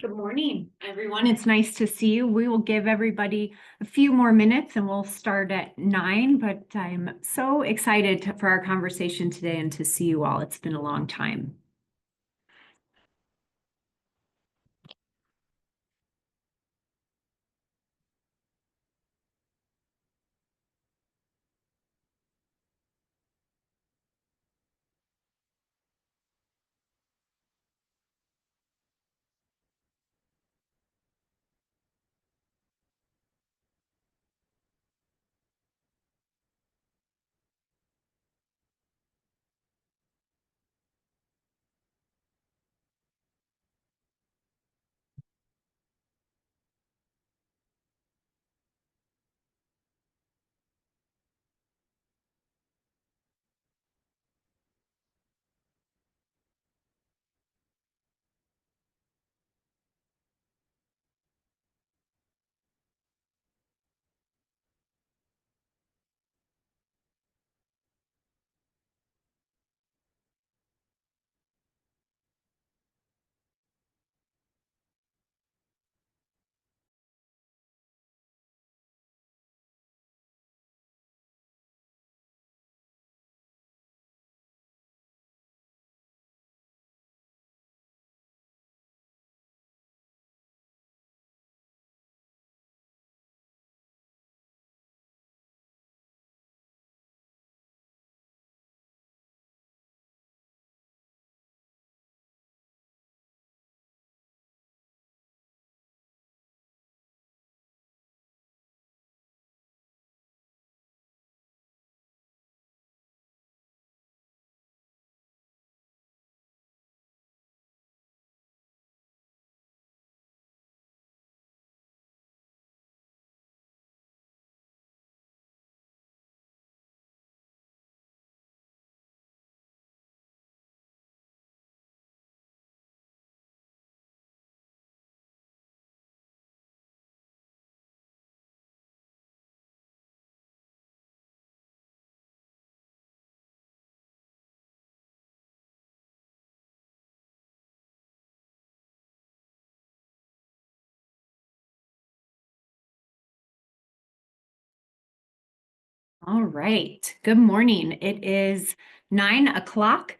Good morning, everyone. It's nice to see you. We will give everybody a few more minutes and we'll start at 9, but I'm so excited for our conversation today and to see you all. It's been a long time. All right. Good morning. It is 9 o'clock.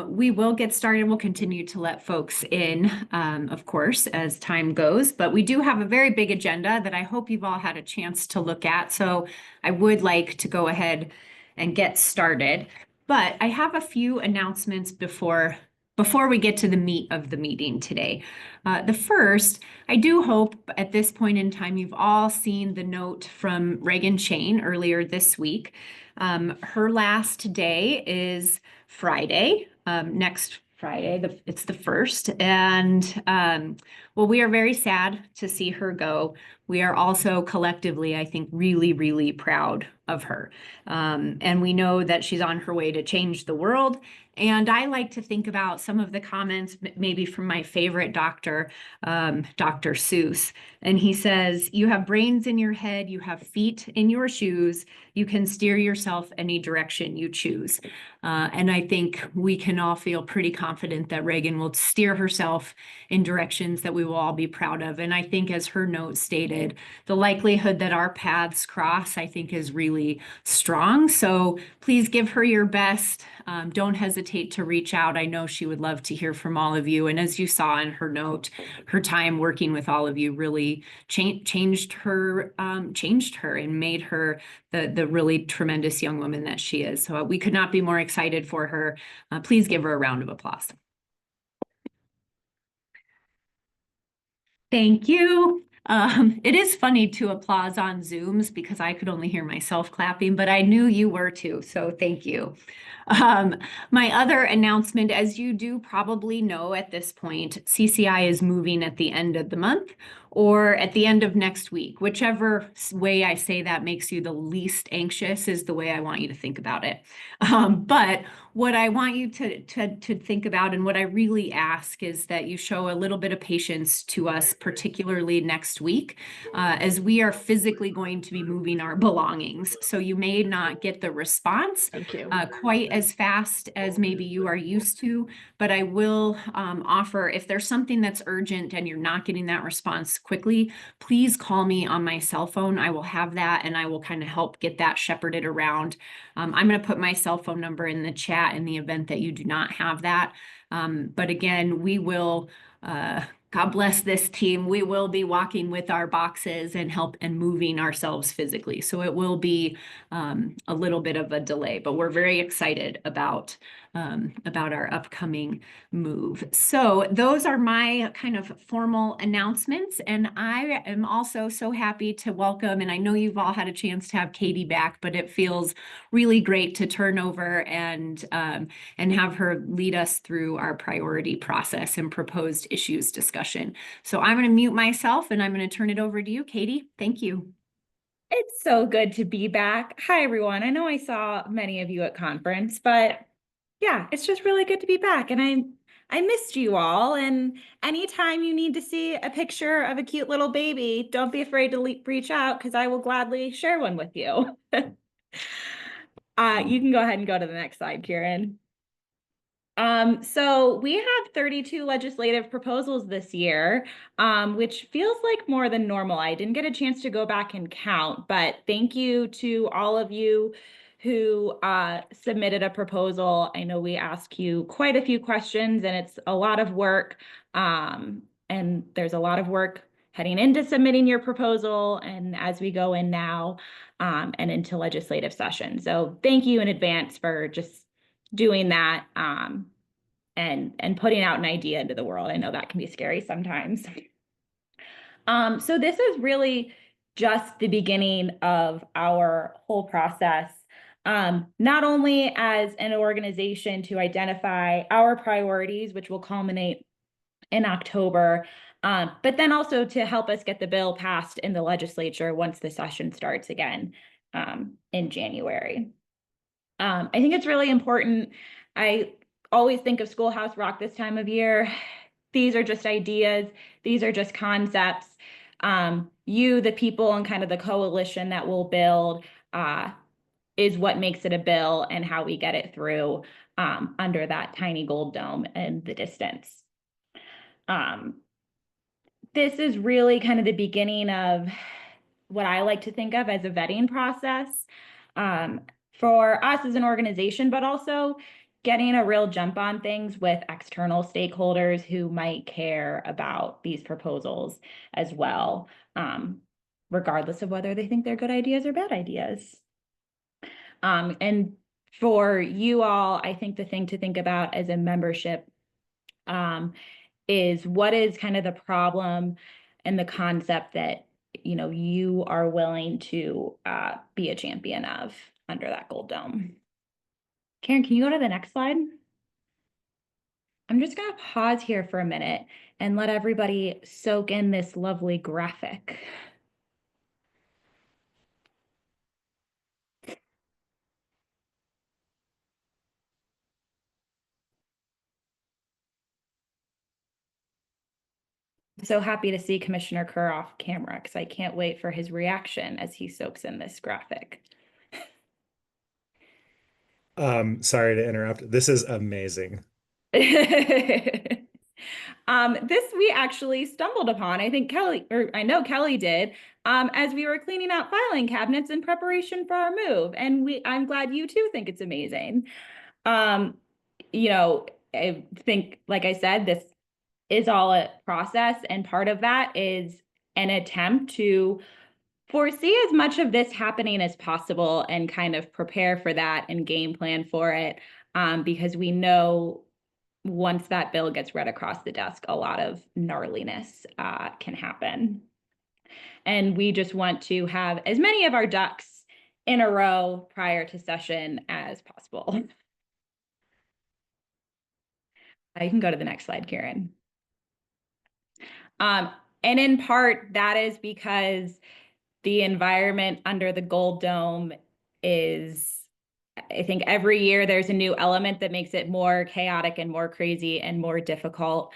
We will get started. We'll continue to let folks in, of course, as time goes, but we do have a very big agenda that I hope you've all had a chance to look at. So I would like to go ahead and get started, but I have a few announcements before we get to the meat of the meeting today. The first, I do hope at this point in time you've all seen the note from Reagan Chain earlier this week. Her last day is Friday, next Friday. It's the 1st. And well, we are very sad to see her go. We are also collectively, I think, really, really proud of her. And we know that she's on her way to change the world. And I like to think about some of the comments, maybe from my favorite doctor, Dr. Seuss. And he says, "You have brains in your head, you have feet in your shoes, you can steer yourself any direction you choose." And I think we can all feel pretty confident that Reagan will steer herself in directions that we will all be proud of. And I think, as her note stated, the likelihood that our paths cross, I think, is really strong. So please give her your best. Don't hesitate to reach out. I know she would love to hear from all of you. And as you saw in her note, her time working with all of you really changed her and made her the really tremendous young woman that she is. So we could not be more excited for her. Please give her a round of applause. Thank you. It is funny to applause on Zooms because I could only hear myself clapping, but I knew you were too, so thank you. My other announcement, as you do probably know at this point, CCI is moving at the end of the month or at the end of next week. Whichever way I say that makes you the least anxious is the way I want you to think about it. But what I want you to think about, and what I really ask, is that you show a little bit of patience to us, particularly next week, as we are physically going to be moving our belongings. So you may not get the response Thank you. quite as fast as maybe you are used to, but I will offer, if there's something that's urgent and you're not getting that response quickly, please call me on my cell phone. I will have that, and I will kind of help get that shepherded around. I'm going to put my cell phone number in the chat in the event that you do not have that. But again, we will, God bless this team, we will be walking with our boxes and help and moving ourselves physically. So it will be a little bit of a delay, but we're very excited about our upcoming move. So those are my kind of formal announcements. And I am also so happy to welcome, and I know you've all had a chance to have Katie back, but it feels really great to turn over and have her lead us through our priority process and proposed issues discussion. So I'm going to mute myself and I'm going to turn it over to you, Katie. Thank you. It's so good to be back. Hi, everyone. I know I saw many of you at conference, but yeah, it's just really good to be back. And I missed you all. And anytime you need to see a picture of a cute little baby, don't be afraid to reach out, because I will gladly share one with you. You can go ahead and go to the next slide, Kieran. So we have 32 legislative proposals this year, which feels like more than normal. I didn't get a chance to go back and count, but thank you to all of you who submitted a proposal. I know we ask you quite a few questions, and it's a lot of work. And there's a lot of work heading into submitting your proposal and as we go in now and into legislative session. So thank you in advance for just doing that and putting out an idea into the world. I know that can be scary sometimes. So this is really just the beginning of our whole process, not only as an organization to identify our priorities, which will culminate in October, but then also to help us get the bill passed in the legislature once the session starts again in January. I think it's really important. I always think of Schoolhouse Rock this time of year. These are just ideas. These are just concepts. You, the people, and kind of the coalition that we'll build is what makes it a bill and how we get it through under that tiny gold dome in the distance. This is really kind of the beginning of what I like to think of as a vetting process for us as an organization, but also getting a real jump on things with external stakeholders who might care about these proposals as well, regardless of whether they think they're good ideas or bad ideas. And for you all, I think the thing to think about as a membership is what is kind of the problem and the concept that you are willing to be a champion of under that gold dome. Karen, can you go to the next slide? I'm just going to pause here for a minute and let everybody soak in this lovely graphic. So happy to see Commissioner Kerr off camera because I can't wait for his reaction as he soaks in this graphic. Sorry to interrupt. This is amazing. This we actually stumbled upon. I think Kelly, or I know Kelly did, as we were cleaning out filing cabinets in preparation for our move. And I'm glad you too think it's amazing. I think, like I said, this is all a process, and part of that is an attempt to foresee as much of this happening as possible and kind of prepare for that and game plan for it, because we know once that bill gets read across the desk, a lot of gnarliness can happen. And we just want to have as many of our ducks in a row prior to session as possible. You can go to the next slide, Karen. And in part, that is because the environment under the gold dome is I think every year there's a new element that makes it more chaotic and more crazy and more difficult.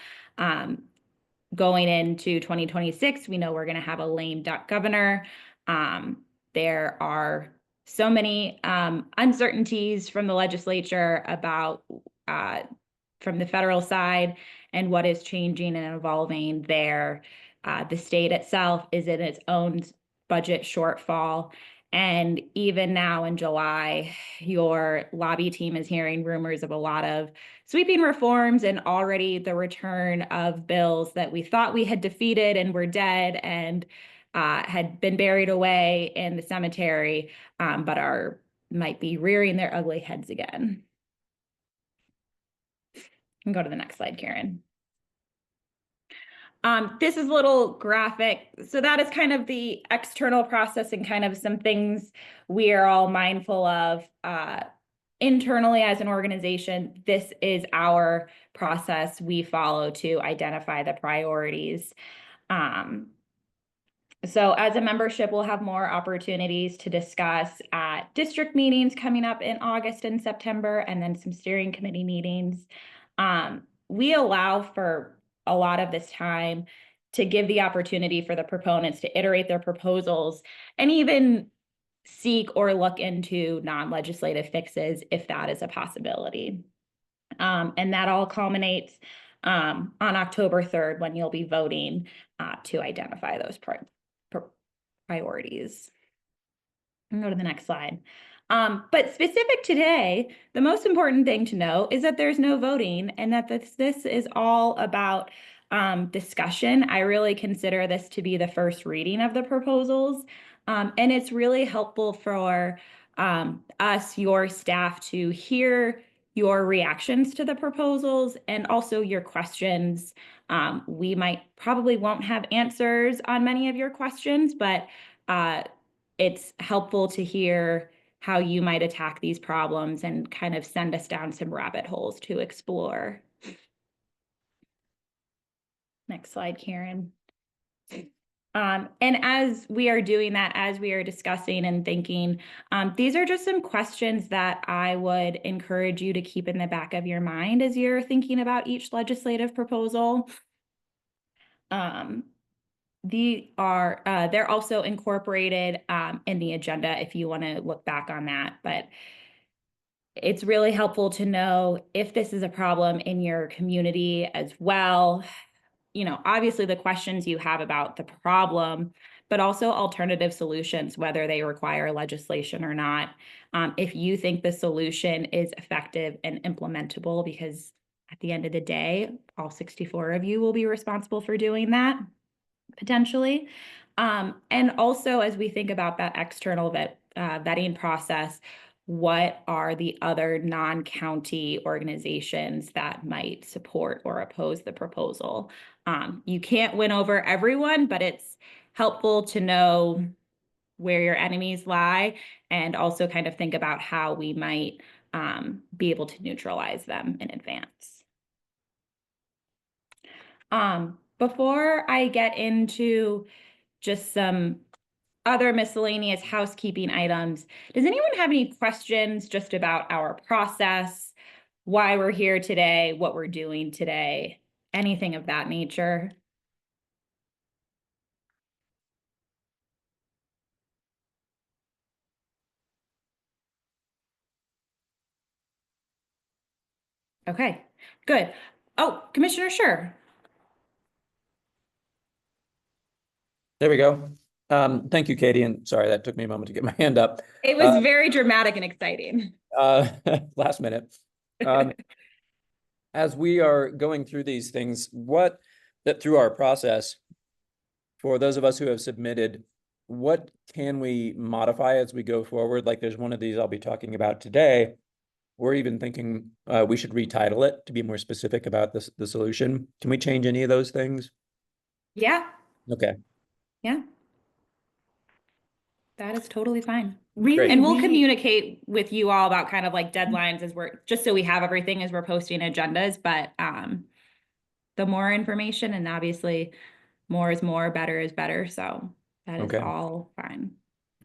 Going into 2026, we know we're going to have a lame duck governor. There are so many uncertainties from the legislature about from the federal side and what is changing and evolving there. The state itself is in its own budget shortfall. And even now in July, your lobby team is hearing rumors of a lot of sweeping reforms and already the return of bills that we thought we had defeated and were dead and had been buried away in the cemetery, but might be rearing their ugly heads again. And go to the next slide, Karen. This is a little graphic. So that is kind of the external process and kind of some things we are all mindful of internally as an organization. This is our process we follow to identify the priorities. So as a membership, we'll have more opportunities to discuss at district meetings coming up in August and September, and then some steering committee meetings. We allow for a lot of this time to give the opportunity for the proponents to iterate their proposals and even seek or look into non-legislative fixes if that is a possibility. And that all culminates on October 3rd when you'll be voting to identify those priorities. And go to the next slide. But specific today, the most important thing to know is that there's no voting and that this is all about discussion. I really consider this to be the first reading of the proposals. And it's really helpful for us, your staff, to hear your reactions to the proposals and also your questions. We probably won't have answers on many of your questions, but it's helpful to hear how you might attack these problems and kind of send us down some rabbit holes to explore. Next slide, Karen. And as we are doing that, as we are discussing and thinking, these are just some questions that I would encourage you to keep in the back of your mind as you're thinking about each legislative proposal. They're also incorporated in the agenda if you want to look back on that, but it's really helpful to know if this is a problem in your community as well. You know, obviously the questions you have about the problem, but also alternative solutions, whether they require legislation or not. If you think the solution is effective and implementable, because at the end of the day, all 64 of you will be responsible for doing that, potentially. And also, as we think about that external vetting process, what are the other non-county organizations that might support or oppose the proposal? You can't win over everyone, but it's helpful to know where your enemies lie and also kind of think about how we might be able to neutralize them in advance. Before I get into just some other miscellaneous housekeeping items, does anyone have any questions just about our process, why we're here today, what we're doing today, anything of that nature? Okay, good. Oh, Commissioner Sure. There we go. Thank you, Katie, and sorry, that took me a moment to get my hand up. It was very dramatic and exciting. Last minute. As we are going through these things, through our process, for those of us who have submitted, what can we modify as we go forward? Like there's one of these I'll be talking about today. We're even thinking we should retitle it to be more specific about the solution. Can we change any of those things? Yeah. Okay. Yeah. That is totally fine. Really, and we'll communicate with you all about kind of like deadlines just so we have everything as we're posting agendas, but the more information, and obviously more is more, better is better. So that is all fine.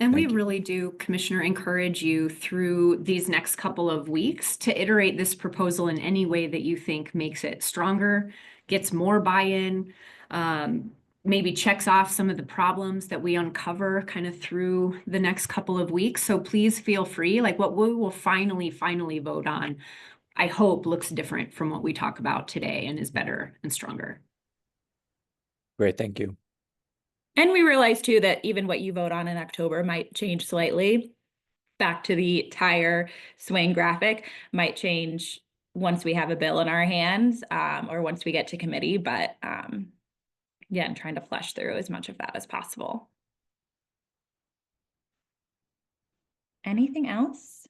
And we Thank you. really do, Commissioner, encourage you through these next couple of weeks to iterate this proposal in any way that you think makes it stronger, gets more buy-in, maybe checks off some of the problems that we uncover kind of through the next couple of weeks. So please feel free, like what we will finally vote on, I hope looks different from what we talk about today and is better and stronger. Great, thank you. And we realize too that even what you vote on in October might change slightly. Back to the tire swing graphic might change once we have a bill in our hands, or once we get to committee, but yeah, and trying to flesh through as much of that as possible. Anything else?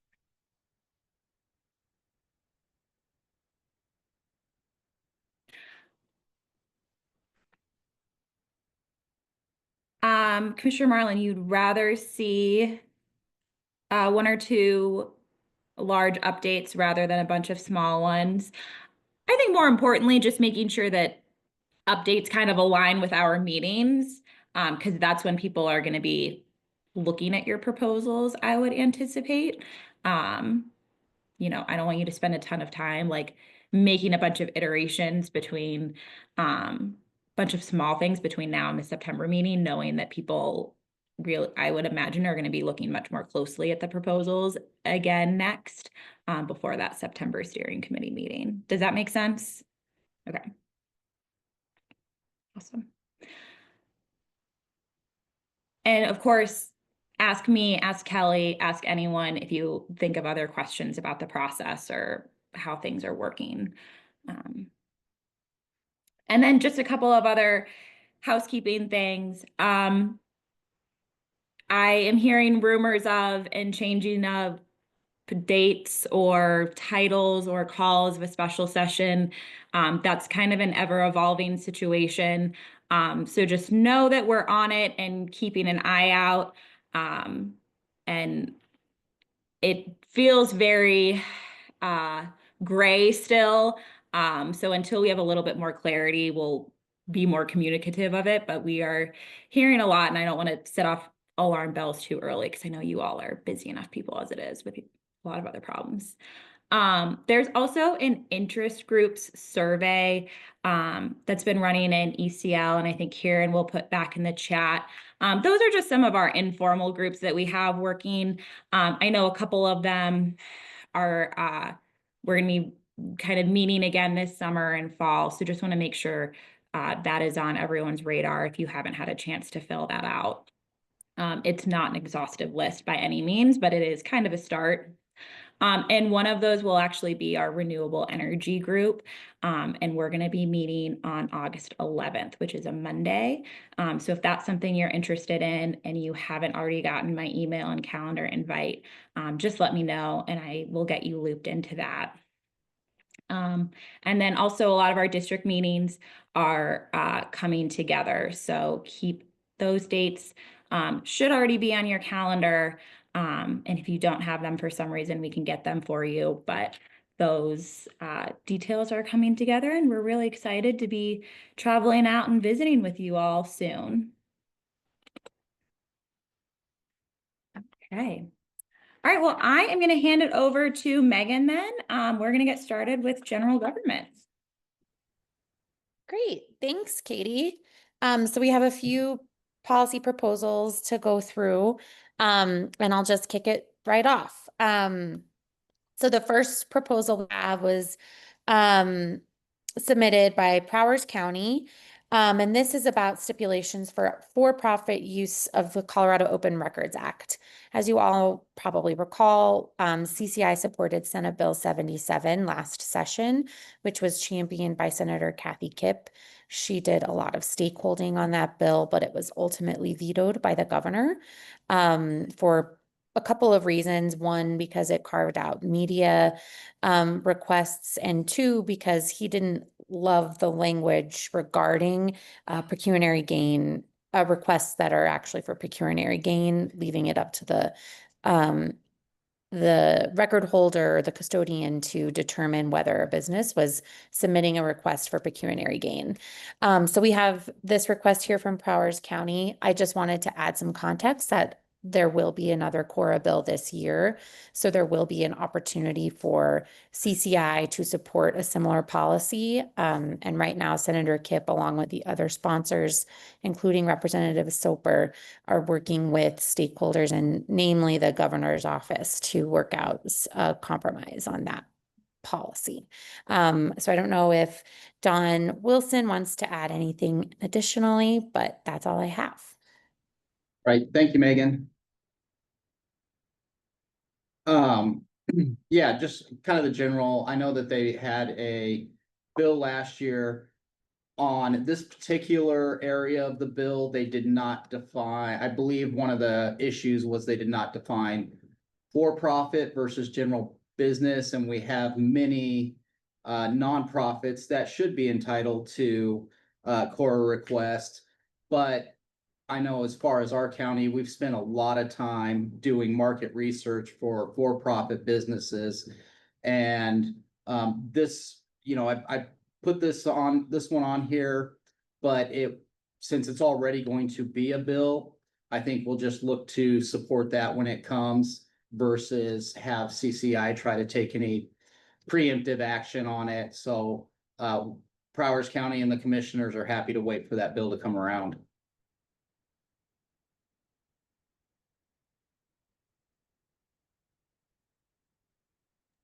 Commissioner Marlin, you'd rather see one or two large updates rather than a bunch of small ones. I think more importantly, just making sure that updates kind of align with our meetings, because that's when people are going to be looking at your proposals, I would anticipate. You know, I don't want you to spend a ton of time like making a bunch of iterations between bunch of small things between now and the September meeting, knowing that people really, I would imagine, are going to be looking much more closely at the proposals again next, before that September steering committee meeting. Does that make sense? Okay. Awesome. And of course, ask me, ask Kelly, ask anyone if you think of other questions about the process or how things are working. And then just a couple of other housekeeping things. I am hearing rumors of and changing of dates or titles or calls of a special session. That's kind of an ever-evolving situation. So just know that we're on it and keeping an eye out. And it feels very gray still. So until we have a little bit more clarity, we'll be more communicative of it. But we are hearing a lot, and I don't want to set off alarm bells too early because I know you all are busy enough people as it is with a lot of other problems. There's also an interest groups survey that's been running in ECL, and I think Kieran will put back in the chat. Those are just some of our informal groups that we have working. I know a couple of them are, we're going to be kind of meeting again this summer and fall. So just want to make sure that is on everyone's radar if you haven't had a chance to fill that out. It's not an exhaustive list by any means, but it is kind of a start. And one of those will actually be our renewable energy group. And we're going to be meeting on August 11th, which is a Monday. So if that's something you're interested in and you haven't already gotten my email and calendar invite, just let me know and I will get you looped into that. And then also a lot of our district meetings are coming together. So keep those dates, should already be on your calendar. And if you don't have them for some reason, we can get them for you. But those details are coming together and we're really excited to be traveling out and visiting with you all soon. Okay. All right, well, I am going to hand it over to Megan then. We're going to get started with general government. Great, thanks, Katie. So we have a few policy proposals to go through, and I'll just kick it right off. So the first proposal we have was submitted by Prowers County. And this is about stipulations for for-profit use of the Colorado Open Records Act. As you all probably recall, CCI supported Senate Bill 77 last session, which was championed by Senator Kathy Kipp. She did a lot of stakeholding on that bill, but it was ultimately vetoed by the governor for a couple of reasons. One, because it carved out media requests, and two, because he didn't love the language regarding pecuniary gain, requests that are actually for pecuniary gain, leaving it up to the record holder, the custodian, to determine whether a business was submitting a request for pecuniary gain. So we have this request here from Prowers County. I just wanted to add some context that there will be another Cora bill this year. So there will be an opportunity for CCI to support a similar policy. And right now, Senator Kipp, along with the other sponsors, including Representative Soper, are working with stakeholders and namely the governor's office to work out a compromise on that policy. So I don't know if Don Wilson wants to add anything additionally, but that's all I have. Right, thank you, Megan. Yeah, just kind of the general, I know that they had a bill last year on this particular area of the bill. They did not define, I believe one of the issues was they did not define for-profit versus general business, and we have many nonprofits that should be entitled to Cora request. But I know as far as our county, we've spent a lot of time doing market research for for-profit businesses. And this, I put this one on here, but since it's already going to be a bill, I think we'll just look to support that when it comes versus have CCI try to take any preemptive action on it. So Prowers County and the commissioners are happy to wait for that bill to come around.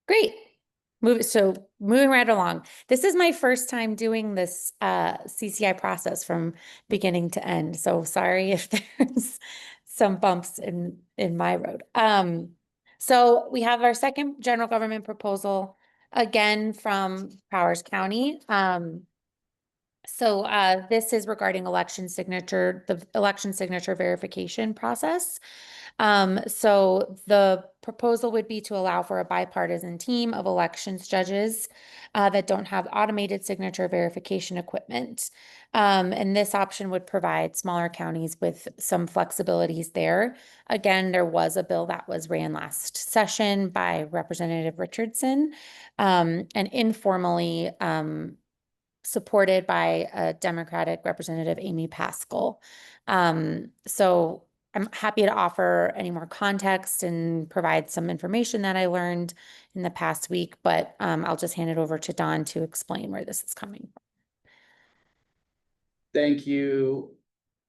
Great. Moving right along. This is my first time doing this CCI process from beginning to end. So sorry if there's some bumps in my road. So we have our second general government proposal, again from Powers County. This is regarding the election signature verification process. So the proposal would be to allow for a bipartisan team of elections judges that don't have automated signature verification equipment. And this option would provide smaller counties with some flexibilities there. Again, there was a bill that was ran last session by Representative Richardson, and informally supported by a Democratic Representative Amy Pascal. So I'm happy to offer any more context and provide some information that I learned in the past week, but I'll just hand it over to Don to explain where this is coming from. Thank you.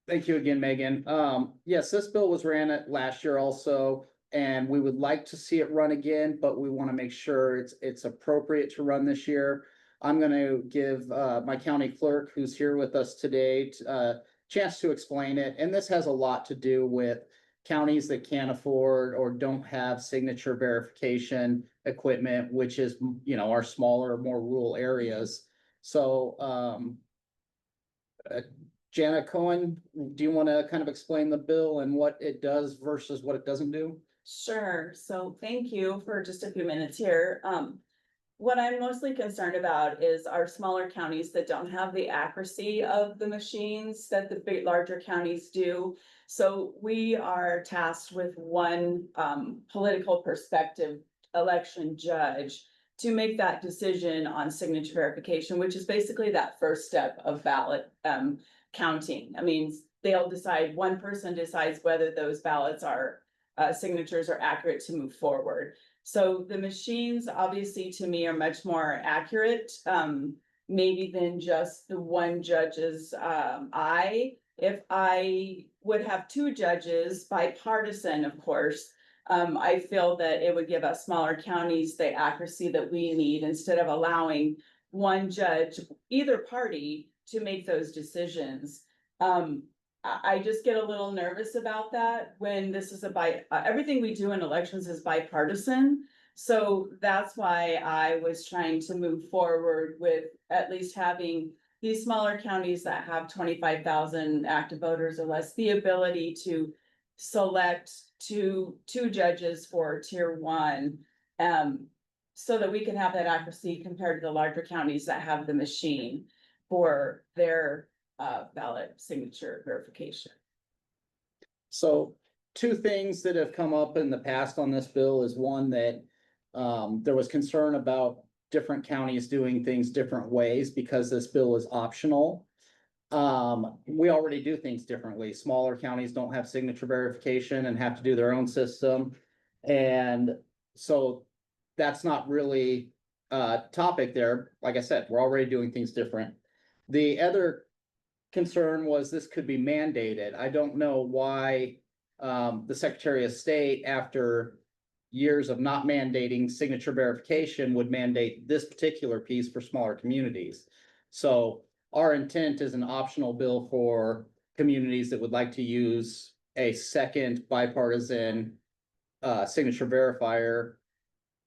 Thank you again, Megan. Yes, this bill was ran at last year also, and we would like to see it run again, but we want to make sure it's appropriate to run this year. I'm going to give my county clerk, who's here with us today, a chance to explain it. And this has a lot to do with counties that can't afford or don't have signature verification equipment, which is, our smaller, more rural areas. So, Jana Cohen, do you want to kind of explain the bill and what it does versus what it doesn't do? Sure. So thank you for just a few minutes here. What I'm mostly concerned about is our smaller counties that don't have the accuracy of the machines that the larger counties do. So we are tasked with one political perspective election judge to make that decision on signature verification, which is basically that first step of ballot counting. I mean, they'll decide, one person decides whether those ballots are signatures are accurate to move forward. So the machines, obviously, to me, are much more accurate, maybe than just the one judge's eye. If I would have two judges, bipartisan, of course, I feel that it would give us smaller counties the accuracy that we need instead of allowing one judge, either party, to make those decisions. I just get a little nervous about that when this is everything we do in elections is bipartisan. So that's why I was trying to move forward with at least having these smaller counties that have 25,000 active voters or less, the ability to select two judges for tier one, so that we can have that accuracy compared to the larger counties that have the machine for their ballot signature verification. So two things that have come up in the past on this bill is one that there was concern about different counties doing things different ways because this bill is optional. we already do things differently. Smaller counties don't have signature verification and have to do their own system. And so that's not really a topic there. Like I said, we're already doing things different. The other concern was this could be mandated. I don't know why the Secretary of State, after years of not mandating signature verification, would mandate this particular piece for smaller communities. So our intent is an optional bill for communities that would like to use a second bipartisan signature verifier,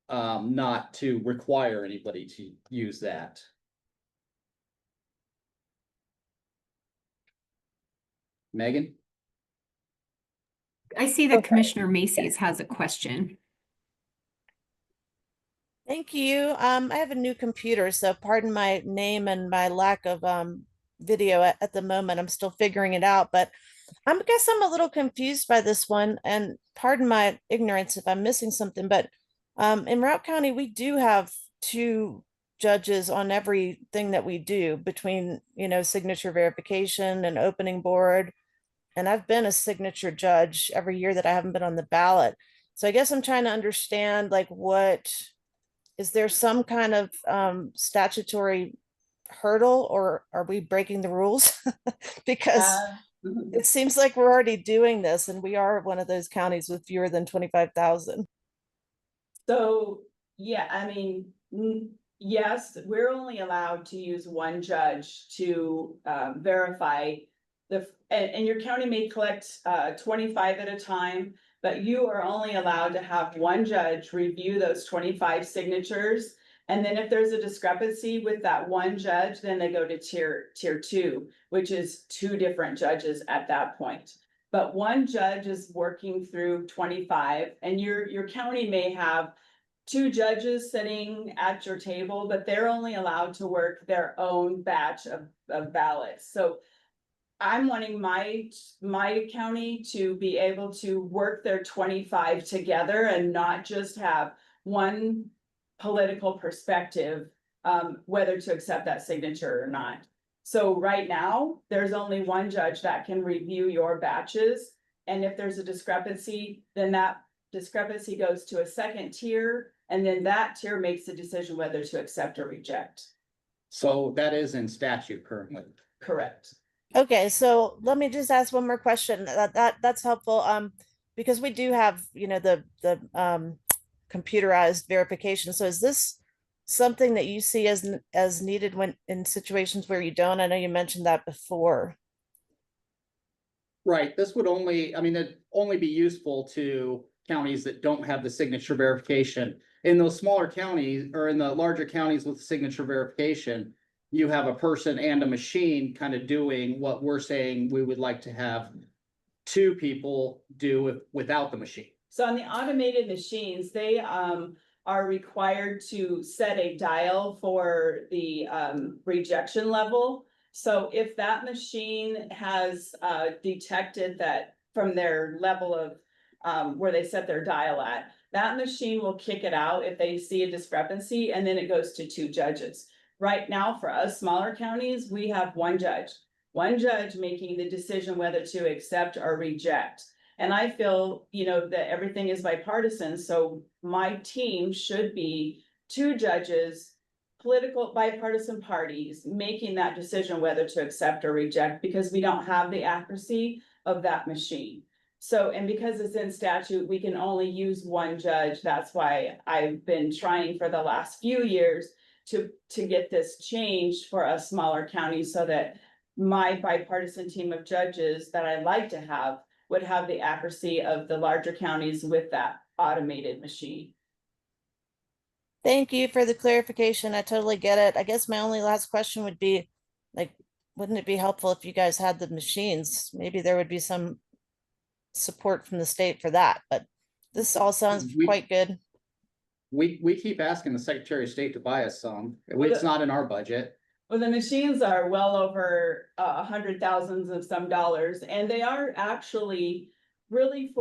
not to require anybody to use that. Megan? I see that Commissioner Macy's has a question. Thank you. I have a new computer, so pardon my name and my lack of video at the moment. I'm still figuring it out, but I guess I'm a little confused by this one, and pardon my ignorance if I'm missing something, but in Route County, we do have 2 judges on everything that we do between, signature verification and opening board. And I've been a signature judge every year that I haven't been on the ballot. So I guess I'm trying to understand, like, is there some kind of statutory hurdle, or are we breaking the rules? Because it seems like we're already doing this, and we are one of those counties with fewer than 25,000. So, yeah, I mean, yes, we're only allowed to use one judge to verify and your county may collect 25 at a time, but you are only allowed to have one judge review those 25 signatures. And then if there's a discrepancy with that one judge, then they go to tier 2, which is 2 different judges at that point. But one judge is working through 25, and your county may have 2 judges sitting at your table, but they're only allowed to work their own batch of ballots. So I'm wanting my county to be able to work their 25 together and not just have one political perspective, whether to accept that signature or not. So right now, there's only one judge that can review your batches. And if there's a discrepancy, then that discrepancy goes to a second tier. And then that tier makes the decision whether to accept or reject. So that is in statute currently. Correct. Okay, so let me just ask one more question. That's helpful. Because we do have, the computerized verification. So is this something that you see as needed when in situations where you don't? I know you mentioned that before. Right, this would it'd only be useful to counties that don't have the signature verification. In those smaller counties, or in the larger counties with signature verification, you have a person and a machine kind of doing what we're saying we would like to have 2 people do without the machine. So on the automated machines, they are required to set a dial for the rejection level. So if that machine has detected that from their level of where they set their dial at, that machine will kick it out if they see a discrepancy, and then it goes to 2 judges. Right now, for us smaller counties, we have one judge making the decision whether to accept or reject. And I feel, that everything is bipartisan. So my team should be 2 judges, political bipartisan parties, making that decision whether to accept or reject, because we don't have the accuracy of that machine. So, and because it's in statute, we can only use one judge. That's why I've been trying for the last few years to get this changed for us smaller counties, so that my bipartisan team of judges that I'd like to have would have the accuracy of the larger counties with that automated machine. Thank you for the clarification. I totally get it. I guess my only last question would be, like, wouldn't it be helpful if you guys had the machines? Maybe there would be some support from the state for that, but this all sounds quite good. We keep asking the Secretary of State to buy us some. It's not in our budget. Well, the machines are well over 100,000s of some dollars, and they are actually really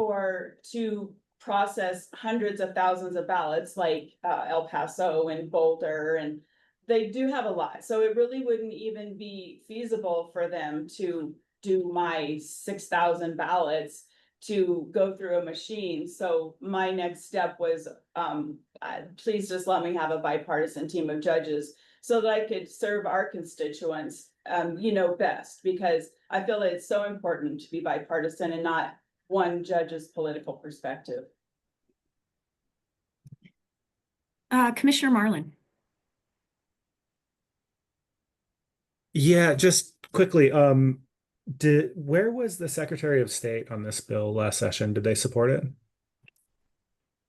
to process hundreds of thousands of ballots, like El Paso and Boulder and they do have a lot, so it really wouldn't even be feasible for them to do my 6,000 ballots to go through a machine. So my next step was, please just let me have a bipartisan team of judges so that I could serve our constituents, best, because I feel that it's so important to be bipartisan and not one judge's political perspective. Commissioner Marlin. Yeah, just quickly, where was the Secretary of State on this bill last session? Did they support it?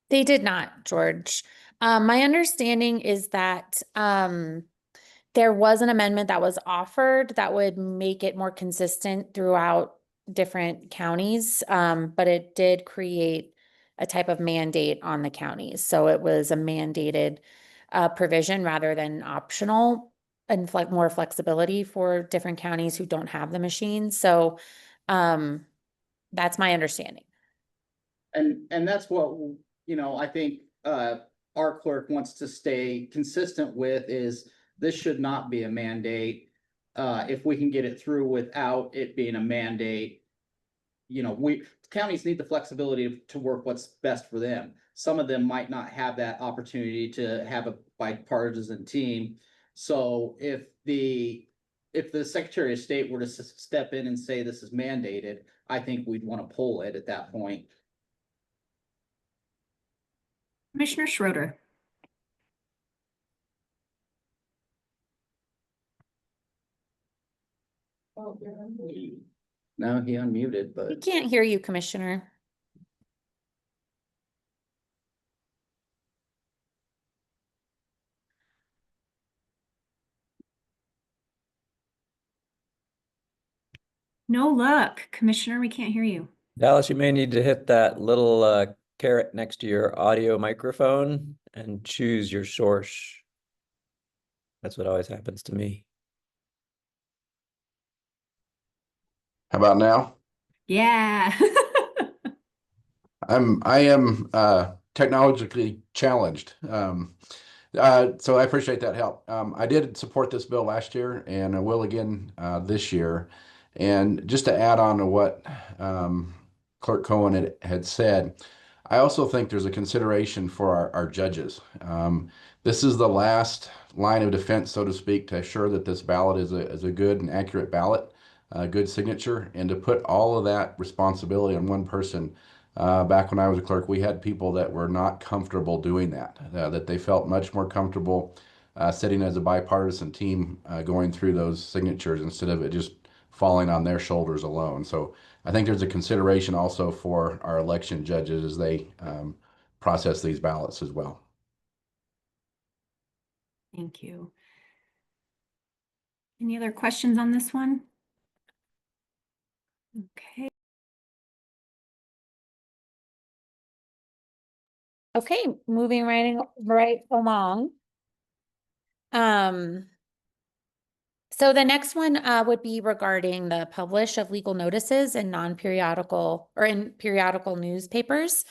They did not, George. My understanding is that there was an amendment that was offered that would make it more consistent throughout different counties, but it did create a type of mandate on the counties. So it was a mandated provision rather than optional, and more flexibility for different counties who don't have the machines. So that's my understanding. And that's what, I think, our clerk wants to stay consistent with is this should not be a mandate. If we can get it through without it being a mandate, counties need the flexibility to work what's best for them. Some of them might not have that opportunity to have a bipartisan team. So if the Secretary of State were to step in and say this is mandated, I think we'd want to pull it at that point. Commissioner Schroeder. Oh, you're unmuted. No, he unmuted, We but can't hear you, Commissioner. No luck, Commissioner. We can't hear you. Dallas, you may need to hit that little caret next to your audio microphone and choose your source. That's what always happens to me. How about now? Yeah. I am technologically challenged. So I appreciate that help. I did support this bill last year and I will again this year. And just to add on to what Clerk Cohen had said, I also think there's a consideration for our judges. This is the last line of defense, so to speak, to assure that this ballot is a good and accurate ballot, a good signature, and to put all of that responsibility on one person. Back when I was a clerk, we had people that were not comfortable doing that, that they felt much more comfortable sitting as a bipartisan team going through those signatures instead of it just falling on their shoulders alone. So I think there's a consideration also for our election judges as they process these ballots as well. Thank you. Any other questions on this one? Okay. Okay, moving right along. So the next one would be regarding the publish of legal notices in non-periodical or in periodical newspapers.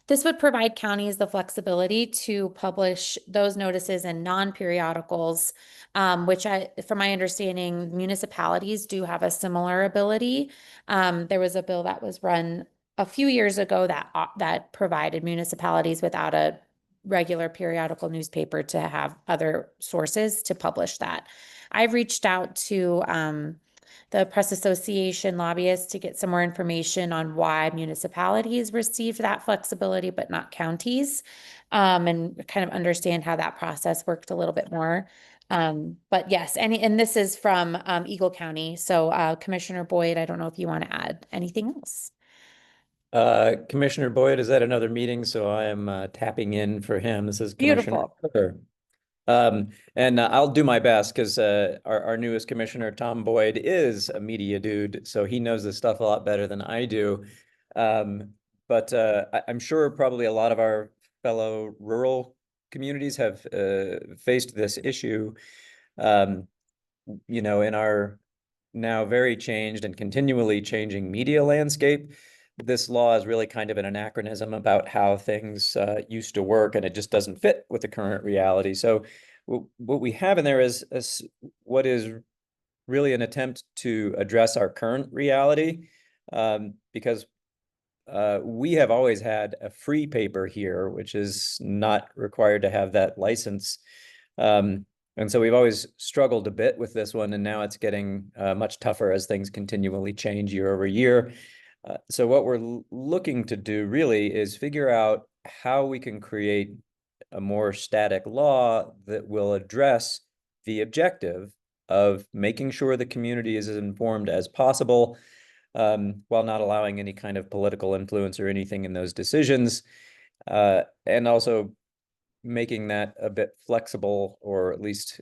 This would provide counties the flexibility to publish those notices in non-periodicals, which from my understanding, municipalities do have a similar ability. There was a bill that was run a few years ago that provided municipalities without a regular periodical newspaper to have other sources to publish that. I've reached out to the Press Association lobbyists to get some more information on why municipalities received that flexibility, but not counties, and kind of understand how that process worked a little bit more. But yes, and this is from Eagle County. So Commissioner Boyd, I don't know if you want to add anything else. Commissioner Boyd is at another meeting, so I am tapping in for him. This is Commissioner Hooker. And I'll do my best because our newest commissioner, Tom Boyd, is a media dude, so he knows this stuff a lot better than I do. But I'm sure probably a lot of our fellow rural communities have faced this issue, in our now very changed and continually changing media landscape. This law is really kind of an anachronism about how things used to work, and it just doesn't fit with the current reality. So what we have in there is what is really an attempt to address our current reality, because we have always had a free paper here, which is not required to have that license. And so we've always struggled a bit with this one, and now it's getting much tougher as things continually change year over year. So what we're looking to do really is figure out how we can create a more static law that will address the objective of making sure the community is as informed as possible, while not allowing any kind of political influence or anything in those decisions, and also making that a bit flexible, or at least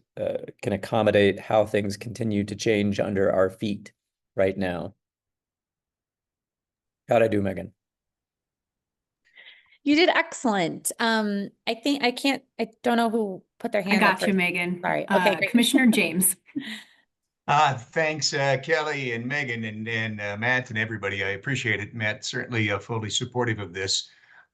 can accommodate how things continue to change under our feet right now. How'd I do, Megan? You did excellent. I don't know who put their I hand up got you, first. Megan. Sorry. Okay, great. Commissioner James. Thanks, Kelly and Megan and Matt and everybody. I appreciate it. Matt, certainly fully supportive of this.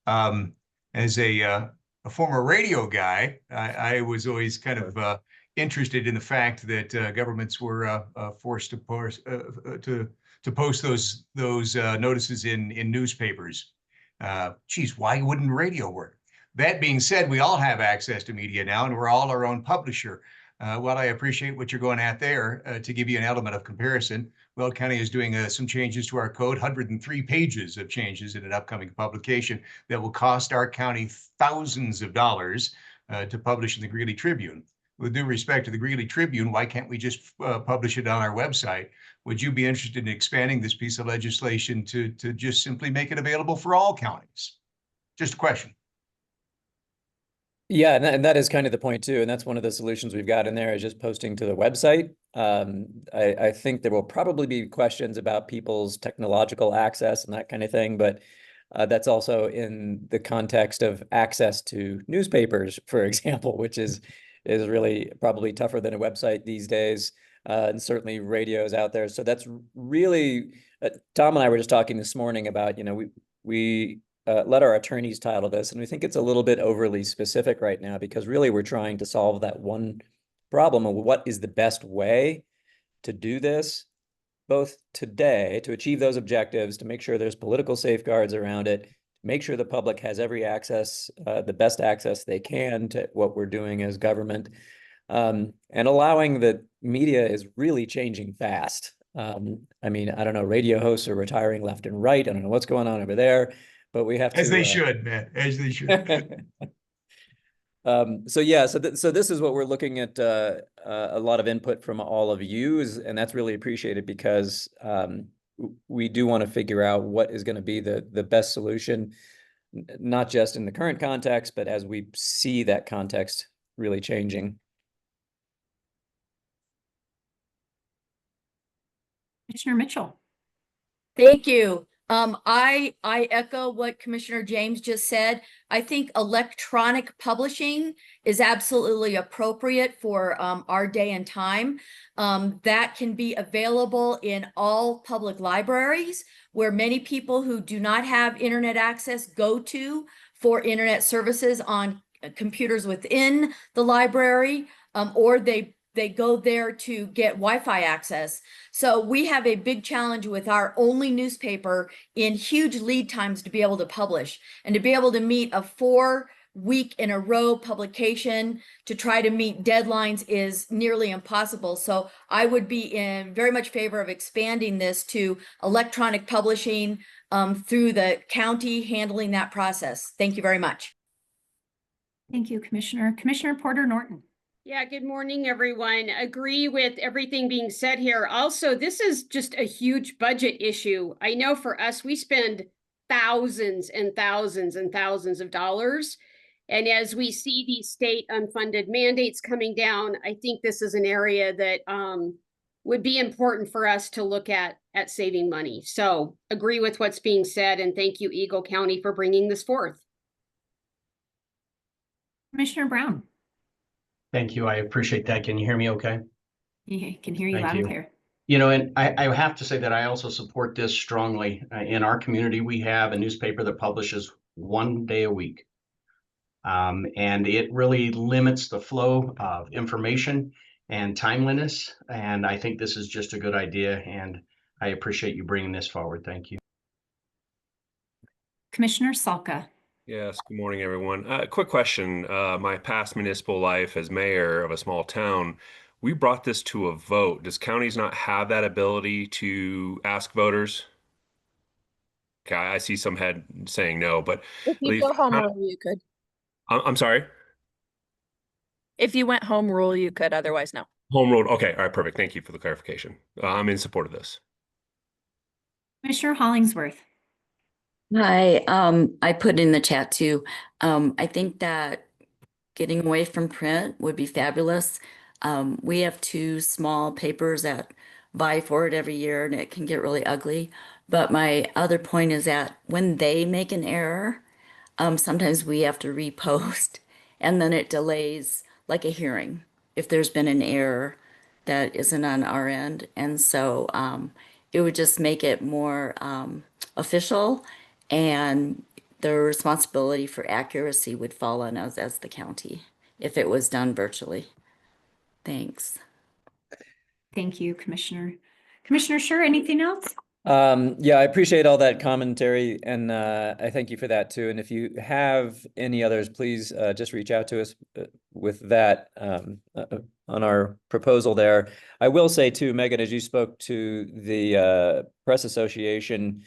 As a former radio guy, I was always kind of interested in the fact that governments were forced to post those notices in newspapers. Geez, why wouldn't radio work? That being said, we all have access to media now, and we're all our own publisher. While I appreciate what you're going at there, to give you an element of comparison, Weld County is doing some changes to our code, 103 pages of changes in an upcoming publication that will cost our county thousands of dollars to publish in the Greeley Tribune. With due respect to the Greeley Tribune, why can't we just publish it on our website? Would you be interested in expanding this piece of legislation to just simply make it available for all counties? Just a question. Yeah, and that is kind of the point too, and that's one of the solutions we've got in there, is just posting to the website. I think there will probably be questions about people's technological access and that kind of thing, but that's also in the context of access to newspapers, for example, which is really probably tougher than a website these days, and certainly radios out there. So that's really, Tom and I were just talking this morning about, we let our attorneys title this, and we think it's a little bit overly specific right now, because really we're trying to solve that one problem of what is the best way to do this, both today to achieve those objectives, to make sure there's political safeguards around it, make sure the public has every access, the best access they can to what we're doing as government, and allowing that media is really changing fast. I mean, I don't know, radio hosts are retiring left and right. I don't know what's going on over there. But we have to, as they should, man, as they should. So yeah, so this is what we're looking at. A lot of input from all of you, and that's really appreciated, because we do want to figure out what is going to be the best solution, not just in the current context, but as we see that context really changing. Commissioner Mitchell. Thank you. I echo what Commissioner James just said. I think electronic publishing is absolutely appropriate for our day and time. That can be available in all public libraries, where many people who do not have internet access go to for internet services on computers within the library, or they go there to get Wi-Fi access. So we have a big challenge with our only newspaper in huge lead times to be able to publish, and to be able to meet a 4-week in a row publication to try to meet deadlines is nearly impossible. So I would be in very much favor of expanding this to electronic publishing through the county handling that process. Thank you very much. Thank you, Commissioner. Commissioner Porter Norton. Yeah, good morning, everyone. Agree with everything being said here. Also, this is just a huge budget issue. I know for us, we spend thousands and thousands and thousands of dollars. And as we see these state unfunded mandates coming down, I think this is an area that would be important for us to look at saving money. So agree with what's being said, and thank you, Eagle County, for bringing this forth. Commissioner Brown. Thank you. I appreciate that. Can you hear me okay? Yeah, can hear you loud and clear. And I have to say that I also support this strongly. In our community, we have a newspaper that publishes 1 day a week. And it really limits the flow of information and timeliness. And I think this is just a good idea, and I appreciate you bringing this forward. Thank you. Commissioner Salka. Yes, good morning, everyone. Quick question. My past municipal life as mayor of a small town, we brought this to a vote. Does counties not have that ability to ask voters? Okay, I see some head saying no, but If at you least go home rule, you could. I'm sorry. If you went home rule, you could. Otherwise, no. Home rule. Okay, all right, perfect. Thank you for the clarification. I'm in support of this. Commissioner Hollingsworth. Hi, I put in the chat too. I think that getting away from print would be fabulous. We have two small papers that vie for it every year, and it can get really ugly. But my other point is that when they make an error, sometimes we have to repost, and then it delays like a hearing if there's been an error that isn't on our end. And so it would just make it more official, and the responsibility for accuracy would fall on us as the county if it was done virtually. Thanks. Thank you, Commissioner. Commissioner Sure, anything else? Yeah, I appreciate all that commentary, and I thank you for that too. And if you have any others, please just reach out to us with that on our proposal there. I will say too, Megan, as you spoke to the Press Association,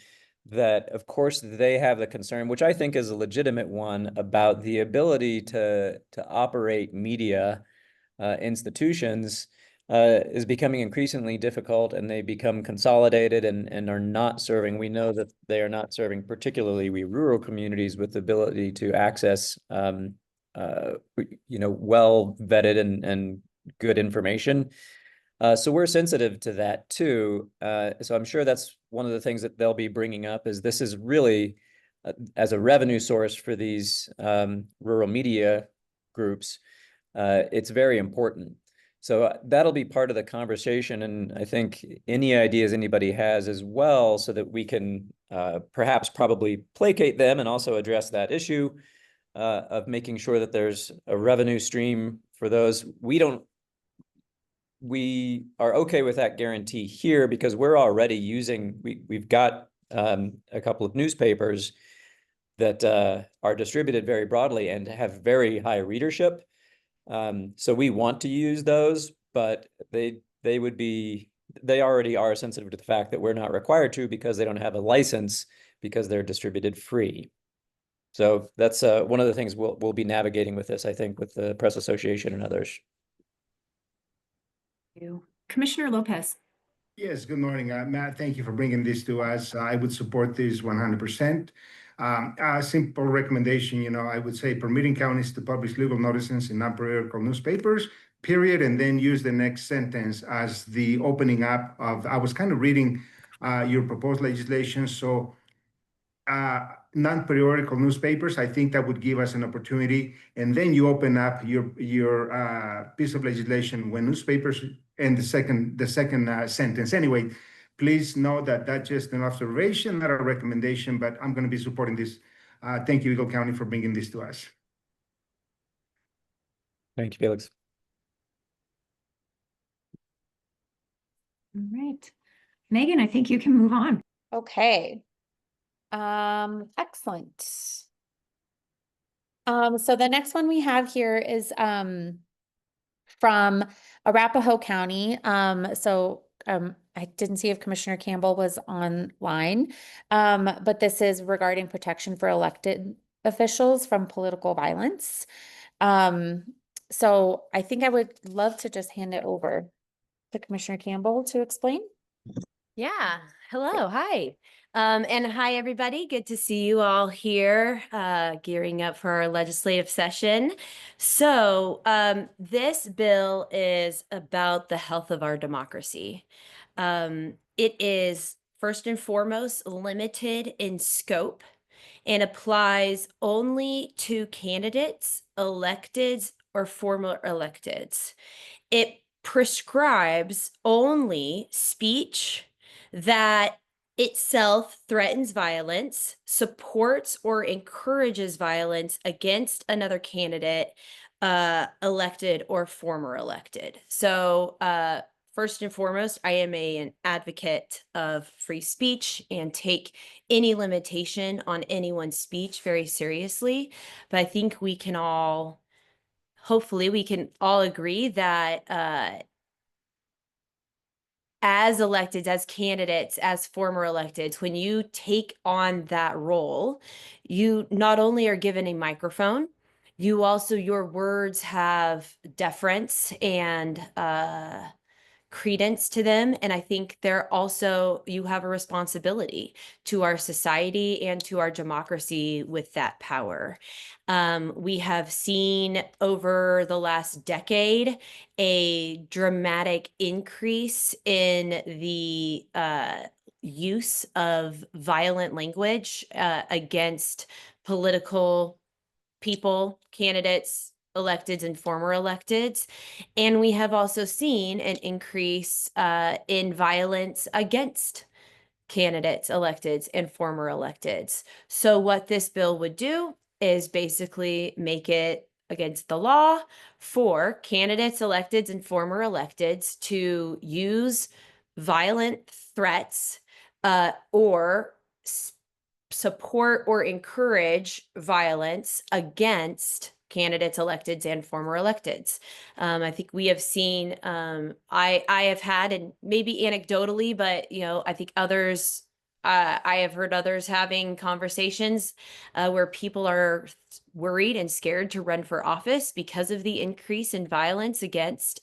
that of course they have the concern, which I think is a legitimate one, about the ability to operate media institutions is becoming increasingly difficult, and they become consolidated and are not serving. We know that they are not serving particularly rural communities with the ability to access well vetted and good information. So we're sensitive to that too. So I'm sure that's one of the things that they'll be bringing up, is this is really as a revenue source for these rural media groups. It's very important. So that'll be part of the conversation. And I think any ideas anybody has as well, so that we can perhaps probably placate them and also address that issue of making sure that there's a revenue stream for those. We are okay with that guarantee here because we're already using, we've got a couple of newspapers that are distributed very broadly and have very high readership. So we want to use those, but they already are sensitive to the fact that we're not required to, because they don't have a license, because they're distributed free. So that's one of the things we'll be navigating with this, I think, with the Press Association and others. Thank you. Commissioner Lopez. Yes, good morning, Matt. Thank you for bringing this to us. I would support this 100%. A simple recommendation, I would say permitting counties to publish legal notices in non-periodical newspapers, period, and then use the next sentence as the opening up of, I was kind of reading your proposed legislation. So non-periodical newspapers, I think that would give us an opportunity. And then you open up your piece of legislation when newspapers, and the second sentence. Anyway, please know that that's just an observation, not a recommendation, but I'm going to be supporting this. Thank you, Eagle County, for bringing this to us. Thank you, Felix. All right. Megan, I think you can move on. Okay. Excellent. So the next one we have here is from Arapahoe County. I didn't see if Commissioner Campbell was online, but this is regarding protection for elected officials from political violence. So I think I would love to just hand it over to Commissioner Campbell to explain. Yeah. Hello. Hi. And hi, everybody. Good to see you all here, gearing up for our legislative session. So this bill is about the health of our democracy. It is first and foremost limited in scope and applies only to candidates, electeds, or former electeds. It prescribes only speech that itself threatens violence, supports or encourages violence against another candidate, elected or former elected. So, first and foremost, I am an advocate of free speech and take any limitation on anyone's speech very seriously. But I think hopefully, we can all agree that as electeds, as candidates, as former electeds, when you take on that role, you not only are given a microphone, you also, your words have deference and credence to them. And I think you have a responsibility to our society and to our democracy with that power. We have seen over the last decade a dramatic increase in the use of violent language against political people, candidates, electeds and former electeds. And we have also seen an increase in violence against candidates, electeds, and former electeds. So what this bill would do is basically make it against the law for candidates, electeds, and former electeds to use violent threats or support or encourage violence against candidates, electeds, and former electeds. I think we have seen, I have had, and maybe anecdotally, but I think others, I have heard others having conversations where people are worried and scared to run for office because of the increase in violence against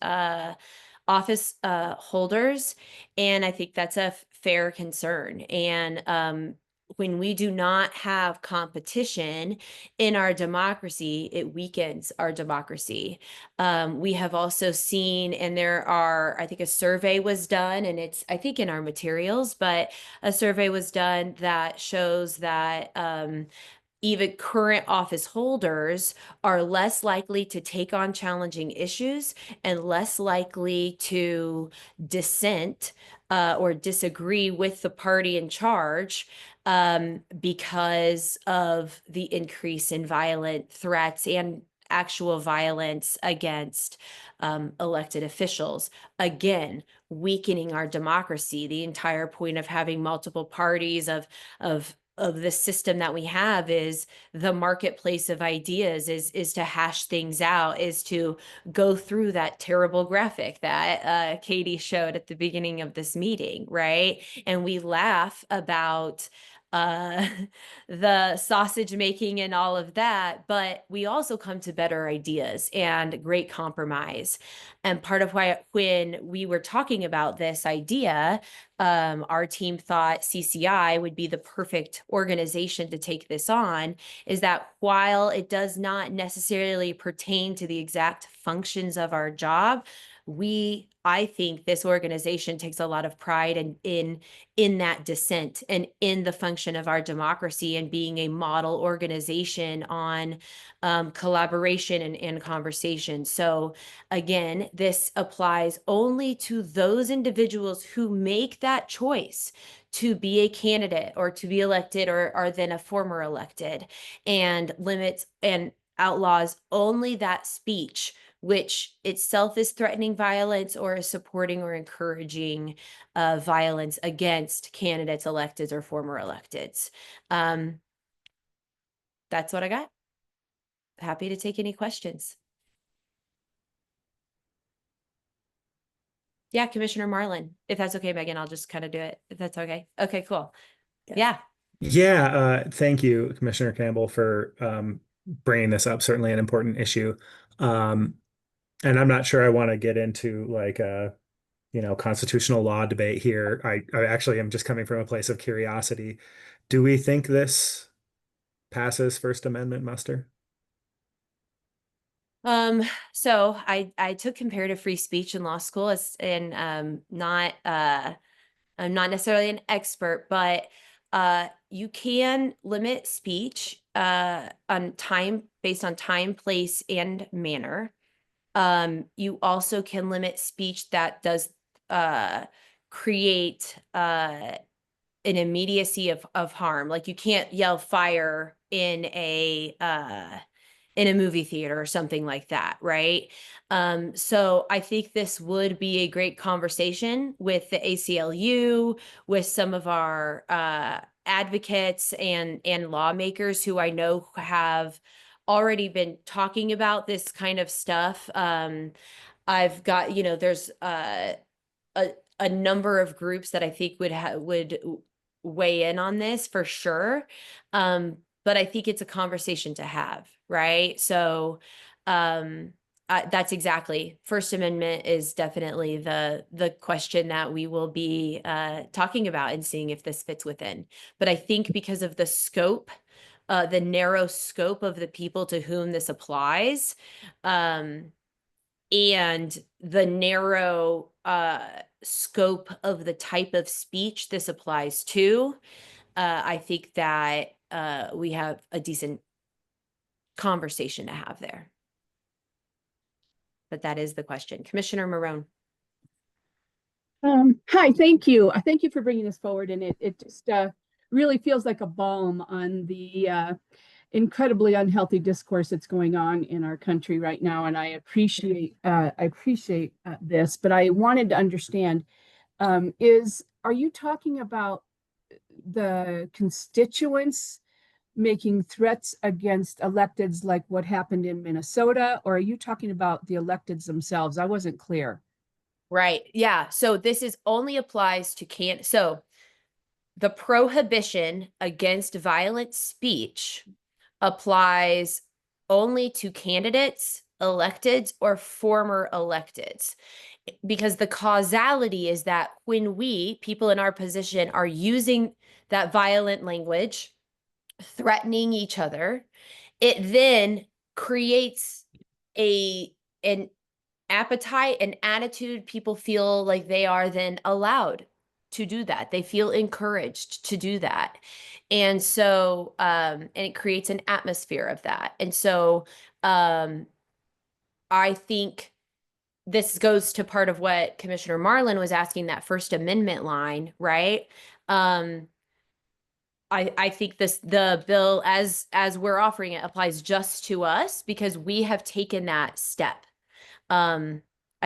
office holders. And I think that's a fair concern. And when we do not have competition in our democracy, it weakens our democracy. We have also seen, and I think a survey was done, and it's, I think, in our materials, but a survey was done that shows that even current office holders are less likely to take on challenging issues and less likely to dissent or disagree with the party in charge because of the increase in violent threats and actual violence against elected officials. Again, weakening our democracy. The entire point of having multiple parties of the system that we have is the marketplace of ideas, is to hash things out, is to go through that terrible graphic that Katie showed at the beginning of this meeting, right? And we laugh about the sausage making and all of that, but we also come to better ideas and great compromise. And part of why, when we were talking about this idea, our team thought CCI would be the perfect organization to take this on, is that while it does not necessarily pertain to the exact functions of our job, I think this organization takes a lot of pride in that dissent and in the function of our democracy and being a model organization on collaboration and conversation. So again, this applies only to those individuals who make that choice to be a candidate or to be elected or are then a former elected, and limits and outlaws only that speech which itself is threatening violence or is supporting or encouraging violence against candidates, electeds, or former electeds. That's what I got. Happy to take any questions. Yeah, Commissioner Marlin, if that's okay, Megan, I'll just kind of do it, if that's okay. Okay, cool. Yeah. Yeah, thank you, Commissioner Campbell, for bringing this up. Certainly an important issue. And I'm not sure I want to get into like a, constitutional law debate here. I actually am just coming from a place of curiosity. Do we think this passes First Amendment muster? So I took comparative free speech in law school and I'm not necessarily an expert, but you can limit speech on time, based on time, place, and manner. You also can limit speech that does create an immediacy of harm. Like you can't yell fire in a movie theater or something like that, right? So I think this would be a great conversation with the ACLU, with some of our advocates and lawmakers who I know have already been talking about this kind of stuff. I've got, there's a number of groups that I think would weigh in on this for sure. But I think it's a conversation to have, right? So that's exactly, First Amendment is definitely the question that we will be talking about and seeing if this fits within. But I think because of the scope, the narrow scope of the people to whom this applies, and the narrow scope of the type of speech this applies to, I think that we have a decent conversation to have there. But that is the question. Commissioner Marone. Hi, thank you. Thank you for bringing this forward, and it just really feels like a balm on the incredibly unhealthy discourse that's going on in our country right now. And I appreciate this, but I wanted to understand, are you talking about the constituents making threats against electeds like what happened in Minnesota, or are you talking about the electeds themselves? I wasn't clear. Right. Yeah. So this is only applies to so the prohibition against violent speech applies only to candidates, electeds, or former electeds. Because the causality is that when we, people in our position, are using that violent language, threatening each other, it then creates an appetite, an attitude. People feel like they are then allowed to do that. They feel encouraged to do that. And so, and it creates an atmosphere of that. And so, I think this goes to part of what Commissioner Marlin was asking, that First Amendment line, right? I think the bill as we're offering it applies just to us because we have taken that step. I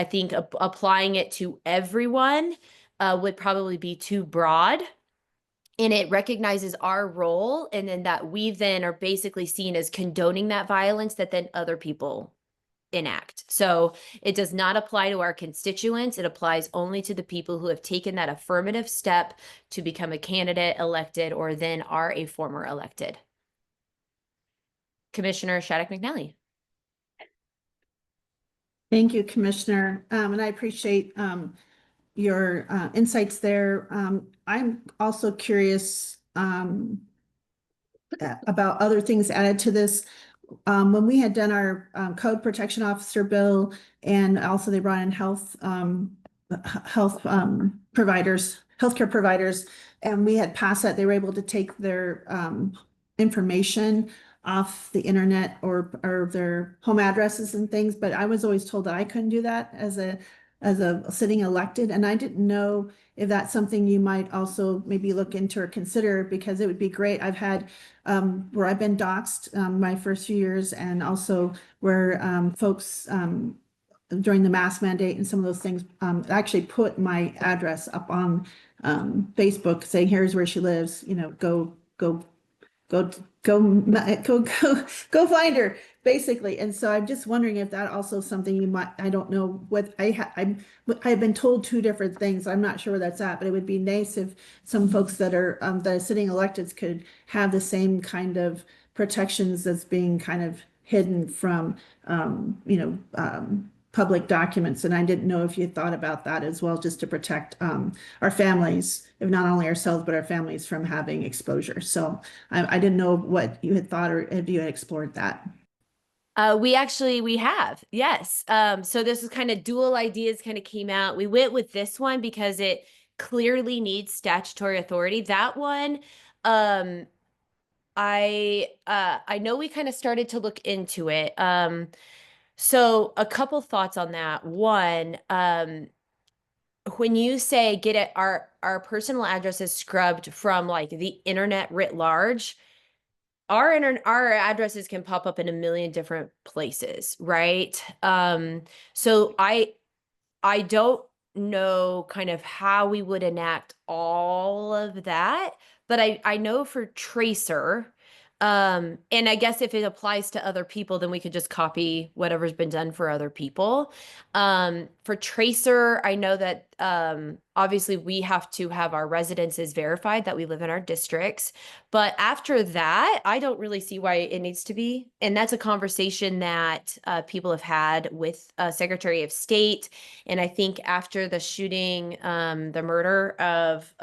think applying it to everyone would probably be too broad. And it recognizes our role, and then that we then are basically seen as condoning that violence that then other people enact. So it does not apply to our constituents. It applies only to the people who have taken that affirmative step to become a candidate, elected, or then are a former elected. Commissioner Shattuck McNally. Thank you, Commissioner. And I appreciate your insights there. I'm also curious about other things added to this. When we had done our code protection officer bill, and also they brought in healthcare providers, and we had passed that, they were able to take their information off the internet or their home addresses and things, but I was always told that I couldn't do that as a sitting elected, and I didn't know if that's something you might also maybe look into or consider, because it would be great. I've had where I've been doxxed my first few years, and also where folks during the mask mandate and some of those things actually put my address up on Facebook saying, here's where she lives, go find her, basically. And so I'm just wondering if that also something you might, I don't know what I've been told two different things. I'm not sure where that's at, but it would be nice if some folks that are the sitting electeds could have the same kind of protections that's being kind of hidden from public documents. And I didn't know if you thought about that as well, just to protect our families, if not only ourselves, but our families from having exposure. So I didn't know what you had thought, or if you had explored that. We have, yes. So this is kind of dual ideas kind of came out. We went with this one because it clearly needs statutory authority. That one, I know we kind of started to look into it. So a couple thoughts on that. One, when you say get it, our personal addresses scrubbed from like the internet writ large, our addresses can pop up in a million different places, right? So I don't know kind of how we would enact all of that, but I know for Tracer, and I guess if it applies to other people, then we could just copy whatever's been done for other people. For Tracer, I know that obviously we have to have our residences verified that we live in our districts. But after that, I don't really see why it needs to be. And that's a conversation that people have had with Secretary of State. And I think after the shooting, the murder of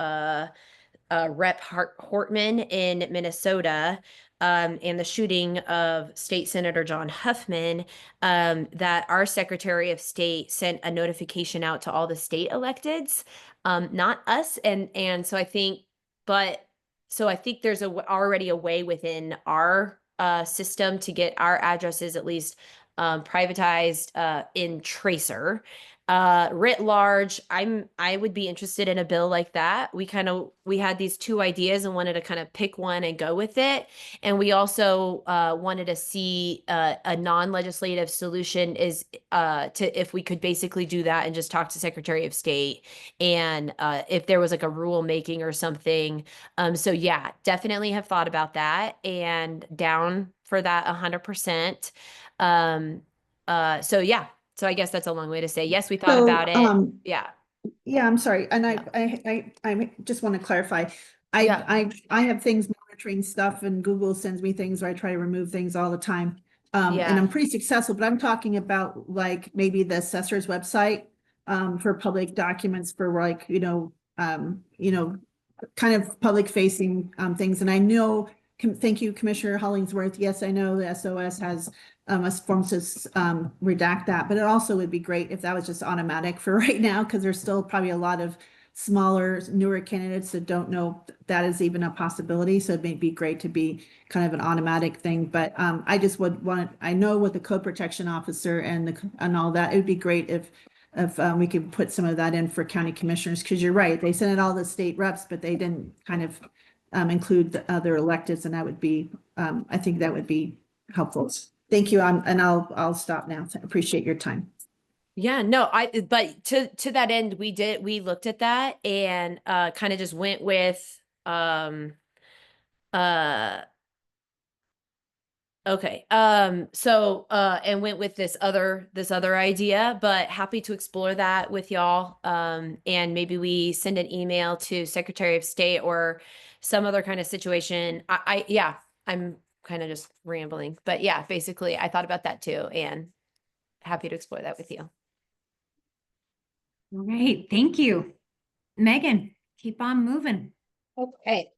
Rep. Hortman in Minnesota, and the shooting of State Senator John Huffman, that our Secretary of State sent a notification out to all the state electeds, not us. And so I think, but so I think there's already a way within our system to get our addresses at least privatized in Tracer. Writ large, I would be interested in a bill like that. We had these two ideas and wanted to kind of pick one and go with it. And we also wanted to see a non-legislative solution is to if we could basically do that and just talk to Secretary of State and if there was like a rule making or something. So yeah, definitely have thought about that and down for that 100%. So yeah. So I guess that's a long way to say, yes, we thought about it. Yeah. Yeah, I'm sorry. And I just want to clarify. I have things monitoring stuff and Google sends me things where I try to remove things all the time. And I'm pretty successful, but I'm talking about like maybe the assessor's website for public documents for like, kind of public facing things. And I know, thank you, Commissioner Hollingsworth. Yes, I know the SOS has a form to redact that, but it also would be great if that was just automatic for right now, because there's still probably a lot of smaller, newer candidates that don't know that is even a possibility. So it may be great to be kind of an automatic thing, but I just would want, I know with the code protection officer and all that, it would be great if we could put some of that in for county commissioners, because you're right, they sent it all the state reps, but they didn't kind of include the other electeds, and that would be, I think that would be helpful. Thank you, and I'll stop now. Appreciate your time. Yeah, no, but to that end, we looked at that and kind of just went with okay. And went with this other idea, but happy to explore that with y'all. And maybe we send an email to Secretary of State or some other kind of situation. Yeah, I'm kind of just rambling, but yeah, basically I thought about that too and happy to explore that with you. All right, thank you. Megan, keep on moving. Okay.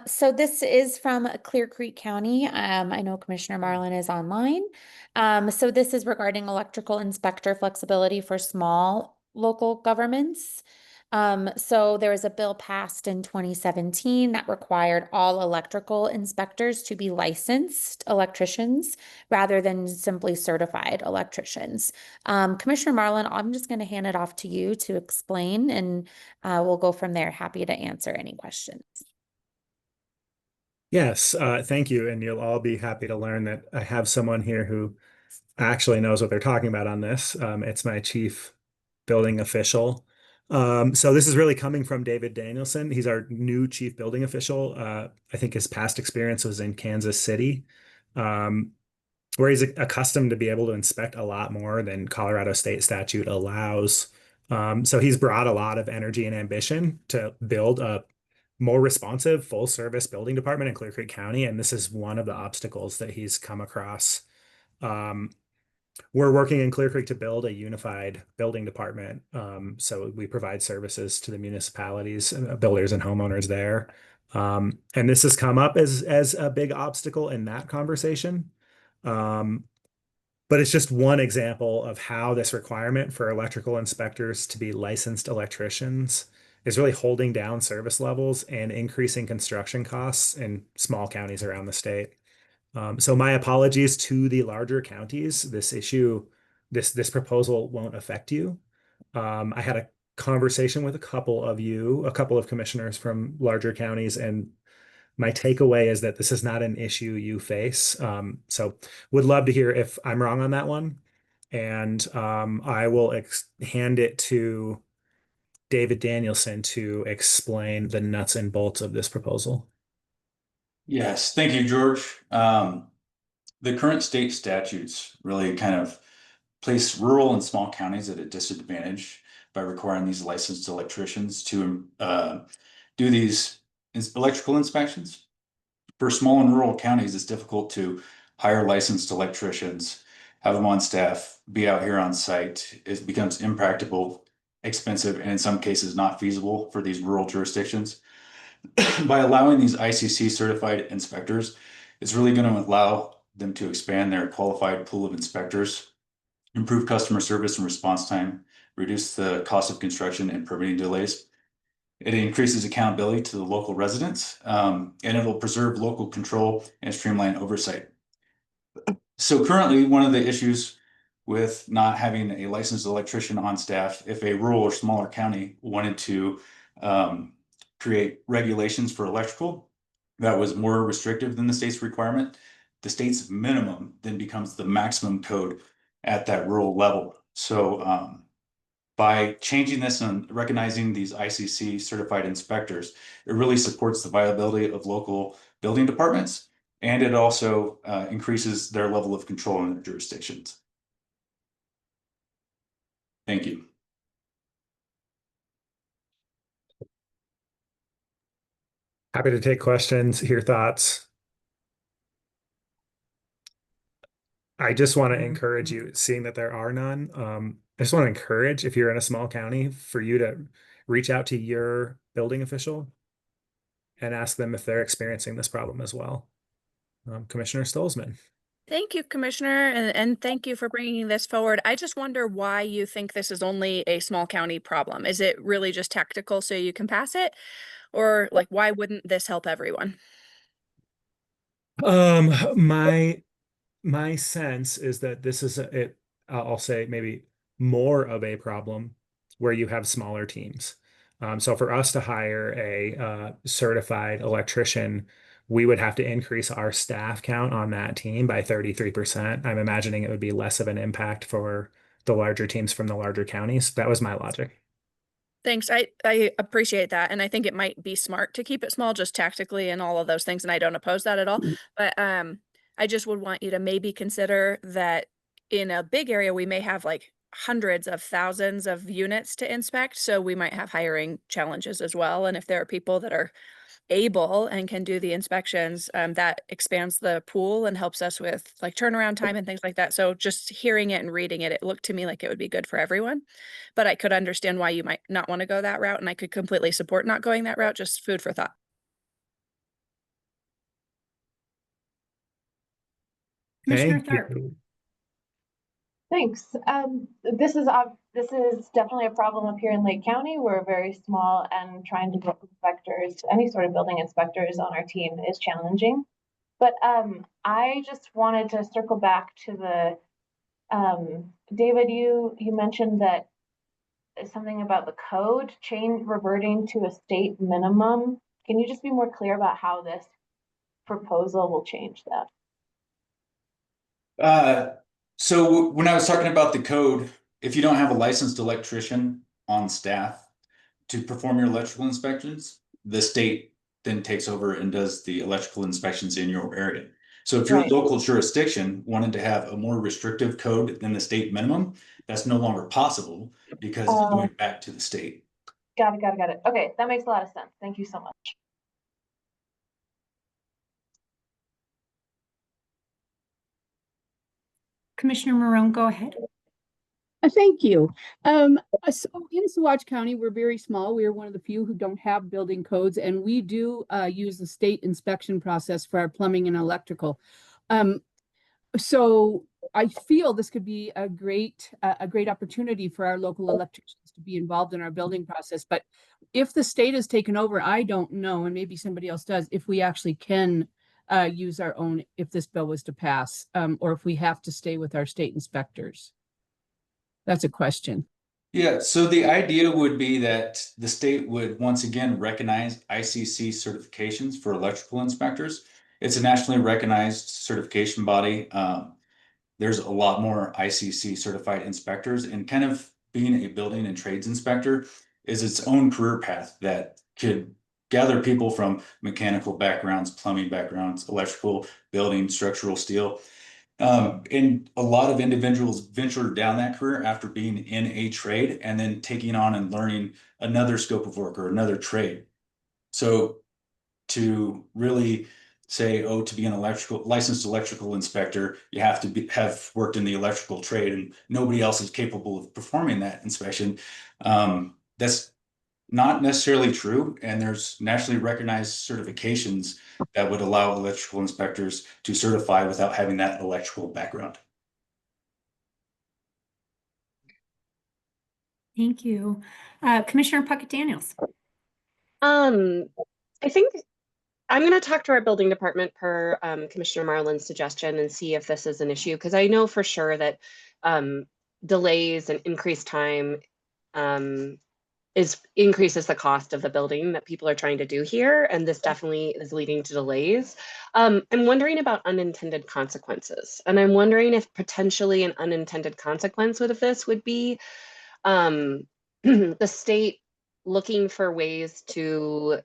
So this is from Clear Creek County. I know Commissioner Marlin is online. So this is regarding electrical inspector flexibility for small local governments. So there was a bill passed in 2017 that required all electrical inspectors to be licensed electricians rather than simply certified electricians. Commissioner Marlin, I'm just going to hand it off to you to explain, and we'll go from there. Happy to answer any questions. Yes, thank you. And you'll all be happy to learn that I have someone here who actually knows what they're talking about on this. It's my chief building official. So this is really coming from David Danielson. He's our new chief building official. I think his past experience was in Kansas City, where he's accustomed to be able to inspect a lot more than Colorado state statute allows. So he's brought a lot of energy and ambition to build a more responsive full service building department in Clear Creek County. And this is one of the obstacles that he's come across. We're working in Clear Creek to build a unified building department. So we provide services to the municipalities, builders and homeowners there. And this has come up as a big obstacle in that conversation. But it's just one example of how this requirement for electrical inspectors to be licensed electricians is really holding down service levels and increasing construction costs in small counties around the state. So my apologies to the larger counties. This proposal won't affect you. I had a conversation with a couple of commissioners from larger counties, and my takeaway is that this is not an issue you face. So would love to hear if I'm wrong on that one. And I will hand it to David Danielson to explain the nuts and bolts of this proposal. Yes, thank you, George. The current state statutes really kind of place rural and small counties at a disadvantage by requiring these licensed electricians to do these electrical inspections. For small and rural counties, it's difficult to hire licensed electricians, have them on staff, be out here on site. It becomes impractical, expensive, and in some cases not feasible for these rural jurisdictions. By allowing these ICC certified inspectors, it's really going to allow them to expand their qualified pool of inspectors, improve customer service and response time, reduce the cost of construction and permitting delays. It increases accountability to the local residents, and it'll preserve local control and streamline oversight. So currently, one of the issues with not having a licensed electrician on staff, if a rural or smaller county wanted to create regulations for electrical that was more restrictive than the state's requirement, the state's minimum then becomes the maximum code at that rural level. So by changing this and recognizing these ICC certified inspectors, it really supports the viability of local building departments, and it also increases their level of control in their jurisdictions. Thank you. Happy to take questions, hear thoughts. I just want to encourage you, seeing that there are none. I just want to encourage, if you're in a small county, for you to reach out to your building official and ask them if they're experiencing this problem as well. Commissioner Stolzman. Thank you, Commissioner, and thank you for bringing this forward. I just wonder why you think this is only a small county problem. Is it really just tactical so you can pass it? Or like, why wouldn't this help everyone? My sense is that this is I'll say maybe more of a problem where you have smaller teams. So for us to hire a certified electrician, we would have to increase our staff count on that team by 33%. I'm imagining it would be less of an impact for the larger teams from the larger counties. That was my logic. Thanks. I appreciate that. And I think it might be smart to keep it small, just tactically and all of those things. And I don't oppose that at all. But I just would want you to maybe consider that in a big area, we may have like hundreds of thousands of units to inspect. So we might have hiring challenges as well. And if there are people that are able and can do the inspections, that expands the pool and helps us with like turnaround time and things like that. So just hearing it and reading it, it looked to me like it would be good for everyone. But I could understand why you might not want to go that route, and I could completely support not going that route. Just food for thought. Commissioner Thank you. Tharp. Thanks. This is definitely a problem up here in Lake County. We're very small, and trying to get inspectors, any sort of building inspectors on our team is challenging. But I just wanted to circle back to the David, you mentioned that something about the code change reverting to a state minimum. Can you just be more clear about how this proposal will change that? So when I was talking about the code, if you don't have a licensed electrician on staff to perform your electrical inspections, the state then takes over and does the electrical inspections in your area. So if your local jurisdiction wanted to have a more restrictive code than the state minimum, that's no longer possible because it's going back to the state. Got it. Okay, that makes a lot of sense. Thank you so much. Commissioner Marone, go ahead. Thank you. So in Saguache County, we're very small. We are one of the few who don't have building codes, and we do use the state inspection process for our plumbing and electrical. So I feel this could be a great opportunity for our local electricians to be involved in our building process. But if the state has taken over, I don't know, and maybe somebody else does, if we actually can use our own if this bill was to pass, or if we have to stay with our state inspectors. That's a question. Yeah, so the idea would be that the state would once again recognize ICC certifications for electrical inspectors. It's a nationally recognized certification body. There's a lot more ICC certified inspectors, and kind of being a building and trades inspector is its own career path that could gather people from mechanical backgrounds, plumbing backgrounds, electrical, building, structural steel. And a lot of individuals venture down that career after being in a trade and then taking on and learning another scope of work or another trade. So to really say, oh, to be an licensed electrical inspector, you have to have worked in the electrical trade, and nobody else is capable of performing that inspection. That's not necessarily true, and there's nationally recognized certifications that would allow electrical inspectors to certify without having that electrical background. Thank you. Commissioner Puckett Daniels. I think I'm going to talk to our building department per Commissioner Marlin's suggestion and see if this is an issue, because I know for sure that delays and increased time increases the cost of the building that people are trying to do here, and this definitely is leading to delays. I'm wondering about unintended consequences, and I'm wondering if potentially an unintended consequence of this would be the state looking for ways to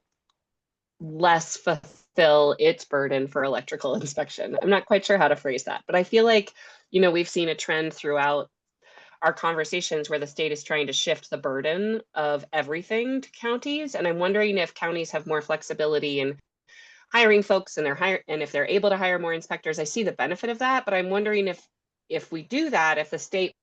less fulfill its burden for electrical inspection. I'm not quite sure how to phrase that, but I feel like, we've seen a trend throughout our conversations where the state is trying to shift the burden of everything to counties. And I'm wondering if counties have more flexibility in hiring folks and if they're able to hire more inspectors. I see the benefit of that, but I'm wondering if we do that, if the state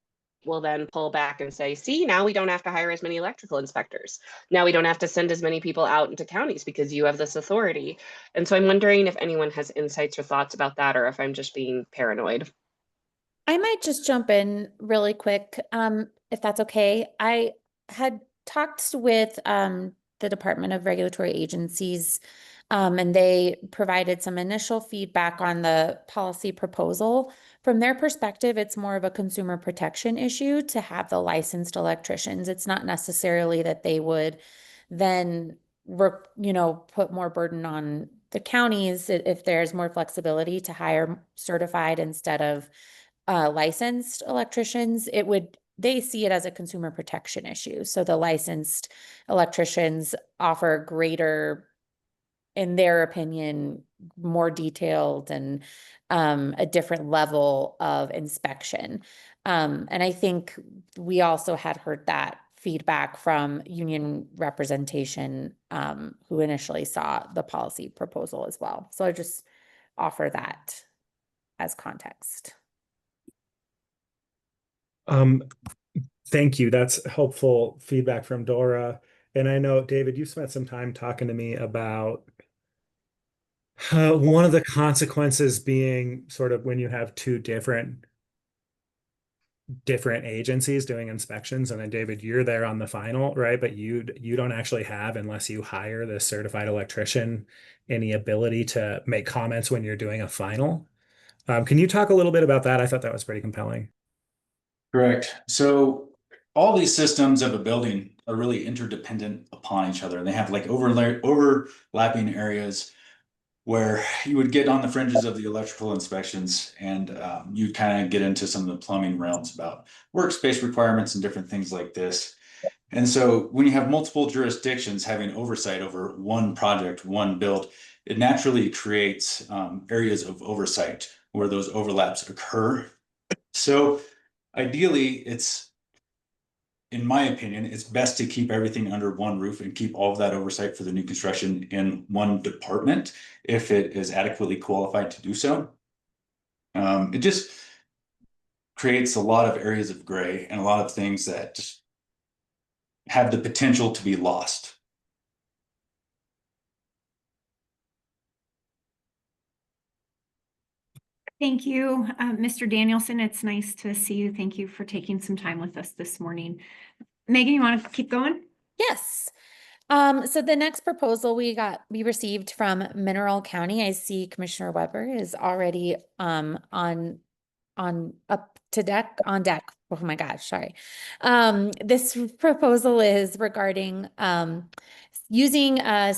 will then pull back and say, see, now we don't have to hire as many electrical inspectors. Now we don't have to send as many people out into counties because you have this authority. And so I'm wondering if anyone has insights or thoughts about that, or if I'm just being paranoid. I might just jump in really quick, if that's okay. I had talked with the Department of Regulatory Agencies, and they provided some initial feedback on the policy proposal. From their perspective, it's more of a consumer protection issue to have the licensed electricians. It's not necessarily that they would then put more burden on the counties if there's more flexibility to hire certified instead of licensed electricians. They see it as a consumer protection issue. So the licensed electricians offer greater, in their opinion, more detailed and a different level of inspection. And I think we also had heard that feedback from union representation, who initially saw the policy proposal as well. So I just offer that as context. Thank you. That's helpful feedback from Dora. And I know, David, you spent some time talking to me about one of the consequences being sort of when you have two different agencies doing inspections, and then David, you're there on the final, right? But you don't actually have, unless you hire the certified electrician, any ability to make comments when you're doing a final. Can you talk a little bit about that? I thought that was pretty compelling. Correct. So all these systems of a building are really interdependent upon each other, and they have like overlapping areas where you would get on the fringes of the electrical inspections, and you kind of get into some of the plumbing realms about workspace requirements and different things like this. And so when you have multiple jurisdictions having oversight over one project, one build, it naturally creates areas of oversight where those overlaps occur. So ideally, in my opinion, it's best to keep everything under one roof and keep all of that oversight for the new construction in one department if it is adequately qualified to do so. It just creates a lot of areas of gray and a lot of things that have the potential to be lost. Thank you, Mr. Danielson. It's nice to see you. Thank you for taking some time with us this morning. Megan, you want to keep going? Yes. So the next proposal we received from Mineral County. I see Commissioner Weber is already up on deck. Oh my gosh, sorry. This proposal is regarding using a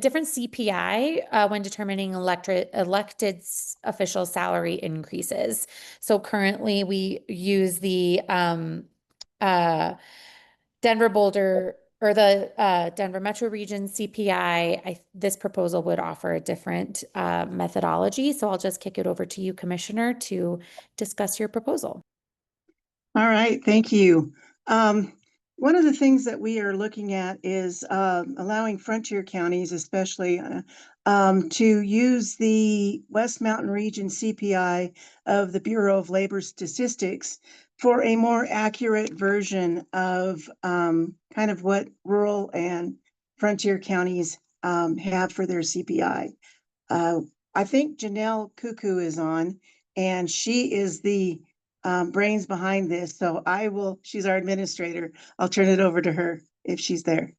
different CPI when determining elected official salary increases. So currently we use the Denver Boulder or the Denver Metro Region CPI. This proposal would offer a different methodology. So I'll just kick it over to you, Commissioner, to discuss your proposal. All right, thank you. One of the things that we are looking at is allowing frontier counties, especially, to use the West Mountain Region CPI of the Bureau of Labor Statistics for a more accurate version of kind of what rural and frontier counties have for their CPI. I think Janelle Cuckoo is on, and she is the brains behind this. So she's our administrator. I'll turn it over to her if she's there.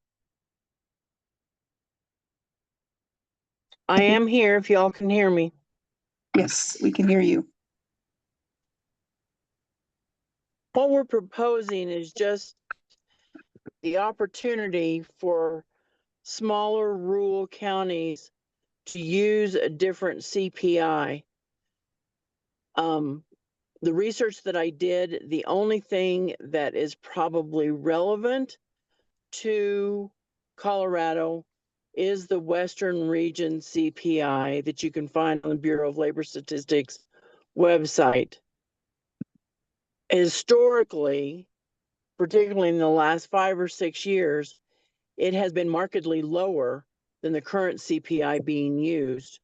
I am here if y'all can hear me. Yes, we can hear you. What we're proposing is just the opportunity for smaller rural counties to use a different CPI. The research that I did, the only thing that is probably relevant to Colorado is the Western Region CPI that you can find on the Bureau of Labor Statistics website. Historically, particularly in the last 5 or 6 years, it has been markedly lower than the current CPI being used.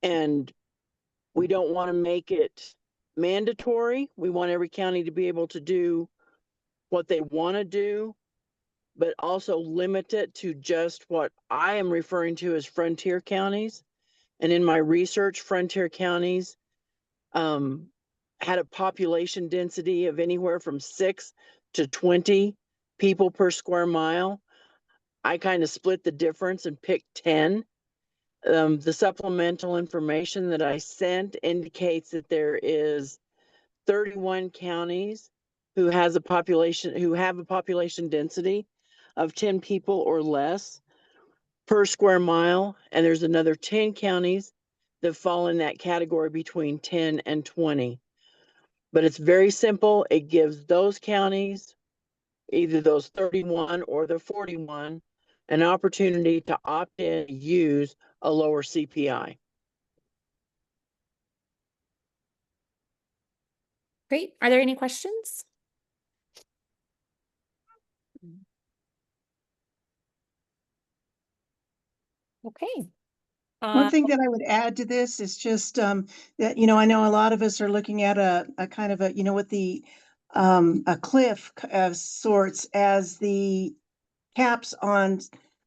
And we don't want to make it mandatory. We want every county to be able to do what they want to do, but also limit it to just what I am referring to as frontier counties. And in my research, frontier counties had a population density of anywhere from 6 to 20 people per square mile. I kind of split the difference and picked 10. The supplemental information that I sent indicates that there is 31 counties who have a population density of 10 people or less per square mile, and there's another 10 counties that fall in that category between 10 and 20. But it's very simple. It gives those counties, either those 31 or the 41, an opportunity to opt in and use a lower CPI. Great. Are there any questions? Okay. One thing that I would add to this is just that, I know a lot of us are looking at a kind of with the a cliff of sorts, as the caps on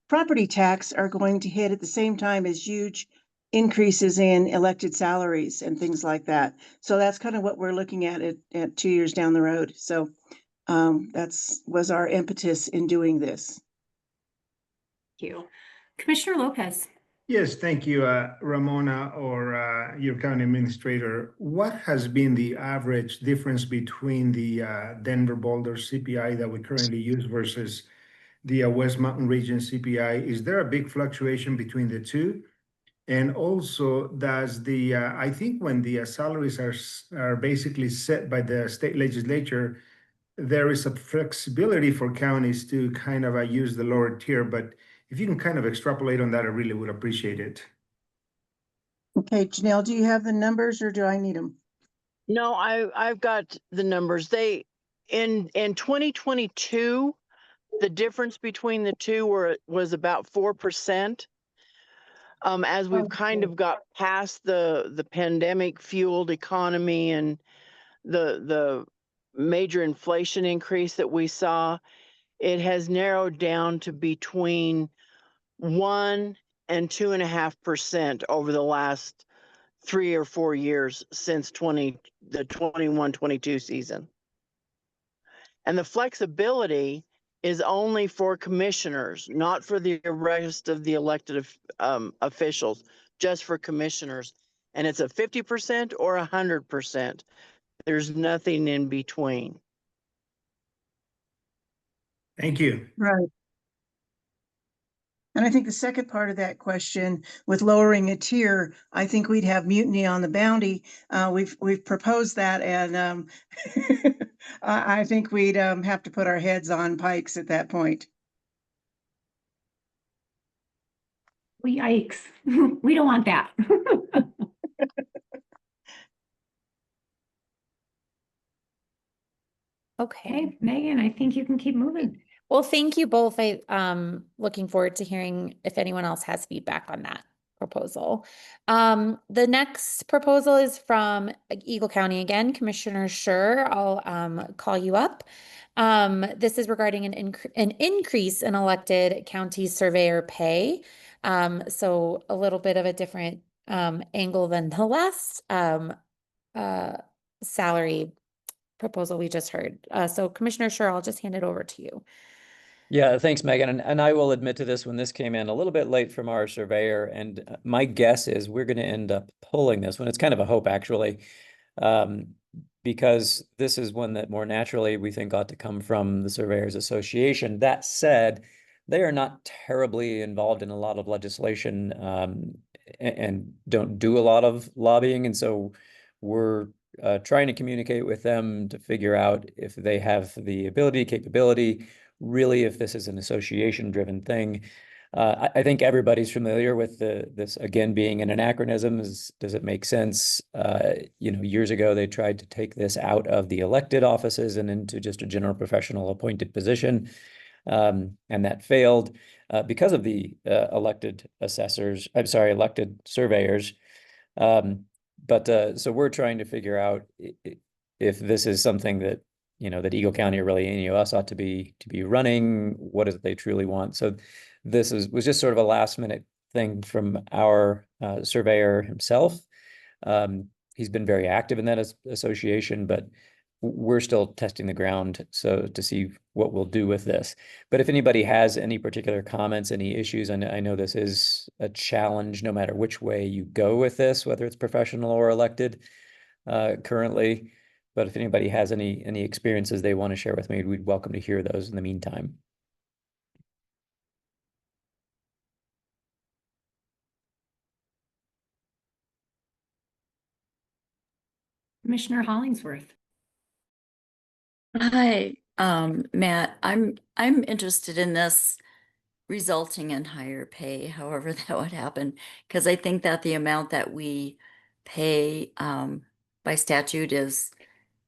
property tax are going to hit at the same time as huge increases in elected salaries and things like that. So that's kind of what we're looking at 2 years down the road. So was our impetus in doing this. Thank you. Commissioner Lopez. Yes, thank you, Ramona, or your county administrator. What has been the average difference between the Denver Boulder CPI that we currently use versus the West Mountain Region CPI? Is there a big fluctuation between the two? And also, does I think when the salaries are basically set by the state legislature, there is a flexibility for counties to kind of use the lower tier, but if you can kind of extrapolate on that, I really would appreciate it. Okay, Janelle, do you have the numbers or do I need them? No, I've got the numbers. In 2022, the difference between the two was about 4%. As we've kind of got past the pandemic fueled economy and the major inflation increase that we saw, it has narrowed down to between 1 and 2.5% over the last 3 or 4 years since the 21-22 season. And the flexibility is only for commissioners, not for the rest of the elected officials, just for commissioners. And it's a 50% or 100%. There's nothing in between. Thank you. Right. And I think the second part of that question, with lowering a tier, I think we'd have mutiny on the bounty. We've proposed that, and I think we'd have to put our heads on pikes at that point. Yikes. We don't want that. Okay. Megan, I think you can keep moving. Well, thank you both. Looking forward to hearing if anyone else has feedback on that proposal. The next proposal is from Eagle County again, Commissioner Schur. I'll call you up. This is regarding an increase in elected county surveyor pay. So a little bit of a different angle than the last salary proposal we just heard. So Commissioner Schur, I'll just hand it over to you. Yeah, thanks, Megan. And I will admit to this when this came in a little bit late from our surveyor. And my guess is we're going to end up pulling this one. It's kind of a hope, actually, because this is one that more naturally we think ought to come from the Surveyors Association. That said, they are not terribly involved in a lot of legislation and don't do a lot of lobbying. And so we're trying to communicate with them to figure out if they have the ability, capability, really, if this is an association-driven thing. I think everybody's familiar with this, again, being an anachronism. Does it make sense? Years ago, they tried to take this out of the elected offices and into just a general professional appointed position. And that failed because of the elected surveyors. So we're trying to figure out if this is something that that Eagle County or really any of us ought to be running. What is it they truly want? So this was just sort of a last minute thing from our surveyor himself. He's been very active in that association, but we're still testing the ground so to see what we'll do with this. But if anybody has any particular comments, any issues, and I know this is a challenge no matter which way you go with this, whether it's professional or elected currently. But if anybody has any experiences they want to share with me, we'd welcome to hear those in the meantime. Commissioner Hollingsworth. Hi, Matt. I'm interested in this resulting in higher pay, however that would happen, because I think that the amount that we pay by statute is,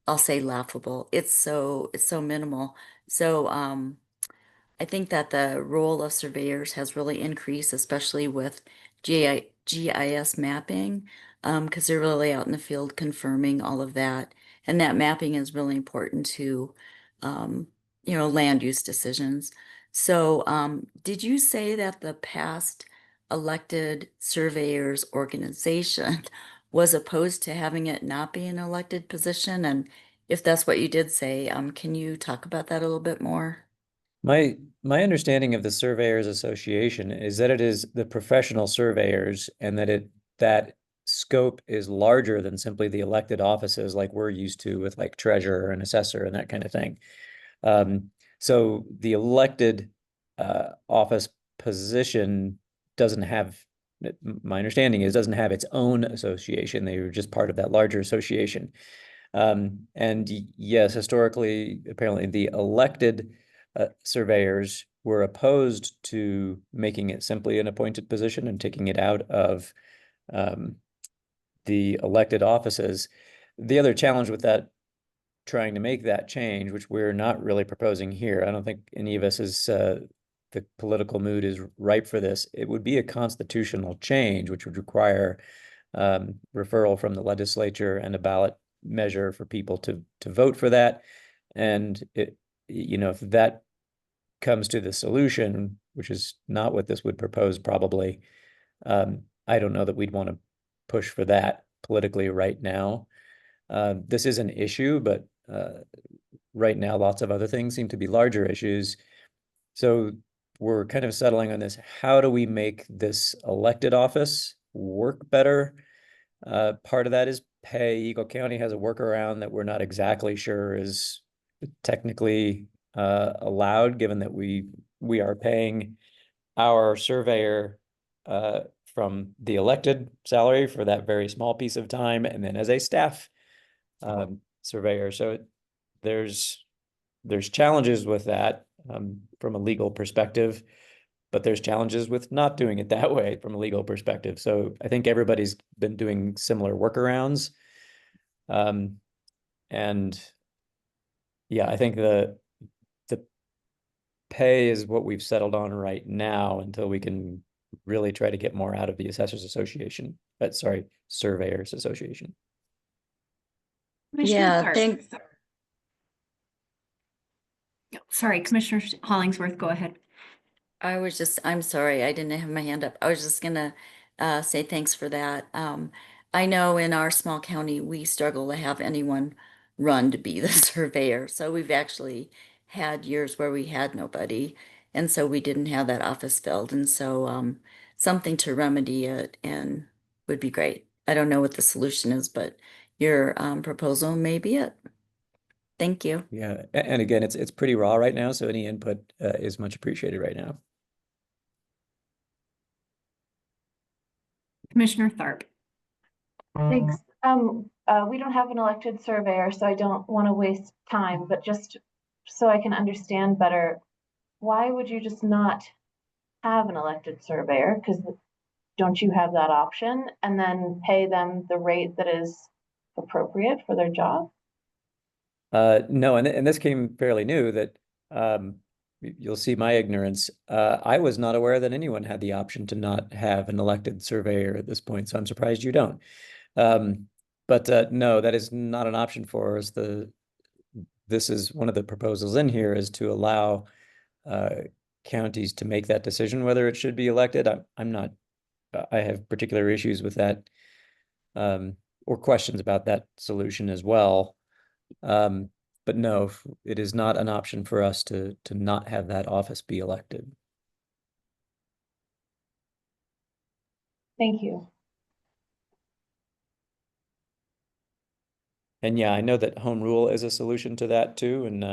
I'll say, laughable. It's so minimal. So I think that the role of surveyors has really increased, especially with GIS mapping, because they're really out in the field confirming all of that. And that mapping is really important to, land use decisions. So did you say that the past elected surveyors organization was opposed to having it not be an elected position? And if that's what you did say, can you talk about that a little bit more? My understanding of the Surveyors Association is that it is the professional surveyors and that scope is larger than simply the elected offices like we're used to with like treasurer and assessor and that kind of thing. So the elected office position doesn't have, my understanding is, doesn't have its own association. They were just part of that larger association. And yes, historically, apparently the elected surveyors were opposed to making it simply an appointed position and taking it out of the elected offices. The other challenge with that, trying to make that change, which we're not really proposing here, I don't think any of us is, the political mood is ripe for this. It would be a constitutional change, which would require referral from the legislature and a ballot measure for people to vote for that. And if that comes to the solution, which is not what this would propose probably, I don't know that we'd want to push for that politically right now. This is an issue, but right now lots of other things seem to be larger issues. So we're kind of settling on this. How do we make this elected office work better? Part of that is pay. Eagle County has a workaround that we're not exactly sure is technically allowed, given that we are paying our surveyor from the elected salary for that very small piece of time, and then as a staff surveyor. So there's challenges with that from a legal perspective, but there's challenges with not doing it that way from a legal perspective. So I think everybody's been doing similar workarounds. And yeah, I think the pay is what we've settled on right now until we can really try to get more out of the Assessors Association. Sorry, Surveyors Association. Yeah, thank. Sorry, Commissioner Hollingsworth, go ahead. I'm sorry, I didn't have my hand up. I was just gonna say thanks for that. I know in our small county, we struggle to have anyone run to be the surveyor. So we've actually had years where we had nobody. And so we didn't have that office filled. And so something to remedy it and would be great. I don't know what the solution is, but your proposal may be it. Thank you. Yeah, and again, it's pretty raw right now, so any input is much appreciated right now. Commissioner Tharp. Thanks. We don't have an elected surveyor, so I don't want to waste time, but just so I can understand better, why would you just not have an elected surveyor? Because don't you have that option and then pay them the rate that is appropriate for their job? No, and this came fairly new that you'll see my ignorance. I was not aware that anyone had the option to not have an elected surveyor at this point, so I'm surprised you don't. But no, that is not an option for us. This is one of the proposals in here is to allow counties to make that decision whether it should be elected. I'm not. I have particular issues with that, or questions about that solution as well. But no, it is not an option for us to not have that office be elected. Thank you. And yeah, I know that home rule is a solution to that too. And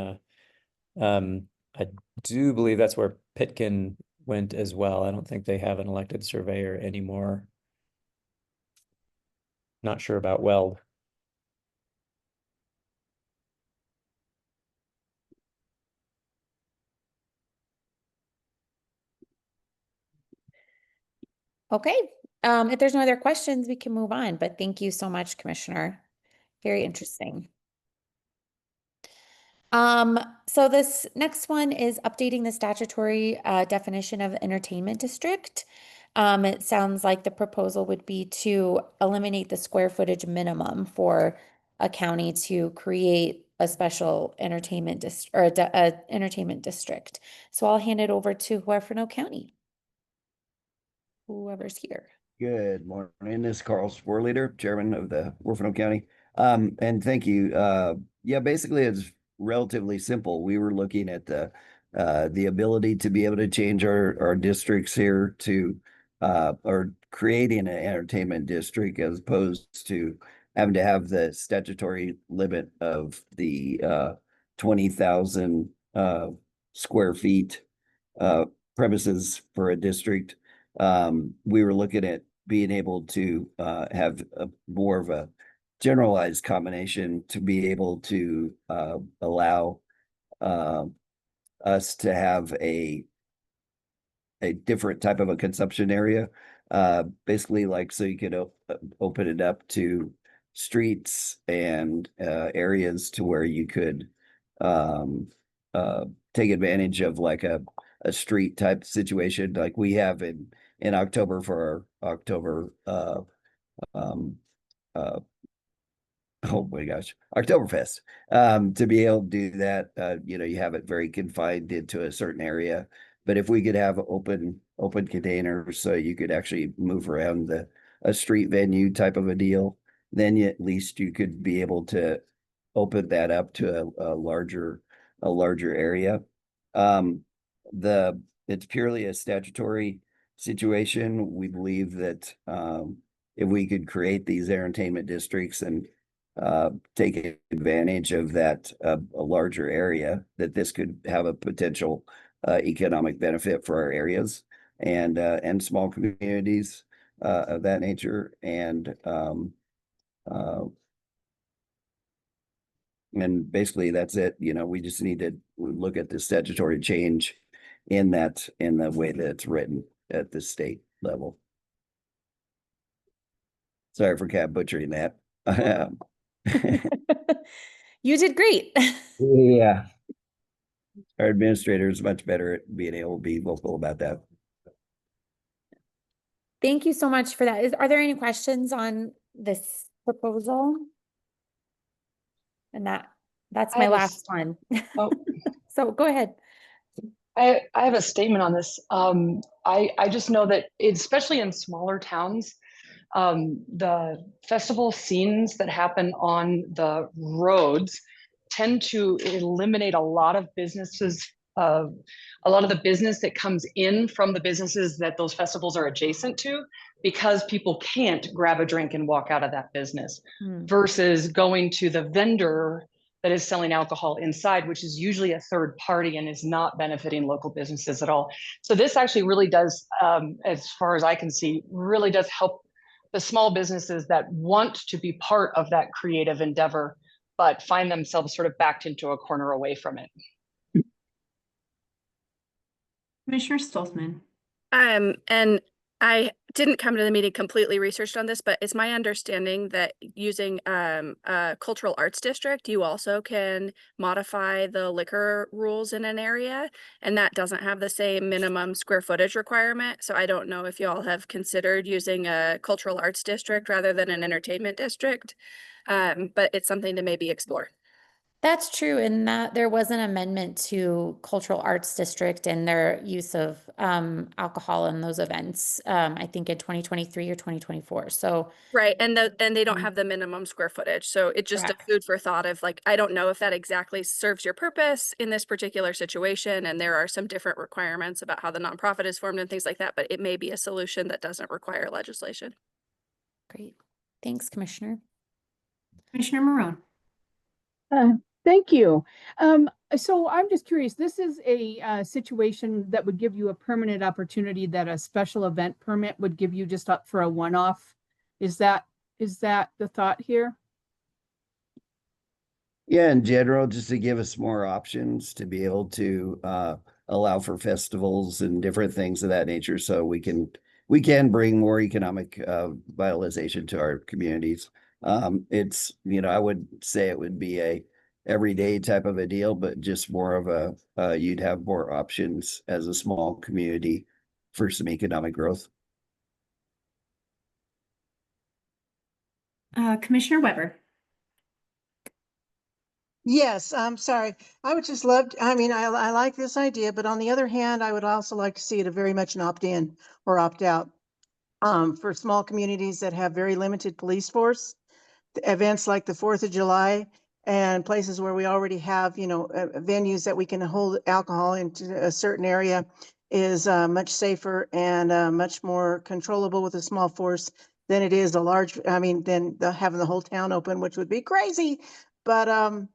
I do believe that's where Pitkin went as well. I don't think they have an elected surveyor anymore. Not sure about Weld. Okay, if there's no other questions, we can move on, but thank you so much, Commissioner. Very interesting. So this next one is updating the statutory definition of entertainment district. It sounds like the proposal would be to eliminate the square footage minimum for a county to create a special entertainment district or a entertainment district. So I'll hand it over to Huerfano County. Whoever's here. Good morning. This is Carl Sporleader, Chairman of the Huerfano County. And thank you. Yeah, basically it's relatively simple. We were looking at the ability to be able to change our districts here to or creating an entertainment district as opposed to having to have the statutory limit of the 20,000 square feet premises for a district. We were looking at being able to have more of a generalized combination to be able to allow us to have a different type of a consumption area. Basically like so you could open it up to streets and areas to where you could take advantage of like a street type situation like we have in October for our October oh my gosh, Oktoberfest. To be able to do that, you have it very confined into a certain area. But if we could have open containers so you could actually move around a street venue type of a deal, then at least you could be able to open that up to a larger area. It's purely a statutory situation. We believe that if we could create these entertainment districts and take advantage of that a larger area, that this could have a potential economic benefit for our areas and small communities of that nature. And basically that's it. You know, we just need to look at the statutory change in the way that it's written at the state level. Sorry for butchering that. You did great. Yeah. Our administrator is much better at being able to be vocal about that. Thank you so much for that. Are there any questions on this proposal? And that's my last one. Oh. So go ahead. I have a statement on this. I just know that especially in smaller towns, the festival scenes that happen on the roads tend to eliminate a lot of businesses, a lot of the business that comes in from the businesses that those festivals are adjacent to, because people can't grab a drink and walk out of that business versus going to the vendor that is selling alcohol inside, which is usually a third party and is not benefiting local businesses at all. So this actually really does, as far as I can see, really does help the small businesses that want to be part of that creative endeavor, but find themselves sort of backed into a corner away from it. Commissioner Stolzmann. And I didn't come to the meeting completely researched on this, but it's my understanding that using a cultural arts district, you also can modify the liquor rules in an area, and that doesn't have the same minimum square footage requirement. So I don't know if you all have considered using a cultural arts district rather than an entertainment district, but it's something to maybe explore. That's true, in that there was an amendment to Cultural Arts District and their use of alcohol in those events, I think in 2023 or 2024. So right, and they don't have the minimum square footage, so it's just a food for thought of like, I don't know if that exactly serves your purpose in this particular situation, and there are some different requirements about how the nonprofit is formed and things like that, but it may be a solution that doesn't require legislation. Great, thanks, Commissioner. Commissioner Marone. Thank you. So I'm just curious, this is a situation that would give you a permanent opportunity that a special event permit would give you just up for a one-off. Is that the thought here? Yeah, in general, just to give us more options to be able to allow for festivals and different things of that nature, so we can bring more economic vitalization to our communities. It's, you know, I would say it would be a everyday type of a deal, but just more of a you'd have more options as a small community for some economic growth. Commissioner Weber. Yes, I'm sorry. I would just love, I mean, I like this idea, but on the other hand, I would also like to see it a very much an opt-in or opt-out. For small communities that have very limited police force, events like the 4th of July and places where we already have, you know, venues that we can hold alcohol into a certain area is much safer and much more controllable with a small force than it is a large, I mean, than having the whole town open, which would be crazy. But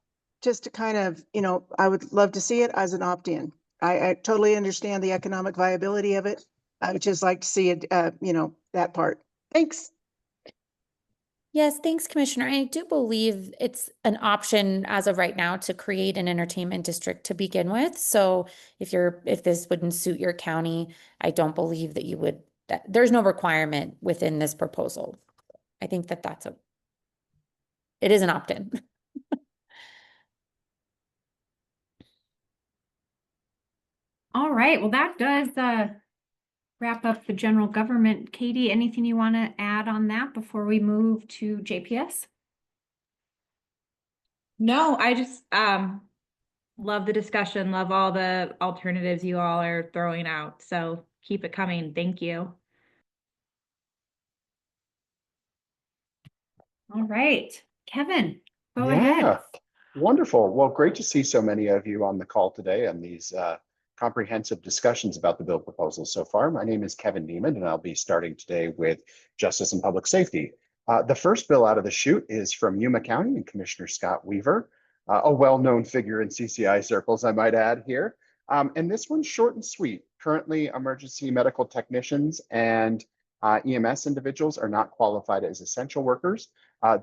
just to kind of, you know, I would love to see it as an opt-in. I totally understand the economic viability of it. I would just like to see it, you know, that part. Thanks. Yes, thanks, Commissioner. I do believe it's an option as of right now to create an entertainment district to begin with. So if this wouldn't suit your county, I don't believe that you would, there's no requirement within this proposal. I think that it is an opt-in. All right, well, that does wrap up the general government. Katie, anything you want to add on that before we move to JPS? No, I just love the discussion, love all the alternatives you all are throwing out. So keep it coming. Thank you. All right, Kevin, go ahead. Wonderful. Well, great to see so many of you on the call today and these comprehensive discussions about the bill proposal so far. My name is Kevin Neiman, and I'll be starting today with Justice and Public Safety. The first bill out of the chute is from Yuma County and Commissioner Scott Weaver, a well-known figure in CCI circles, I might add here. And this one's short and sweet. Currently, emergency medical technicians and EMS individuals are not qualified as essential workers.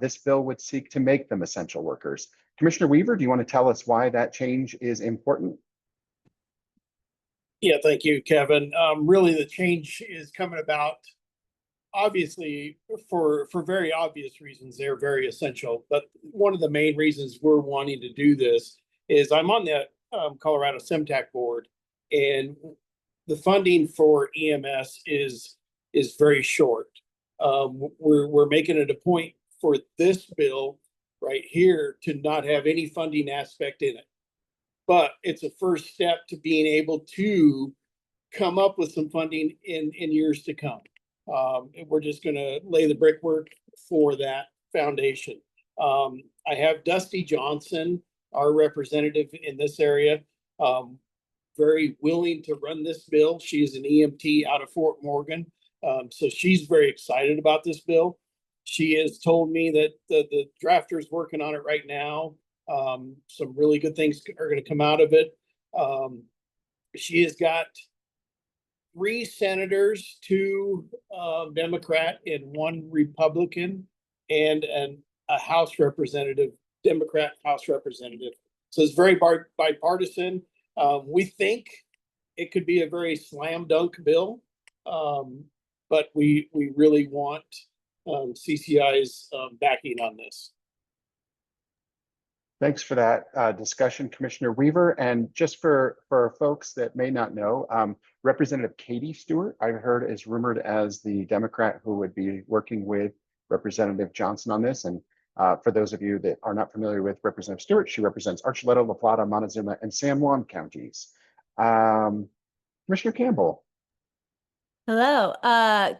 This bill would seek to make them essential workers. Commissioner Weaver, do you want to tell us why that change is important? Yeah, thank you, Kevin. Really, the change is coming about, obviously, for very obvious reasons. They're very essential. But one of the main reasons we're wanting to do this is I'm on the Colorado SEMTAC board, and the funding for EMS is very short. We're making it a point for this bill right here to not have any funding aspect in it. But it's a first step to being able to come up with some funding in years to come. We're just going to lay the brickwork for that foundation. I have Dusty Johnson, our representative in this area, very willing to run this bill. She's an EMT out of Fort Morgan. So she's very excited about this bill. She has told me that the drafter's working on it right now. Some really good things are going to come out of it. She has got 3 senators, 2 Democrat and 1 Republican, and a House representative, Democrat House representative. So it's very bipartisan. We think it could be a very slam dunk bill, but we really want CCI's backing on this. Thanks for that discussion, Commissioner Weaver. And just for folks that may not know, Representative Katie Stewart, I've heard, is rumored as the Democrat who would be working with Representative Johnson on this. And for those of you that are not familiar with Representative Stewart, she represents Archuleta, La Plata, Montezuma, and San Juan counties. Commissioner Campbell. Hello,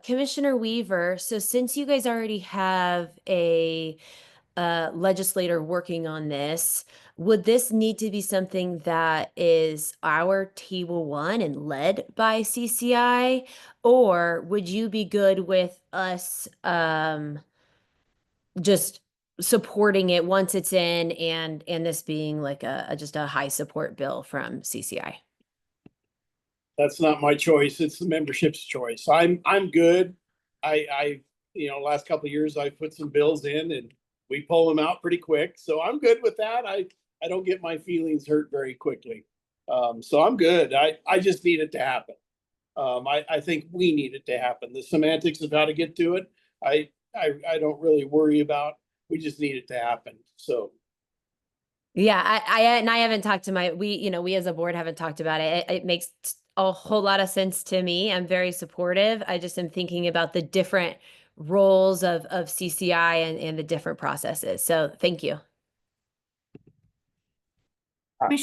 Commissioner Weaver. So since you guys already have a legislator working on this, would this need to be something that is our table 1 and led by CCI, or would you be good with us just supporting it once it's in, and this being like just a high support bill from CCI? That's not my choice. It's the membership's choice. I'm good. I last couple of years I've put some bills in and we pull them out pretty quick. So I'm good with that. I don't get my feelings hurt very quickly. So I'm good. I just need it to happen. I think we need it to happen. The semantics of how to get to it, I don't really worry about. We just need it to happen. So. Yeah, I haven't talked to we as a board haven't talked about it. It makes a whole lot of sense to me. I'm very supportive. I just am thinking about the different roles of CCI and the different processes. So thank you.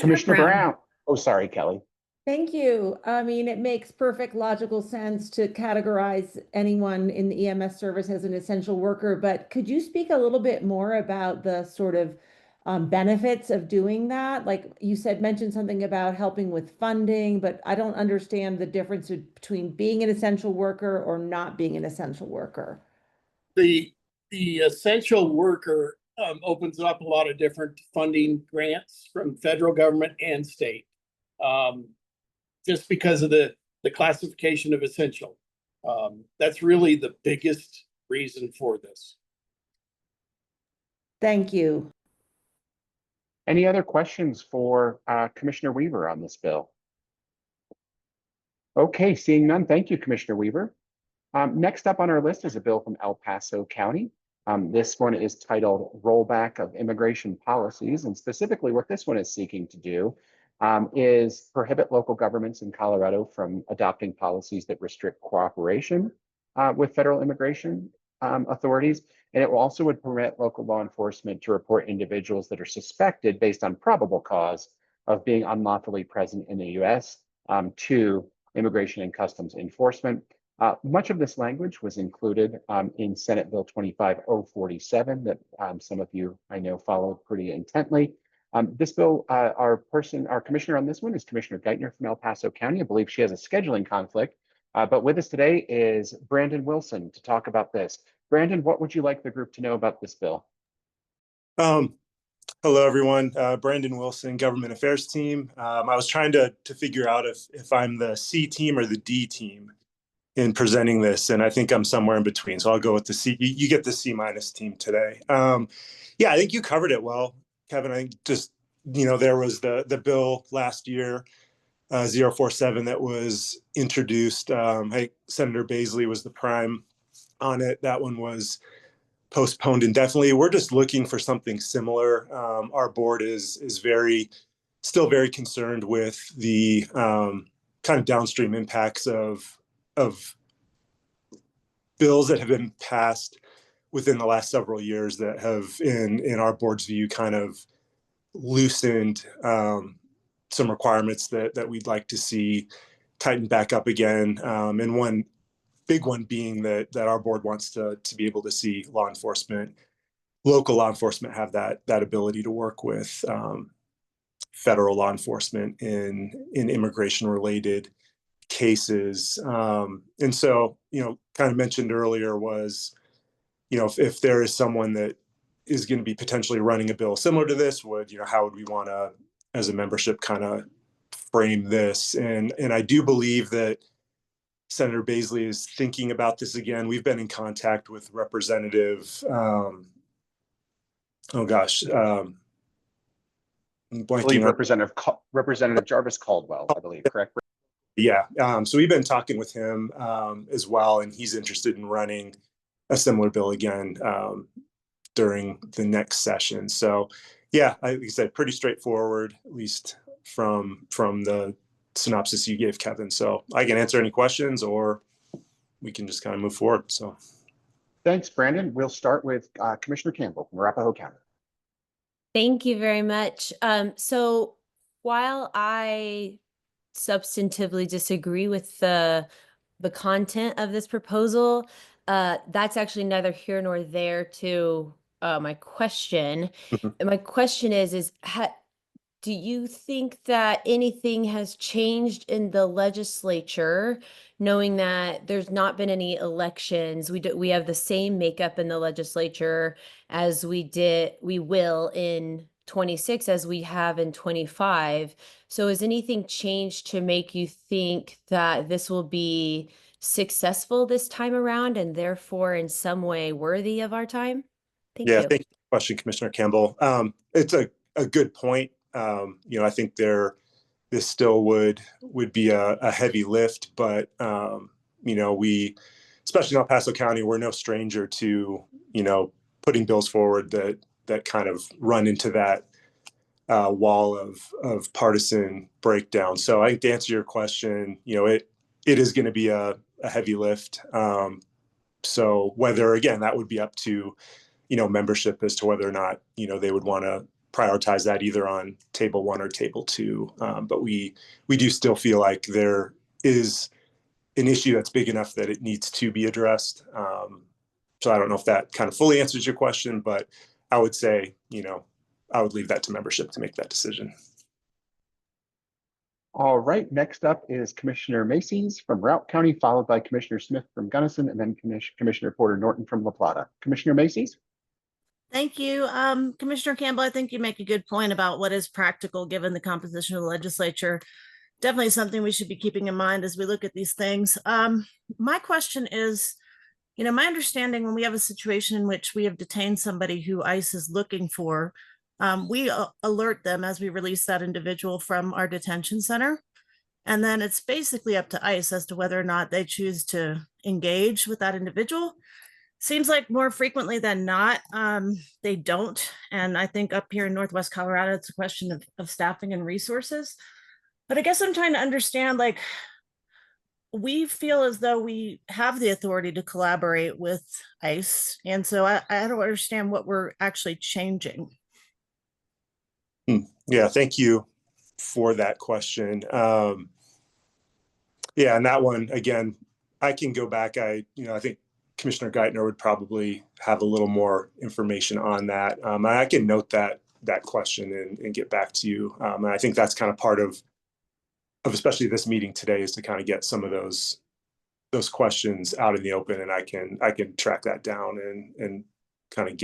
Commissioner Brown. Oh, sorry, Kelly. Thank you. I mean, it makes perfect logical sense to categorize anyone in the EMS service as an essential worker, but could you speak a little bit more about the sort of benefits of doing that? Like you mentioned something about helping with funding, but I don't understand the difference between being an essential worker or not being an essential worker. The essential worker opens up a lot of different funding grants from federal government and state, just because of the classification of essential. That's really the biggest reason for this. Thank you. Any other questions for Commissioner Weaver on this bill? Okay, seeing none, thank you, Commissioner Weaver. Next up on our list is a bill from El Paso County. This one is titled Rollback of Immigration Policies, and specifically what this one is seeking to do is prohibit local governments in Colorado from adopting policies that restrict cooperation with federal immigration authorities. And it also would permit local law enforcement to report individuals that are suspected based on probable cause of being unlawfully present in the U.S. To Immigration and Customs Enforcement. Much of this language was included in Senate Bill 25047 that some of you I know followed pretty intently. This bill, our commissioner on this one is Commissioner Geithner from El Paso County. I believe she has a scheduling conflict, but with us today is Brandon Wilson to talk about this. Brandon, what would you like the group to know about this bill? Hello, everyone. Brandon Wilson, Government Affairs Team. I was trying to figure out if I'm the C team or the D team in presenting this, and I think I'm somewhere in between. So I'll go with the C. You get the C- team today. Yeah, I think you covered it well, Kevin. I think just, there was the bill last year, 047, that was introduced. I think Senator Baisley was the prime on it. That one was postponed indefinitely. We're just looking for something similar. Our board is still very concerned with the kind of downstream impacts of bills that have been passed within the last several years that have, in our board's view, kind of loosened some requirements that we'd like to see tightened back up again. And one big one being that our board wants to be able to see local law enforcement have that ability to work with federal law enforcement in immigration related cases. And so, kind of mentioned earlier was, if there is someone that is going to be potentially running a bill similar to this, how would we want to, as a membership, kind of frame this? And I do believe that Senator Baisley is thinking about this again. We've been in contact with Representative, Representative Jarvis Caldwell, I believe, correct? Yeah. So we've been talking with him as well, and he's interested in running a similar bill again during the next session. So yeah, like I said, pretty straightforward, at least from the synopsis you gave, Kevin. So I can answer any questions, or we can just kind of move forward. So thanks, Brandon. We'll start with Commissioner Campbell from Arapahoe County. Thank you very much. So while I substantively disagree with the content of this proposal, that's actually neither here nor there to my question. And my question is do you think that anything has changed in the legislature, knowing that there's not been any elections? We have the same makeup in the legislature as we will in 26 as we have in 25. So has anything changed to make you think that this will be successful this time around and therefore in some way worthy of our time? Thank you. Thank you for the question, Commissioner Campbell. It's a good point. I think this still would be a heavy lift, but we, especially in El Paso County, we're no stranger to putting bills forward that kind of run into that wall of partisan breakdown. So I think to answer your question, it is going to be a heavy lift. So whether, again, that would be up to membership as to whether or not they would want to prioritize that either on table 1 or table 2. But we do still feel like there is an issue that's big enough that it needs to be addressed. So I don't know if that kind of fully answers your question, but I would say, I would leave that to membership to make that decision. All right, next up is Commissioner Macy's from Routt County, followed by Commissioner Smith from Gunnison, and then Commissioner Porter Norton from La Plata. Commissioner Macy's. Thank you. Commissioner Campbell, I think you make a good point about what is practical given the composition of the legislature. Definitely something we should be keeping in mind as we look at these things. My question is, my understanding when we have a situation in which we have detained somebody who ICE is looking for, we alert them as we release that individual from our detention center. And then it's basically up to ICE as to whether or not they choose to engage with that individual. Seems like more frequently than not, they don't. And I think up here in Northwest Colorado, it's a question of staffing and resources. But I guess I'm trying to understand, we feel as though we have the authority to collaborate with ICE. And so I don't understand what we're actually changing. Yeah, thank you for that question. And that one, again, I can go back. I think Commissioner Geithner would probably have a little more information on that. I can note that that question and get back to you. And I think that's kind of part of especially this meeting today, is to kind of get some of those questions out in the open, and I can track that down and kind of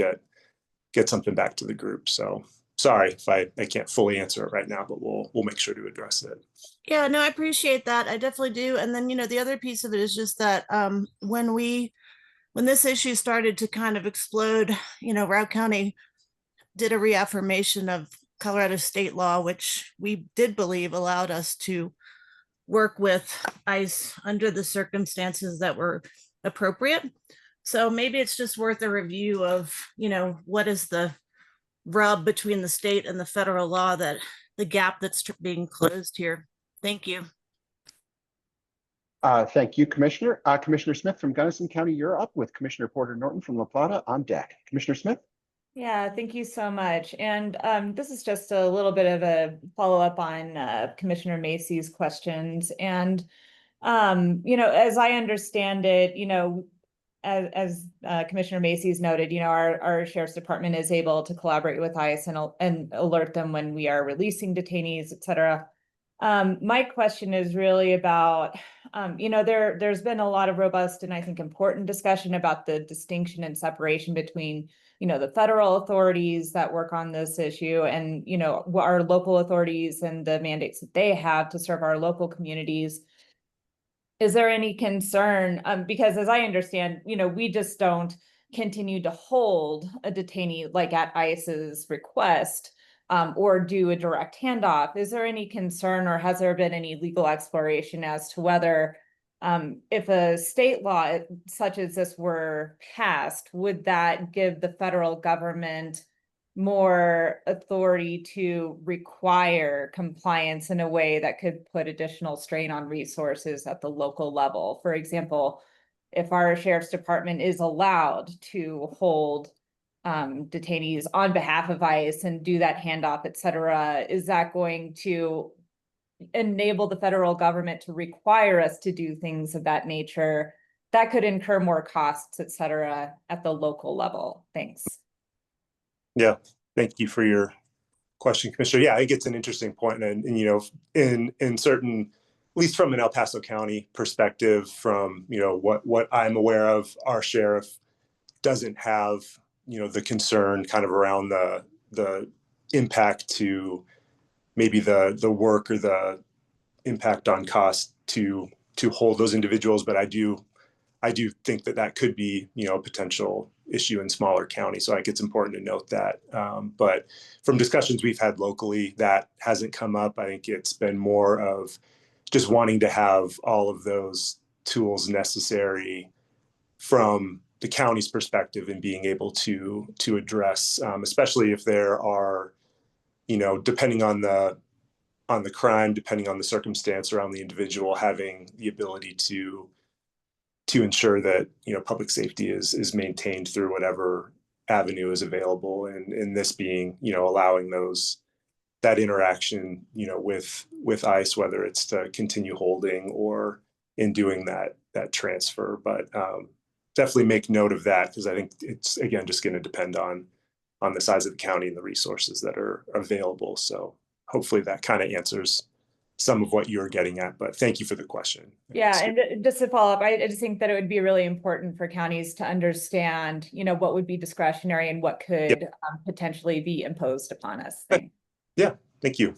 get something back to the group. So sorry if I can't fully answer it right now, but we'll make sure to address it. Yeah, no, I appreciate that. I definitely do. And then, the other piece of it is just that when this issue started to kind of explode, Route County did a reaffirmation of Colorado state law, which we did believe allowed us to work with ICE under the circumstances that were appropriate. So maybe it's just worth a review of, what is the rub between the state and the federal law, that the gap that's being closed here. Thank you. Thank you, Commissioner. Commissioner Smith from Gunnison County, you're up, with Commissioner Porter Norton from La Plata on deck. Commissioner Smith? Yeah, thank you so much. And this is just a little bit of a follow-up on Commissioner Macy's questions. And, as I understand it, as Commissioner Macy's noted, our Sheriff's Department is able to collaborate with ICE and alert them when we are releasing detainees, et cetera. My question is really about, there's been a lot of robust and I think important discussion about the distinction and separation between, the federal authorities that work on this issue and, our local authorities and the mandates that they have to serve our local communities. Is there any concern? Because as I understand, we just don't continue to hold a detainee like at ICE's request, or do a direct handoff. Is there any concern, or has there been any legal exploration as to whether, if a state law such as this were passed, would that give the federal government more authority to require compliance in a way that could put additional strain on resources at the local level? For example, if our Sheriff's Department is allowed to hold detainees on behalf of ICE and do that handoff, et cetera, is that going to enable the federal government to require us to do things of that nature that could incur more costs, et cetera, at the local level? Thanks. Yeah, thank you for your question, Commissioner. Yeah, I think it's an interesting point, and in certain, at least from an El Paso County perspective, from what I'm aware of, our sheriff doesn't have the concern kind of around the impact to maybe the work or the impact on cost to hold those individuals, but I do think that could be a potential issue in smaller counties. So I think it's important to note that. But from discussions we've had locally, that hasn't come up. I think it's been more of just wanting to have all of those tools necessary from the county's perspective and being able to address, especially if there are, depending on the crime, depending on the circumstance around the individual, having the ability to ensure that public safety is maintained through whatever avenue is available, and this being allowing that interaction with ICE, whether it's to continue holding or in doing that transfer. But definitely make note of that, because I think it's, again, just going to depend on the size of the county and the resources that are available. So hopefully that kind of answers some of what you're getting at, but thank you for the question. Yeah, and just to follow up, I just think that it would be really important for counties to understand, what would be discretionary and what could potentially be imposed upon us. Yeah, thank you.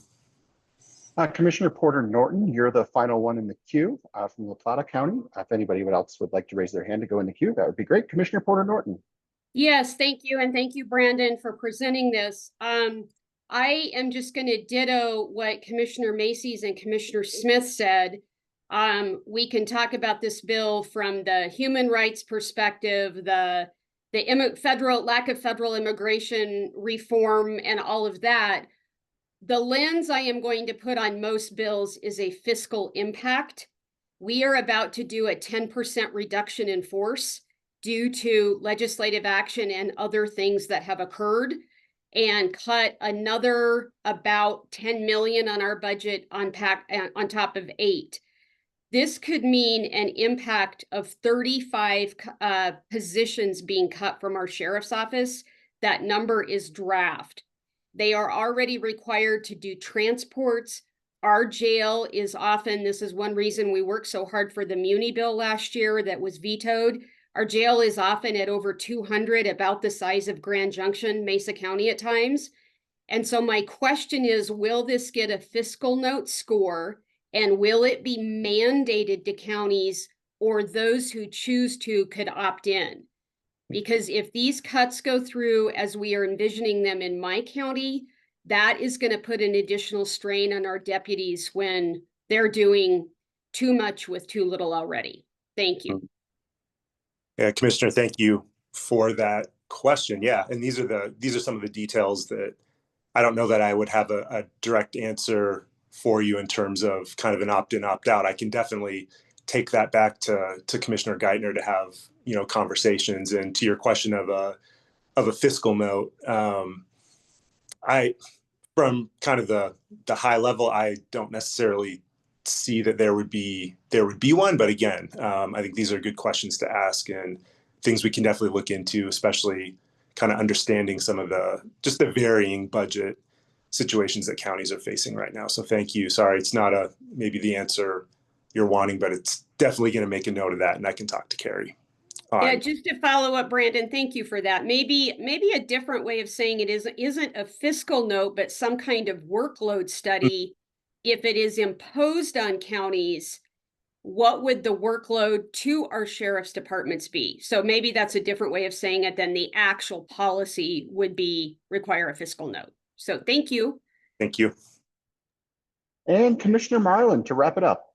Commissioner Porter Norton, you're the final one in the queue from La Plata County. If anybody else would like to raise their hand to go in the queue, that would be great. Commissioner Porter Norton. Yes, thank you. And thank you, Brandon, for presenting this. I am just going to ditto what Commissioner Macy's and Commissioner Smith said. We can talk about this bill from the human rights perspective, the lack of federal immigration reform and all of that. The lens I am going to put on most bills is a fiscal impact. We are about to do a 10% reduction in force due to legislative action and other things that have occurred, and cut another about 10 million on our budget on top of 8. This could mean an impact of 35 positions being cut from our sheriff's office. That number is draft. They are already required to do transports. Our jail is often, this is one reason we worked so hard for the Muni bill last year that was vetoed. Our jail is often at over 200, about the size of Grand Junction, Mesa County at times. And so my question is, will this get a fiscal note score, and will it be mandated to counties, or those who choose to could opt in? Because if these cuts go through as we are envisioning them in my county, that is going to put an additional strain on our deputies when they're doing too much with too little already. Thank you. Yeah, Commissioner, thank you for that question. Yeah, and these are some of the details that I don't know that I would have a direct answer for you in terms of kind of an opt-in, opt-out. I can definitely take that back to Commissioner Geithner to have, you know, conversations. And to your question of a fiscal note, from kind of the high level, I don't necessarily see that there would be one. But again, I think these are good questions to ask and things we can definitely look into, especially kind of understanding some of the varying budget situations that counties are facing right now. So thank you. Sorry, it's not maybe the answer you're wanting, but it's definitely going to make a note of that, and I can talk to Carrie. Yeah, just to follow up, Brandon, thank you for that. Maybe a different way of saying it isn't a fiscal note, but some kind of workload study. If it is imposed on counties, what would the workload to our sheriff's departments be? So maybe that's a different way of saying it than the actual policy would require a fiscal note. So thank you. Thank you. And Commissioner Marlin to wrap it up.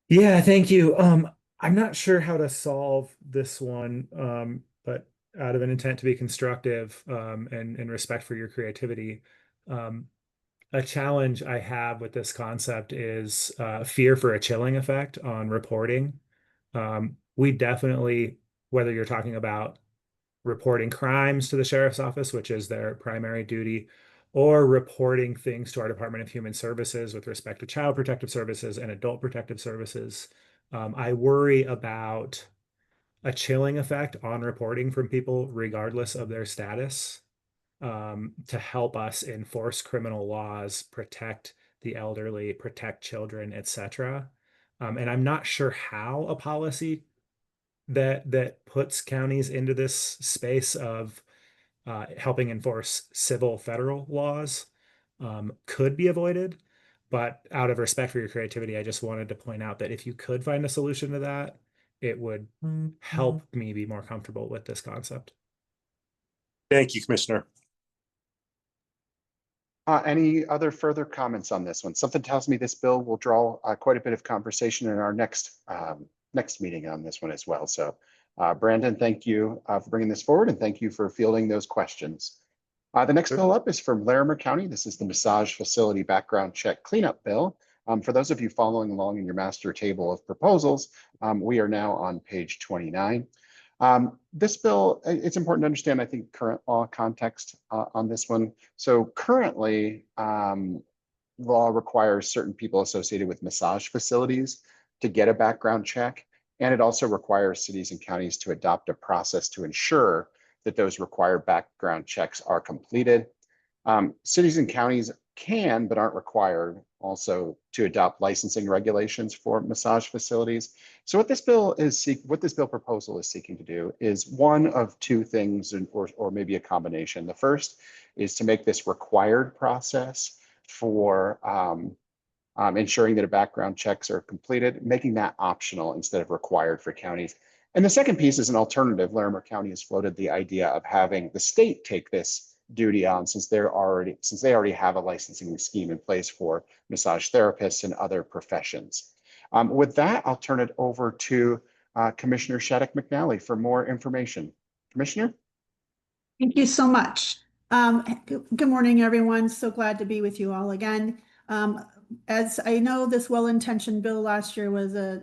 Yeah, thank you. I'm not sure how to solve this one, but out of an intent to be constructive, and respect for your creativity, a challenge I have with this concept is fear for a chilling effect on reporting. We definitely, whether you're talking about reporting crimes to the sheriff's office, which is their primary duty, or reporting things to our Department of Human Services with respect to child protective services and adult protective services, I worry about a chilling effect on reporting from people, regardless of their status, to help us enforce criminal laws, protect the elderly, protect children, etc. And I'm not sure how a policy that puts counties into this space of helping enforce civil federal laws could be avoided. But out of respect for your creativity, I just wanted to point out that if you could find a solution to that, it would help me be more comfortable with this concept. Thank you, Commissioner. Any other further comments on this one? Something tells me this bill will draw quite a bit of conversation in our next meeting on this one as well. So Brandon, thank you for bringing this forward, and thank you for fielding those questions. The next bill up is from Larimer County. This is the massage facility background check cleanup bill. For those of you following along in your master table of proposals, we are now on page 29. This bill, it's important to understand, I think, current law context on this one. So currently, law requires certain people associated with massage facilities to get a background check. And it also requires cities and counties to adopt a process to ensure that those required background checks are completed. Cities and counties can, but aren't required, also to adopt licensing regulations for massage facilities. So what this bill proposal is seeking to do is one of two things, or maybe a combination. The first is to make this required process for ensuring that background checks are completed, making that optional instead of required for counties. And the second piece is an alternative. Larimer County has floated the idea of having the state take this duty on, since they already have a licensing scheme in place for massage therapists and other professions. With that, I'll turn it over to Commissioner Shattuck McNally for more information. Commissioner? Thank you so much. Good morning, everyone. So glad to be with you all again. As I know, this well-intentioned bill last year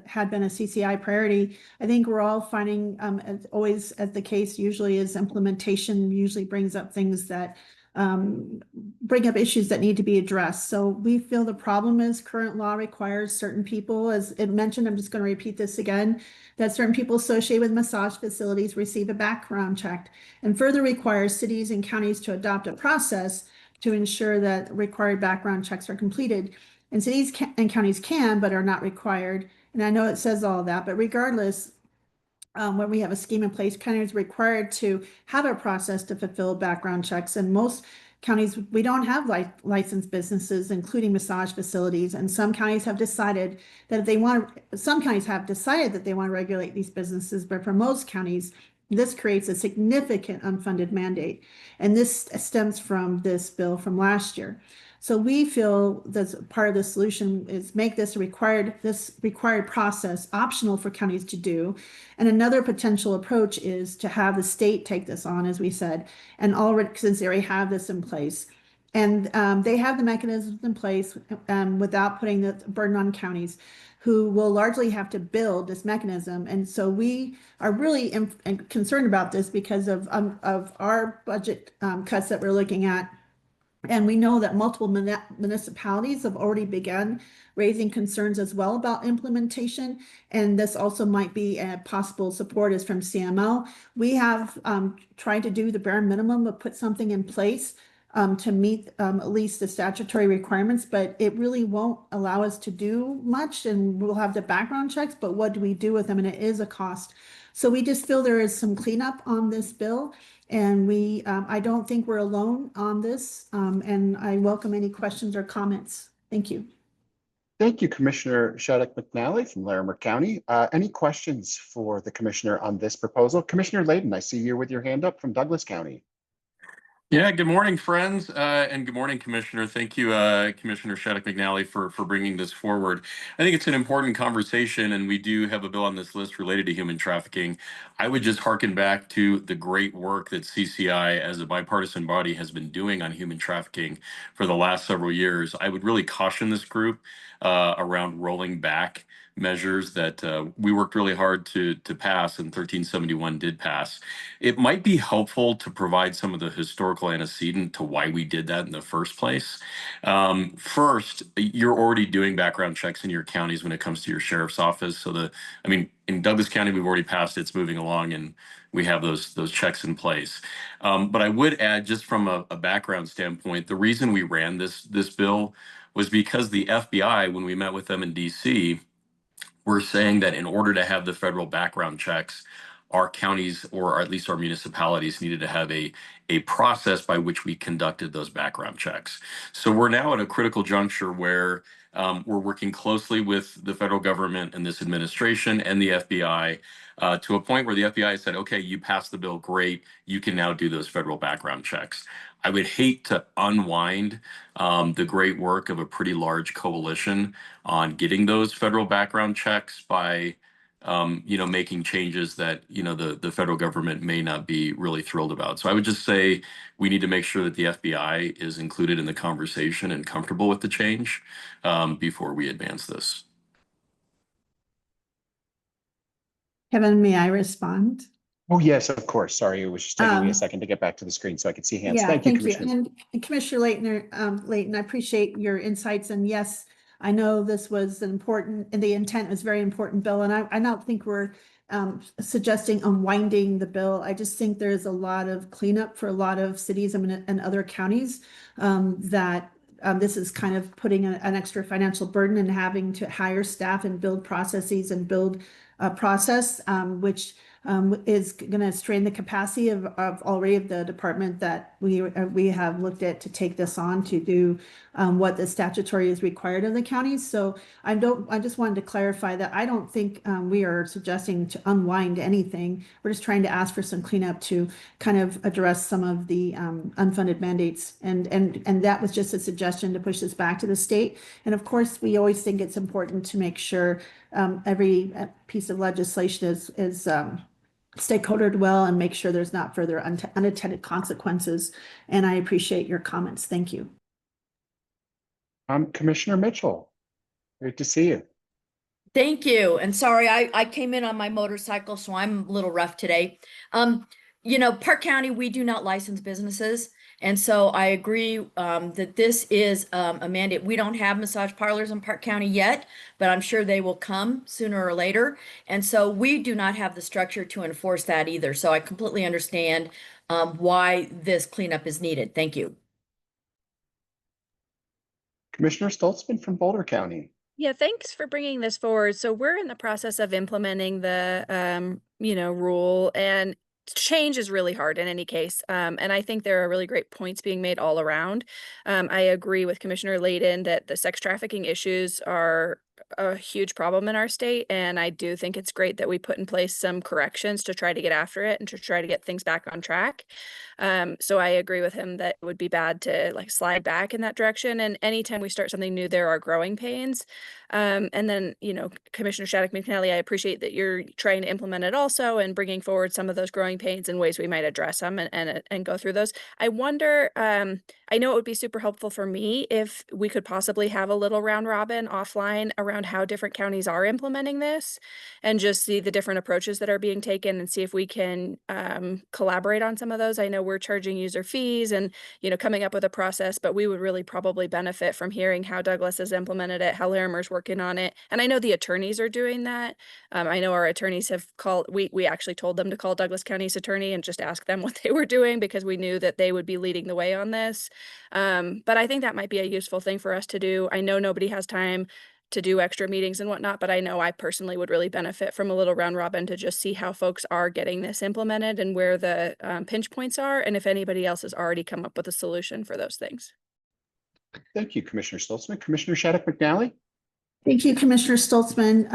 had been a CCI priority. I think we're all finding, as always as the case usually is, implementation usually brings up things that bring up issues that need to be addressed. So we feel the problem is current law requires certain people, as it mentioned, I'm just going to repeat this again, that certain people associated with massage facilities receive a background check, and further requires cities and counties to adopt a process to ensure that required background checks are completed. And cities and counties can, but are not required. And I know it says all of that, but regardless, when we have a scheme in place, counties are required to have a process to fulfill background checks. And most counties, we don't have licensed businesses, including massage facilities. And some counties have decided that if they want, some counties have decided that they want to regulate these businesses, but for most counties, this creates a significant unfunded mandate. And this stems from this bill from last year. So we feel that part of the solution is make this required process optional for counties to do. And another potential approach is to have the state take this on, as we said, and already, since they already have this in place. And they have the mechanisms in place without putting the burden on counties, who will largely have to build this mechanism. And so we are really concerned about this because of our budget cuts that we're looking at. And we know that multiple municipalities have already begun raising concerns as well about implementation. And this also might be a possible support is from CML. We have tried to do the bare minimum of put something in place to meet at least the statutory requirements, but it really won't allow us to do much. And we'll have the background checks, but what do we do with them? And it is a cost. So we just feel there is some cleanup on this bill. And I don't think we're alone on this. And I welcome any questions or comments. Thank you. Thank you, Commissioner Shattuck McNally from Larimer County. Any questions for the commissioner on this proposal? Commissioner Layden, I see you with your hand up from Douglas County. Yeah, good morning, friends, and good morning, Commissioner. Thank you, Commissioner Shattuck McNally, for bringing this forward. I think it's an important conversation, and we do have a bill on this list related to human trafficking. I would just hearken back to the great work that CCI, as a bipartisan body, has been doing on human trafficking for the last several years. I would really caution this group around rolling back measures that we worked really hard to pass, and 1371 did pass. It might be helpful to provide some of the historical antecedent to why we did that in the first place. First, you're already doing background checks in your counties when it comes to your sheriff's office. So in Douglas County, we've already passed, it's moving along, and we have those checks in place. But I would add, just from a background standpoint, the reason we ran this bill was because the FBI, when we met with them in DC, we're saying that in order to have the federal background checks, our counties, or at least our municipalities, needed to have a process by which we conducted those background checks. So we're now at a critical juncture where we're working closely with the federal government and this administration and the FBI to a point where the FBI said, okay, you passed the bill, great, you can now do those federal background checks. I would hate to unwind the great work of a pretty large coalition on getting those federal background checks by making changes that, the federal government may not be really thrilled about. So I would just say we need to make sure that the FBI is included in the conversation and comfortable with the change before we advance this. Kevin, may I respond? Oh, yes, of course. Sorry, it was just taking me a second to get back to the screen so I could see hands. Yeah, Thank you, Commissioner. And Commissioner Layton, I appreciate your insights. And yes, I know this was an important, and the intent was very important bill. And I don't think we're suggesting unwinding the bill. I just think there's a lot of cleanup for a lot of cities and other counties that this is kind of putting an extra financial burden and having to hire staff and build processes and build a process, which is going to strain the capacity of already of the department that we have looked at to take this on to do what the statutory is required of the counties. So I just wanted to clarify that I don't think we are suggesting to unwind anything. We're just trying to ask for some cleanup to kind of address some of the unfunded mandates. And that was just a suggestion to push this back to the state. And of course, we always think it's important to make sure every piece of legislation is stakeholdered well and make sure there's not further unintended consequences. And I appreciate your comments. Thank you. Commissioner Mitchell, great to see you. Thank you. And sorry, I came in on my motorcycle, so I'm a little rough today. Park County, we do not license businesses. And so I agree that this is a mandate. We don't have massage parlors in Park County yet, but I'm sure they will come sooner or later. And so we do not have the structure to enforce that either. So I completely understand why this cleanup is needed. Thank you. Commissioner Stoltzman from Boulder County. Yeah, thanks for bringing this forward. So we're in the process of implementing the, rule, and change is really hard in any case. And I think there are really great points being made all around. I agree with Commissioner Layden that the sex trafficking issues are a huge problem in our state, and I do think it's great that we put in place some corrections to try to get after it and to try to get things back on track. So I agree with him that it would be bad to like slide back in that direction. And anytime we start something new, there are growing pains. And then, Commissioner Shattuck McNally, I appreciate that you're trying to implement it also and bringing forward some of those growing pains and ways we might address them and go through those. I wonder, I know it would be super helpful for me if we could possibly have a little round robin offline around how different counties are implementing this and just see the different approaches that are being taken and see if we can collaborate on some of those. I know we're charging user fees and, coming up with a process, but we would really probably benefit from hearing how Douglas has implemented it, how Larimer's working on it. And I know the attorneys are doing that. I know our attorneys have called, we actually told them to call Douglas County's attorney and just ask them what they were doing because we knew that they would be leading the way on this. But I think that might be a useful thing for us to do. I know nobody has time to do extra meetings and whatnot, but I know I personally would really benefit from a little round robin to just see how folks are getting this implemented and where the pinch points are, and if anybody else has already come up with a solution for those things. Thank you, Commissioner Stoltzman. Commissioner Shattuck McNally. Thank you, Commissioner Stoltzman.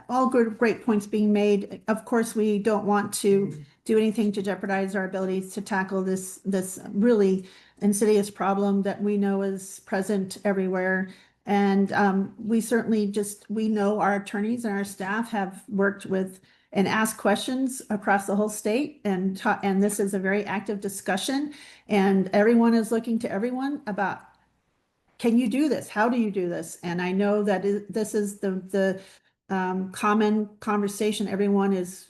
All good, great points being made. Of course, we don't want to do anything to jeopardize our abilities to tackle this really insidious problem that we know is present everywhere. And we certainly we know our attorneys and our staff have worked with and asked questions across the whole state, and this is a very active discussion, and everyone is looking to everyone about, can you do this? How do you do this? And I know that this is the common conversation. Everyone is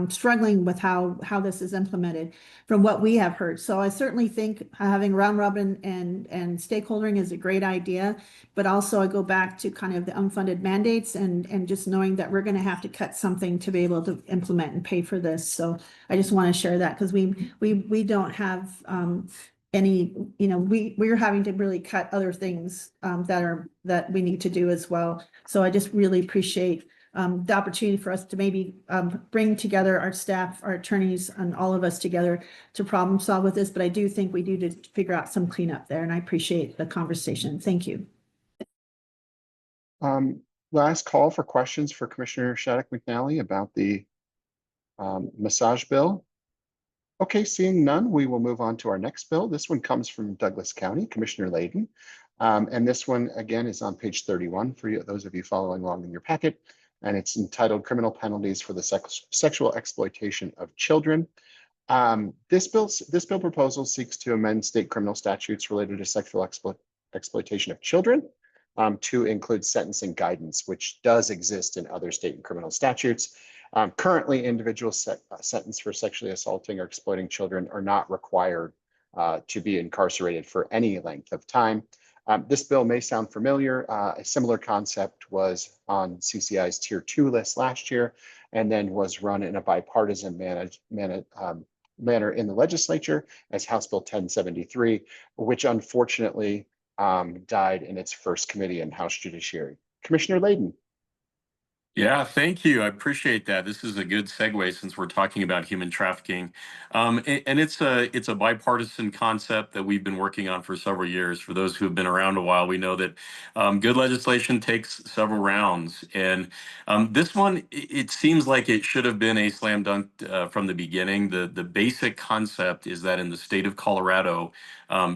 struggling with how this is implemented from what we have heard. So I certainly think having round robin and stakeholdering is a great idea, but also I go back to kind of the unfunded mandates and just knowing that we're going to have to cut something to be able to implement and pay for this. So I just want to share that because we don't have any, we're having to really cut other things that we need to do as well. So I just really appreciate the opportunity for us to maybe bring together our staff, our attorneys, and all of us together to problem solve with this. But I do think we do to figure out some cleanup there, and I appreciate the conversation. Thank you. Last call for questions for Commissioner Shattuck McNally about the massage bill. Okay, seeing none, we will move on to our next bill. This one comes from Douglas County, Commissioner Layden. And this one, again, is on page 31 for you, those of you following along in your packet. And it's entitled Criminal Penalties for the Sexual Exploitation of Children. This bill proposal seeks to amend state criminal statutes related to sexual exploitation of children to include sentencing guidance, which does exist in other state and criminal statutes. Currently, individuals sentenced for sexually assaulting or exploiting children are not required to be incarcerated for any length of time. This bill may sound familiar. A similar concept was on CCI's Tier 2 list last year, and then was run in a bipartisan manner in the legislature as House Bill 1073, which unfortunately died in its first committee in House Judiciary. Commissioner Layden. Yeah, thank you. I appreciate that. This is a good segue since we're talking about human trafficking. And it's a bipartisan concept that we've been working on for several years. For those who have been around a while, we know that good legislation takes several rounds. And this one, it seems like it should have been a slam dunk from the beginning. The basic concept is that in the state of Colorado,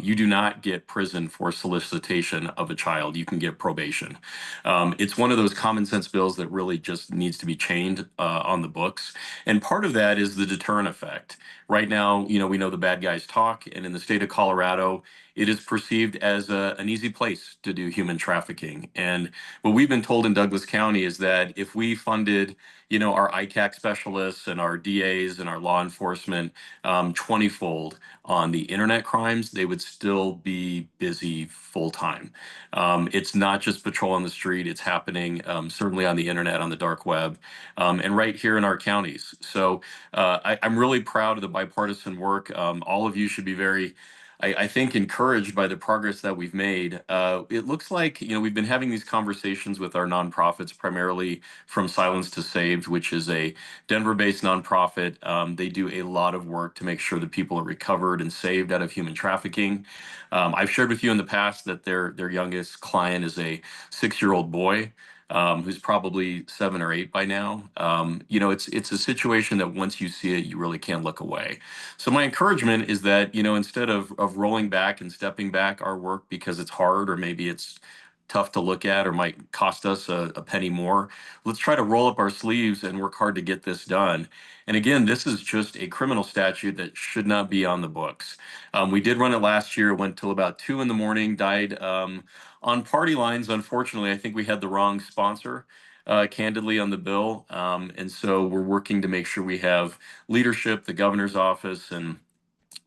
you do not get prison for solicitation of a child. You can get probation. It's one of those common sense bills that really just needs to be changed on the books. And part of that is the deterrent effect. Right now, we know the bad guys talk, and in the state of Colorado, it is perceived as an easy place to do human trafficking. And what we've been told in Douglas County is that if we funded, our ICAC specialists and our DAs and our law enforcement 20-fold on the internet crimes, they would still be busy full time. It's not just patrol on the street, it's happening certainly on the internet, on the dark web, and right here in our counties. So I'm really proud of the bipartisan work. All of you should be very, I think, encouraged by the progress that we've made. It looks like, we've been having these conversations with our nonprofits, primarily from Silence to Saved, which is a Denver-based nonprofit. They do a lot of work to make sure that people are recovered and saved out of human trafficking. I've shared with you in the past that their youngest client is a 6-year-old boy. Who's probably 7 or 8 by now. It's a situation that once you see it, you really can't look away. So my encouragement is that, instead of rolling back and stepping back our work because it's hard or maybe it's tough to look at or might cost us a penny more, let's try to roll up our sleeves and work hard to get this done. And again, this is just a criminal statute that should not be on the books. We did run it last year, went till about 2 a.m, died on party lines. Unfortunately, I think we had the wrong sponsor, candidly, on the bill. And so we're working to make sure we have leadership, the governor's office, and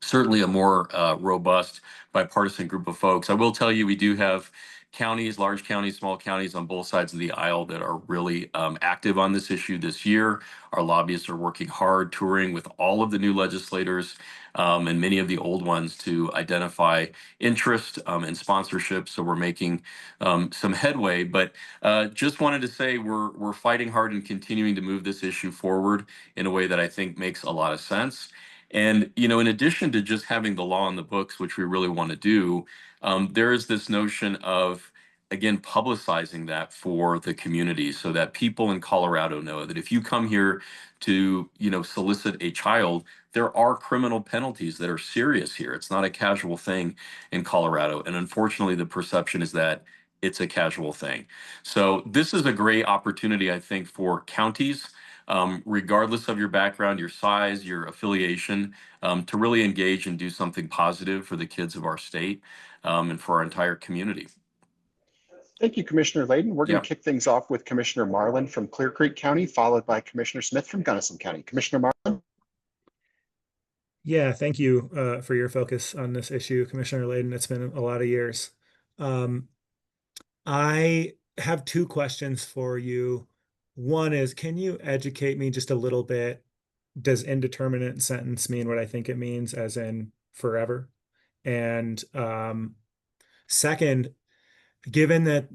certainly a more robust bipartisan group of folks. I will tell you, we do have counties, large counties, small counties on both sides of the aisle that are really active on this issue this year. Our lobbyists are working hard, touring with all of the new legislators and many of the old ones to identify interest and sponsorship. So we're making some headway, but just wanted to say we're fighting hard and continuing to move this issue forward in a way that I think makes a lot of sense. And, in addition to just having the law on the books, which we really want to do, there is this notion of, again, publicizing that for the community so that people in Colorado know that if you come here to, solicit a child, there are criminal penalties that are serious here. It's not a casual thing in Colorado. And unfortunately, the perception is that it's a casual thing. So this is a great opportunity, I think, for counties, regardless of your background, your size, your affiliation, to really engage and do something positive for the kids of our state and for our entire community. Thank you, Commissioner Layden. We're going Yeah. to kick things off with Commissioner Marlin from Clear Creek County, followed by Commissioner Smith from Gunnison County. Commissioner Marlin. Yeah, thank you for your focus on this issue, Commissioner Layden. It's been a lot of years. I have 2 questions for you. One is, can you educate me just a little bit? Does indeterminate sentence mean what I think it means, as in forever? And second, given that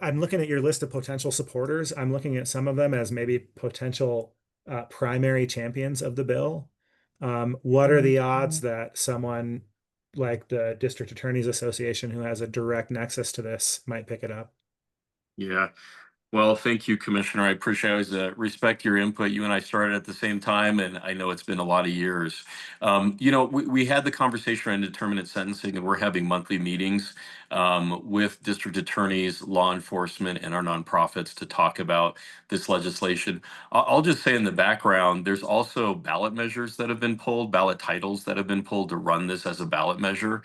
I'm looking at your list of potential supporters, I'm looking at some of them as maybe potential primary champions of the bill. What are the odds that someone like the District Attorneys Association, who has a direct nexus to this, might pick it up? Yeah. Well, thank you, Commissioner. I appreciate, I always respect your input. You and I started at the same time, and I know it's been a lot of years. We had the conversation around indeterminate sentencing, and we're having monthly meetings with district attorneys, law enforcement, and our nonprofits to talk about this legislation. I'll just say in the background, there's also ballot measures that have been pulled, ballot titles that have been pulled to run this as a ballot measure,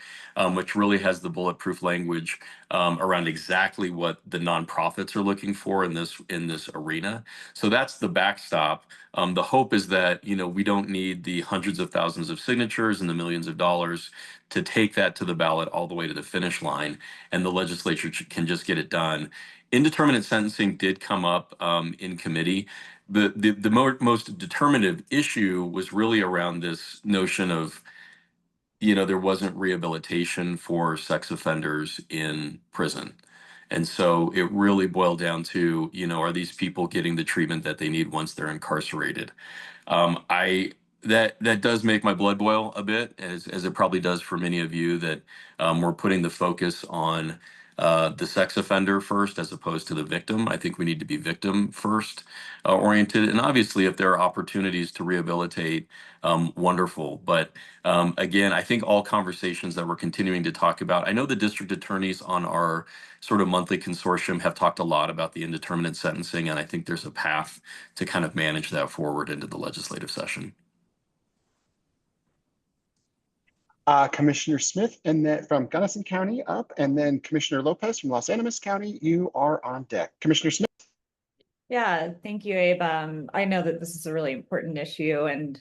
which really has the bulletproof language around exactly what the nonprofits are looking for in this arena. So that's the backstop. The hope is that we don't need the hundreds of thousands of signatures and the millions of dollars to take that to the ballot all the way to the finish line, and the legislature can just get it done. Indeterminate sentencing did come up in committee. The most determinative issue was really around this notion of there wasn't rehabilitation for sex offenders in prison. And so it really boiled down to, are these people getting the treatment that they need once they're incarcerated? That does make my blood boil a bit, as it probably does for many of you, that we're putting the focus on the sex offender first as opposed to the victim. I think we need to be victim first oriented. And obviously, if there are opportunities to rehabilitate, wonderful. But again, I think all conversations that we're continuing to talk about, I know the district attorneys on our sort of monthly consortium have talked a lot about the indeterminate sentencing, and I think there's a path to kind of manage that forward into the legislative session. Commissioner Smith and then from Gunnison County up, and then Commissioner Lopez from Los Animas County, you are on deck. Commissioner Smith. Yeah, thank you, Abe. I know that this is a really important issue, and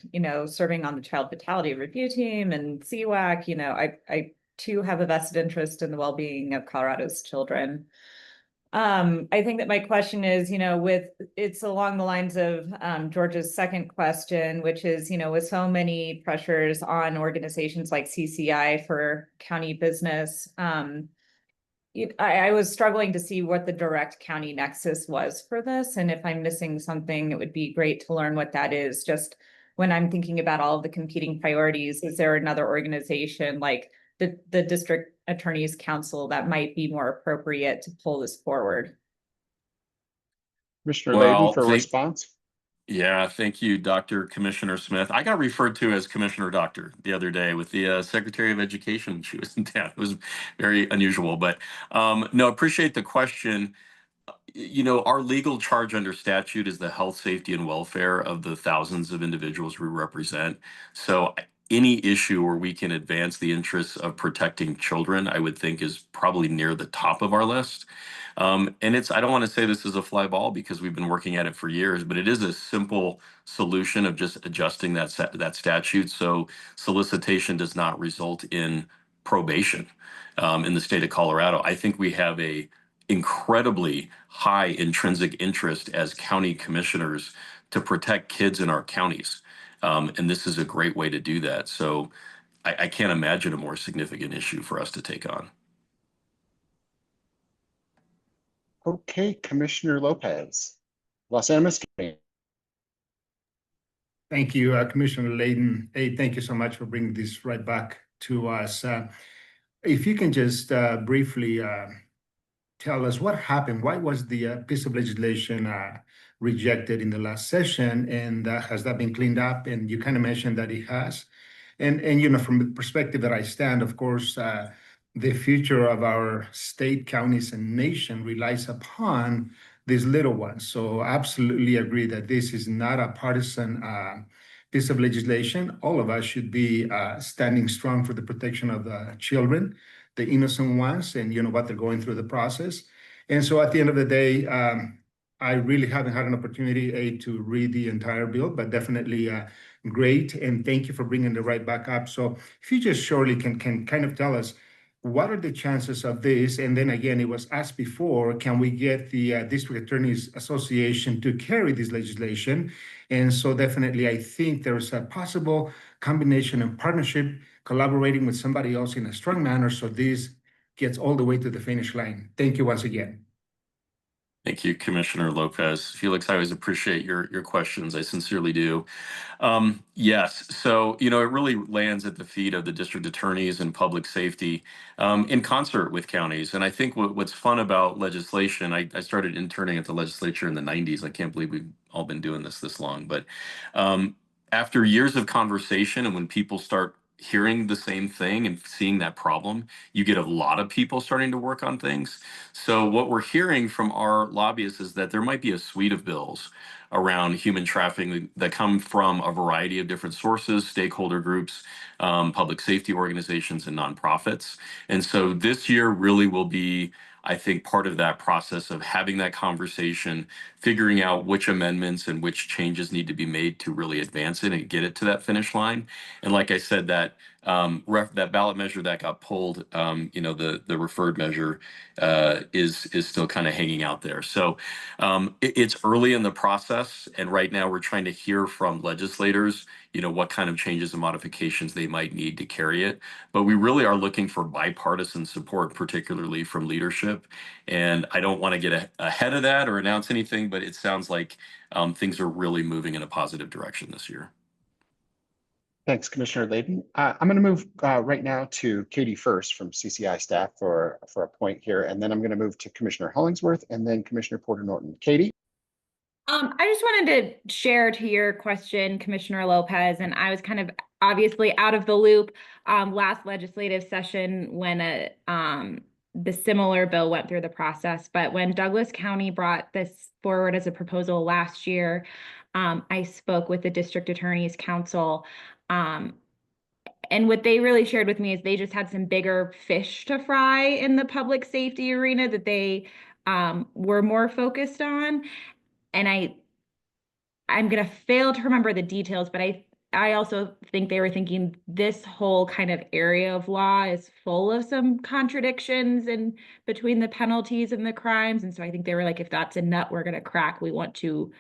serving on the Child Fatality Review Team and CWAC, I too have a vested interest in the well-being of Colorado's children. I think that my question is, it's along the lines of George's second question, which is, with so many pressures on organizations like CCI for county business, I was struggling to see what the direct county nexus was for this. And if I'm missing something, it would be great to learn what that is. Just when I'm thinking about all of the competing priorities, is there another organization like the District Attorney's Council that might be more appropriate to pull this forward? Commissioner Layden for a response. Yeah, thank you, Dr. Commissioner Smith. I got referred to as Commissioner Doctor the other day with the Secretary of Education. She was in town. It was very unusual, but no, appreciate the question. Our legal charge under statute is the health, safety, and welfare of the thousands of individuals we represent. So any issue where we can advance the interests of protecting children, I would think is probably near the top of our list. And I don't want to say this is a fly ball because we've been working at it for years, but it is a simple solution of just adjusting that statute so solicitation does not result in probation in the state of Colorado. I think we have a incredibly high intrinsic interest as county commissioners to protect kids in our counties. And this is a great way to do that. So I can't imagine a more significant issue for us to take on. Okay, Commissioner Lopez, Los Animas County. Thank you, Commissioner Layden. Hey, thank you so much for bringing this right back to us. If you can just briefly tell us what happened. Why was the piece of legislation rejected in the last session, and has that been cleaned up? And you kind of mentioned that it has. And from the perspective that I stand, of course, the future of our state, counties, and nation relies upon these little ones. So absolutely agree that this is not a partisan piece of legislation. All of us should be standing strong for the protection of the children, the innocent ones, and what they're going through the process. And so at the end of the day, I really haven't had an opportunity to read the entire bill, but definitely great. And thank you for bringing the right back up. So if you just shortly can kind of tell us, what are the chances of this? And then again, it was asked before, can we get the District Attorneys Association to carry this legislation? And so definitely, I think there's a possible combination and partnership, collaborating with somebody else in a strong manner so this gets all the way to the finish line. Thank you once again. Thank you, Commissioner Lopez. Felix, I always appreciate your questions. I sincerely do. Yes, so it really lands at the feet of the district attorneys and public safety in concert with counties. And I think what's fun about legislation, I started interning at the legislature in the 90s. I can't believe we've all been doing this long. But after years of conversation and when people start hearing the same thing and seeing that problem, you get a lot of people starting to work on things. So what we're hearing from our lobbyists is that there might be a suite of bills around human trafficking that come from a variety of different sources, stakeholder groups, public safety organizations, and nonprofits. And so this year really will be, I think, part of that process of having that conversation, figuring out which amendments and which changes need to be made to really advance it and get it to that finish line. And like I said, that that ballot measure that got pulled, the referred measure is still kind of hanging out there. So it's early in the process, and right now we're trying to hear from legislators, what kind of changes and modifications they might need to carry it. But we really are looking for bipartisan support, particularly from leadership. And I don't want to get ahead of that or announce anything, but it sounds like things are really moving in a positive direction this year. Thanks, Commissioner Layden. I'm going to move right now to Katie first from CCI staff for a point here, and then I'm going to move to Commissioner Hollingsworth and then Commissioner Porter Norton. Katie? I just wanted to share to your question, Commissioner Lopez, and I was kind of obviously out of the loop last legislative session when the similar bill went through the process. But when Douglas County brought this forward as a proposal last year, I spoke with the District Attorney's Council And what they really shared with me is they just had some bigger fish to fry in the public safety arena that they were more focused on. And I'm gonna fail to remember the details, but I also think they were thinking this whole kind of area of law is full of some contradictions in between the penalties and the crimes. And so I think they were like, if that's a nut we're gonna crack, we want to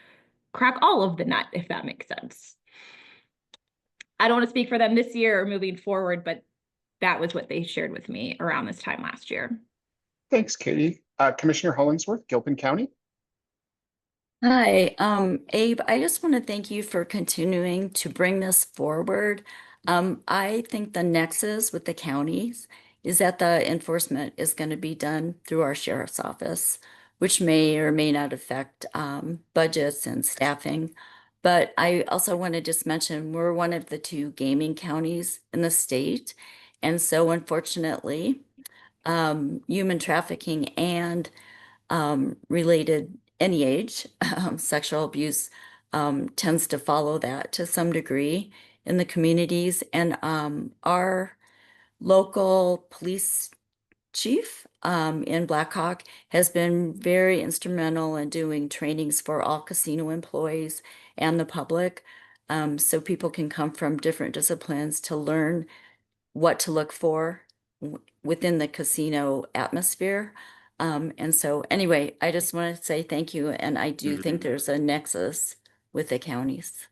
crack all of the nut, if that makes sense. I don't want to speak for them this year or moving forward, but that was what they shared with me around this time last year. Thanks, Katie. Commissioner Hollingsworth, Gilpin County. Hi, Abe, I just want to thank you for continuing to bring this forward. I think the nexus with the counties is that the enforcement is going to be done through our sheriff's office, which may or may not affect budgets and staffing. But I also want to just mention we're one of the 2 gaming counties in the state. And so unfortunately, human trafficking and related any age, sexual abuse tends to follow that to some degree in the communities. And our local police chief in Blackhawk has been very instrumental in doing trainings for all casino employees and the public. So people can come from different disciplines to learn what to look for within the casino atmosphere. And so anyway, I just want to say thank you. And I do think there's a nexus with the counties.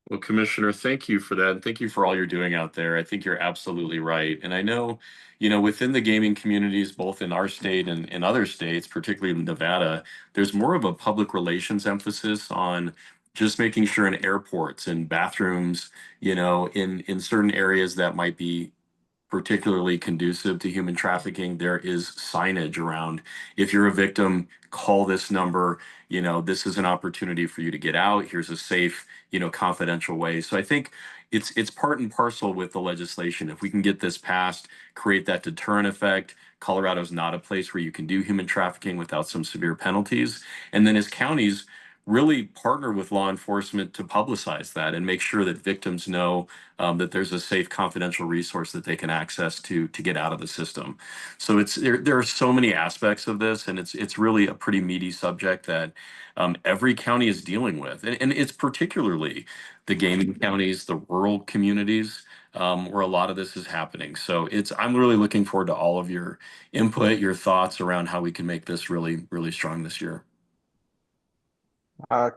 Well, Commissioner, thank you for that. And thank you for all you're doing out there. I think you're absolutely right. And I know, within the gaming communities, both in our state and in other states, particularly in Nevada, there's more of a public relations emphasis on just making sure in airports and bathrooms, in certain areas that might be particularly conducive to human trafficking, there is signage around. If you're a victim, call this number. This is an opportunity for you to get out. Here's a safe, confidential way. So I think it's part and parcel with the legislation. If we can get this passed, create that deterrent effect. Colorado's not a place where you can do human trafficking without some severe penalties. And then as counties really partner with law enforcement to publicize that and make sure that victims know that there's a safe, confidential resource that they can access to get out of the system. So there are so many aspects of this, and it's really a pretty meaty subject that every county is dealing with, and it's particularly the gaming counties, the rural communities. Where a lot of this is happening. So I'm really looking forward to all of your input, your thoughts around how we can make this really, really strong this year.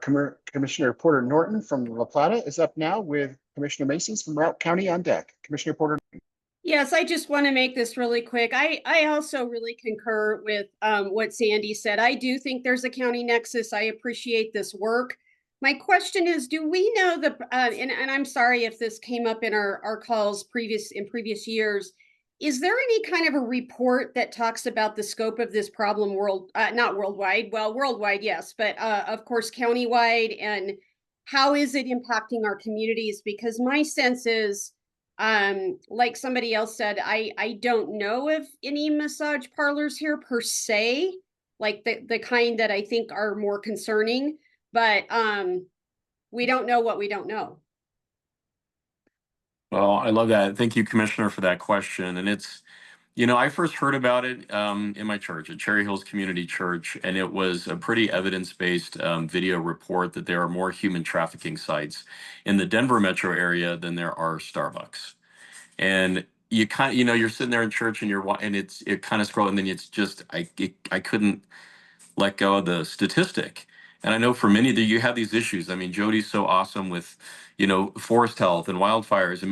Commissioner Porter Norton from La Plata is up now with Commissioner Macy's from Routt County on deck. Commissioner Porter. Yes, I just want to make this really quick. I also really concur with what Sandy said. I do think there's a county nexus. I appreciate this work. My question is, do we know and I'm sorry if this came up in our calls in previous years, is there any kind of a report that talks about the scope of this problem not worldwide, well, worldwide, yes, but of course, countywide, and how is it impacting our communities? Because my sense is, like somebody else said, I don't know of any massage parlors here per se, like the kind that I think are more concerning, but we don't know what we don't know. Well, I love that. Thank you, Commissioner, for that question. And I first heard about it in my church, at Cherry Hills Community Church, and it was a pretty evidence-based video report that there are more human trafficking sites in the Denver metro area than there are Starbucks. And you you're sitting there in church and it kind of scroll, and then it's just I couldn't let go of the statistic. And I know for many that you have these issues. I mean, Jody's so awesome with, forest health and wildfires.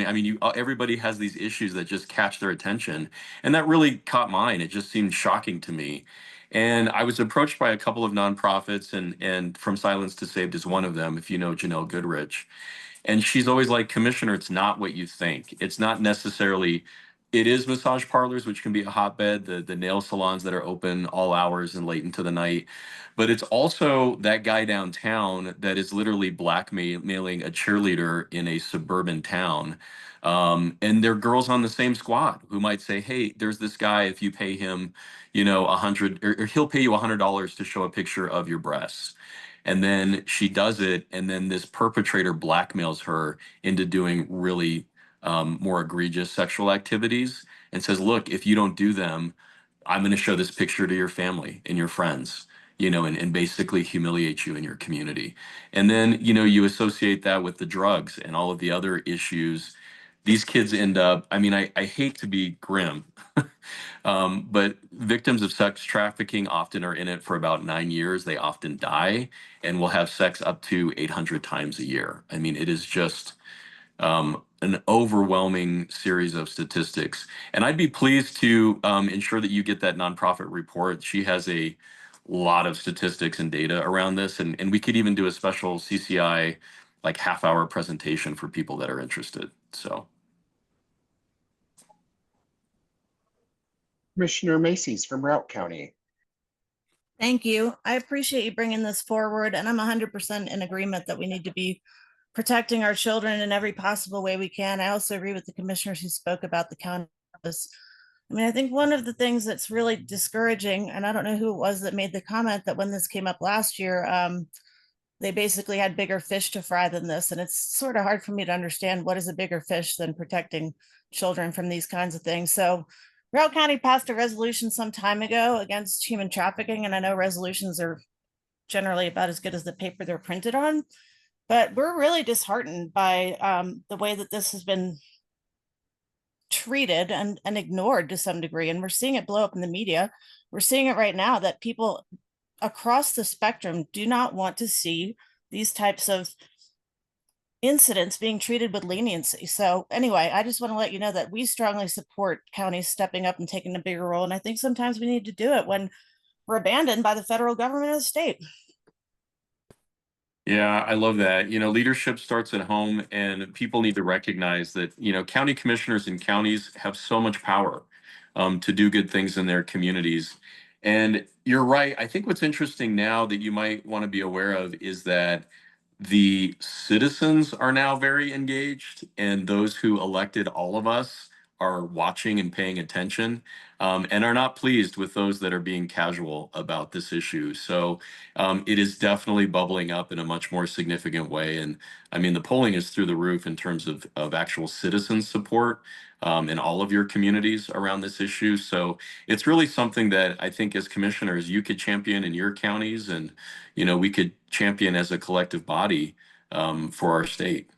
Everybody has these issues that just catch their attention. And that really caught mine. It just seemed shocking to me. And I was approached by a couple of nonprofits, and From Silence to Saved is one of them, if you know Janelle Goodrich. And she's always like, Commissioner, it's not what you think. It's not necessarily, it is massage parlors, which can be a hotbed, the nail salons that are open all hours and late into the night. But it's also that guy downtown that is literally blackmailing a cheerleader in a suburban town. And there are girls on the same squad who might say, hey, there's this guy, if you pay him, $100, or he'll pay you $100 to show a picture of your breasts. And then she does it, and then this perpetrator blackmails her into doing really more egregious sexual activities and says, look, if you don't do them, I'm going to show this picture to your family and your friends, and basically humiliate you in your community. And then, you associate that with the drugs and all of the other issues. These kids end up, I hate to be grim, but victims of sex trafficking often are in it for about 9 years. They often die and will have sex up to 800 times a year. It is just an overwhelming series of statistics. And I'd be pleased to ensure that you get that nonprofit report. She has a lot of statistics and data around this, and we could even do a special CCI like half-hour presentation for people that are interested. So. Commissioner Macy's from Routt County. Thank you. I appreciate you bringing this forward, and I'm 100% in agreement that we need to be protecting our children in every possible way we can. I also agree with the commissioners who spoke about the county office. I think one of the things that's really discouraging, and I don't know who it was that made the comment that when this came up last year, they basically had bigger fish to fry than this. And it's sort of hard for me to understand what is a bigger fish than protecting children from these kinds of things. So Routt County passed a resolution some time ago against human trafficking. And I know resolutions are generally about as good as the paper they're printed on, but we're really disheartened by the way that this has been treated and ignored to some degree. And we're seeing it blow up in the media. We're seeing it right now that people across the spectrum do not want to see these types of incidents being treated with leniency. So anyway, I just want to let you know that we strongly support counties stepping up and taking a bigger role. And I think sometimes we need to do it when we're abandoned by the federal government or the state. Yeah, I love that. Leadership starts at home, and people need to recognize that, county commissioners and counties have so much power to do good things in their communities. And you're right. I think what's interesting now that you might want to be aware of is that the citizens are now very engaged, and those who elected all of us are watching and paying attention, and are not pleased with those that are being casual about this issue. So it is definitely bubbling up in a much more significant way. And the polling is through the roof in terms of actual citizen support in all of your communities around this issue. So it's really something that I think as commissioners, you could champion in your counties, and, we could champion as a collective body for our state.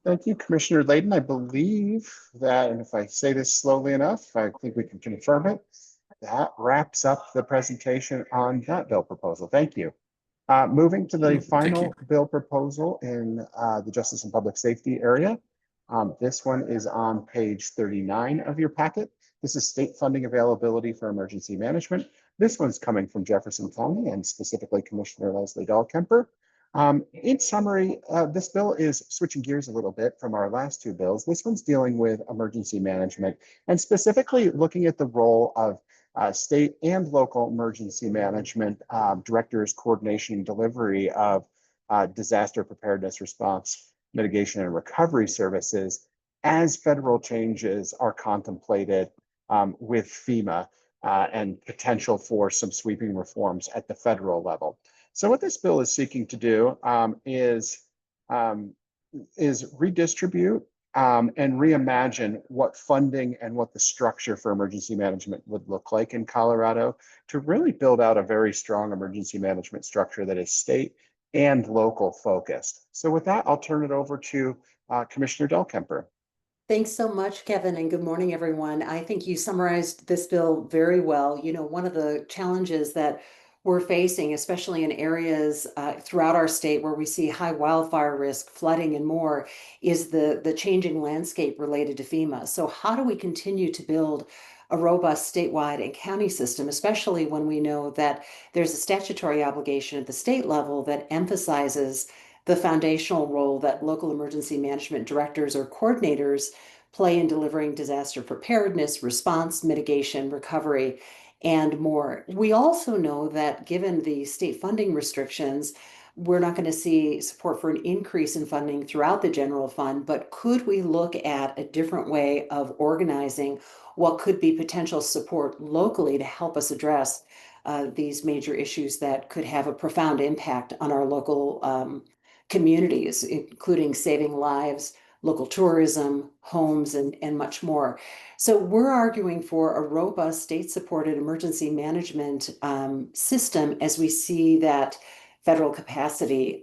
Thank you, Commissioner Layden. I believe that, and if I say this slowly enough, I think we can confirm it. That wraps up the presentation on that bill proposal. Thank you. Moving to the final bill proposal in the Justice and Public Safety area. This one is on page 39 of your packet. This is state funding availability for emergency management. This one's coming from Jefferson County and specifically Commissioner Leslie Dahlkemper. In summary, this bill is switching gears a little bit from our last two bills. This one's dealing with emergency management and specifically looking at the role of state and local emergency management directors, coordination, and delivery of disaster preparedness, response, mitigation, and recovery services as federal changes are contemplated with FEMA and potential for some sweeping reforms at the federal level. So what this bill is seeking to do is redistribute and reimagine what funding and what the structure for emergency management would look like in Colorado to really build out a very strong emergency management structure that is state and local focused. So with that, I'll turn it over to Commissioner Dahlkemper. Thanks so much, Kevin, and good morning, everyone. I think you summarized this bill very well. One of the challenges that we're facing, especially in areas throughout our state where we see high wildfire risk, flooding, and more, is the changing landscape related to FEMA. So how do we continue to build a robust statewide and county system, especially when we know that there's a statutory obligation at the state level that emphasizes the foundational role that local emergency management directors or coordinators play in delivering disaster preparedness, response, mitigation, recovery, and more. We also know that given the state funding restrictions, we're not going to see support for an increase in funding throughout the general fund, but could we look at a different way of organizing what could be potential support locally to help us address these major issues that could have a profound impact on our local communities, including saving lives, local tourism, homes, and much more. So we're arguing for a robust state-supported emergency management system as we see that federal capacity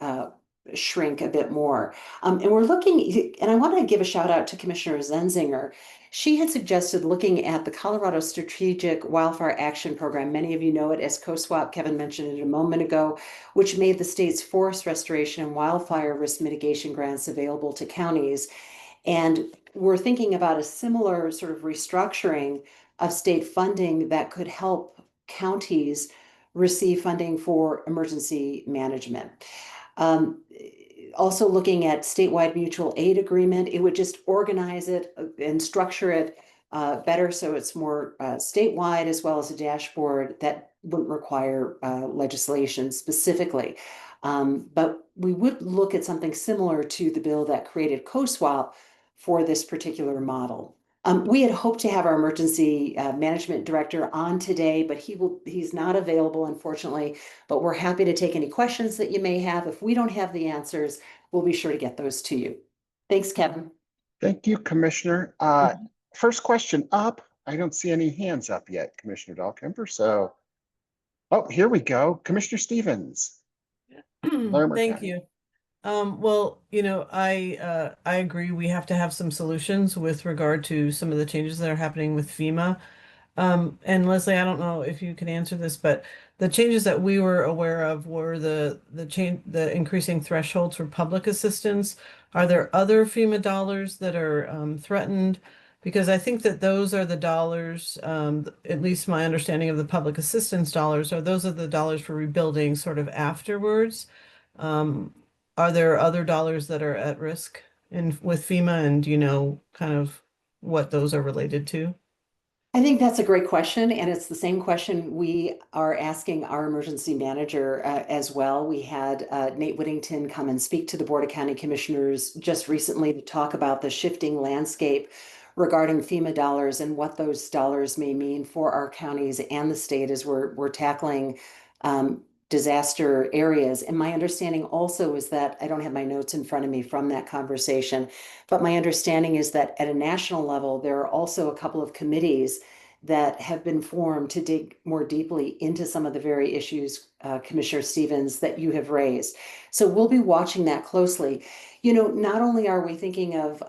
shrink a bit more. And we're looking, and I want to give a shout out to Commissioner Zenzinger. She had suggested looking at the Colorado Strategic Wildfire Action Program. Many of you know it as COSWAP. Kevin mentioned it a moment ago, which made the state's forest restoration and wildfire risk mitigation grants available to counties. And we're thinking about a similar sort of restructuring of state funding that could help counties receive funding for emergency management. Also looking at statewide mutual aid agreement, it would just organize it and structure it better so it's more statewide, as well as a dashboard that wouldn't require legislation specifically. But we would look at something similar to the bill that created COSWAP for this particular model. We had hoped to have our emergency management director on today, but he's not available, unfortunately. But we're happy to take any questions that you may have. If we don't have the answers, we'll be sure to get those to you. Thanks, Kevin. Thank you, Commissioner. First question up. I don't see any hands up yet, Commissioner Dahlkemper. So, oh, here we go. Commissioner Stevens. Thank you. Well, you know, I agree we have to have some solutions with regard to some of the changes that are happening with FEMA. And Leslie, I don't know if you can answer this, but the changes that we were aware of were the increasing thresholds for public assistance. Are there other FEMA dollars that are threatened? Because I think that those are the dollars, at least my understanding of the public assistance dollars, those are the dollars for rebuilding sort of afterwards. Are there other dollars that are at risk with FEMA, and do you know kind of what those are related to? I think that's a great question, and it's the same question we are asking our emergency manager as well. We had Nate Whittington come and speak to the Board of County Commissioners just recently to talk about the shifting landscape regarding FEMA dollars and what those dollars may mean for our counties and the state as we're tackling disaster areas. And my understanding also is that, I don't have my notes in front of me from that conversation, but my understanding is that at a national level, there are also a couple of committees that have been formed to dig more deeply into some of the very issues, Commissioner Stevens, that you have raised. So we'll be watching that closely. You know, not only are we thinking of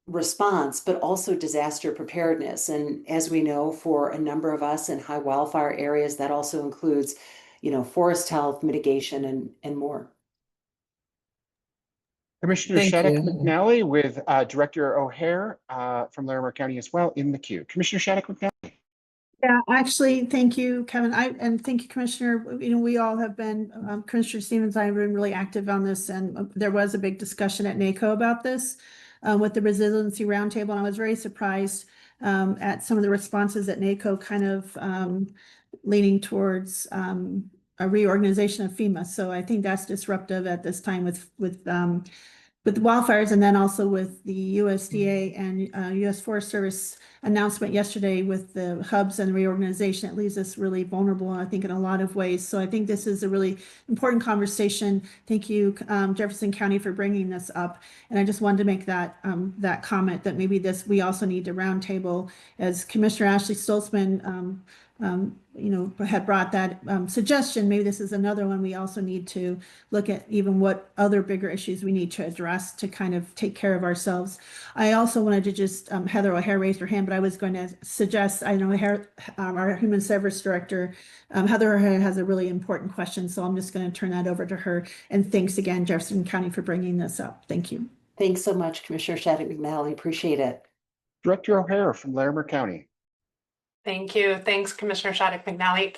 response, but also disaster preparedness. And as we know, for a number of us in high wildfire areas, that also includes, you know, forest health, mitigation, and more. Commissioner Shattuck McNally with Director O'Hare from Larimer County as well in the queue. Commissioner Shattuck McNally. Yeah, actually, thank you, Kevin. And thank you, Commissioner. You know, we all have been, Commissioner Stevens and I have been really active on this, and there was a big discussion at NACO about this with the Resiliency Roundtable, and I was very surprised at some of the responses at NACO, kind of leaning towards a reorganization of FEMA. So I think that's disruptive at this time with the wildfires, and then also with the USDA and U.S. Forest Service announcement yesterday with the hubs and reorganization. It leaves us really vulnerable, I think, in a lot of ways. So I think this is a really important conversation. Thank you, Jefferson County, for bringing this up. And I just wanted to make that that comment that maybe we also need to roundtable, as Commissioner Ashley Stoltzman you know, had brought that suggestion. Maybe this is another one we also need to look at, even what other bigger issues we need to address to kind of take care of ourselves. I also wanted to just, Heather O'Hare raised her hand, but I was going to suggest, I know our Human Service Director, Heather O'Hare, has a really important question, so I'm just going to turn that over to her. And thanks again, Jefferson County, for bringing this up. Thank you. Thanks so much, Commissioner Shattuck McNally. Appreciate it. Director O'Hare from Larimer County. Thank you. Thanks, Commissioner Shattuck McNally.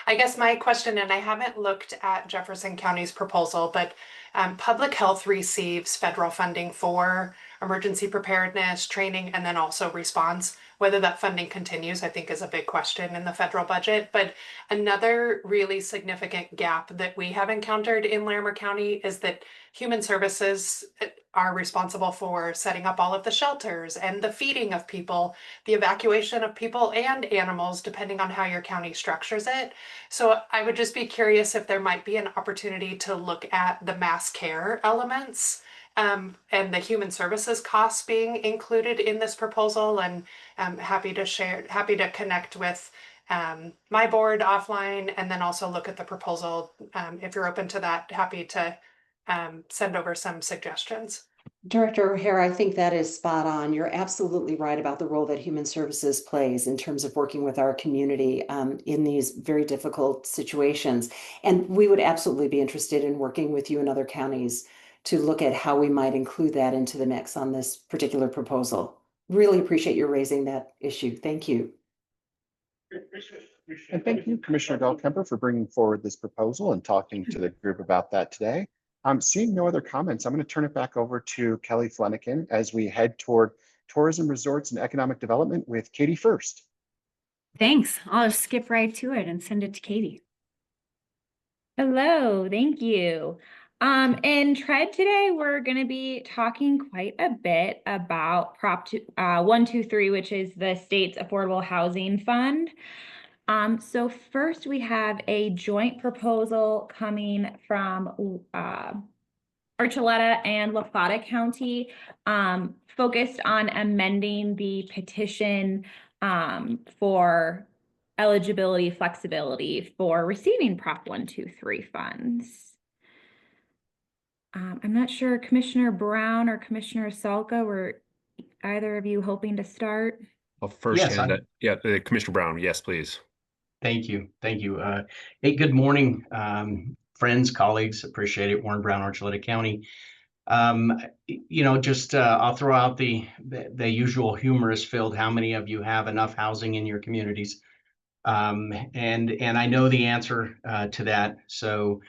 I guess my question, and I haven't looked at Jefferson County's proposal, but public health receives federal funding for emergency preparedness, training, and then also response. whether that funding continues, I think, is a big question in the federal budget. But another really significant gap that we have encountered in Larimer County is that Human Services are responsible for setting up all of the shelters and the feeding of people, the evacuation of people and animals, depending on how your county structures it. So I would just be curious if there might be an opportunity to look at the mass care elements and the human services costs being included in this proposal. And I'm happy to connect with my board offline, and then also look at the proposal. If you're open to that, happy to send over some suggestions. Director O'Hara, I think that is spot on. You're absolutely right about the role that Human Services plays in terms of working with our community in these very difficult situations. And we would absolutely be interested in working with you and other counties to look at how we might include that into the mix on this particular proposal. Really appreciate you raising that issue. Thank you. And thank you, Commissioner Dahlkemper, for bringing forward this proposal and talking to the group about that today. I'm seeing no other comments. I'm going to turn it back over to Kelly Flanagan as we head toward tourism, resorts, and economic development with Katie first. Thanks. I'll just skip right to it and send it to Katie. Hello, thank you. In TREAD today, we're going to be talking quite a bit about Prop 123, which is the state's Affordable Housing Fund. So first we have a joint proposal coming from Archuleta and La Plata County, focused on amending the petition for eligibility flexibility for receiving Prop 123 funds. I'm not sure, Commissioner Brown or Commissioner Salka, were either of you hoping to start? Well, first, Yes, Commissioner Brown, yes, please. Thank you. Thank you. Hey, good morning, friends, colleagues. Appreciate it. Warren Brown, Archuleta County. I'll throw out the usual humorous filled, how many of you have enough housing in your communities? And I know the answer to that. So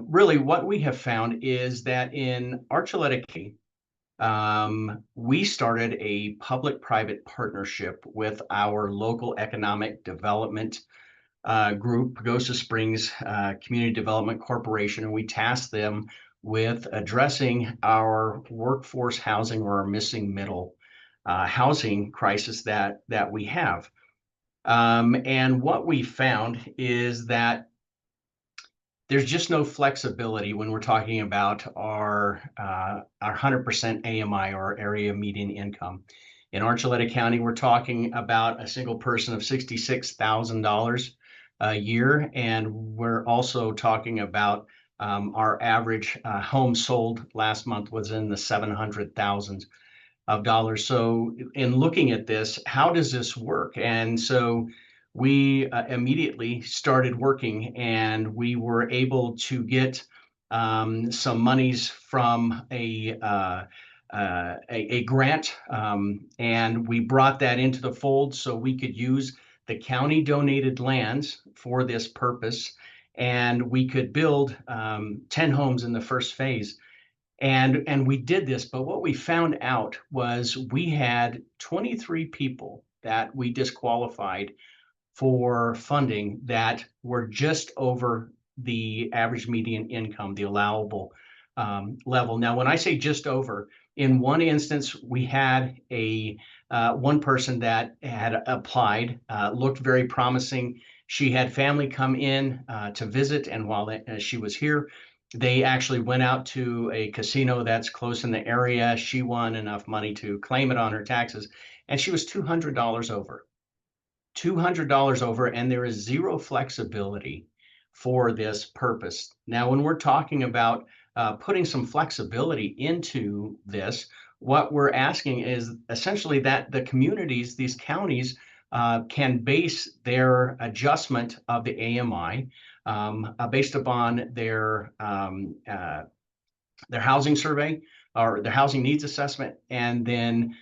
really what we have found is that in Archuleta County, we started a public-private partnership with our local economic development group, Pagosa Springs Community Development Corporation, and we tasked them with addressing our workforce housing, or our missing middle housing crisis that we have. And what we found is that there's just no flexibility when we're talking about our 100% AMI, or area median income. In Archuleta County, we're talking about a single person of $66,000 a year, and we're also talking about our average home sold last month was in the $700,000 of dollars. So in looking at this, how does this work? And so we immediately started working, and we were able to get some monies from a grant, and we brought that into the fold so we could use the county donated lands for this purpose, and we could build 10 homes in the first phase. And we did this, but what we found out was we had 23 people that we disqualified for funding that were just over the average median income, the allowable level. Now, when I say just over, in one instance, we had one person that had applied, looked very promising. She had family come in to visit, and while she was here, they actually went out to a casino that's close in the area. She won enough money to claim it on her taxes, and she was $200 over. $200 over, and there is zero flexibility for this purpose. Now, when we're talking about putting some flexibility into this, what we're asking is essentially that the communities, these counties, can base their adjustment of the AMI based upon their housing survey, or their housing needs assessment, and then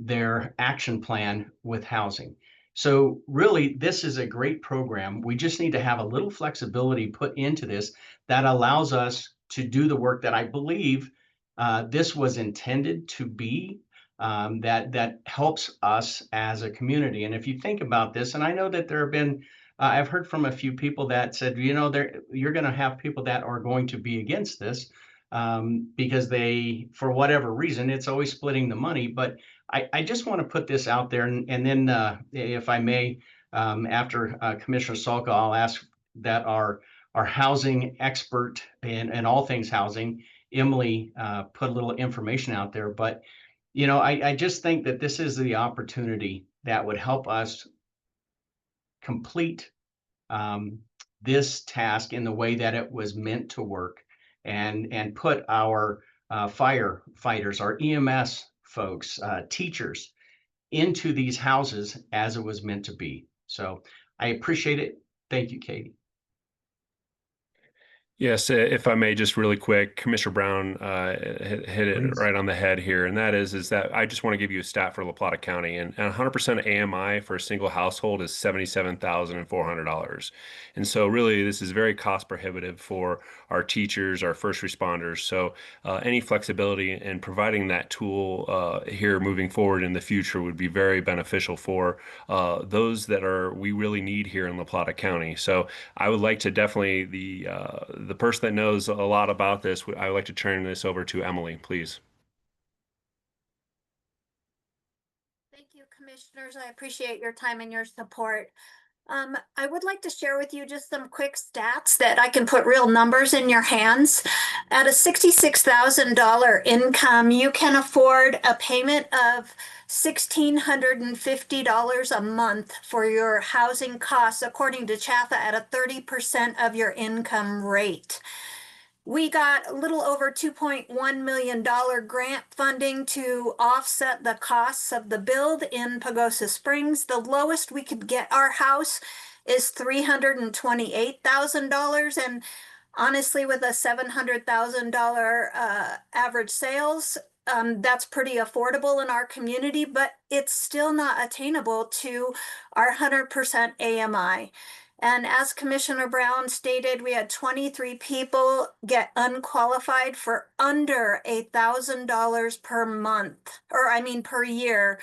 their action plan with housing. So really, this is a great program. We just need to have a little flexibility put into this that allows us to do the work that I believe this was intended to be. that helps us as a community. And if you think about this, and I know that there have been, I've heard from a few people that said, you know, you're going to have people that are going to be against this because they, for whatever reason, it's always splitting the money. But I just want to put this out there, and then if I may, after Commissioner Salka, I'll ask that our housing expert in all things housing, Emily, put a little information out there. But you know, I just think that this is the opportunity that would help us complete this task in the way that it was meant to work, and put our firefighters, our EMS folks, teachers into these houses as it was meant to be. So I appreciate it. Thank you, Katie. Yes, if I may, just really quick, Commissioner Brown hit it Please. right on the head here, and that is that I just want to give you a stat for La Plata County, and 100% AMI for a single household is $77,400, and so really this is very cost prohibitive for our teachers, our first responders. So any flexibility in providing that tool here moving forward in the future would be very beneficial for those that we really need here in La Plata County. So I would like to definitely the person that knows a lot about this, I would like to turn this over to Emily, please. Thank you, commissioners. I appreciate your time and your support. I would like to share with you just some quick stats that I can put real numbers in your hands. At a $66,000 income, you can afford a payment of $1,650 a month for your housing costs, according to CHAFA, at a 30% of your income rate. We got a little over $2.1 million grant funding to offset the costs of the build in Pagosa Springs. The lowest we could get our house is $328,000. And honestly, with a $700,000 average sales, that's pretty affordable in our community, but it's still not attainable to our 100% AMI. And as Commissioner Brown stated, we had 23 people get unqualified for under $1,000 per month, per year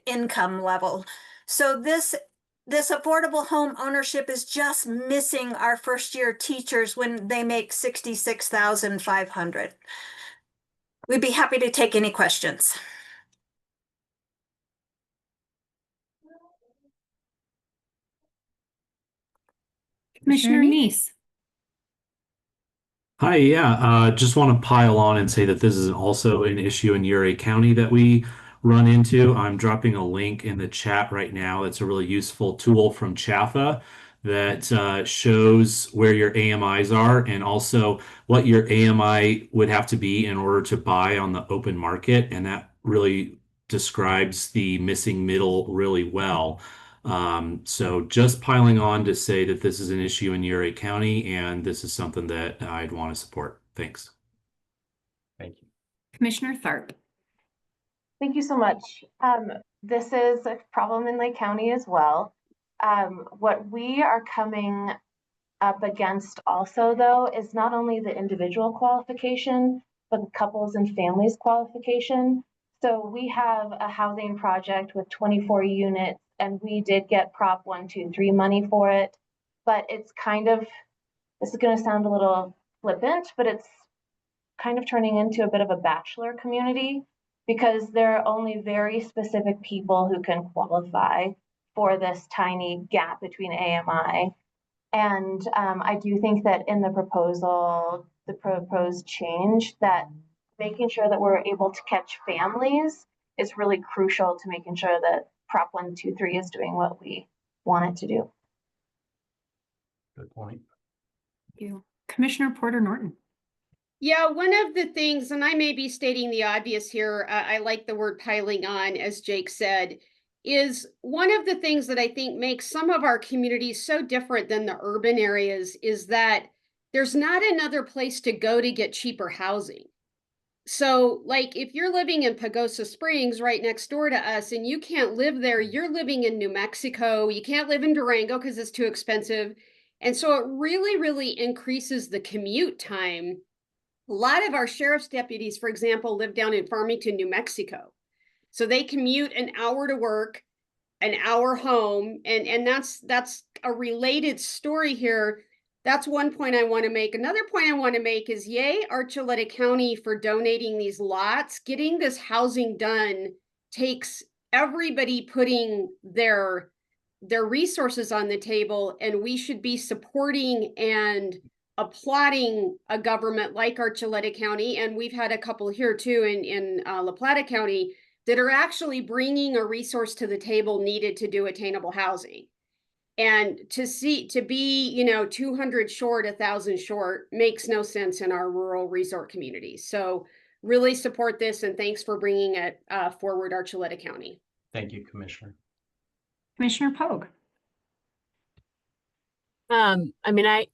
income level. So this affordable home ownership is just missing our first year teachers when they make $66,500. We'd be happy to take any questions. Commissioner Neese. Hi, yeah, just want to pile on and say that this is also an issue in Uray County that we run into. I'm dropping a link in the chat right now. It's a really useful tool from CHAFA that shows where your AMIs are and also what your AMI would have to be in order to buy on the open market. And that really describes the missing middle really well. So just piling on to say that this is an issue in Uray County, and this is something that I'd want to support. Thanks. Thank you. Commissioner Tharp. Thank you so much. This is a problem in Lake County as well. What we are coming up against also, though, is not only the individual qualification, but the couples and families qualification. So we have a housing project with 24 units, and we did get Prop 123 money for it. But it's kind of, this is going to sound a little flippant, but it's kind of turning into a bit of a bachelor community because there are only very specific people who can qualify for this tiny gap between AMI. And I do think that in the proposed change, that making sure that we're able to catch families is really crucial to making sure that Prop 123 is doing what we want it to do. Good point. Thank you. Commissioner Porter Norton. Yeah, one of the things, and I may be stating the obvious here, I like the word piling on, as Jake said, is one of the things that I think makes some of our communities so different than the urban areas is that there's not another place to go to get cheaper housing. So, like, if you're living in Pagosa Springs right next door to us and you can't live there, you're living in New Mexico, you can't live in Durango because it's too expensive. And so it really, really increases the commute time. A lot of our sheriff's deputies, for example, live down in Farmington, New Mexico. So they commute an hour to work, an hour home, and that's a related story here. That's one point I want to make. Another point I want to make is yay, Archuleta County for donating these lots. Getting this housing done takes everybody putting their resources on the table, and we should be supporting and applauding a government like Archuleta County. And we've had a couple here too in La Plata County that are actually bringing a resource to the table needed to do attainable housing. And to be, you know, 200 short, 1,000 short makes no sense in our rural resort communities. So really support this, and thanks for bringing it forward, Archuleta County. Thank you, Commissioner. Commissioner Pogue. I mean,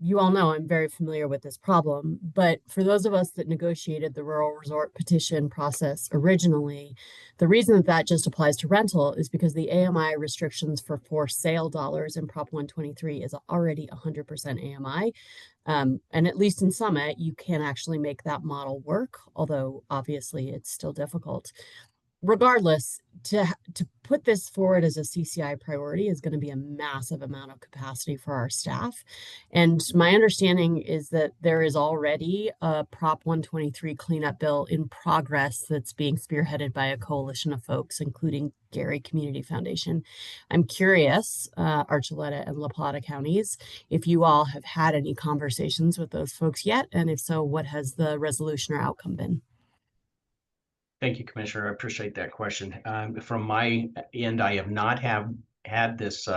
you all know I'm very familiar with this problem, but for those of us that negotiated the rural resort petition process originally, the reason that that just applies to rental is because the AMI restrictions for sale dollars in Prop 123 is already 100% AMI. And at least in Summit, you can actually make that model work, although obviously it's still difficult. Regardless, to put this forward as a CCI priority is going to be a massive amount of capacity for our staff. And my understanding is that there is already a Prop 123 cleanup bill in progress that's being spearheaded by a coalition of folks, including Gary Community Foundation. I'm curious, Archuleta and La Plata counties, if you all have had any conversations with those folks yet, and if so, what has the resolution or outcome been? Thank you, Commissioner. I appreciate that question. From my end, I have not had this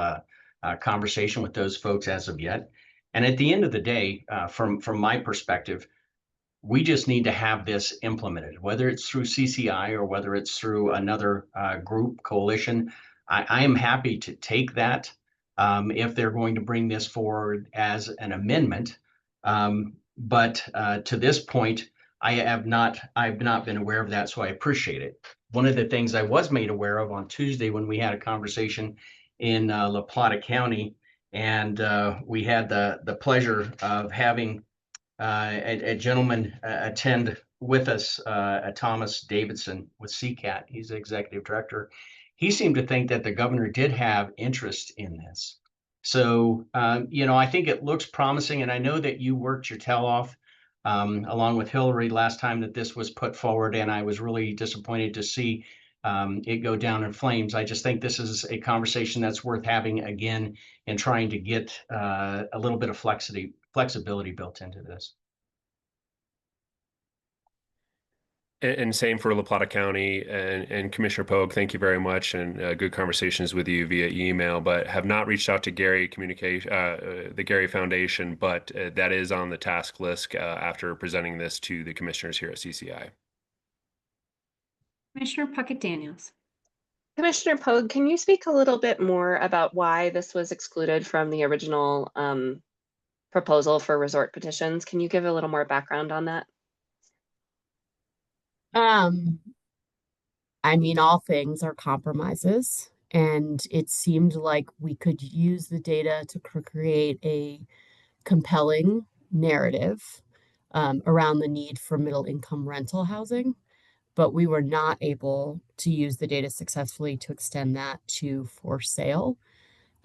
conversation with those folks as of yet. And at the end of the day, from my perspective, we just need to have this implemented, whether it's through CCI or whether it's through another group coalition. I am happy to take that if they're going to bring this forward as an amendment. But to this point, I've not been aware of that, so I appreciate it. One of the things I was made aware of on Tuesday when we had a conversation in La Plata County, and we had the pleasure of having a gentleman attend with us, Thomas Davidson with CCAT. He's the executive director. He seemed to think that the governor did have interest in this. So, you know, I think it looks promising, and I know that you worked your tail off along with Hillary last time that this was put forward, and I was really disappointed to see it go down in flames. I just think this is a conversation that's worth having again and trying to get a little bit of flexibility built into this. And same for La Plata County and Commissioner Pogue, thank you very much, and good conversations with you via email, but have not reached out to Gary the Gary Foundation, but that is on the task list after presenting this to the commissioners here at CCI. Commissioner Puckett Daniels. Commissioner Pogue, can you speak a little bit more about why this was excluded from the original proposal for resort petitions? Can you give a little more background on that? I mean, all things are compromises, and it seemed like we could use the data to create a compelling narrative around the need for middle income rental housing, but we were not able to use the data successfully to extend that to for sale.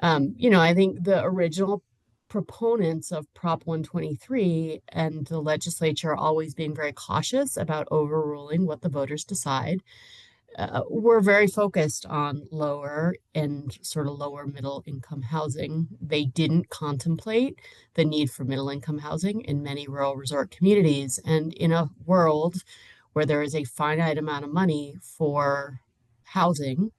You know, I think the original proponents of Prop 123 and the legislature always being very cautious about overruling what the voters decide were very focused on lower and sort of lower middle income housing. They didn't contemplate the need for middle income housing in many rural resort communities. And in a world where there is a finite amount of money for housing,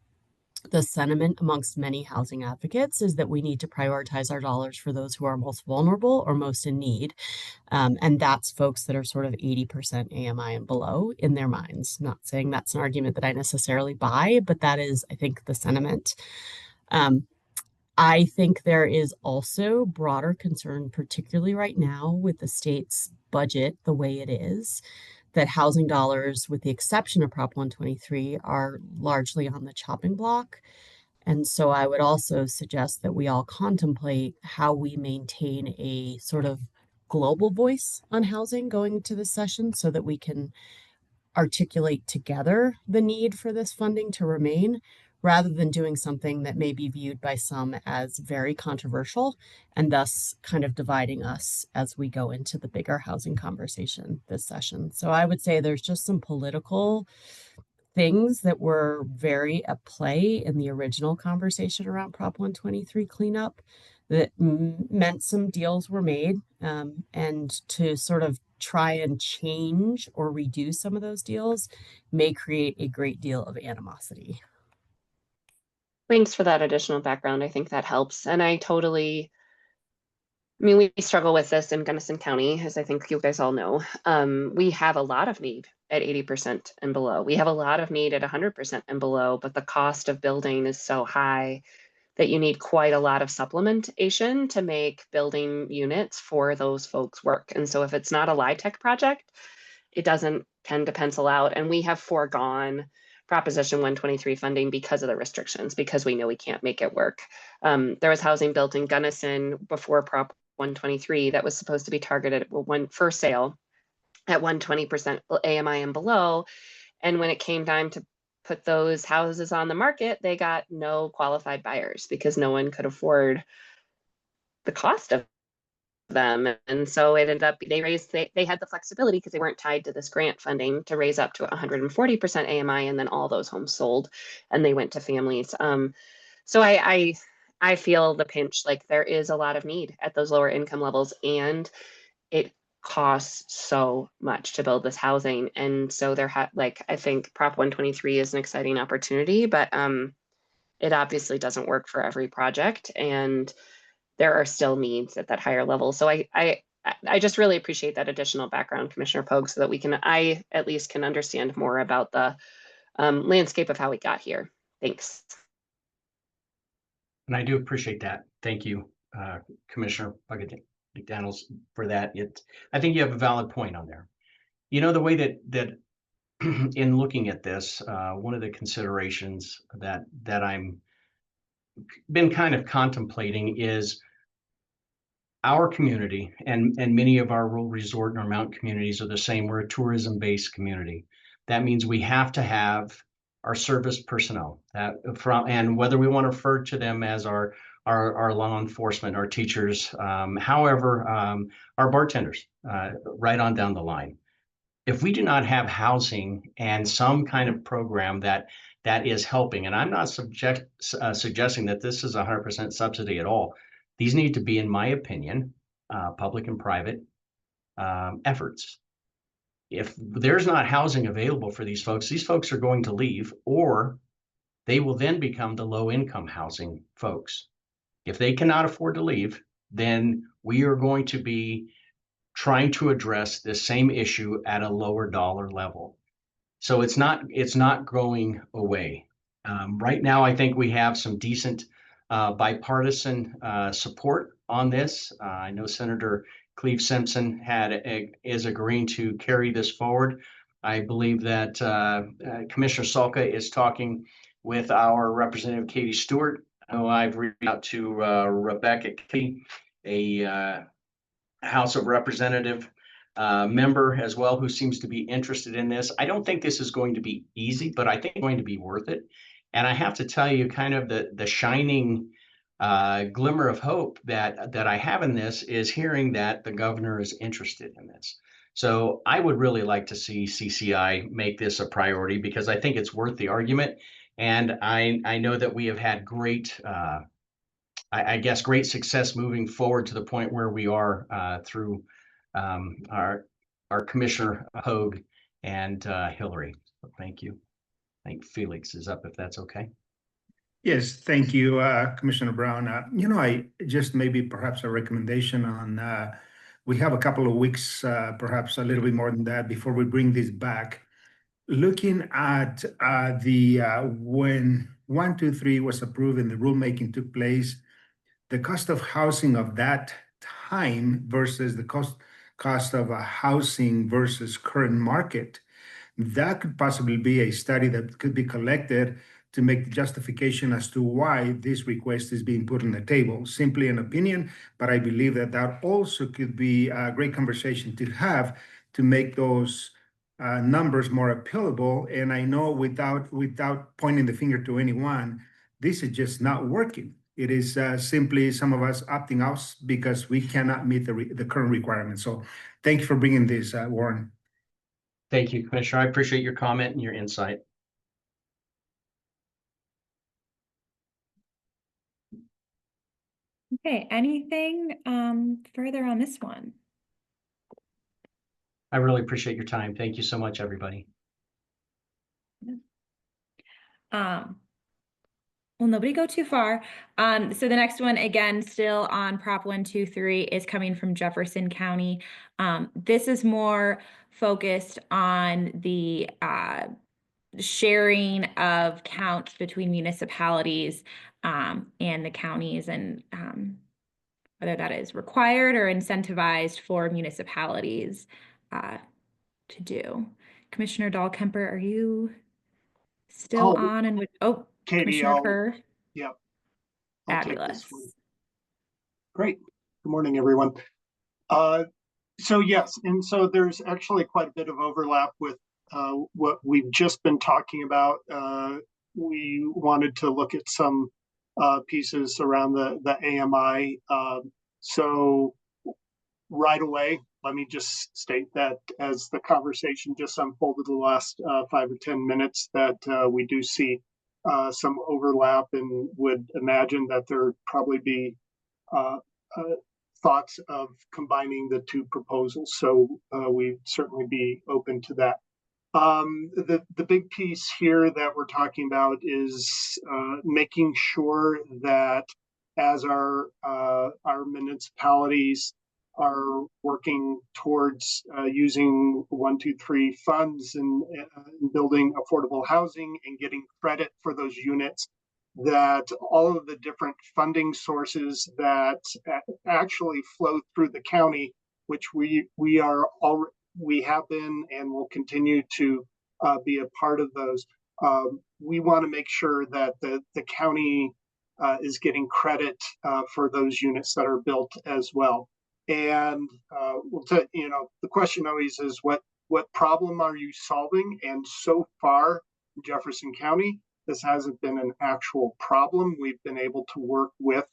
the sentiment amongst many housing advocates is that we need to prioritize our dollars for those who are most vulnerable or most in need. And that's folks that are sort of 80% AMI and below in their minds. Not saying that's an argument that I necessarily buy, but that is, I think, the sentiment. I think there is also broader concern, particularly right now with the state's budget the way it is, that housing dollars, with the exception of Prop 123, are largely on the chopping block. And so I would also suggest that we all contemplate how we maintain a sort of global voice on housing going into this session so that we can articulate together the need for this funding to remain, rather than doing something that may be viewed by some as very controversial and thus kind of dividing us as we go into the bigger housing conversation this session. So I would say there's just some political things that were very at play in the original conversation around Prop 123 cleanup that meant some deals were made. And to sort of try and change or reduce some of those deals may create a great deal of animosity. Thanks for that additional background. I think that helps. And I mean, we struggle with this in Gunnison County, as I think you guys all know. We have a lot of need at 80% and below. We have a lot of need at 100% and below, but the cost of building is so high that you need quite a lot of supplementation to make building units for those folks work. And so if it's not a LIHTC project, it doesn't tend to pencil out. And we have foregone Proposition 123 funding because of the restrictions, because we know we can't make it work. There was housing built in Gunnison before Prop 123 that was supposed to be targeted for sale at 120% AMI and below. And when it came time to put those houses on the market, they got no qualified buyers because no one could afford the cost of them. And so it ended up, they had the flexibility because they weren't tied to this grant funding to raise up to 140% AMI, and then all those homes sold and they went to families. So I feel the pinch, like there is a lot of need at those lower income levels, and it costs so much to build this housing. And so I think Prop 123 is an exciting opportunity, but it obviously doesn't work for every project, and there are still needs at that higher level. So I just really appreciate that additional background, Commissioner Pogue, so that I at least can understand more about the landscape of how we got here. Thanks. And I do appreciate that. Thank you, Commissioner McDaniels, for that. I think you have a valid point on there. You know, the way that in looking at this, one of the considerations that I'm been kind of contemplating is our community, and many of our rural resort and our mountain communities are the same. We're a tourism-based community. That means we have to have our service personnel and whether we want to refer to them as our law enforcement, our teachers, however, our bartenders, right on down the line. If we do not have housing and some kind of program that is helping, and I'm not suggesting that this is 100% subsidy at all. These need to be, in my opinion, public and private efforts. If there's not housing available for these folks are going to leave, or they will then become the low-income housing folks. If they cannot afford to leave, then we are going to be trying to address the same issue at a lower dollar level. So it's not going away. Right now, I think we have some decent bipartisan support on this. I know Senator Cleve Simpson is agreeing to carry this forward. I believe that Commissioner Salka is talking with our Representative Katie Stewart. I've reached out to Rebecca Key, a House of Representative member as well, who seems to be interested in this. I don't think this is going to be easy, but I think it's going to be worth it. And I have to tell you, kind of the shining glimmer of hope that I have in this is hearing that the governor is interested in this. So I would really like to see CCI make this a priority, because I think it's worth the argument. And I know that we have had great, I guess, great success moving forward to the point where we are through our Commissioner Pogue and Hillary. So thank you. I think Felix is up, if that's okay. Yes, thank you, Commissioner Brown. I just maybe perhaps a recommendation on, we have a couple of weeks, perhaps a little bit more than that, before we bring this back. Looking at when 123 was approved and the rulemaking took place, the cost of housing of that time versus the cost of a housing versus current market, that could possibly be a study that could be collected to make the justification as to why this request is being put on the table. Simply an opinion, but I believe that also could be a great conversation to have to make those numbers more appealable. And I know without pointing the finger to anyone, this is just not working. It is simply some of us opting out because we cannot meet the current requirements. So thank you for bringing this, Warren. Thank you, Commissioner. I appreciate your comment and your insight. Okay, anything further on this one? I really appreciate your time. Thank you so much, everybody. Well, nobody go too far. So the next one, again, still on Prop 123, is coming from Jefferson County. This is more focused on the sharing of counts between municipalities and the counties, and whether that is required or incentivized for municipalities to do. Commissioner Dahl-Kemper, are you still on? And Katie, Commissioner Kerr? Yeah, I'll take Fabulous. this one. Great. Good morning, everyone. So yes, and so there's actually quite a bit of overlap with what we've just been talking about. We wanted to look at some pieces around the AMI. So right away, let me just state that as the conversation just unfolded the last 5 or 10 minutes, that we do see some overlap, and would imagine that there would probably be thoughts of combining the two proposals. So we'd certainly be open to that. The big piece here that we're talking about is making sure that as our municipalities are working towards using 123 funds and building affordable housing and getting credit for those units, that all of the different funding sources that actually flow through the county, which we have been and will continue to be a part of those. We want to make sure that the county is getting credit for those units that are built as well. And the question always is, what problem are you solving? And so far, in Jefferson County, this hasn't been an actual problem. We've been able to work with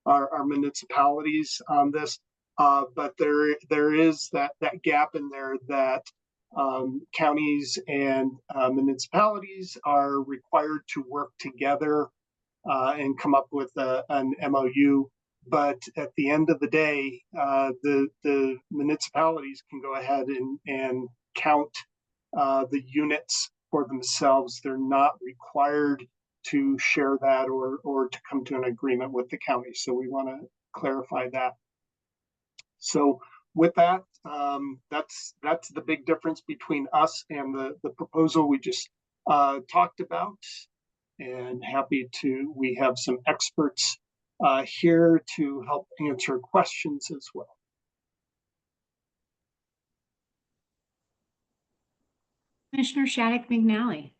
our municipalities on this, but there is that gap in there that counties and municipalities are required to work together and come up with an MOU. But at the end of the day, the municipalities can go ahead and count the units for themselves. They're not required to share that or to come to an agreement with the county. So we want to clarify that. So with that, that's the big difference between us and the proposal we just talked about. And we have some experts here to help answer questions as well. Commissioner Shattuck McNally.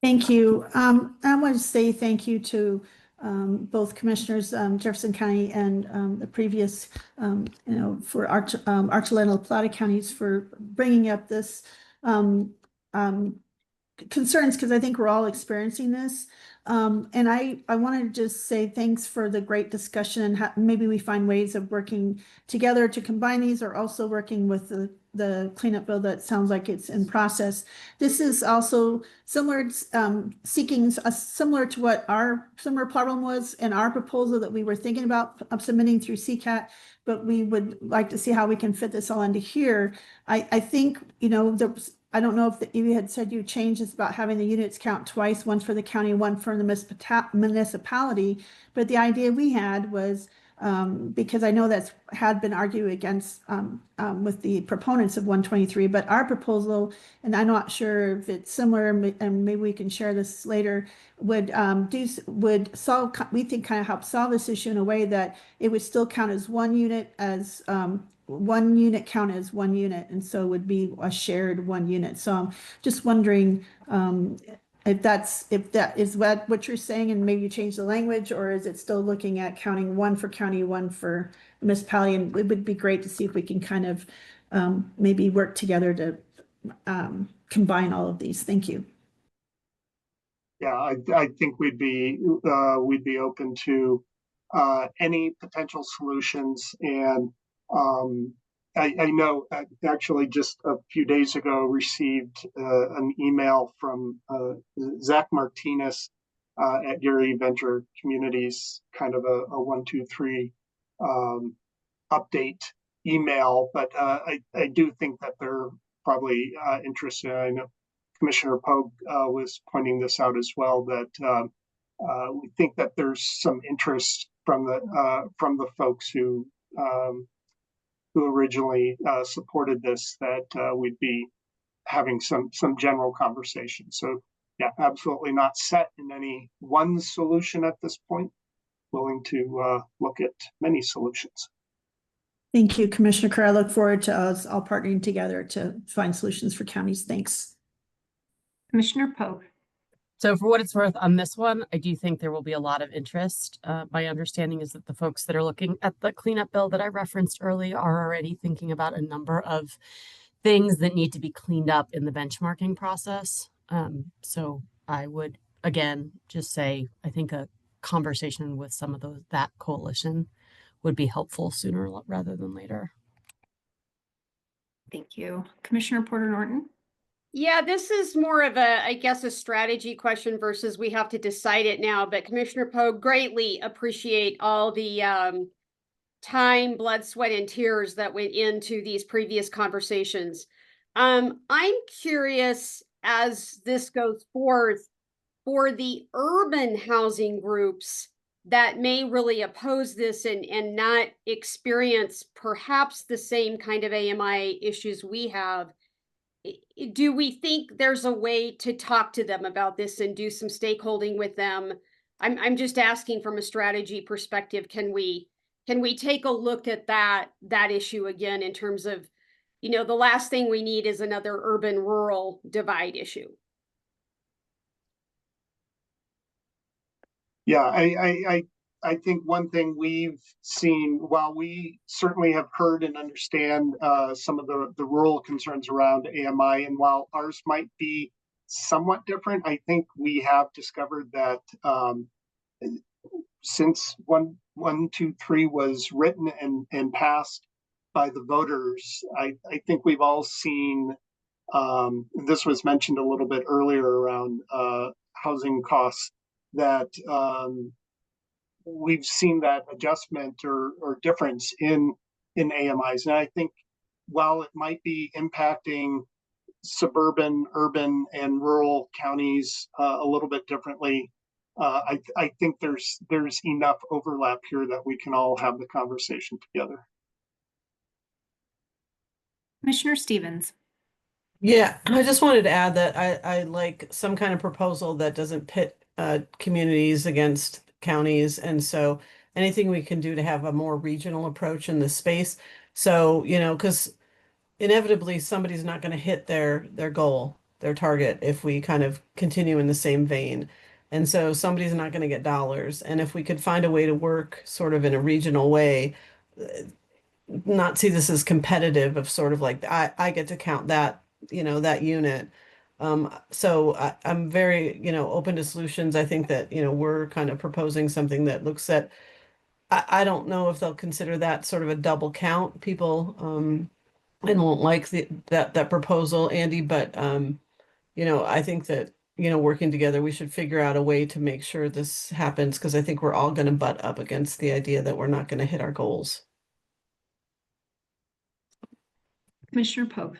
Thank you. I want to say thank you to both commissioners, Jefferson County and the previous, for Archuleta and Plata counties for bringing up this concerns, because I think we're all experiencing this. And I want to just say thanks for the great discussion, and maybe we find ways of working together to combine these, or also working with the cleanup bill that sounds like it's in process. This is also similar, seeking similar to what our similar problem was in our proposal that we were thinking about submitting through CCAT, but we would like to see how we can fit this all into here. I think, I don't know if you had said you changed this about having the units count twice, one for the county, one for the municipality. But the idea we had was, because I know that's had been argued against with the proponents of 123, but our proposal, and I'm not sure if it's similar, and maybe we can share this later, would solve, we think, kind of help solve this issue in a way that it would still count as one unit, as one unit count as one unit, and so would be a shared one unit. So I'm just wondering if that is what you're saying, and maybe you change the language, or is it still looking at counting one for county, one for municipality? And it would be great to see if we can kind of maybe work together to combine all of these. Thank you. Yeah, I think we'd be open to any potential solutions. And I know actually just a few days ago received an email from Zach Martinez at Gary Venture Communities, kind of a 1, 2, 3 update email. But I do think that they're probably interested. I know Commissioner Pogue was pointing this out as well, that we think that there's some interest from the folks who originally supported this, that we'd be having some general conversation. So yeah, absolutely not set in any one solution at this point. Willing to look at many solutions. Thank you, Commissioner Kerr. I look forward to us all partnering together to find solutions for counties. Thanks. Commissioner Pogue. So for what it's worth on this one, I do think there will be a lot of interest. My understanding is that the folks that are looking at the cleanup bill that I referenced earlier are already thinking about a number of things that need to be cleaned up in the benchmarking process. So I would, again, just say, I think a conversation with some of that coalition would be helpful sooner rather than later. Thank you. Commissioner Porter Norton. Yeah, this is more of a, I guess, a strategy question versus we have to decide it now. But Commissioner Pogue, greatly appreciate all the time, blood, sweat, and tears that went into these previous conversations. I'm curious, as this goes forth, for the urban housing groups that may really oppose this and not experience perhaps the same kind of AMI issues we have. Do we think there's a way to talk to them about this and do some stakeholding with them? I'm just asking from a strategy perspective, can we take a look at that issue again in terms of, the last thing we need is another urban rural divide issue. Yeah, I think one thing we've seen, while we certainly have heard and understand some of the rural concerns around AMI, and while ours might be somewhat different, I think we have discovered that since 1, 2, 3 was written and passed by the voters, I think we've all seen, this was mentioned a little bit earlier around housing costs, that we've seen that adjustment or difference in AMIs. And I think while it might be impacting suburban, urban, and rural counties a little bit differently, I think there's enough overlap here that we can all have the conversation together. Commissioner Stevens. Yeah, I just wanted to add that I like some kind of proposal that doesn't pit communities against counties. And so anything we can do to have a more regional approach in this space. So, because inevitably somebody's not going to hit their goal, their target, if we kind of continue in the same vein. And so somebody's not going to get dollars. And if we could find a way to work sort of in a regional way, not see this as competitive of sort of like, I get to count that, that unit. So I'm very, open to solutions. I think that, we're kind of proposing something that looks at, I don't know if they'll consider that sort of a double count. People and won't like that proposal, Andy, but I think that, working together, we should figure out a way to make sure this happens, because I think we're all going to butt up against the idea that we're not going to hit our goals. Commissioner Pogue.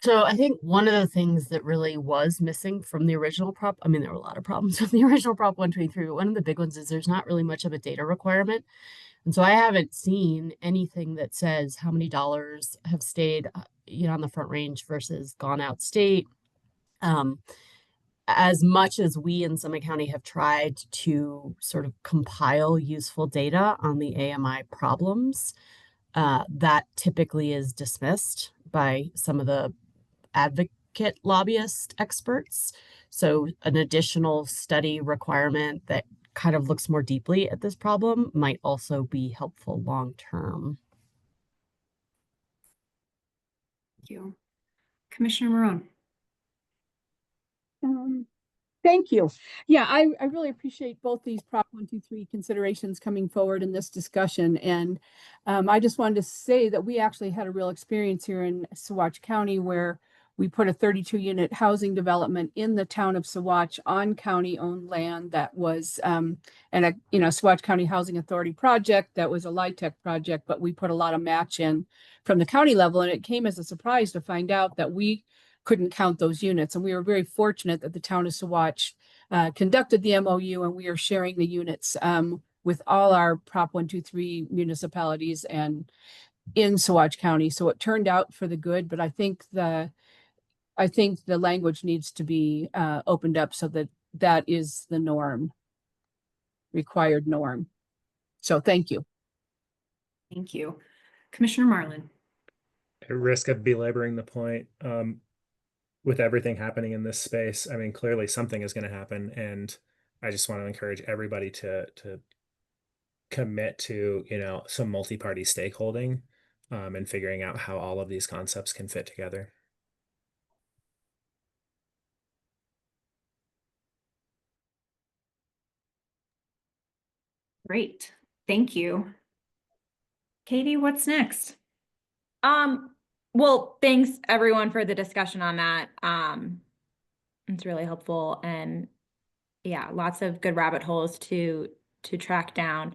So I think one of the things that really was missing from the original prop, I mean, there were a lot of problems with the original Prop 123, but one of the big ones is there's not really much of a data requirement. And so I haven't seen anything that says how many dollars have stayed, on the Front Range versus gone out state. As much as we in Summit County have tried to sort of compile useful data on the AMI problems, that typically is dismissed by some of the advocate lobbyist experts. So an additional study requirement that kind of looks more deeply at this problem might also be helpful long term. Thank you. Commissioner Marone. Thank you. Yeah, I really appreciate both these Prop 123 considerations coming forward in this discussion. And I just wanted to say that we actually had a real experience here in Saguache County where we put a 32-unit housing development in the town of Saguache on county-owned land that was and a Saguache County Housing Authority project that was a LIHTC project, but we put a lot of match in from the county level, and it came as a surprise to find out that we couldn't count those units. And we were very fortunate that the town of Saguache conducted the MOU, and we are sharing the units with all our Prop 123 municipalities and in Saguache County. So it turned out for the good, but I think the language needs to be opened up so that that is the norm, required norm. So thank you. Thank you. Commissioner Marlin. At risk of belaboring the point, with everything happening in this space, I mean, clearly something is going to happen. And I just want to encourage everybody to commit to, some multi-party stakeholding and figuring out how all of these concepts can fit together. Great. Thank you. Katie, what's next? Well, thanks everyone for the discussion on that. It's really helpful, and yeah, lots of good rabbit holes to track down.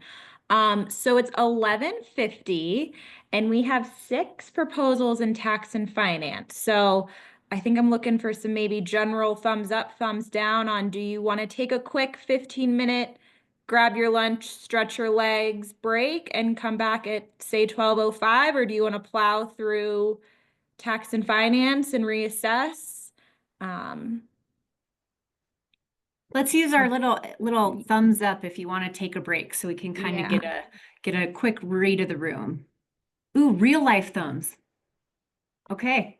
So it's 11:50 and we have 6 proposals in tax and finance. So I think I'm looking for some maybe general thumbs up, thumbs down on, do you want to take a quick 15-minute grab your lunch, stretch your legs, break, and come back at say 12:05, or do you want to plow through tax and finance and reassess? Let's use our little thumbs up if you want to take a break so we can kind of get a quick read of the room. Ooh, real life thumbs. Okay,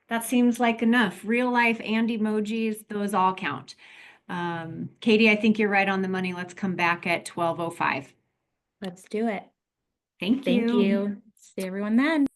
that seems like enough. Real life and emojis, those all count. Katie, I think you're right on the money. Let's come back at 12:05. Let's do it. Thank Thank you. you. See everyone then.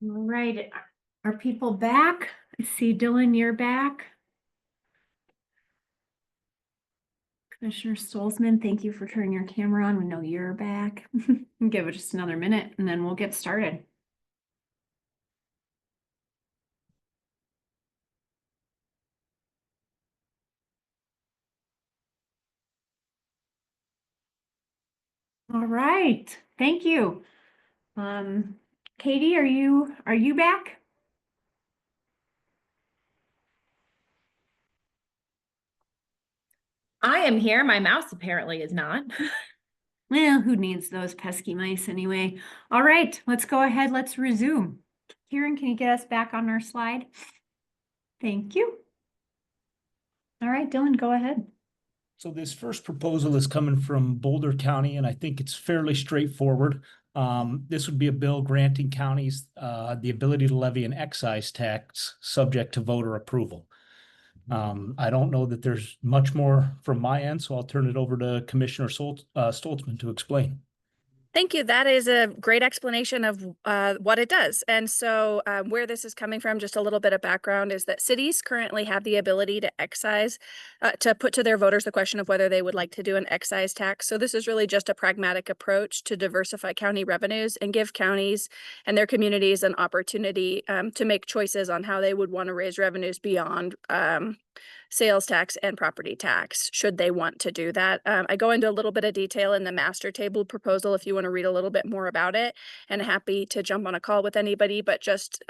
All right, are people back? I see Dylan, you're back. Commissioner Stolzman, thank you for turning your camera on. We know you're back. Give it just another minute and then we'll get started. All right, thank you. Katie, are you back? I am here. My mouse apparently is not. Well, who needs those pesky mice anyway? All right, let's go ahead. Let's resume. Kieran, can you get us back on our slide? Thank you. All right, Dylan, go ahead. So this first proposal is coming from Boulder County, and I think it's fairly straightforward. This would be a bill granting counties the ability to levy an excise tax subject to voter approval. I don't know that there's much more from my end, so I'll turn it over to Commissioner Stoltzman to explain. Thank you. That is a great explanation of what it does. And so where this is coming from, just a little bit of background, is that cities currently have the ability to excise, to put to their voters the question of whether they would like to do an excise tax. So this is really just a pragmatic approach to diversify county revenues and give counties and their communities an opportunity to make choices on how they would want to raise revenues beyond sales tax and property tax, should they want to do that. I go into a little bit of detail in the master table proposal if you want to read a little bit more about it, and happy to jump on a call with anybody, but just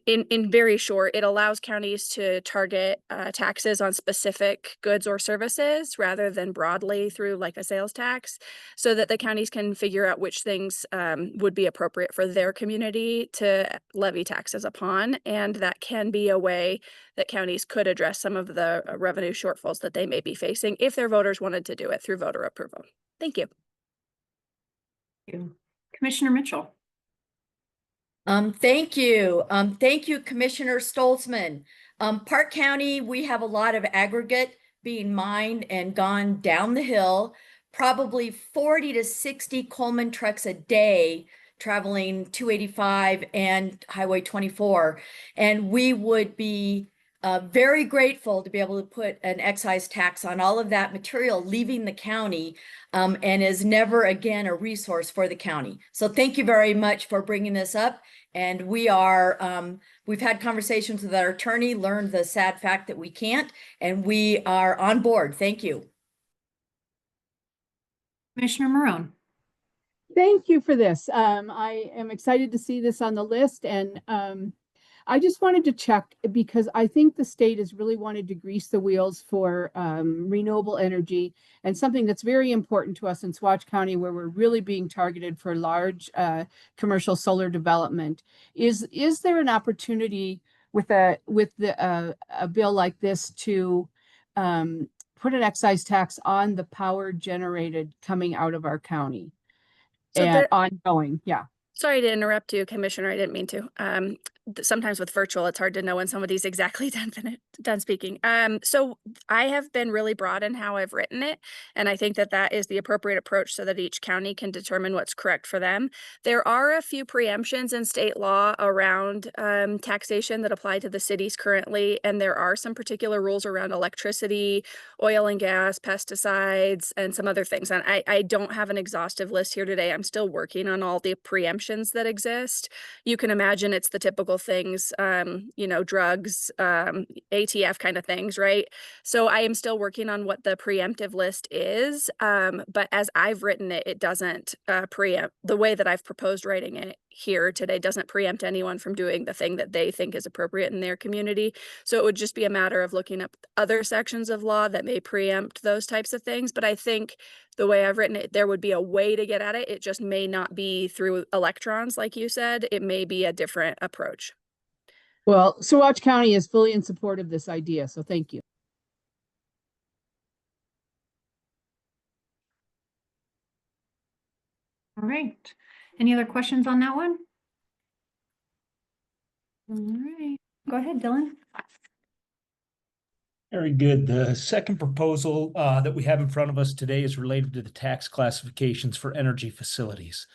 in very short, it allows counties to target taxes on specific goods or services rather than broadly through like a sales tax, so that the counties can figure out which things would be appropriate for their community to levy taxes upon. And that can be a way that counties could address some of the revenue shortfalls that they may be facing if their voters wanted to do it through voter approval. Thank you. Thank you. Commissioner Mitchell. Thank you. Thank you, Commissioner Stoltzman. Park County, we have a lot of aggregate being mined and gone down the hill, probably 40 to 60 Coleman trucks a day traveling 285 and Highway 24. And we would be very grateful to be able to put an excise tax on all of that material leaving the county and is never again a resource for the county. So thank you very much for bringing this up. And we are, we've had conversations with our attorney, learned the sad fact that we can't, and we are on board. Thank you. Commissioner Marone. Thank you for this. I am excited to see this on the list, and I just wanted to check because I think the state has really wanted to grease the wheels for renewable energy, and something that's very important to us in Swatch County, where we're really being targeted for large commercial solar development. Is there an opportunity with a bill like this to put an excise tax on the power generated coming out of our county? So and ongoing, yeah. Sorry to interrupt you, Commissioner. I didn't mean to. Sometimes with virtual, it's hard to know when somebody's exactly done speaking. So I have been really broad in how I've written it, and I think that that is the appropriate approach so that each county can determine what's correct for them. There are a few preemptions in state law around taxation that apply to the cities currently, and there are some particular rules around electricity, oil and gas, pesticides, and some other things. And I don't have an exhaustive list here today. I'm still working on all the preemptions that exist. You can imagine it's the typical things, you know, drugs, ATF kind of things, right? So I am still working on what the preemptive list is. But as I've written it, it doesn't preempt. The way that I've proposed writing it here today doesn't preempt anyone from doing the thing that they think is appropriate in their community. So it would just be a matter of looking up other sections of law that may preempt those types of things. But I think the way I've written it, there would be a way to get at it. It just may not be through electrons, like you said. It may be a different approach. Well, Swatch County is fully in support of this idea, so thank you. All right. Any other questions on that one? All right. Go ahead, Dylan. Very good. The second proposal that we have in front of us today is related to the tax classifications for energy facilities.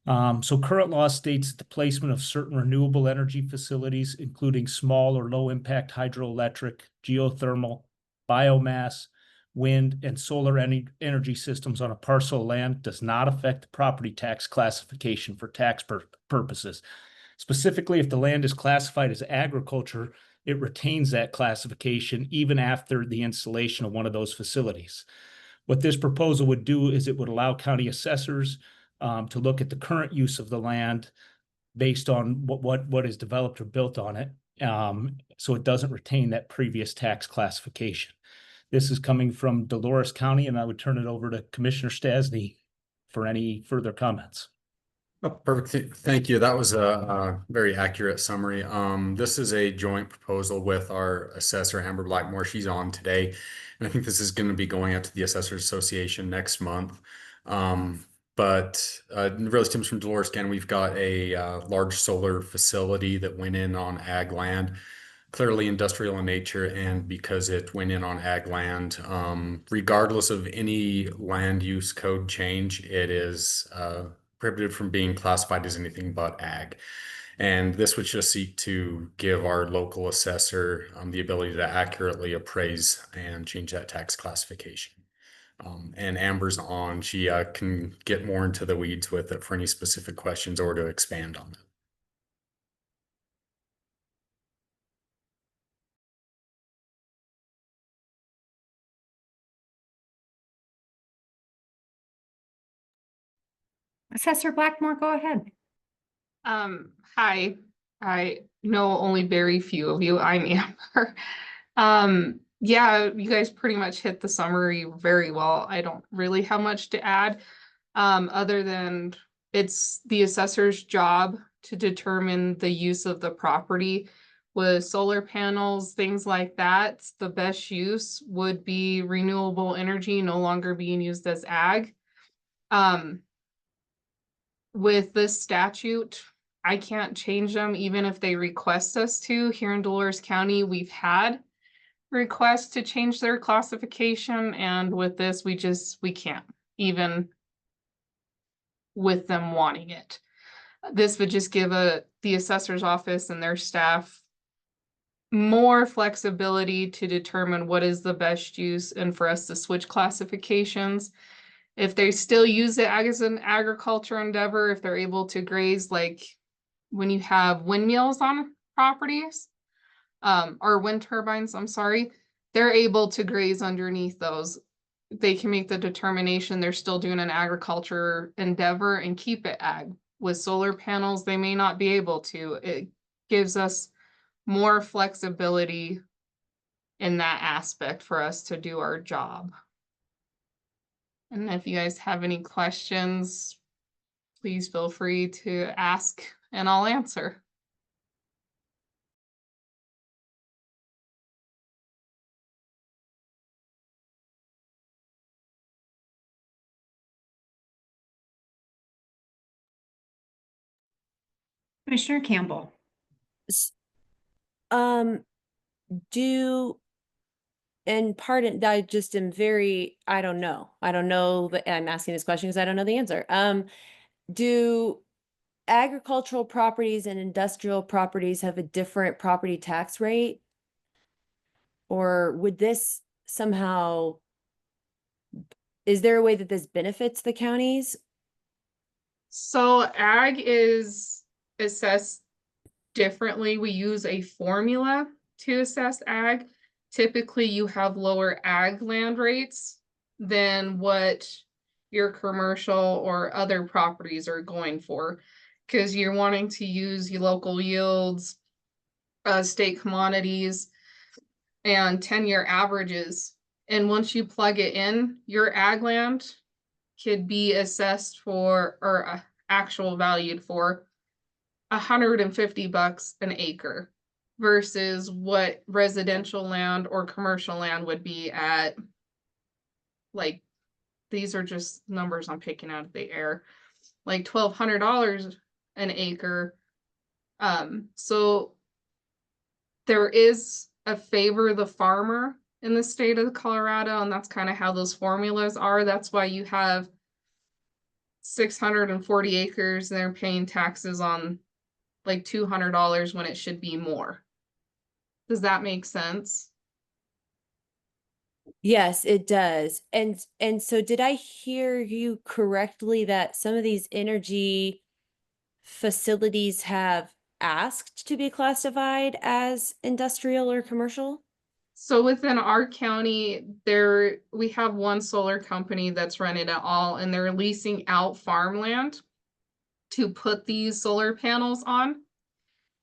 So current law states that the placement of certain renewable energy facilities, including small or low impact hydroelectric, geothermal, biomass, wind, and solar energy systems on a parcel of land does not affect the property tax classification for tax purposes. Specifically, if the land is classified as agriculture, it retains that classification even after the installation of one of those facilities. What this proposal would do is it would allow county assessors to look at the current use of the land based on what is developed or built on it, so it doesn't retain that previous tax classification. This is coming from Dolores County, and I would turn it over to Commissioner Stasny for any further comments. Oh, perfect. Thank you. That was a very accurate summary. This is a joint proposal with our assessor, Amber Blackmore. She's on today. And I think this is going to be going out to the Assessors Association next month. But really stems from Dolores County. We've got a large solar facility that went in on ag land, clearly industrial in nature, and because it went in on ag land, regardless of any land use code change, it is prohibited from being classified as anything but ag. And this would just seek to give our local assessor the ability to accurately appraise and change that tax classification. And Amber's on. She can get more into the weeds with it for any specific questions or to expand on it. Assessor Blackmore, go ahead. Hi, I know only very few of you. I'm Amber. Yeah, you guys pretty much hit the summary very well. I don't really have much to add, other than it's the assessor's job to determine the use of the property. With solar panels, things like that, the best use would be renewable energy no longer being used as ag. With this statute, I can't change them even if they request us to. Here in Dolores County, we've had requests to change their classification, and with this, we can't, even with them wanting it. This would just give the assessor's office and their staff more flexibility to determine what is the best use and for us to switch classifications. If they still use it as an agriculture endeavor, if they're able to graze, like when you have windmills on properties, or wind turbines, I'm sorry, they're able to graze underneath those. They can make the determination they're still doing an agriculture endeavor and keep it ag. With solar panels, they may not be able to. It gives us more flexibility in that aspect for us to do our job. And if you guys have any questions, please feel free to ask and I'll answer. Commissioner Campbell. And pardon, I just am very, I don't know that I'm asking this question because I don't know the answer. Do agricultural properties and industrial properties have a different property tax rate? Or would this somehow, is there a way that this benefits the counties? So ag is assessed differently. We use a formula to assess ag. Typically, you have lower ag land rates than what your commercial or other properties are going for, because you're wanting to use your local yields, state commodities, and 10-year averages. And once you plug it in, your ag land could be assessed for, or actual valued for $150 an acre versus what residential land or commercial land would be at. Like, these are just numbers I'm picking out of the air, like $1,200 an acre. So there is a favor the farmer in the state of Colorado, and that's kind of how those formulas are. That's why you have 640 acres and they're paying taxes on like $200 when it should be more. Does that make sense? Yes, it does. And so did I hear you correctly that some of these energy facilities have asked to be classified as industrial or commercial? So within our county, we have one solar company that's rented it all, and they're leasing out farmland to put these solar panels on.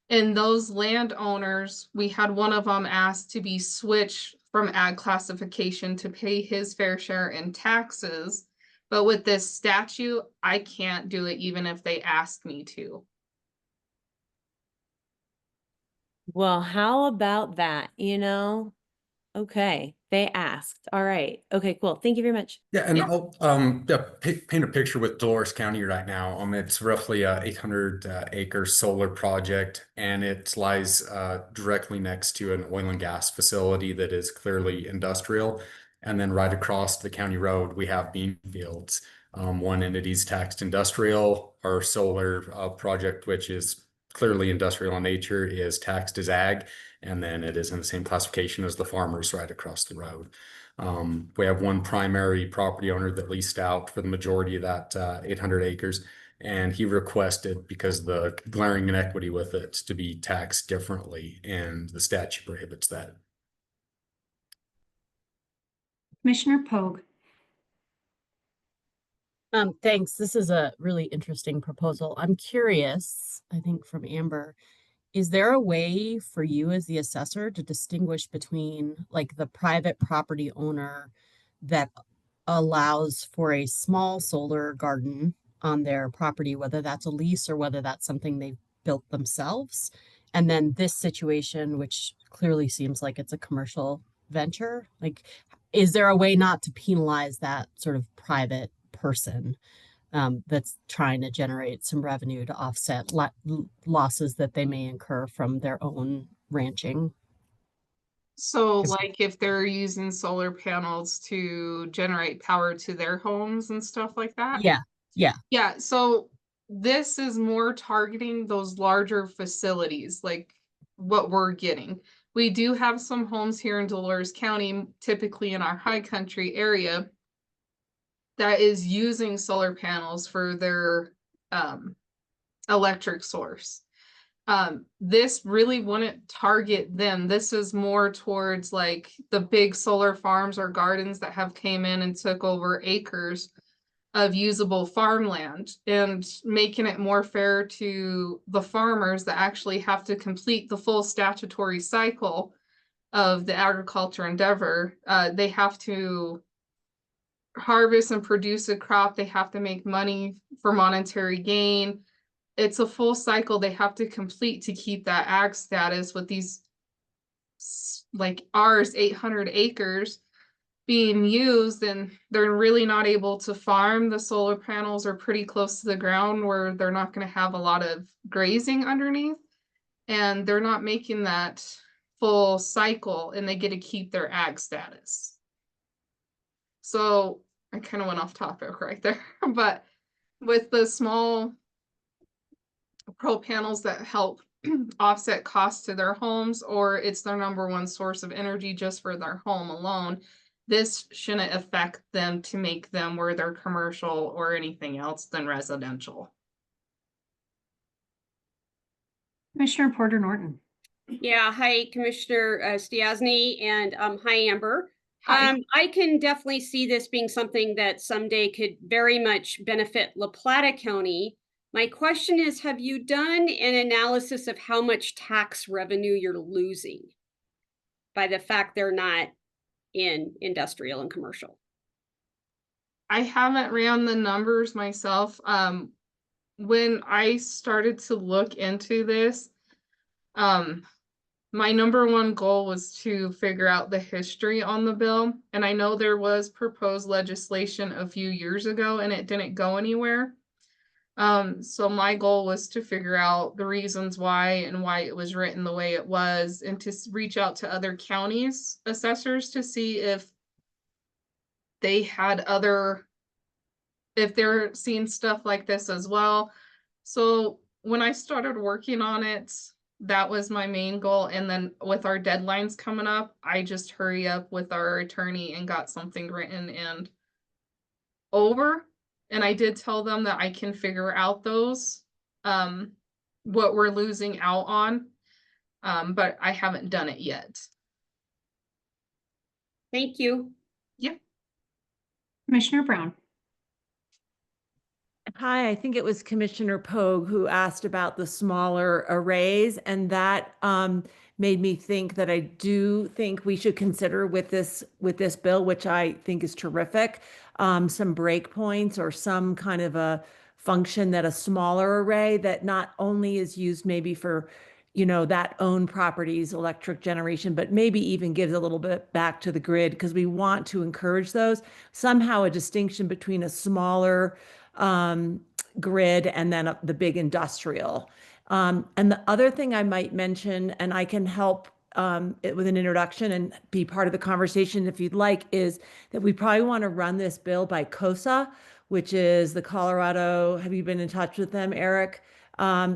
And those landowners, we had one of them asked to be switched from ag classification to pay his fair share in taxes. But with this statute, I can't do it even if they asked me to. Well, how about that? Okay, they asked. All right. Okay, cool. Thank you very much. Yeah, and I'll paint a picture with Dolores County right now. It's roughly a 800 acre solar project, and it lies directly next to an oil and gas facility that is clearly industrial. And then right across the county road, we have bean fields. One entity's taxed industrial. Our solar project, which is clearly industrial in nature, is taxed as ag, and then it is in the same classification as the farmers right across the road. We have one primary property owner that leased out for the majority of that 800 acres, and he requested, because the glaring inequity with it, to be taxed differently, and the statute prohibits that. Commissioner Pogue. Thanks. This is a really interesting proposal. I'm curious, I think from Amber, is there a way for you as the assessor to distinguish between like the private property owner that allows for a small solar garden on their property, whether that's a lease or whether that's something they've built themselves, and then this situation, which clearly seems like it's a commercial venture? Like, is there a way not to penalize that sort of private person that's trying to generate some revenue to offset losses that they may incur from their own ranching? So like if they're using solar panels to generate power to their homes and stuff like that? Yeah, yeah. Yeah, so this is more targeting those larger facilities, like what we're getting. We do have some homes here in Dolores County, typically in our high country area, that is using solar panels for their electric source. This really wouldn't target them. This is more towards like the big solar farms or gardens that have came in and took over acres of usable farmland, and making it more fair to the farmers that actually have to complete the full statutory cycle of the agriculture endeavor. They have to harvest and produce a crop. They have to make money for monetary gain. It's a full cycle they have to complete to keep that ag status, with these, like ours, 800 acres being used, and they're really not able to farm. The solar panels are pretty close to the ground where they're not going to have a lot of grazing underneath, and they're not making that full cycle, and they get to keep their ag status. So I kind of went off topic right there, but with the small pro panels that help offset costs to their homes, or it's their number one source of energy just for their home alone, this shouldn't affect them to make them where they're commercial or anything else than residential. Commissioner Porter Norton. Yeah, hi, Commissioner Stiasny, and hi, Amber. Hi. I can definitely see this being something that someday could very much benefit La Plata County. My question is, have you done an analysis of how much tax revenue you're losing by the fact they're not in industrial and commercial? I haven't ran the numbers myself. When I started to look into this, my number one goal was to figure out the history on the bill. And I know there was proposed legislation a few years ago and it didn't go anywhere. So my goal was to figure out the reasons why and why it was written the way it was, and to reach out to other counties assessors to see if they had other if they're seeing stuff like this as well. So when I started working on it, that was my main goal. And then with our deadlines coming up, I just hurry up with our attorney and got something written and over. And I did tell them that I can figure out those, what we're losing out on. But I haven't done it yet. Thank you. Yeah. Commissioner Brown. Hi, I think it was Commissioner Pogue who asked about the smaller arrays, and that made me think that I do think we should consider with this bill, which I think is terrific, some breakpoints or some kind of a function that a smaller array that not only is used maybe for, you know, that own property's electric generation, but maybe even gives a little bit back to the grid, because we want to encourage those. Somehow a distinction between a smaller grid and then the big industrial. And the other thing I might mention, and I can help with an introduction and be part of the conversation if you'd like, is that we probably want to run this bill by COSA, which is the Colorado. Have you been in touch with them, Eric?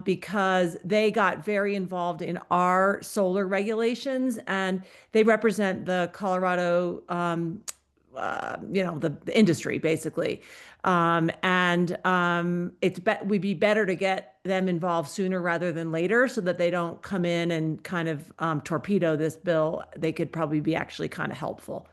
Because they got very involved in our solar regulations, and they represent the Colorado, you know, the industry basically. We'd be better to get them involved sooner rather than later, so that they don't come in and kind of torpedo this bill. They could probably be actually kind of helpful.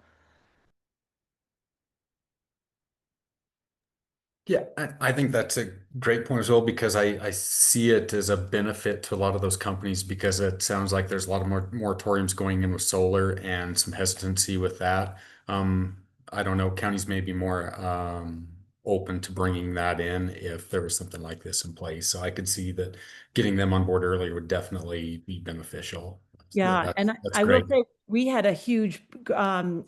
Yeah, I think that's a great point as well, because I see it as a benefit to a lot of those companies, because it sounds like there's a lot of more moratoriums going in with solar and some hesitancy with that. I don't know, counties may be more open to bringing that in if there was something like this in place. So I could see that getting them on board earlier would definitely be beneficial. Yeah, and That's I will great. say we had a huge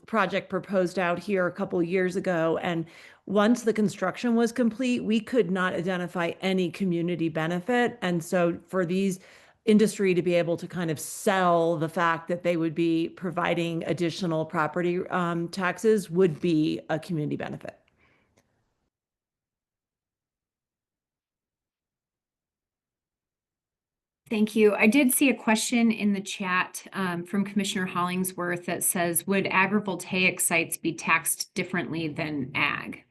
project proposed out here a couple of years ago, and once the construction was complete, we could not identify any community benefit. And so for these industry to be able to kind of sell the fact that they would be providing additional property taxes would be a community benefit. Thank you. I did see a question in the chat from Commissioner Hollingsworth that says, would agrivoltaic sites be taxed differently than ag?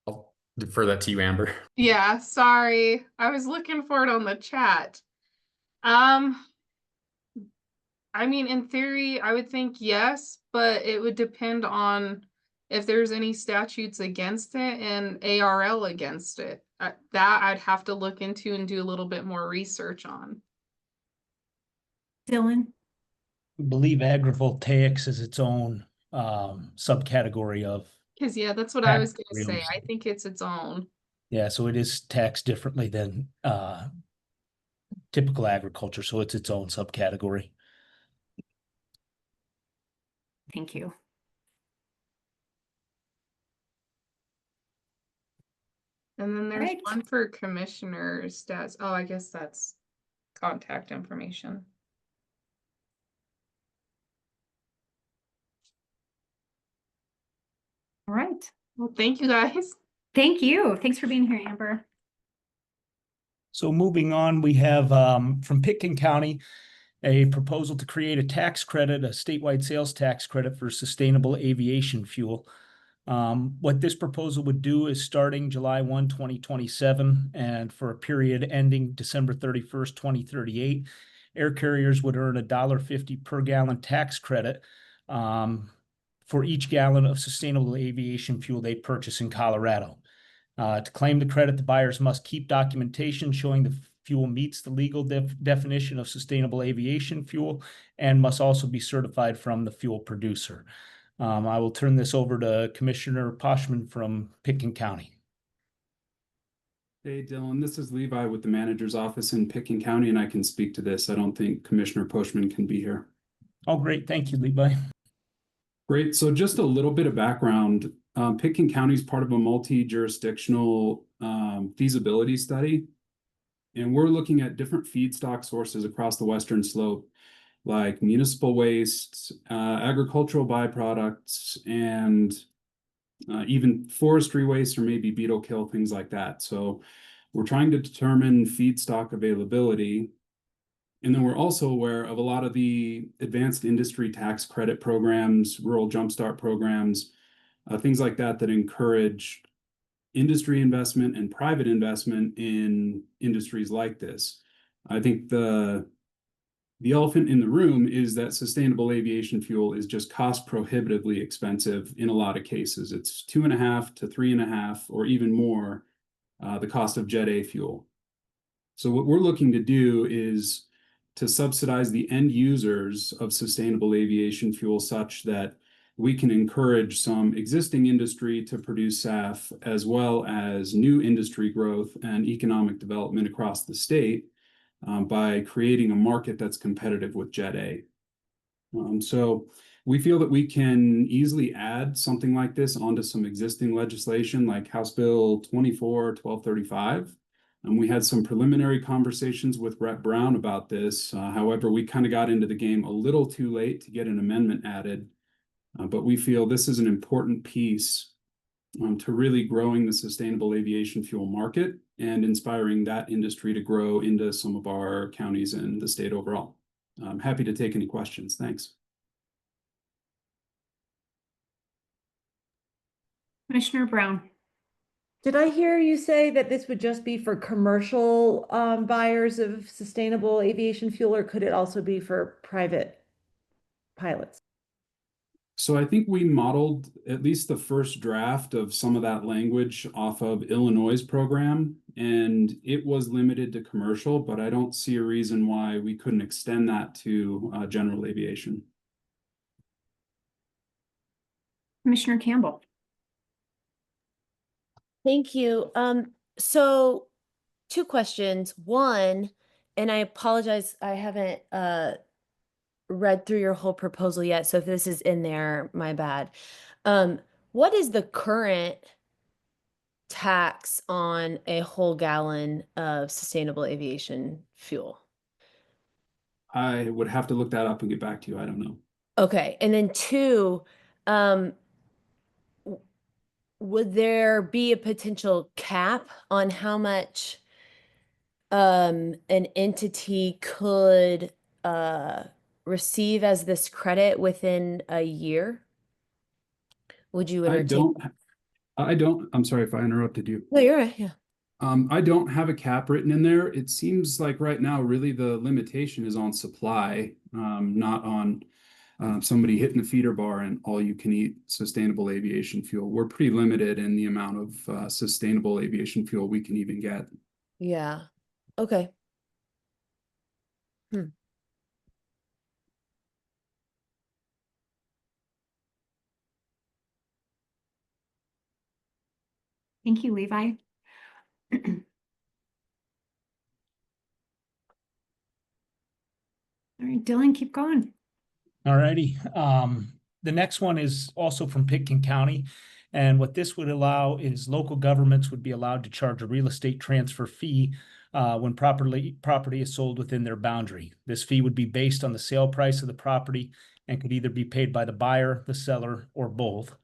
I'll defer that to you, Amber. Yeah, sorry. I was looking for it on the chat. I mean, in theory, I would think yes, but it would depend on if there's any statutes against it and ARL against it. That I'd have to look into and do a little bit more research on. Dylan? I believe agrivoltaics is its own subcategory of. Because yeah, that's what I was going to Real say. estate. I think it's its own. Yeah, so it is taxed differently than typical agriculture, so it's its own subcategory. Thank you. And then there's Right. one for commissioner stats. Oh, I guess that's contact information. All right. Well, thank you guys. Thank you. Thanks for being here, Amber. So moving on, we have from Pitkin County, a proposal to create a tax credit, a statewide sales tax credit for sustainable aviation fuel. What this proposal would do is starting July 1, 2027, and for a period ending December 31st, 2038, air carriers would earn $1.50 per gallon tax credit for each gallon of sustainable aviation fuel they purchase in Colorado. To claim the credit, the buyers must keep documentation showing the fuel meets the legal definition of sustainable aviation fuel and must also be certified from the fuel producer. I will turn this over to Commissioner Poshman from Pitkin County. Hey, Dylan, this is Levi with the manager's office in Pitkin County, and I can speak to this. I don't think Commissioner Poshman can be here. Oh, great. Thank you, Levi. Great. So just a little bit of background. Pitkin County is part of a multi-jurisdictional feasibility study, and we're looking at different feedstock sources across the Western Slope. like municipal waste, agricultural byproducts, and even forestry waste or maybe beetle kill, things like that. So we're trying to determine feedstock availability. And then we're also aware of a lot of the advanced industry tax credit programs, rural jumpstart programs, things like that that encourage industry investment and private investment in industries like this. I think the elephant in the room is that sustainable aviation fuel is just cost prohibitively expensive in a lot of cases. It's 2.5 to 3.5 or even more the cost of Jet A fuel. So what we're looking to do is to subsidize the end users of sustainable aviation fuel such that we can encourage some existing industry to produce SAF as well as new industry growth and economic development across the state by creating a market that's competitive with Jet A. So we feel that we can easily add something like this onto some existing legislation like House Bill 24-1235. And we had some preliminary conversations with Rep. Brown about this. However, we kind of got into the game a little too late to get an amendment added. But we feel this is an important piece to really growing the sustainable aviation fuel market and inspiring that industry to grow into some of our counties and the state overall. I'm happy to take any questions. Thanks. Commissioner Brown. Did I hear you say that this would just be for commercial buyers of sustainable aviation fuel, or could it also be for private pilots? So I think we modeled at least the first draft of some of that language off of Illinois' program, and it was limited to commercial, but I don't see a reason why we couldn't extend that to general aviation. Commissioner Campbell. Thank you. So 2 questions. One, and I apologize, I haven't read through your whole proposal yet, so if this is in there, my bad. What is the current tax on a whole gallon of sustainable aviation fuel? I would have to look that up and get back to you. I don't know. Okay, and then 2, would there be a potential cap on how much an entity could receive as this credit within a year? Would you entertain? I'm sorry if I interrupted you. No, you're right. Yeah. I don't have a cap written in there. It seems like right now, really the limitation is on supply, not on somebody hitting the feeder bar and all you can eat sustainable aviation fuel. We're pretty limited in the amount of sustainable aviation fuel we can even get. Yeah. Okay. Thank you, Levi. All right, Dylan, keep going. All righty. The next one is also from Pitkin County. And what this would allow is local governments would be allowed to charge a real estate transfer fee when property is sold within their boundary. This fee would be based on the sale price of the property and could either be paid by the buyer, the seller, or both.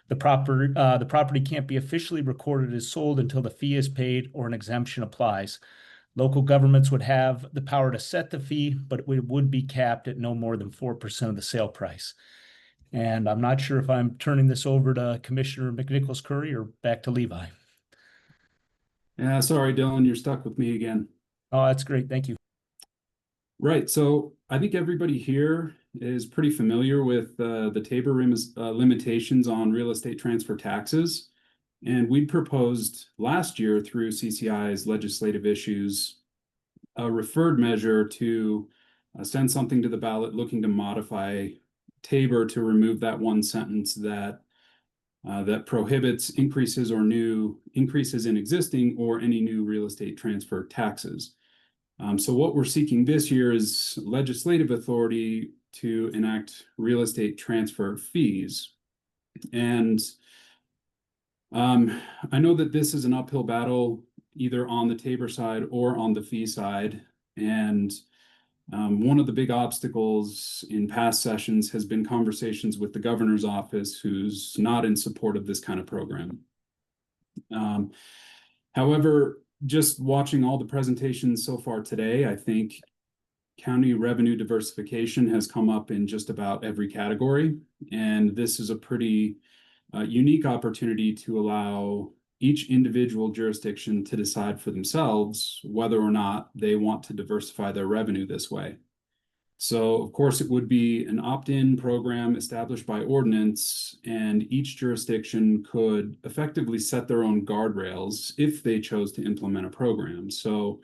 The property can't be officially recorded as sold until the fee is paid or an exemption applies. Local governments would have the power to set the fee, but it would be capped at no more than 4% of the sale price. And I'm not sure if I'm turning this over to Commissioner McNichols Curry or back to Levi. Yeah, sorry, Dylan, you're stuck with me again. Oh, that's great. Thank you. Right. So I think everybody here is pretty familiar with the Tabor limitations on real estate transfer taxes. And we proposed last year through CCI's legislative issues a referred measure to send something to the ballot looking to modify Tabor to remove that one sentence that that prohibits increases in existing or any new real estate transfer taxes. So what we're seeking this year is legislative authority to enact real estate transfer fees. And I know that this is an uphill battle either on the Tabor side or on the fee side. And One of the big obstacles in past sessions has been conversations with the governor's office, who's not in support of this kind of program. However, just watching all the presentations so far today, I think county revenue diversification has come up in just about every category. And this is a pretty unique opportunity to allow each individual jurisdiction to decide for themselves whether or not they want to diversify their revenue this way. So, of course, it would be an opt-in program established by ordinance, and each jurisdiction could effectively set their own guardrails if they chose to implement a program. So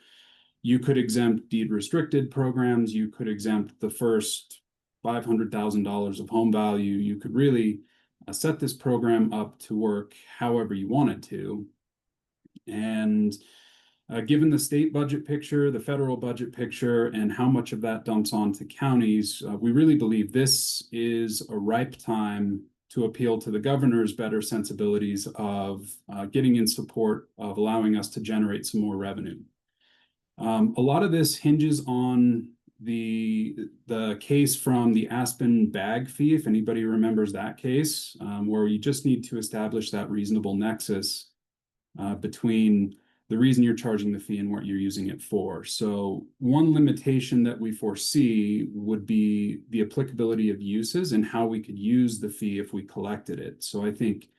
you could exempt deed restricted programs, you could exempt the first $500,000 of home value. You could really set this program up to work however you wanted to. And given the state budget picture, the federal budget picture, and how much of that dumps onto counties, we really believe this is a ripe time to appeal to the governor's better sensibilities of getting in support of allowing us to generate some more revenue. A lot of this hinges on the case from the Aspen bag fee, if anybody remembers that case, where you just need to establish that reasonable nexus between the reason you're charging the fee and what you're using it for. So one limitation that we foresee would be the applicability of uses and how we could use the fee if we collected it. So I think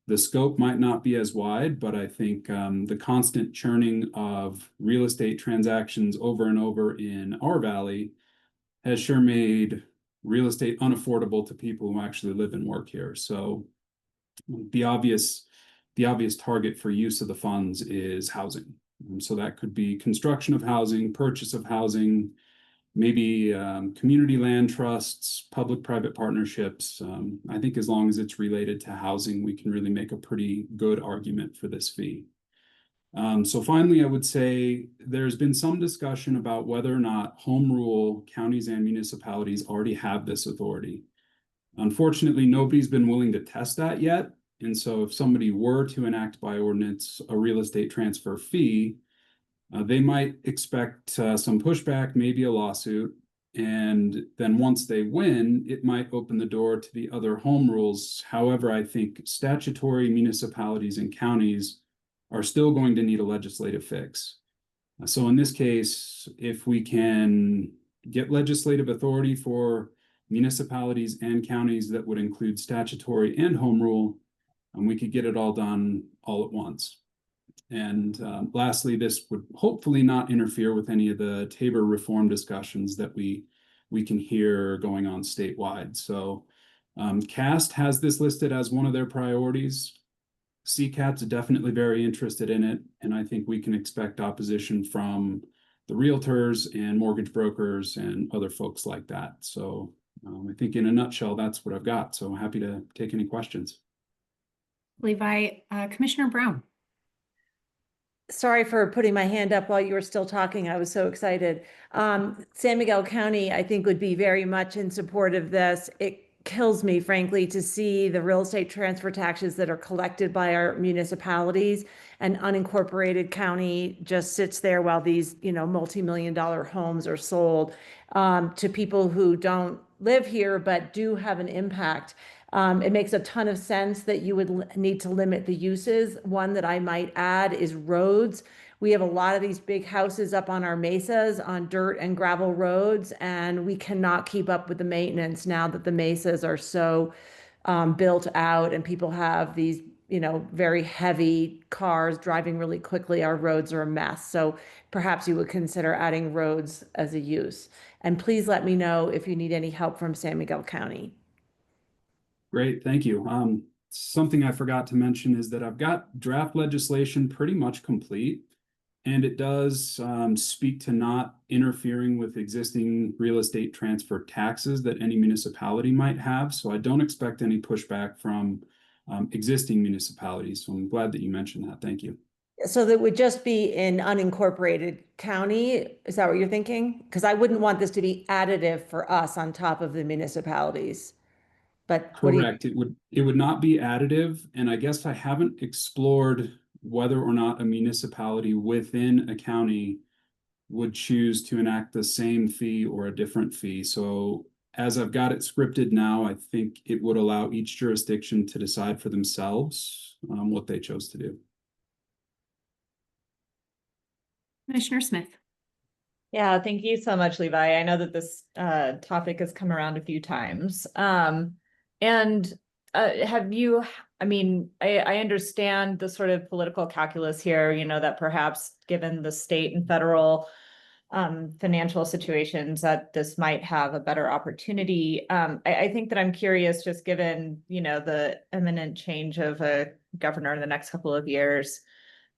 the scope might not be as wide, but I think the constant churning of real estate transactions over and over in our valley has sure made real estate unaffordable to people who actually live and work here. So the obvious target for use of the funds is housing. So that could be construction of housing, purchase of housing, maybe community land trusts, public-private partnerships. I think as long as it's related to housing, we can really make a pretty good argument for this fee. So finally, I would say there's been some discussion about whether or not home rule counties and municipalities already have this authority. Unfortunately, nobody's been willing to test that yet. And so if somebody were to enact by ordinance a real estate transfer fee, they might expect some pushback, maybe a lawsuit. And then once they win, it might open the door to the other home rules. However, I think statutory municipalities and counties are still going to need a legislative fix. So in this case, if we can get legislative authority for municipalities and counties that would include statutory and home rule, and we could get it all done all at once. And lastly, this would hopefully not interfere with any of the Tabor reform discussions that we can hear going on statewide. So CAST has this listed as one of their priorities. CCAT's definitely very interested in it, and I think we can expect opposition from the realtors and mortgage brokers and other folks like that. So I think in a nutshell, that's what I've got. So happy to take any questions. Levi, Commissioner Brown. Sorry for putting my hand up while you were still talking. I was so excited. San Miguel County, I think, would be very much in support of this. It kills me, frankly, to see the real estate transfer taxes that are collected by our municipalities, and unincorporated county just sits there while these, multi-million-dollar homes are sold to people who don't live here but do have an impact. It makes a ton of sense that you would need to limit the uses. One that I might add is roads. We have a lot of these big houses up on our mesas on dirt and gravel roads, and we cannot keep up with the maintenance now that the mesas are so built out and people have these, very heavy cars driving really quickly. Our roads are a mess. So perhaps you would consider adding roads as a use. And please let me know if you need any help from San Miguel County. Great, thank you. Something I forgot to mention is that I've got draft legislation pretty much complete, and it does speak to not interfering with existing real estate transfer taxes that any municipality might have. So I don't expect any pushback from existing municipalities. So I'm glad that you mentioned that. Thank you. So that would just be in unincorporated county? Is that what you're thinking? Because I wouldn't want this to be additive for us on top of the municipalities. But correct, it would not be additive, and I guess I haven't explored whether or not a municipality within a county would choose to enact the same fee or a different fee. So as I've got it scripted now, I think it would allow each jurisdiction to decide for themselves what they chose to do. Commissioner Smith. Yeah, thank you so much, Levi. I know that this topic has come around a few times. And have you, I mean, I understand the sort of political calculus here, you know, that perhaps given the state and federal financial situations that this might have a better opportunity. I think that I'm curious, just given, you know, the imminent change of a governor in the next couple of years.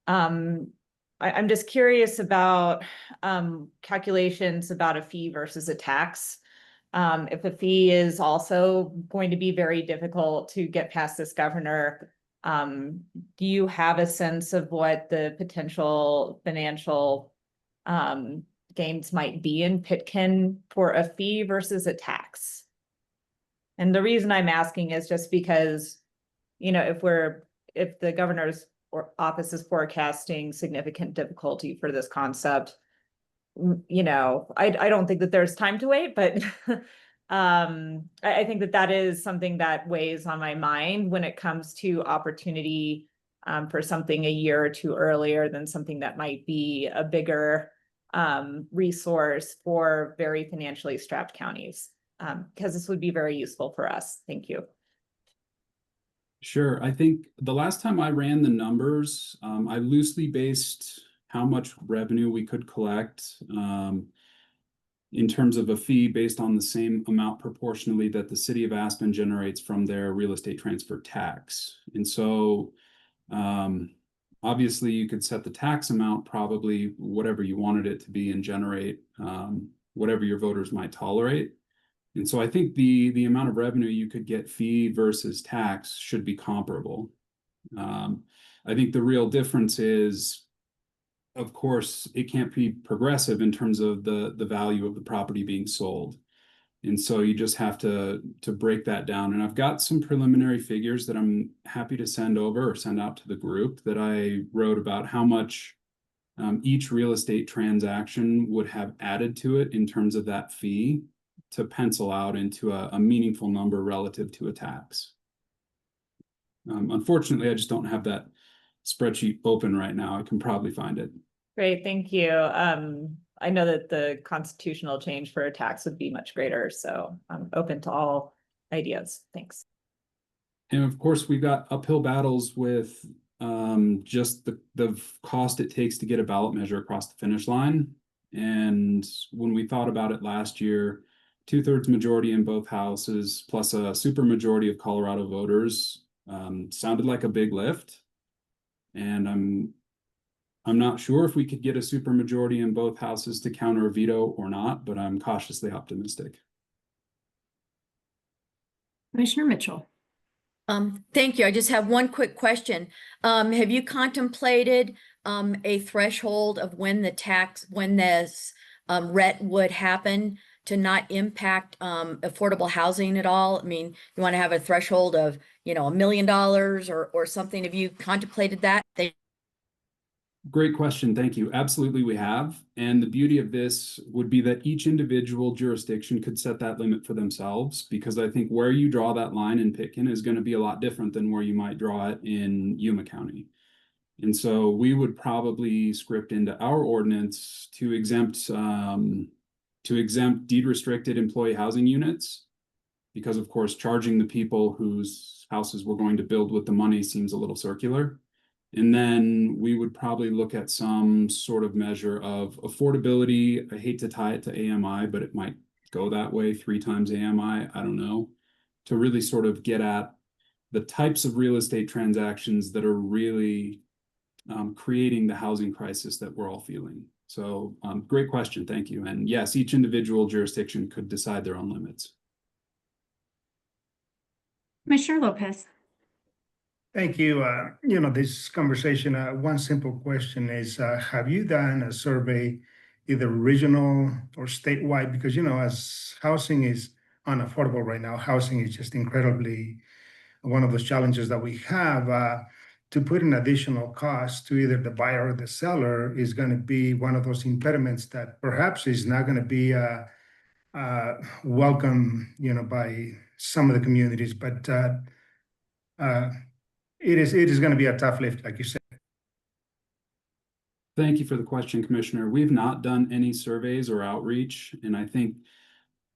I'm just curious about calculations about a fee versus a tax. If a fee is also going to be very difficult to get past this governor, do you have a sense of what the potential financial gains might be in Pitkin for a fee versus a tax? And the reason I'm asking is just because, you know, if the governor's office is forecasting significant difficulty for this concept, you know, I don't think that there's time to wait, but I think that that is something that weighs on my mind when it comes to opportunity for something a year or two earlier than something that might be a bigger resource for very financially strapped counties, because this would be very useful for us. Thank you. Sure. I think the last time I ran the numbers, I loosely based how much revenue we could collect in terms of a fee based on the same amount proportionally that the city of Aspen generates from their real estate transfer tax. And so obviously you could set the tax amount probably whatever you wanted it to be and generate whatever your voters might tolerate. And so I think the amount of revenue you could get fee versus tax should be comparable. I think the real difference is, of course, it can't be progressive in terms of the value of the property being sold. And so you just have to break that down. And I've got some preliminary figures that I'm happy to send over or send out to the group that I wrote about how much each real estate transaction would have added to it in terms of that fee to pencil out into a meaningful number relative to a tax. Unfortunately, I just don't have that spreadsheet open right now. I can probably find it. Great, thank you. I know that the constitutional change for a tax would be much greater, so I'm open to all ideas. Thanks. And of course, we've got uphill battles with just the cost it takes to get a ballot measure across the finish line. And when we thought about it last year, 2/3 majority in both houses, plus a supermajority of Colorado voters, sounded like a big lift. And I'm not sure if we could get a supermajority in both houses to counter a veto or not, but I'm cautiously optimistic. Commissioner Mitchell. Thank you. I just have one quick question. Have you contemplated a threshold of when this RET would happen to not impact affordable housing at all? I mean, you want to have a threshold of, you know, $1 million or something. Have you contemplated that? Great question. Thank you. Absolutely, we have. And the beauty of this would be that each individual jurisdiction could set that limit for themselves, because I think where you draw that line in Pitkin is going to be a lot different than where you might draw it in Yuma County. And so we would probably script into our ordinance to exempt deed restricted employee housing units, because of course charging the people whose houses we're going to build with the money seems a little circular. And then we would probably look at some sort of measure of affordability. I hate to tie it to AMI, but it might go that way, 3 times AMI, I don't know, to really sort of get at the types of real estate transactions that are really creating the housing crisis that we're all feeling. So great question, thank you. And yes, each individual jurisdiction could decide their own limits. Commissioner Lopez. Thank you. You know, this conversation, one simple question is, have you done a survey, either regional or statewide? Because, you know, as housing is unaffordable right now, housing is just incredibly one of those challenges that we have. to put an additional cost to either the buyer or the seller is going to be one of those impediments that perhaps is not going to be welcome, by some of the communities. But it is going to be a tough lift, like you said. Thank you for the question, Commissioner. We've not done any surveys or outreach, and I think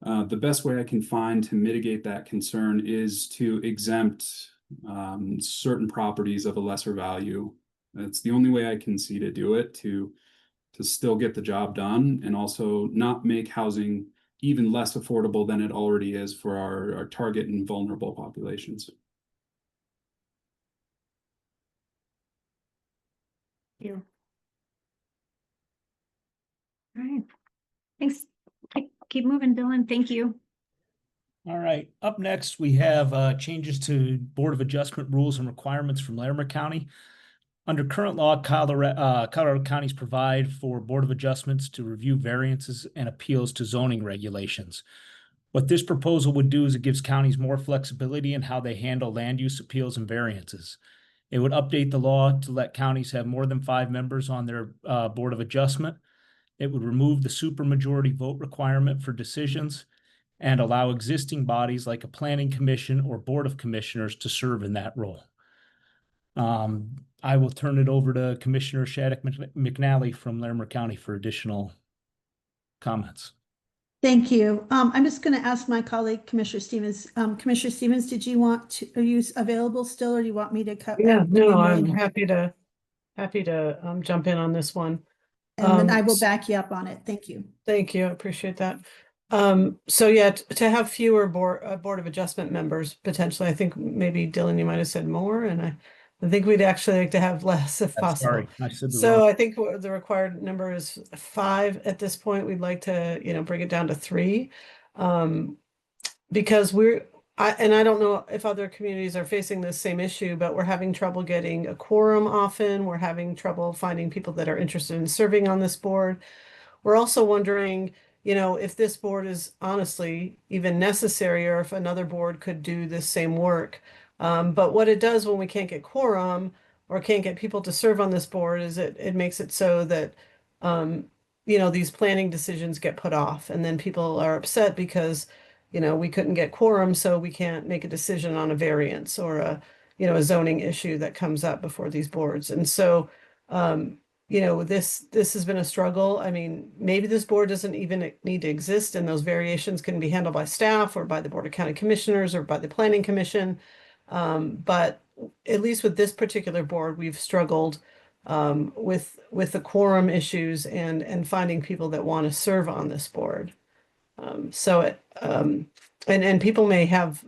the best way I can find to mitigate that concern is to exempt certain properties of a lesser value. That's the only way I can see to do it, to still get the job done and also not make housing even less affordable than it already is for our target and vulnerable populations. Thank you. All right. Thanks. Keep moving, Dylan. Thank you. All right. Up next, we have changes to Board of Adjustment rules and requirements from Larimer County. Under current law, Colorado counties provide for Board of Adjustments to review variances and appeals to zoning regulations. What this proposal would do is it gives counties more flexibility in how they handle land use appeals and variances. It would update the law to let counties have more than 5 members on their Board of Adjustment. It would remove the supermajority vote requirement for decisions and allow existing bodies like a planning commission or board of commissioners to serve in that role. I will turn it over to Commissioner Shattuck McNally from Larimer County for additional comments. Thank you. I'm just going to ask my colleague, Commissioner Stevens. Commissioner Stevens, did you want to, are you available still, or do you want me to cut? Yeah, no, I'm happy to jump in on this one. And then I will back you up on it. Thank you. Thank you. I appreciate that. So yeah, to have fewer board of adjustment members, potentially, I think maybe Dylan, you might have said more, and I think we'd actually like to have less if possible. Sorry, I said So I think the required number is 5 at this point. We'd like to, bring it down to 3. Because I don't know if other communities are facing this same issue, but we're having trouble getting a quorum often. We're having trouble finding people that are interested in serving on this board. We're also wondering, if this board is honestly even necessary, or if another board could do this same work. But what it does when we can't get quorum or can't get people to serve on this board is it makes it so that, these planning decisions get put off, and then people are upset because, we couldn't get quorum, so we can't make a decision on a variance or a zoning issue that comes up before these boards. And so, this has been a struggle. I mean, maybe this board doesn't even need to exist, and those variations can be handled by staff or by the Board of County Commissioners or by the Planning Commission. But at least with this particular board, we've struggled with the quorum issues and finding people that want to serve on this board. And people may have,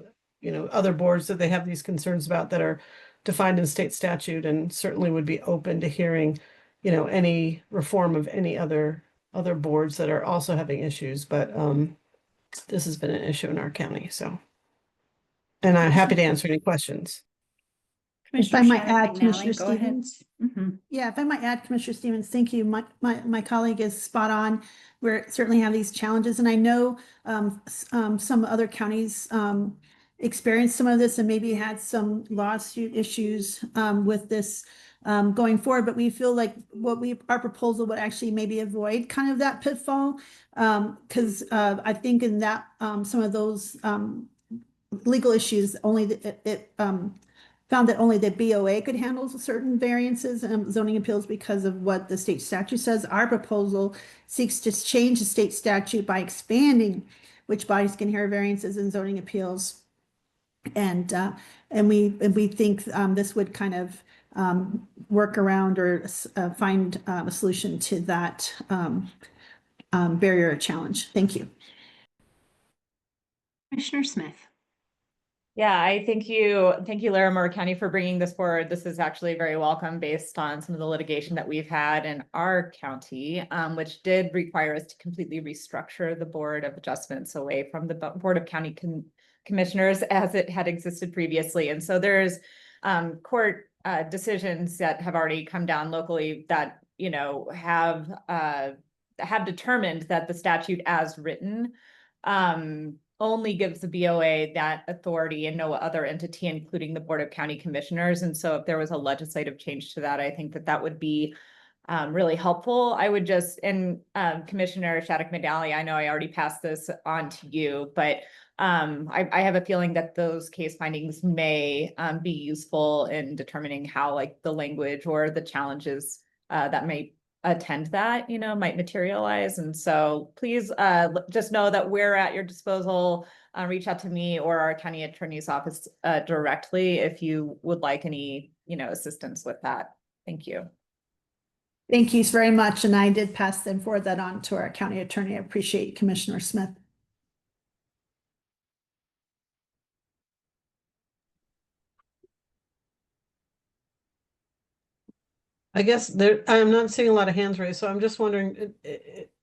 other boards that they have these concerns about that are defined in state statute, and certainly would be open to hearing, any reform of any other boards that are also having issues. But this has been an issue in our county, so. And I'm happy to answer any questions. If I might add, Commissioner Stevens. Yeah, if I might add, Commissioner Stevens, thank you. My colleague is spot on. We certainly have these challenges, and I know some other counties experienced some of this and maybe had some lawsuit issues with this going forward. But we feel like our proposal would actually maybe avoid kind of that pitfall, because I think in that some of those legal issues only found that only the BOA could handle certain variances and zoning appeals because of what the state statute says. Our proposal seeks to change the state statute by expanding which bodies can hear variances and zoning appeals. And we think this would kind of work around or find a solution to that barrier or challenge. Thank you. Commissioner Smith. Yeah, I thank you, Larimer County, for bringing this forward. This is actually very welcome based on some of the litigation that we've had in our county, which did require us to completely restructure the Board of Adjustments away from the Board of County Commissioners as it had existed previously. And so there's court decisions that have already come down locally that, have determined that the statute as written only gives the BOA that authority and no other entity, including the Board of County Commissioners. And so if there was a legislative change to that, I think that that would be really helpful. I would just, and Commissioner Shattuck Medali, I know I already passed this on to you, but I have a feeling that those case findings may be useful in determining how like the language or the challenges that may attend that, you know, might materialize. And so please just know that we're at your disposal. Reach out to me or our county attorney's office directly if you would like any, you know, assistance with that. Thank you. Thank you very much. And I did pass and forward that on to our county attorney. I appreciate you, Commissioner Smith. I guess there, I'm not seeing a lot of hands raised, so I'm just wondering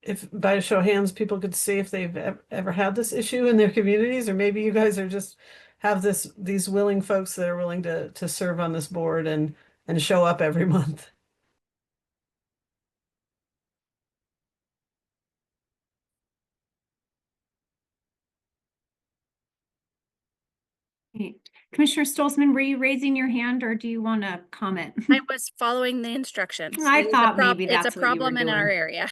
if by a show of hands, people could see if they've ever had this issue in their communities, or maybe you guys are just have these willing folks that are willing to serve on this board and show up every month. Commissioner Stolzman, were you raising your hand or do you want to comment? I was following the instructions. I thought maybe it's that's a what you were problem in our doing. area.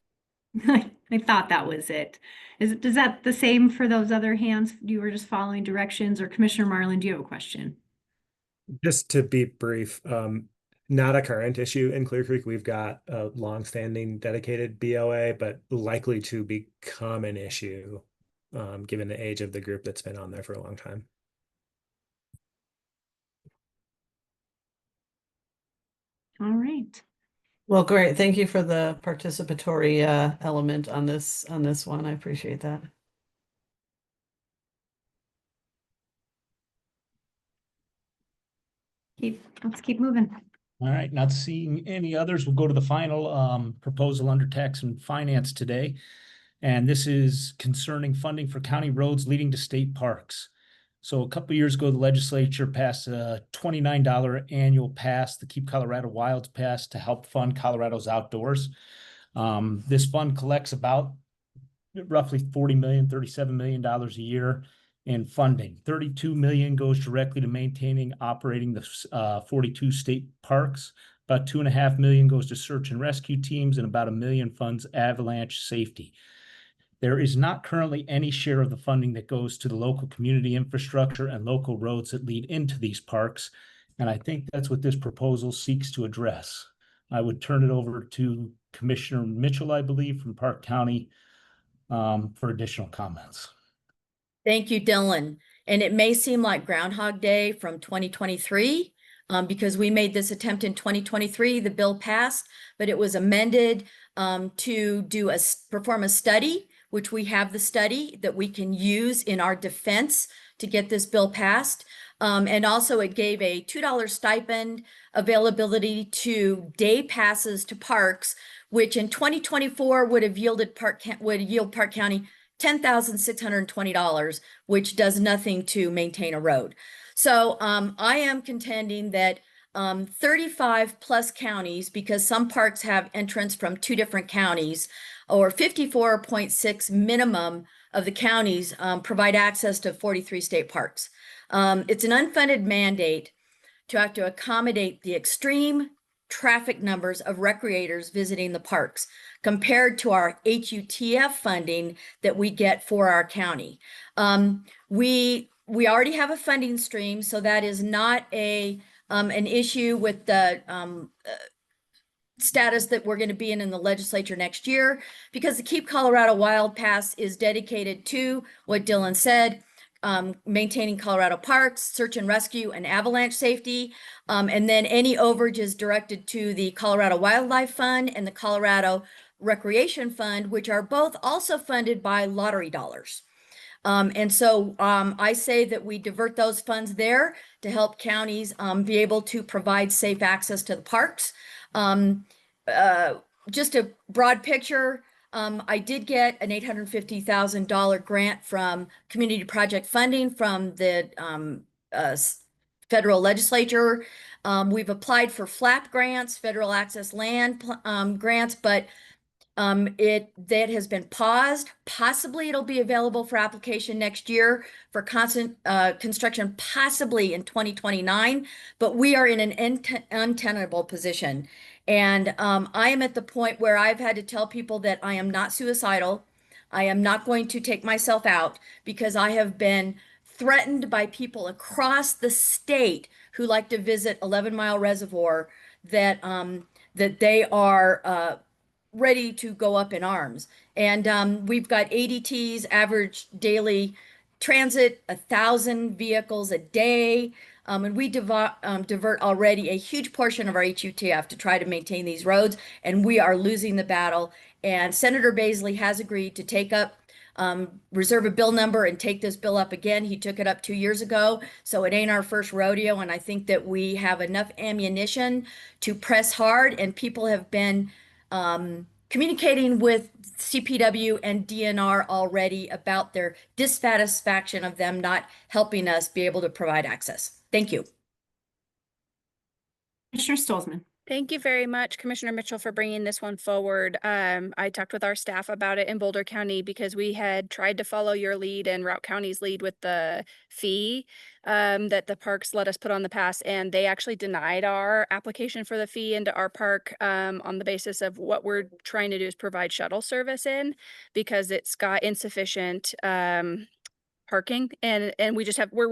I thought that was it. Is that the same for those other hands? You were just following directions, or Commissioner Marlin, do you have a question? Just to be brief, not a current issue in Clear Creek. We've got a longstanding dedicated BOA, but likely to become an issue, given the age of the group that's been on there for a long time. All right. Well, great. Thank you for the participatory element on this one. I appreciate that. Let's keep moving. All right, not seeing any others. We'll go to the final proposal under Tax and Finance today. And this is concerning funding for county roads leading to state parks. So a couple of years ago, the legislature passed a $29 annual pass, the Keep Colorado Wilds pass, to help fund Colorado's outdoors. This fund collects about roughly $37 million a year in funding. 32 million goes directly to maintaining, operating the 42 state parks. About 2.5 million goes to search and rescue teams, and about $1 million funds avalanche safety. There is not currently any share of the funding that goes to the local community infrastructure and local roads that lead into these parks. And I think that's what this proposal seeks to address. I would turn it over to Commissioner Mitchell, I believe, from Park County, for additional comments. Thank you, Dylan. And it may seem like Groundhog Day from 2023, because we made this attempt in 2023, the bill passed, but it was amended to perform a study, which we have the study that we can use in our defense to get this bill passed. And also it gave a $2 stipend availability to day passes to parks, which in 2024 would have yield Park County $10,620, which does nothing to maintain a road. So I am contending that 35 plus counties, because some parks have entrance from 2 different counties, or 54.6 minimum of the counties provide access to 43 state parks. It's an unfunded mandate to have to accommodate the extreme traffic numbers of recreators visiting the parks compared to our HUTF funding that we get for our county. We already have a funding stream, so that is not an issue with the status that we're going to be in the legislature next year, because the Keep Colorado Wild Pass is dedicated to what Dylan said, maintaining Colorado parks, search and rescue, and avalanche safety. And then any overage is directed to the Colorado Wildlife Fund and the Colorado Recreation Fund, which are both also funded by lottery dollars. And so I say that we divert those funds there to help counties be able to provide safe access to the parks. Just a broad picture, I did get an $850,000 grant from community project funding from the federal legislature. We've applied for FLAP grants, federal access land grants, but That has been paused. Possibly it'll be available for application next year for constant construction, possibly in 2029, but we are in an untenable position. And I am at the point where I've had to tell people that I am not suicidal. I am not going to take myself out because I have been threatened by people across the state who like to visit 11 Mile Reservoir that that they are ready to go up in arms. And we've got ADTs, average daily transit, 1,000 vehicles a day. And we divert already a huge portion of our HUTF to try to maintain these roads, and we are losing the battle. And Senator Baisley has agreed to take up, reserve a bill number and take this bill up again. He took it up 2 years ago, so it ain't our first rodeo. And I think that we have enough ammunition to press hard, and people have been communicating with CPW and DNR already about their dissatisfaction of them not helping us be able to provide access. Thank you. Commissioner Stolzman. Thank you very much, Commissioner Mitchell, for bringing this one forward. I talked with our staff about it in Boulder County because we had tried to follow your lead and Routt County's lead with the fee that the parks let us put on the pass, and they actually denied our application for the fee into our park on the basis of what we're trying to do is provide shuttle service in, because it's got insufficient parking, and we just have, we're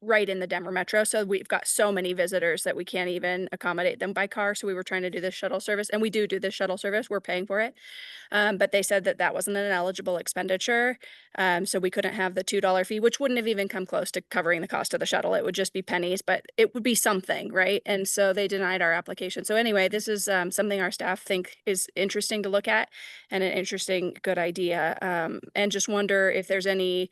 right in the Denver metro, so we've got so many visitors that we can't even accommodate them by car. So we were trying to do this shuttle service, and we do this shuttle service, we're paying for it, but they said that that wasn't an eligible expenditure, so we couldn't have the $2 fee, which wouldn't have even come close to covering the cost of the shuttle. It would just be pennies, but it would be something, right? And so they denied our application. So anyway, this is something our staff think is interesting to look at, and an interesting, good idea, and just wonder if there's any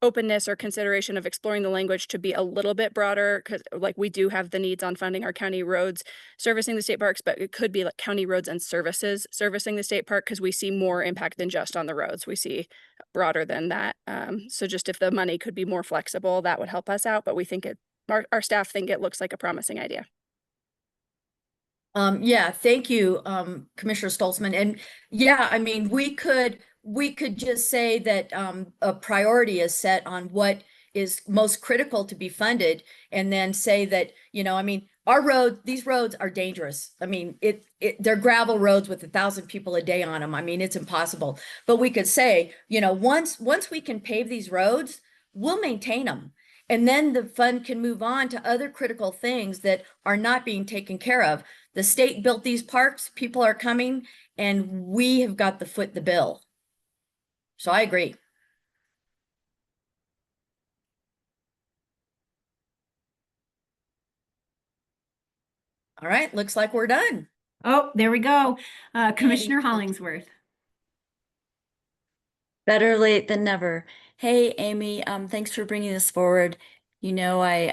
openness or consideration of exploring the language to be a little bit broader, because like we do have the needs on funding our county roads servicing the state parks, but it could be like county roads and services servicing the state park, because we see more impact than just on the roads. We see broader than that. So just if the money could be more flexible, that would help us out. But we think our staff think it looks like a promising idea. Yeah, thank you, Commissioner Stolzman. And yeah, I mean, we could just say that a priority is set on what is most critical to be funded, and then say that, you know, I mean, these roads are dangerous. I mean, they're gravel roads with 1,000 people a day on them. I mean, it's impossible. But we could say, you know, once we can pave these roads, we'll maintain them. And then the fund can move on to other critical things that are not being taken care of. The state built these parks, people are coming, and we have got to foot the bill. So I agree. All right, looks like we're done. Oh, there we go. Commissioner Hollingsworth. Better late than never. Hey, Amy, thanks for bringing this forward. You know, I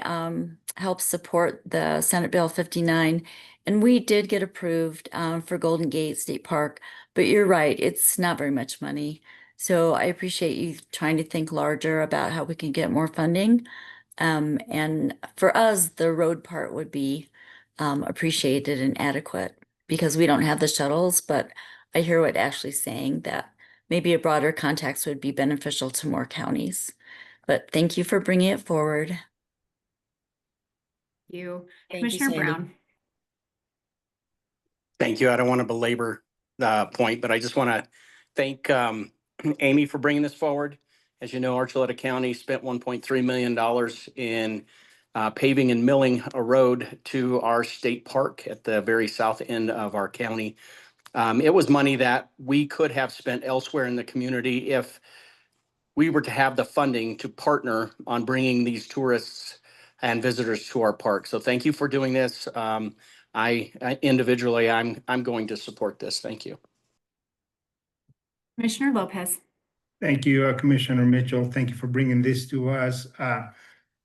helped support the Senate Bill 59, and we did get approved for Golden Gate State Park, but you're right, it's not very much money. So I appreciate you trying to think larger about how we can get more funding. And for us, the road part would be appreciated and adequate because we don't have the shuttles, but I hear what Ashley's saying, that maybe a broader context would be beneficial to more counties. But thank you for bringing it forward. Thank you. Thank you, Commissioner Sandy. Brown. Thank you. I don't want to belabor the point, but I just want to thank Amy for bringing this forward. As you know, Archuleta County spent $1.3 million in paving and milling a road to our state park at the very south end of our county. It was money that we could have spent elsewhere in the community if we were to have the funding to partner on bringing these tourists and visitors to our park. So thank you for doing this. I individually, I'm going to support this. Thank you. Commissioner Lopez. Thank you, Commissioner Mitchell. Thank you for bringing this to us. A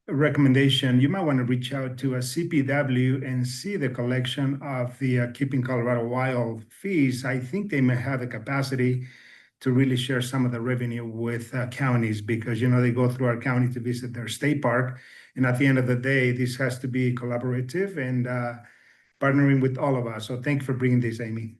recommendation, you might want to reach out to a CPW and see the collection of the Keeping Colorado Wild fees. I think they may have the capacity to really share some of the revenue with counties, because, you know, they go through our county to visit their state park. And at the end of the day, this has to be collaborative and partnering with all of us. So thank you for bringing this, Amy.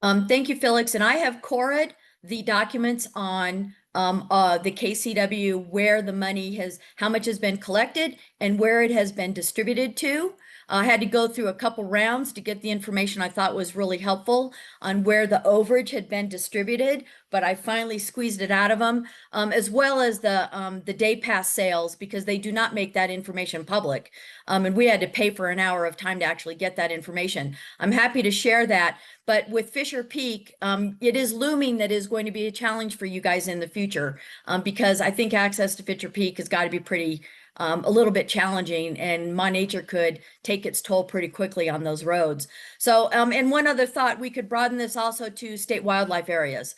Thank you, Felix. And I have Cored the documents on the KCW, where the money has, how much has been collected and where it has been distributed to. I had to go through a couple rounds to get the information I thought was really helpful on where the overage had been distributed, but I finally squeezed it out of them, as well as the day pass sales, because they do not make that information public. And we had to pay for an hour of time to actually get that information. I'm happy to share that. But with Fisher Peak, it is looming that is going to be a challenge for you guys in the future, because I think access to Fisher Peak has got to be pretty, a little bit challenging, and my nature could take its toll pretty quickly on those roads. So, and one other thought, we could broaden this also to state wildlife areas.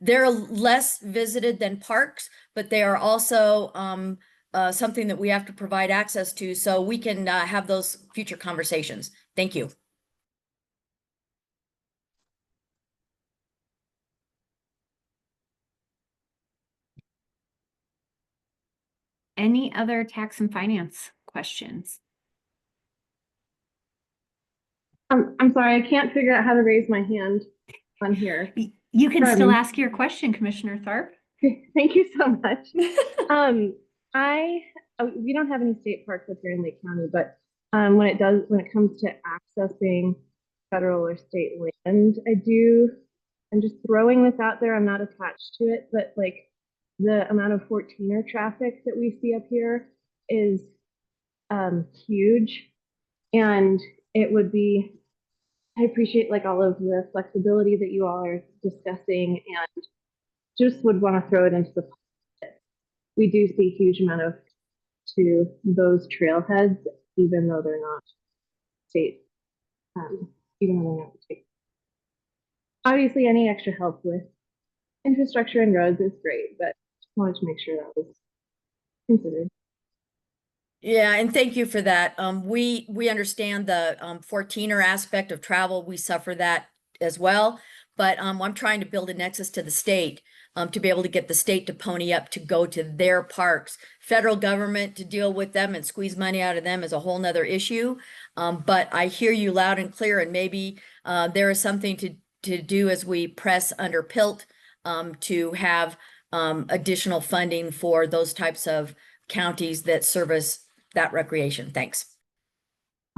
They're less visited than parks, but they are also something that we have to provide access to, so we can have those future conversations. Thank you. Any other tax and finance questions? I'm sorry, I can't figure out how to raise my hand on here. You can still ask your question, Commissioner Tharp. Thank you so much. We don't have any state parks up here in Lake County, but when it comes to accessing federal or state land, I'm just throwing this out there. I'm not attached to it, but like the amount of 14er traffic that we see up here is huge, and it would be, I appreciate like all of the flexibility that you all are discussing, and just would want to throw it into the pocket. We do see huge amount of to those trailheads, even though they're not state, even though they're not state. Obviously, any extra help with infrastructure and roads is great, but just wanted to make sure that was considered. Yeah, and thank you for that. We understand the 14er aspect of travel. We suffer that as well, but I'm trying to build a nexus to the state, to be able to get the state to pony up to go to their parks. Federal government to deal with them and squeeze money out of them is a whole nother issue. But I hear you loud and clear, and maybe there is something to do as we press under PILT, to have additional funding for those types of counties that service that recreation. Thanks.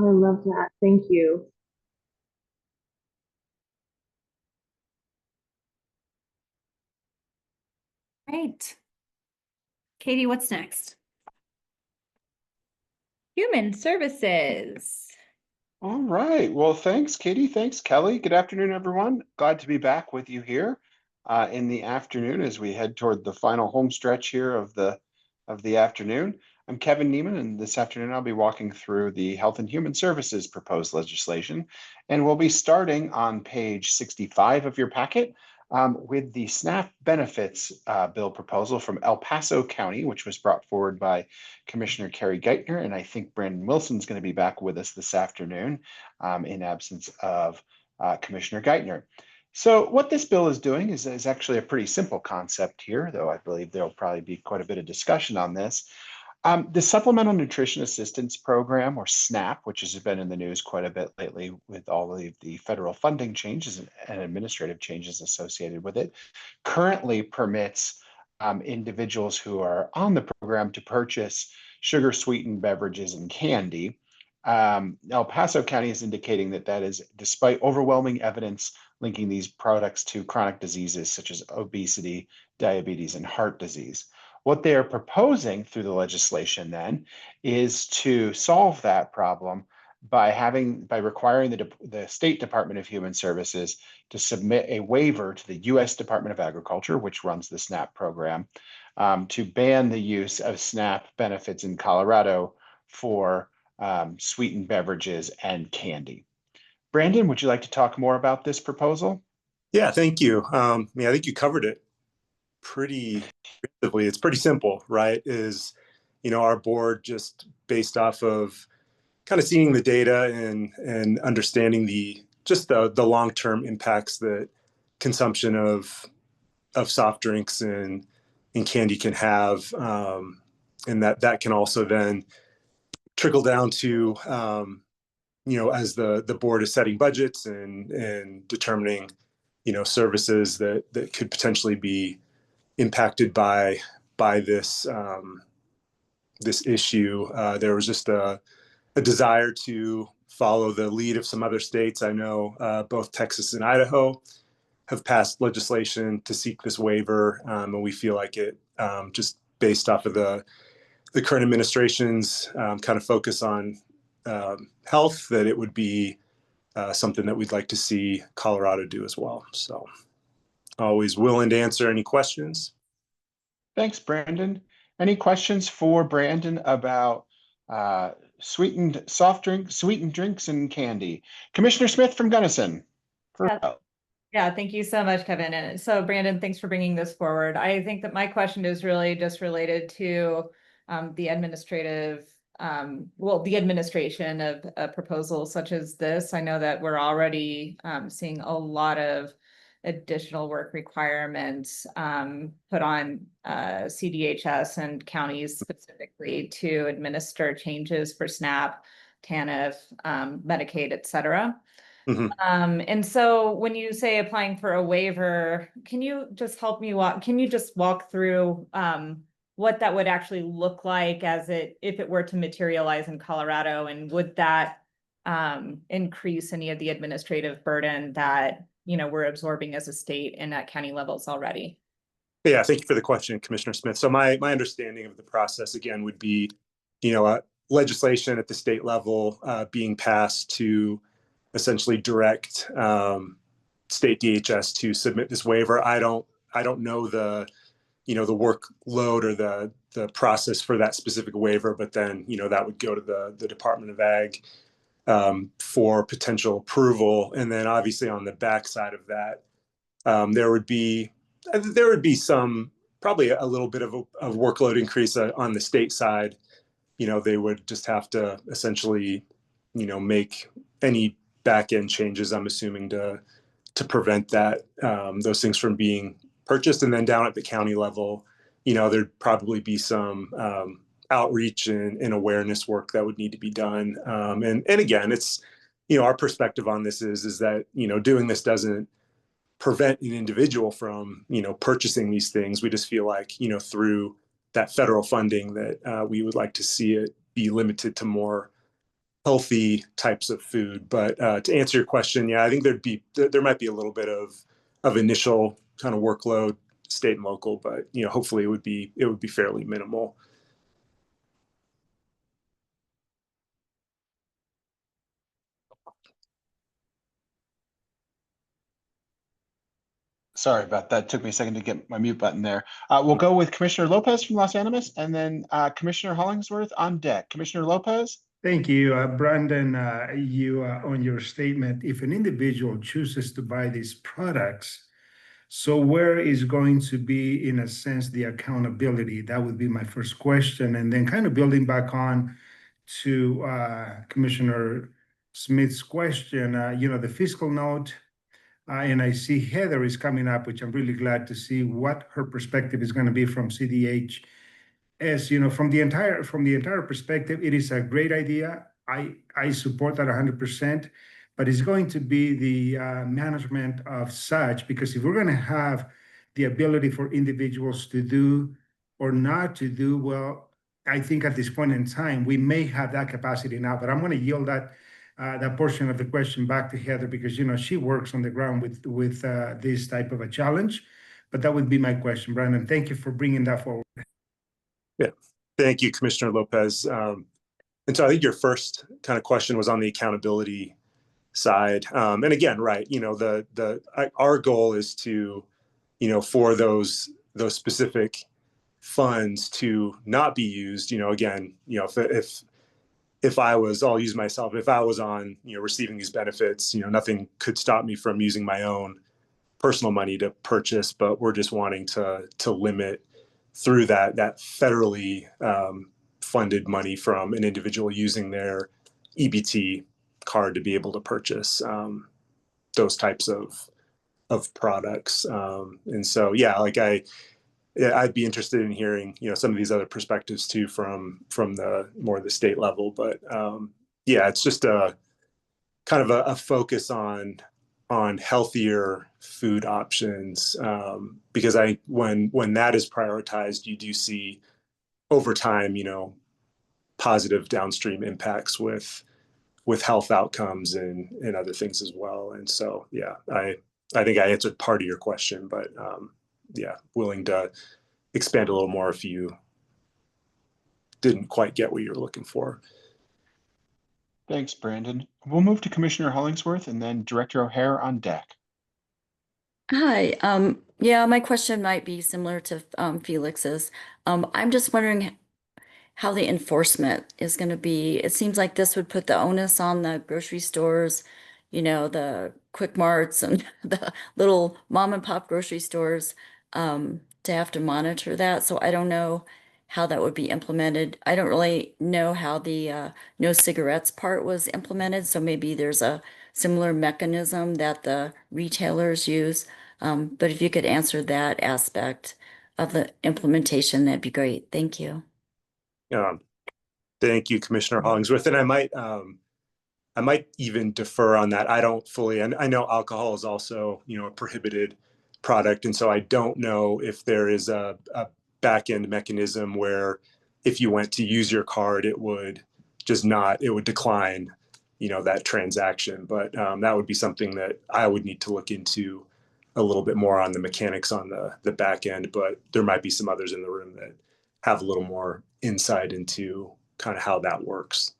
I love that. Thank you. Right. Katie, what's next? Human services. All right. Well, thanks, Katie. Thanks, Kelly. Good afternoon, everyone. Glad to be back with you here in the afternoon as we head toward the final home stretch here of the afternoon. I'm Kevin Neiman, and this afternoon I'll be walking through the Health and Human Services proposed legislation, and we'll be starting on page 65 of your packet with the SNAP benefits bill proposal from El Paso County, which was brought forward by Commissioner Carrie Geithner, and I think Brandon Wilson's going to be back with us this afternoon in absence of Commissioner Geithner. So what this bill is doing is actually a pretty simple concept here, though I believe there'll probably be quite a bit of discussion on this. The Supplemental Nutrition Assistance Program, or SNAP, which has been in the news quite a bit lately with all of the federal funding changes and administrative changes associated with it, currently permits individuals who are on the program to purchase sugar-sweetened beverages and candy. El Paso County is indicating that is despite overwhelming evidence linking these products to chronic diseases such as obesity, diabetes, and heart disease. What they are proposing through the legislation then is to solve that problem by requiring the State Department of Human Services to submit a waiver to the U.S. Department of Agriculture, which runs the SNAP program, to ban the use of SNAP benefits in Colorado for sweetened beverages and candy. Brandon, would you like to talk more about this proposal? Yeah, thank you. I think you covered it pretty effectively. It's pretty simple, right? Our board, just based off of kind of seeing the data and understanding the long-term impacts that consumption of soft drinks and candy can have, and that can also then trickle down to as the board is setting budgets and determining, services that could potentially be impacted by this this issue. There was just a desire to follow the lead of some other states. I know both Texas and Idaho have passed legislation to seek this waiver, and we feel like it, just based off of the current administration's kind of focus on health, that it would be something that we'd like to see Colorado do as well. So always willing to answer any questions. Thanks, Brandon. Any questions for Brandon about sweetened drinks and candy? Commissioner Smith from Gunnison. Yeah, thank you so much, Kevin. And so, Brandon, thanks for bringing this forward. I think that my question is really just related to the administration of a proposal such as this. I know that we're already seeing a lot of additional work requirements put on CDHS and counties specifically to administer changes for SNAP, TANF, Medicaid, et cetera. And so when you say applying for a waiver, can you just walk through what that would actually look like if it were to materialize in Colorado, and would that increase any of the administrative burden that we're absorbing as a state and at county levels already? Yeah, thank you for the question, Commissioner Smith. So my understanding of the process again would be, legislation at the state level being passed to essentially direct state DHS to submit this waiver. I don't know the workload or the process for that specific waiver, but then that would go to the Department of Ag for potential approval, and then obviously on the backside of that, there would be some, probably a little bit of a workload increase on the state side. They would just have to essentially make any back end changes, I'm assuming, to prevent that those things from being purchased. And then down at the county level, there'd probably be some outreach and awareness work that would need to be done. And again, it's, our perspective on this is that, doing this doesn't prevent an individual from, purchasing these things. We just feel like, through that federal funding, that we would like to see it be limited to more healthy types of food. But to answer your question, yeah, I think there might be a little bit of initial kind of workload, state and local, but hopefully it would be fairly minimal. Sorry about that. It took me a second to get my mute button there. We'll go with Commissioner Lopez from Los Animas, and then Commissioner Hollingsworth on deck. Commissioner Lopez. Thank you, Brandon. You on your statement, if an individual chooses to buy these products, so where is going to be, in a sense, the accountability? That would be my first question. And then kind of building back on to Commissioner Smith's question, the fiscal note, and I see Heather is coming up, which I'm really glad to see what her perspective is going to be from CDH. As from the entire perspective, it is a great idea. I support that 100%, but it's going to be the management of such, because if we're going to have the ability for individuals to do or not to do, well, I think at this point in time, we may have that capacity now, but I'm going to yield that portion of the question back to Heather, because she works on the ground with this type of a challenge. But that would be my question, Brandon. Thank you for bringing that forward. Yeah, thank you, Commissioner Lopez. And so I think your first kind of question was on the accountability side. And again, right, our goal is to, for those specific funds to not be used. Again, if I was, I'll use myself, if I was on, receiving these benefits, nothing could stop me from using my own personal money to purchase, but we're just wanting to limit through that federally funded money from an individual using their EBT card to be able to purchase those types of products. And so, yeah, like I'd be interested in hearing, some of these other perspectives too from the more the state level. But yeah, it's just kind of a focus on healthier food options, because when that is prioritized, you do see over time, positive downstream impacts with health outcomes and other things as well. And so, yeah, I think I answered part of your question, but yeah, willing to expand a little more if you didn't quite get what you were looking for. Thanks, Brandon. We'll move to Commissioner Hollingsworth and then Director O'Hare on deck. Hi, yeah, my question might be similar to Felix's. I'm just wondering how the enforcement is going to be. It seems like this would put the onus on the grocery stores, the Quick Marts and the little mom and pop grocery stores, to have to monitor that. So I don't know how that would be implemented. I don't really know how the no cigarettes part was implemented. So maybe there's a similar mechanism that the retailers use. But if you could answer that aspect of the implementation, that'd be great. Thank you. Thank you, Commissioner Hollingsworth. And I might even defer on that. I don't fully, and I know alcohol is also, a prohibited product. And so I don't know if there is a back end mechanism where if you went to use your card, it would decline, that transaction. But that would be something that I would need to look into a little bit more on the mechanics on the back end. But there might be some others in the room that have a little more insight into kind of how that works.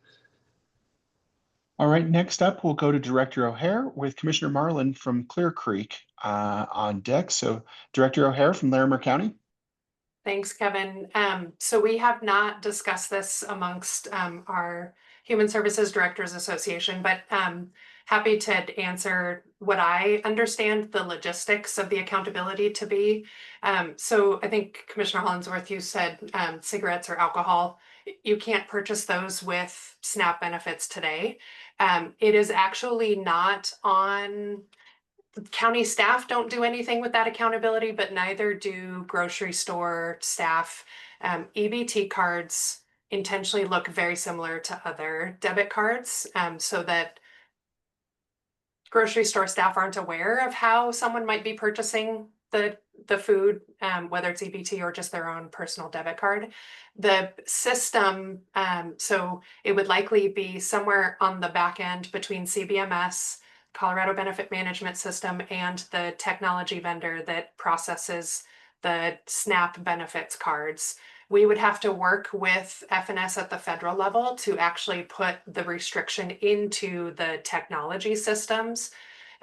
All right, next up, we'll go to Director O'Hare with Commissioner Marlin from Clear Creek on deck. So Director O'Hare from Larimer County. Thanks, Kevin. So we have not discussed this amongst our Human Services Directors Association, but happy to answer what I understand the logistics of the accountability to be. So I think Commissioner Hollingsworth, you said cigarettes or alcohol. You can't purchase those with SNAP benefits today. It is actually not on county staff don't do anything with that accountability, but neither do grocery store staff. EBT cards intentionally look very similar to other debit cards, so that grocery store staff aren't aware of how someone might be purchasing the food, whether it's EBT or just their own personal debit card. The system, so it would likely be somewhere on the back end between CBMS, Colorado Benefit Management System, and the technology vendor that processes the SNAP benefits cards. We would have to work with FNS at the federal level to actually put the restriction into the technology systems,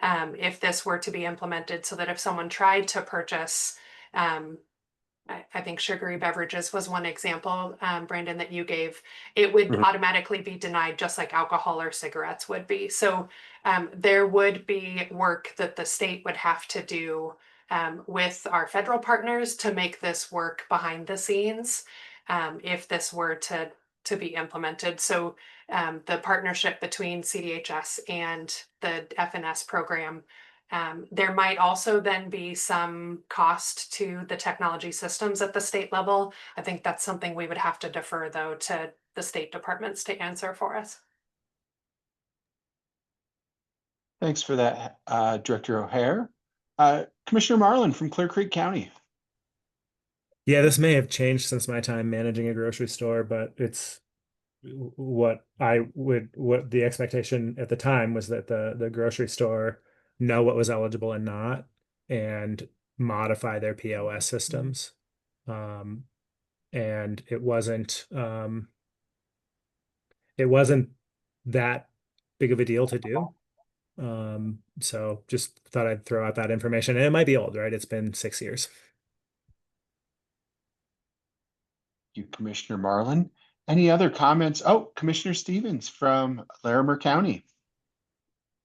if this were to be implemented, so that if someone tried to purchase, I think sugary beverages was one example, Brandon, that you gave, it would automatically be denied, just like alcohol or cigarettes would be. So there would be work that the state would have to do with our federal partners to make this work behind the scenes, if this were to be implemented. So the partnership between CDHS and the FNS program, there might also then be some cost to the technology systems at the state level. I think that's something we would have to defer, though, to the state departments to answer for us. Thanks for that, Director O'Hare. Commissioner Marlin from Clear Creek County. Yeah, this may have changed since my time managing a grocery store, but it's what the expectation at the time was that the grocery store know what was eligible and not, and modify their POS systems. And it wasn't that big of a deal to do. So just thought I'd throw out that information. And it might be old, right? It's been 6 years. Thank you, Commissioner Marlin. Any other comments? Oh, Commissioner Stevens from Larimer County.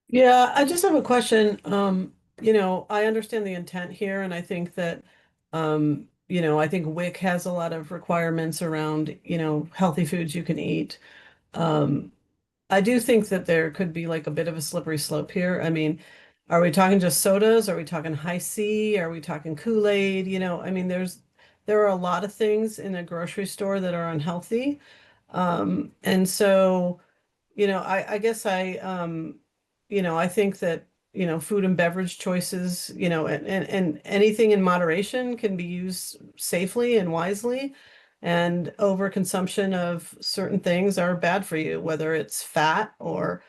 Yeah, I just have a question. I understand the intent here, and I think that, I think WIC has a lot of requirements around, healthy foods you can eat. I do think that there could be like a bit of a slippery slope here. I mean, are we talking just sodas? Are we talking high C? Are we talking Kool-Aid? There are a lot of things in a grocery store that are unhealthy. And so, I guess I think that, food and beverage choices, and anything in moderation can be used safely and wisely. And overconsumption of certain things are bad for you, whether it's fat or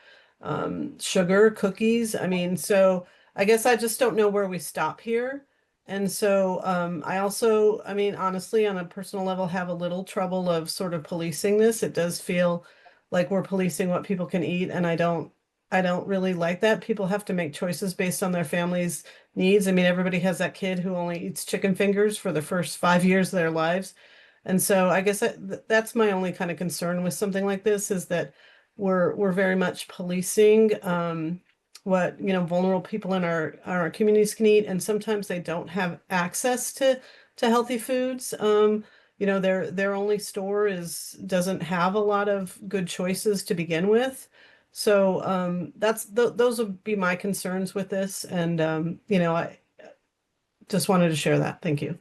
sugar, cookies. I mean, so I guess I just don't know where we stop here. And so I also, I mean, honestly, on a personal level, have a little trouble of sort of policing this. It does feel like we're policing what people can eat, and I don't really like that. People have to make choices based on their family's needs. I mean, everybody has that kid who only eats chicken fingers for the first 5 years of their lives. And so I guess that's my only kind of concern with something like this, is that we're very much policing what vulnerable people in our communities can eat, and sometimes they don't have access to healthy foods. Their only store doesn't have a lot of good choices to begin with. So those would be my concerns with this, and I just wanted to share that. Thank you.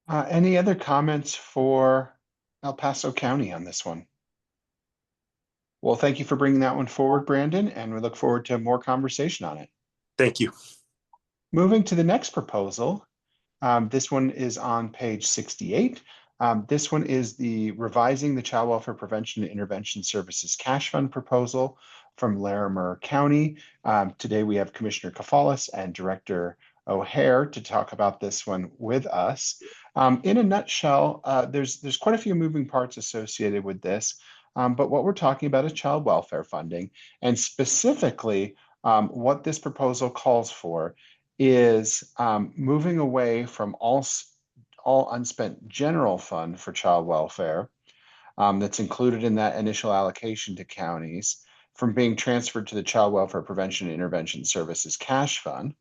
Any other comments for El Paso County on this one? Well, thank you for bringing that one forward, Brandon, and we look forward to more conversation on it. Thank you. Moving to the next proposal. This one is on page 68. This one is the revising the Child Welfare Prevention and Intervention Services Cash Fund proposal from Larimer County. Today we have Commissioner Kafalis and Director O'Hare to talk about this one with us. In a nutshell, there's quite a few moving parts associated with this, but what we're talking about is child welfare funding, and specifically what this proposal calls for is moving away from all unspent general fund for child welfare that's included in that initial allocation to counties from being transferred to the Child Welfare Prevention and Intervention Services Cash Fund,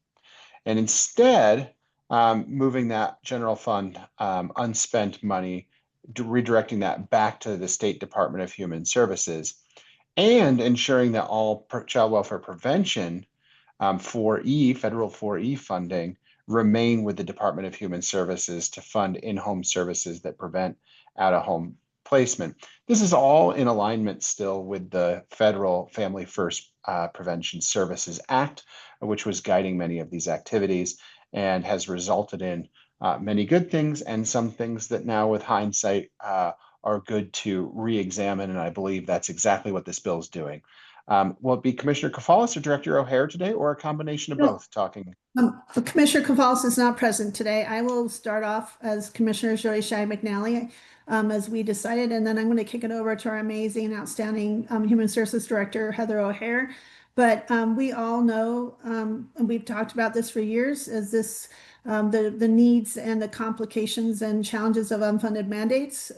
and instead moving that general fund unspent money, redirecting that back to the State Department of Human Services, and ensuring that all child welfare prevention 4E, federal 4E funding, remain with the Department of Human Services to fund in-home services that prevent out-of-home placement. This is all in alignment still with the Federal Family First Prevention Services Act, which was guiding many of these activities and has resulted in many good things and some things that now with hindsight are good to re-examine, and I believe that's exactly what this bill is doing. Will it be Commissioner Kafalis or Director O'Hare today, or a combination of both talking? Commissioner Kafalis is not present today. I will start off as Commissioner Joy Shai McNally, as we decided, and then I'm going to kick it over to our amazing, outstanding Human Services Director, Heather O'Hare. But we all know, and we've talked about this for years, is this the needs and the complications and challenges of unfunded mandates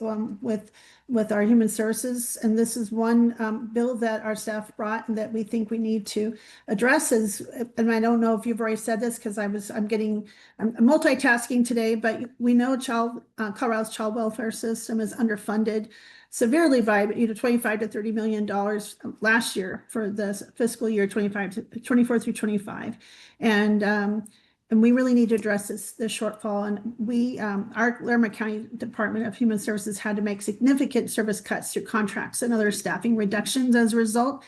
with our human services. And this is one bill that our staff brought and that we think we need to address. And I don't know if you've already said this because I'm multitasking today, but we know Colorado's child welfare system is underfunded severely by 25 to $30 million last year for the fiscal year 24 through 25. And we really need to address this shortfall. And our Larimer County Department of Human Services had to make significant service cuts through contracts and other staffing reductions as a result.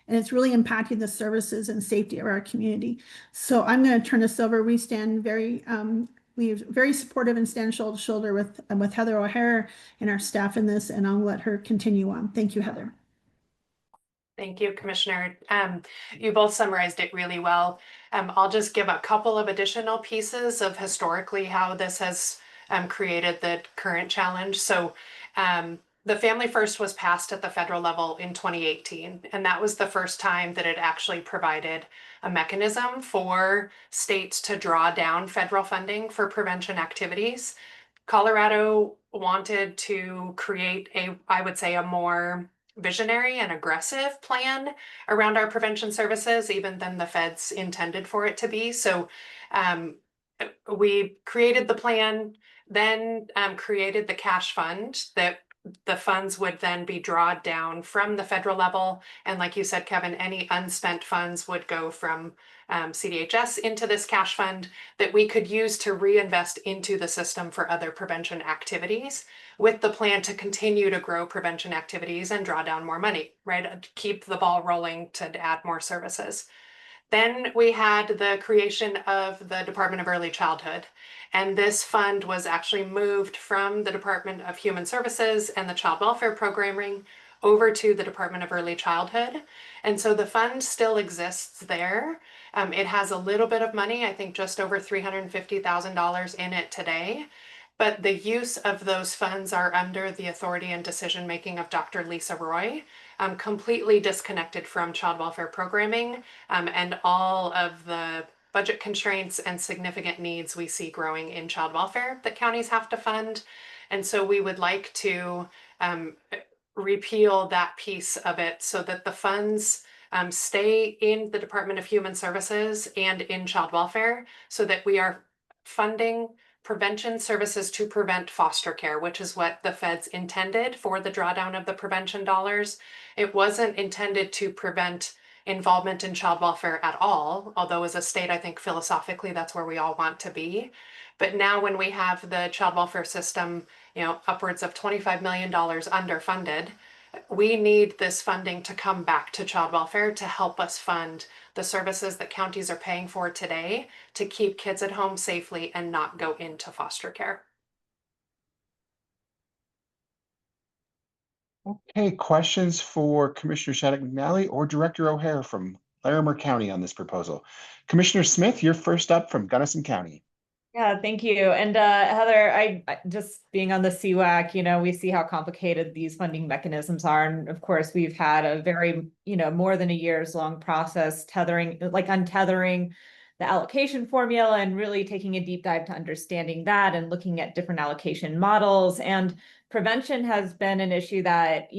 And it's really impacting the services and safety of our community. So I'm going to turn this over. We stand we're very supportive and stand shoulder to shoulder with Heather O'Hare and our staff in this, and I'll let her continue on. Thank you, Heather. Thank you, Commissioner. You both summarized it really well. I'll just give a couple of additional pieces of historically how this has created the current challenge. So the Family First was passed at the federal level in 2018, and that was the first time that it actually provided a mechanism for states to draw down federal funding for prevention activities. Colorado wanted to create I would say, a more visionary and aggressive plan around our prevention services, even than the feds intended for it to be. So we created the plan, then created the cash fund the funds would then be drawn down from the federal level. And like you said, Kevin, any unspent funds would go from CDHS into this cash fund that we could use to reinvest into the system for other prevention activities, with the plan to continue to grow prevention activities and draw down more money, right? Keep the ball rolling to add more services. Then we had the creation of the Department of Early Childhood. And this fund was actually moved from the Department of Human Services and the Child Welfare Programming over to the Department of Early Childhood. And so the fund still exists there. It has a little bit of money, I think just over $350,000 in it today. But the use of those funds are under the authority and decision-making of Dr. Lisa Roy, completely disconnected from child welfare programming and all of the budget constraints and significant needs we see growing in child welfare that counties have to fund. And so we would like to repeal that piece of it so that the funds stay in the Department of Human Services and in child welfare, so that we are funding prevention services to prevent foster care, which is what the feds intended for the drawdown of the prevention dollars. It wasn't intended to prevent involvement in child welfare at all, although as a state, I think philosophically that's where we all want to be. But now when we have the child welfare system, upwards of $25 million underfunded, we need this funding to come back to child welfare to help us fund the services that counties are paying for today to keep kids at home safely and not go into foster care. Okay, questions for Commissioner Shattuck McNally or Director O'Hare from Larimer County on this proposal? Commissioner Smith, you're first up from Gunnison County. Yeah, thank you. And Heather, I just being on the CWAC, we see how complicated these funding mechanisms are. And of course, we've had a very, more than a year's long process untethering the allocation formula and really taking a deep dive to understanding that and looking at different allocation models. And prevention has been an issue that,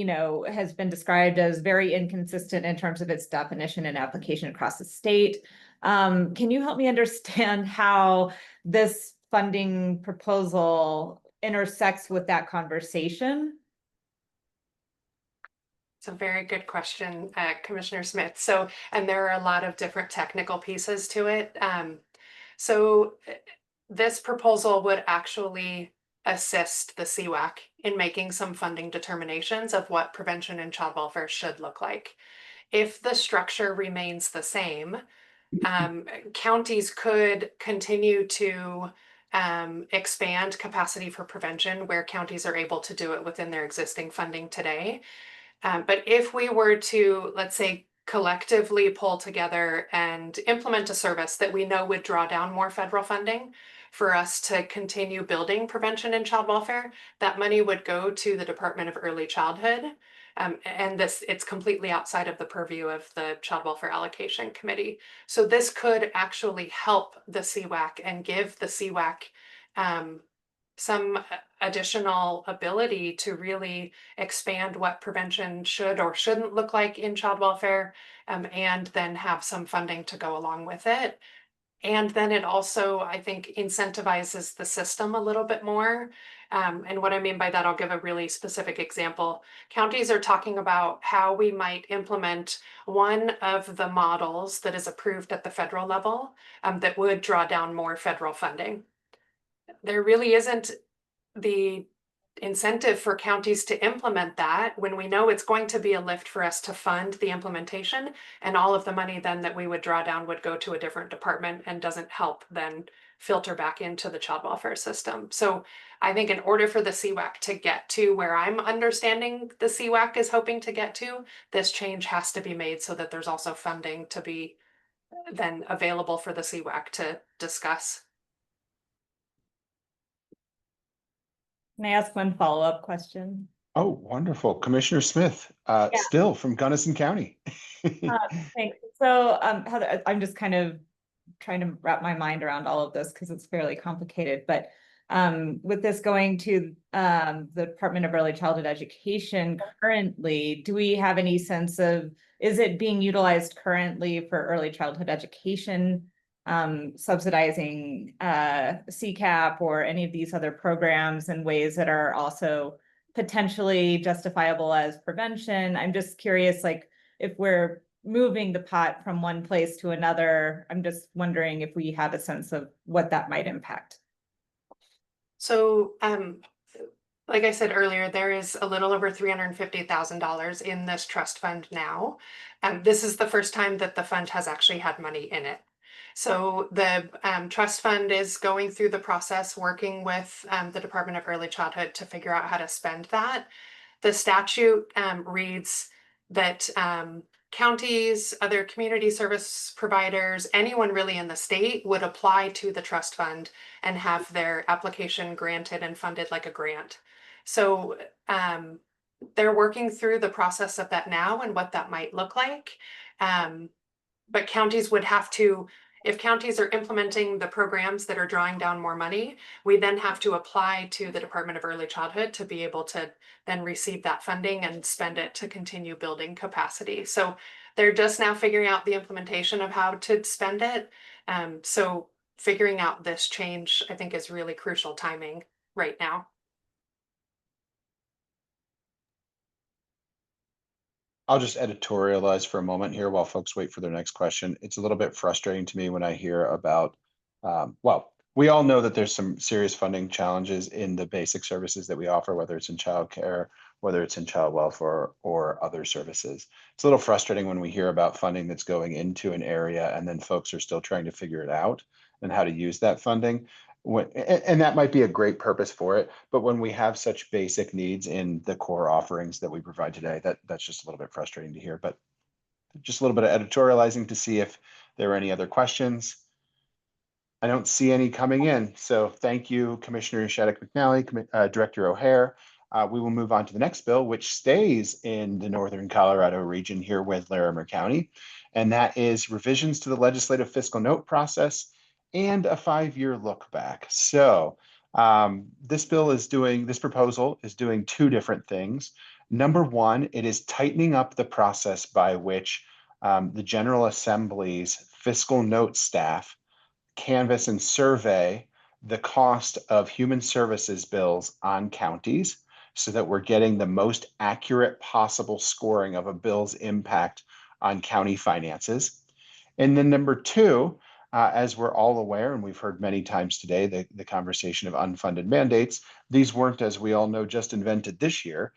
has been described as very inconsistent in terms of its definition and application across the state. Can you help me understand how this funding proposal intersects with that conversation? It's a very good question, Commissioner Smith. So, and there are a lot of different technical pieces to it. So this proposal would actually assist the CWAC in making some funding determinations of what prevention and child welfare should look like. If the structure remains the same, counties could continue to expand capacity for prevention where counties are able to do it within their existing funding today. But if we were to, let's say, collectively pull together and implement a service that we know would draw down more federal funding for us to continue building prevention and child welfare, that money would go to the Department of Early Childhood. And it's completely outside of the purview of the Child Welfare Allocation Committee. So this could actually help the CWAC and give the CWAC some additional ability to really expand what prevention should or shouldn't look like in child welfare, and then have some funding to go along with it. And then it also, I think, incentivizes the system a little bit more. And what I mean by that, I'll give a really specific example. Counties are talking about how we might implement one of the models that is approved at the federal level that would draw down more federal funding. There really isn't the incentive for counties to implement that when we know it's going to be a lift for us to fund the implementation, and all of the money then that we would draw down would go to a different department and doesn't help then filter back into the child welfare system. So I think in order for the CWAC to get to where I'm understanding the CWAC is hoping to get to, this change has to be made so that there's also funding to be then available for the CWAC to discuss. Can I ask one follow-up question? Oh, wonderful. Commissioner Smith, still from Gunnison County. Thanks. So Heather, I'm just kind of trying to wrap my mind around all of this because it's fairly complicated. But with this going to the Department of Early Childhood Education currently, do we have any sense of, is it being utilized currently for early childhood education, subsidizing CCAP or any of these other programs in ways that are also potentially justifiable as prevention. I'm just curious, like, if we're moving the pot from one place to another, I'm just wondering if we have a sense of what that might impact. So, like I said earlier, there is a little over $350,000 in this trust fund now. This is the first time that the fund has actually had money in it. So the trust fund is going through the process, working with the Department of Early Childhood to figure out how to spend that. The statute reads that counties, other community service providers, anyone really in the state would apply to the trust fund and have their application granted and funded like a grant. So they're working through the process of that now and what that might look like. But counties would have to, if counties are implementing the programs that are drawing down more money, we then have to apply to the Department of Early Childhood to be able to then receive that funding and spend it to continue building capacity. So they're just now figuring out the implementation of how to spend it. So figuring out this change, I think, is really crucial timing right now. I'll just editorialize for a moment here while folks wait for their next question. It's a little bit frustrating to me when I hear about, well, we all know that there's some serious funding challenges in the basic services that we offer, whether it's in childcare, whether it's in child welfare or other services. It's a little frustrating when we hear about funding that's going into an area and then folks are still trying to figure it out and how to use that funding. And that might be a great purpose for it, but when we have such basic needs in the core offerings that we provide today, that's just a little bit frustrating to hear. But just a little bit of editorializing to see if there are any other questions. I don't see any coming in, so thank you, Commissioner Shattuck McNally, Director O'Hare. We will move on to the next bill, which stays in the Northern Colorado region here with Larimer County, and that is revisions to the legislative fiscal note process and a 5-year look back. So this proposal is doing two different things. Number one, it is tightening up the process by which the General Assembly's fiscal note staff canvass and survey the cost of human services bills on counties so that we're getting the most accurate possible scoring of a bill's impact on county finances. And then number two, as we're all aware, and we've heard many times today, the conversation of unfunded mandates, these weren't, as we all know, just invented this year.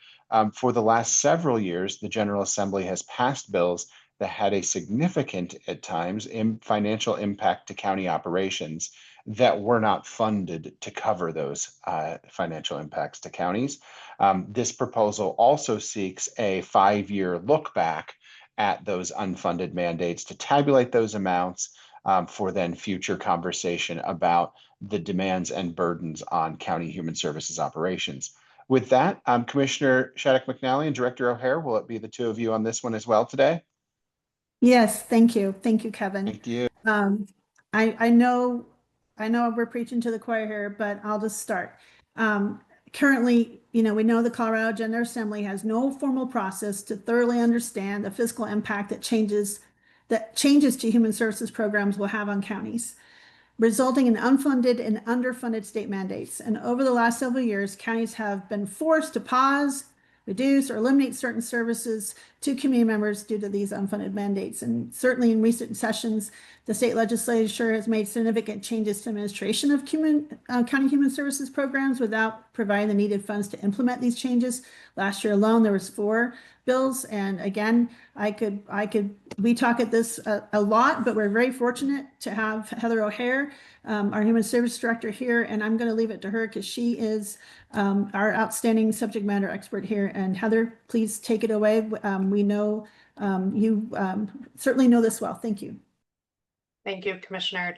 For the last several years, the General Assembly has passed bills that had a significant, at times, financial impact to county operations that were not funded to cover those financial impacts to counties. This proposal also seeks a 5-year look back at those unfunded mandates to tabulate those amounts for then future conversation about the demands and burdens on county human services operations. With that, Commissioner Shattuck McNally and Director O'Hare, will it be the two of you on this one as well today? Yes, thank you. Thank you, Kevin. Thank you. I know we're preaching to the choir here, but I'll just start. Currently, we know the Colorado General Assembly has no formal process to thoroughly understand the fiscal impact that changes to human services programs will have on counties, resulting in unfunded and underfunded state mandates. And over the last several years, counties have been forced to pause, reduce, or eliminate certain services to community members due to these unfunded mandates. And certainly in recent sessions, the state legislature has made significant changes to administration of county human services programs without providing the needed funds to implement these changes. Last year alone, there was 4 bills. And again, we talk at this a lot, but we're very fortunate to have Heather O'Hare, our Human Service Director here, and I'm going to leave it to her because she is our outstanding subject matter expert here. And Heather, please take it away. We know you certainly know this well. Thank you. Thank you, Commissioner.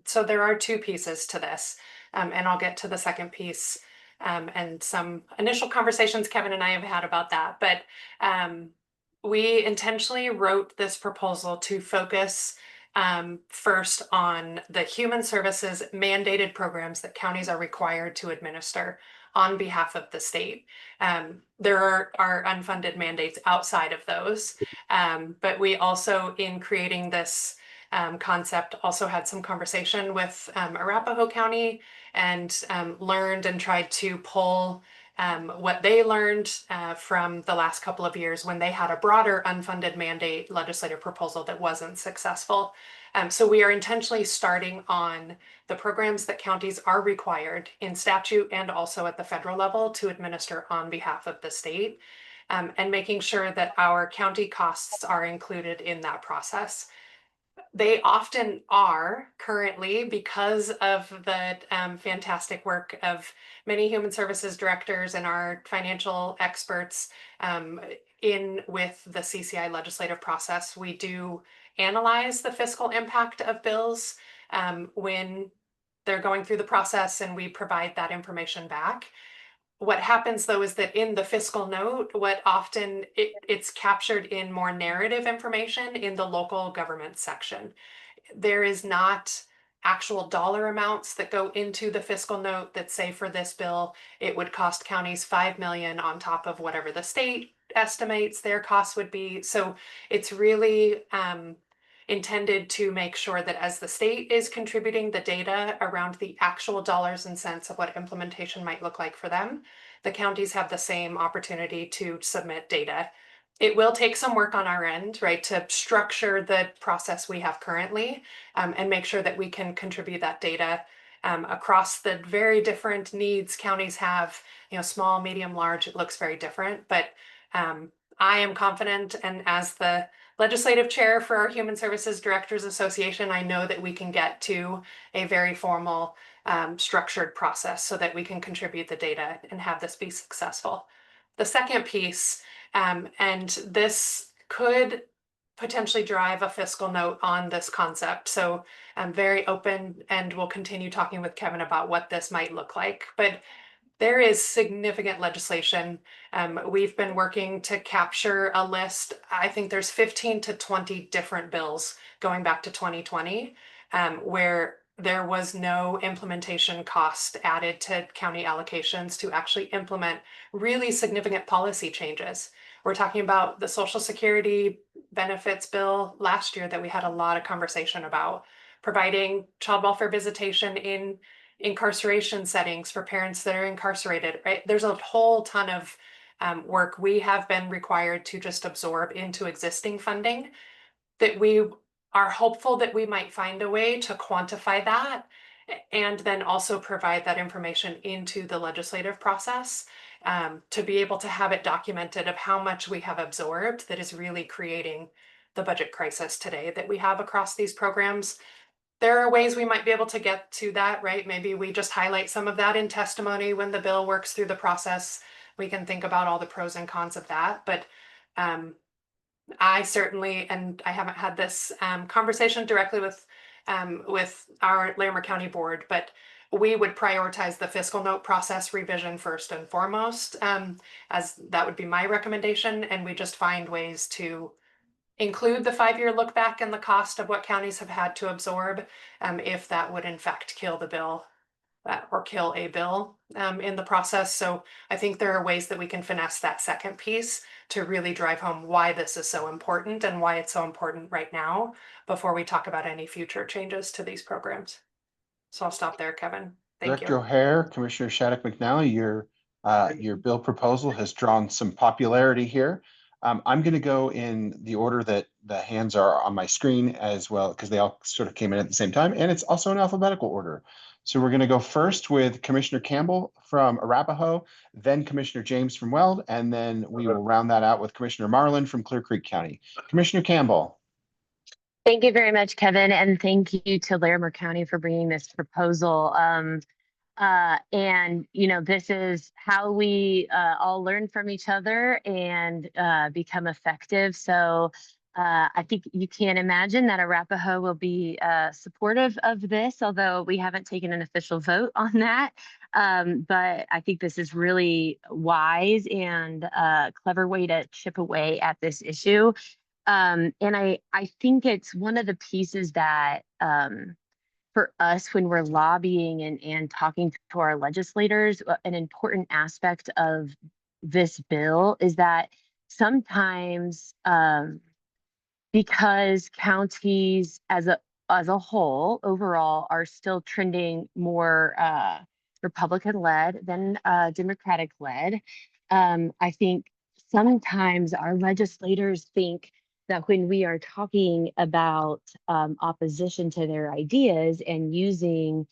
So there are 2 pieces to this, and I'll get to the second piece and some initial conversations Kevin and I have had about that. But we intentionally wrote this proposal to focus first on the human services mandated programs that counties are required to administer on behalf of the state. There are unfunded mandates outside of those, but we also, in creating this concept, also had some conversation with Arapahoe County and learned and tried to pull what they learned from the last couple of years when they had a broader unfunded mandate legislative proposal that wasn't successful. So we are intentionally starting on the programs that counties are required in statute and also at the federal level to administer on behalf of the state, and making sure that our county costs are included in that process. They often are currently because of the fantastic work of many human services directors and our financial experts in with the CCI legislative process. We do analyze the fiscal impact of bills when they're going through the process, and we provide that information back. What happens though is that in the fiscal note, what often it's captured in more narrative information in the local government section. There is not actual dollar amounts that go into the fiscal note that say for this bill, it would cost counties 5 million on top of whatever the state estimates their costs would be. So it's really intended to make sure that as the state is contributing the data around the actual dollars and cents of what implementation might look like for them, the counties have the same opportunity to submit data. It will take some work on our end, right, to structure the process we have currently and make sure that we can contribute that data across the very different needs counties have, small, medium, large, it looks very different. But I am confident, and as the legislative chair for our Human Services Directors Association, I know that we can get to a very formal, structured process so that we can contribute the data and have this be successful. The second piece, and this could potentially drive a fiscal note on this concept. So I'm very open and we'll continue talking with Kevin about what this might look like. But there is significant legislation. We've been working to capture a list. I think there's 15 to 20 different bills going back to 2020 where there was no implementation cost added to county allocations to actually implement really significant policy changes. We're talking about the Social Security benefits bill last year that we had a lot of conversation about, providing child welfare visitation in incarceration settings for parents that are incarcerated, right? There's a whole ton of work we have been required to just absorb into existing funding that we are hopeful that we might find a way to quantify that and then also provide that information into the legislative process to be able to have it documented of how much we have absorbed that is really creating the budget crisis today that we have across these programs. There are ways we might be able to get to that, right? Maybe we just highlight some of that in testimony when the bill works through the process. We can think about all the pros and cons of that. But I certainly, and I haven't had this conversation directly with our Larimer County Board, but we would prioritize the fiscal note process revision first and foremost, as that would be my recommendation. And we just find ways to include the 5-year look back and the cost of what counties have had to absorb if that would in fact kill the bill or kill a bill in the process. So I think there are ways that we can finesse that second piece to really drive home why this is so important and why it's so important right now before we talk about any future changes to these programs. So I'll stop there, Kevin. Thank Director you. O'Hare, Commissioner Shattuck McNally, your bill proposal has drawn some popularity here. I'm going to go in the order that the hands are on my screen as well, because they all sort of came in at the same time, and it's also in alphabetical order. So we're going to go first with Commissioner Campbell from Arapahoe, then Commissioner James from Weld, and then we will round that out with Commissioner Marlin from Clear Creek County. Commissioner Campbell. Thank you very much, Kevin, and thank you to Larimer County for bringing this proposal. And this is how we all learn from each other and become effective. So I think you can imagine that Arapahoe will be supportive of this, although we haven't taken an official vote on that. But I think this is really wise and a clever way to chip away at this issue. And I think it's one of the pieces that for us, when we're lobbying and talking to our legislators, an important aspect of this bill is that sometimes because counties as a whole overall are still trending more Republican-led than Democratic-led. I think sometimes our legislators think that when we are talking about opposition to their ideas and using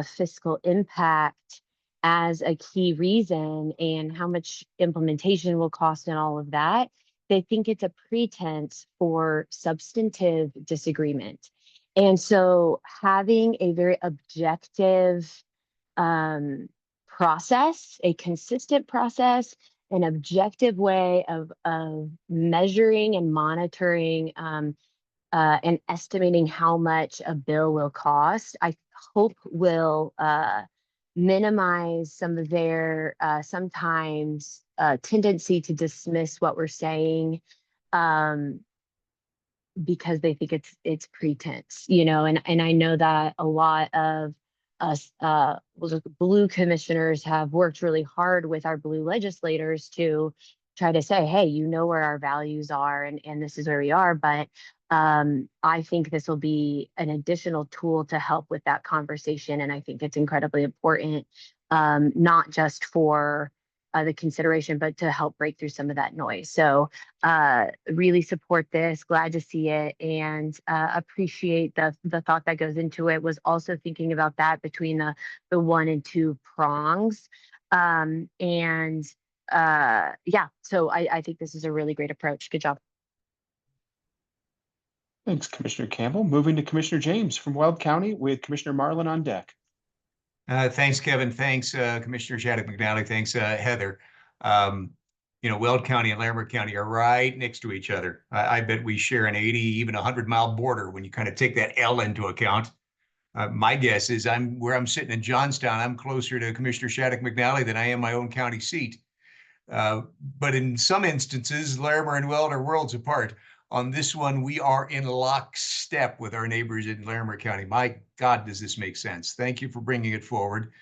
fiscal impact as a key reason and how much implementation will cost and all of that, they think it's a pretense for substantive disagreement. And so having a very objective process, a consistent process, an objective way of measuring and monitoring and estimating how much a bill will cost, I hope will minimize some of their sometimes tendency to dismiss what we're saying because they think it's pretense, you know, and I know that a lot of us blue commissioners have worked really hard with our blue legislators to try to say, hey, you know where our values are and this is where we are. But I think this will be an additional tool to help with that conversation. And I think it's incredibly important, not just for the consideration, but to help break through some of that noise. So really support this, glad to see it, and appreciate the thought that goes into it. Was also thinking about that between the 1 and 2 prongs. Yeah, so I think this is a really great approach. Good job. Thanks, Commissioner Campbell. Moving to Commissioner James from Weld County with Commissioner Marlin on deck. Thanks, Kevin. Thanks, Commissioner Shattuck McNally. Thanks, Heather. You know, Weld County and Larimer County are right next to each other. I bet we share an 80, even 100-mile border when you kind of take that L into account. My guess is where I'm sitting in Johnstown, I'm closer to Commissioner Shattuck McNally than I am my own county seat. But in some instances, Larimer and Weld are worlds apart. On this one, we are in lockstep with our neighbors in Larimer County. My God, does this make sense? Thank you for bringing it forward.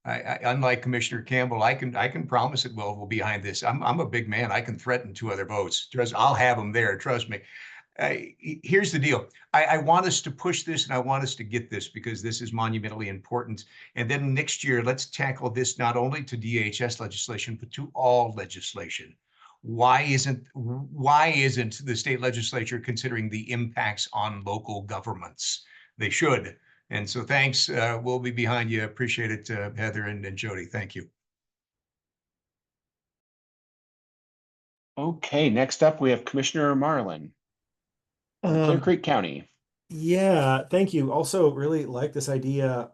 Unlike Commissioner Campbell, I can promise that Weld will be behind this. I'm a big man. I can threaten 2 other votes. I'll have them there. Trust me. Here's the deal. I want us to push this and I want us to get this because this is monumentally important. And then next year, let's tackle this not only to DHS legislation, but to all legislation. Why isn't the state legislature considering the impacts on local governments? They should. And so thanks. We'll be behind you. Appreciate it, Heather and Jody. Thank you. Okay, next up we have Commissioner Marlin from Clear Creek County. Yeah, thank you. Also really like this idea.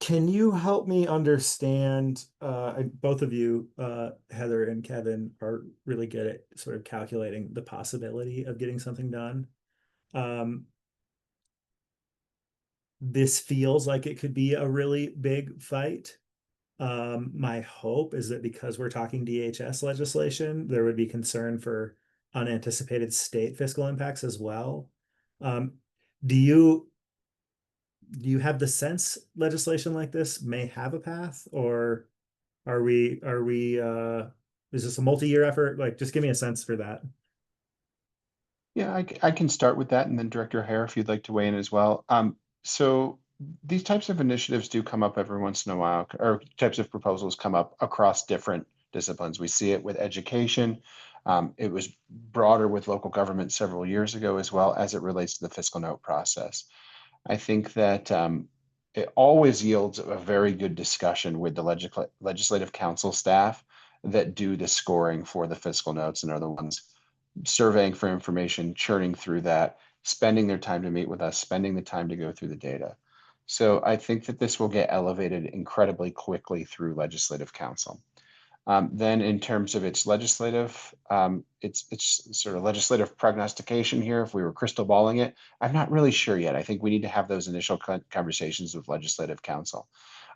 Can you help me understand, both of you, Heather and Kevin, are really good at sort of calculating the possibility of getting something done. This feels like it could be a really big fight. My hope is that because we're talking DHS legislation, there would be concern for unanticipated state fiscal impacts as well. Do you have the sense legislation like this may have a path, or are we is this a multi-year effort? Like, just give me a sense for that. Yeah, I can start with that, and then Director Hare, if you'd like to weigh in as well. So these types of initiatives do come up every once in a while, or types of proposals come up across different disciplines. We see it with education. It was broader with local government several years ago as well as it relates to the fiscal note process. I think that it always yields a very good discussion with the legislative council staff that do the scoring for the fiscal notes and are the ones surveying for information, churning through that, spending their time to meet with us, spending the time to go through the data. So I think that this will get elevated incredibly quickly through legislative council. Then in terms of its legislative, it's sort of legislative prognostication here. If we were crystal balling it, I'm not really sure yet. I think we need to have those initial conversations with legislative council.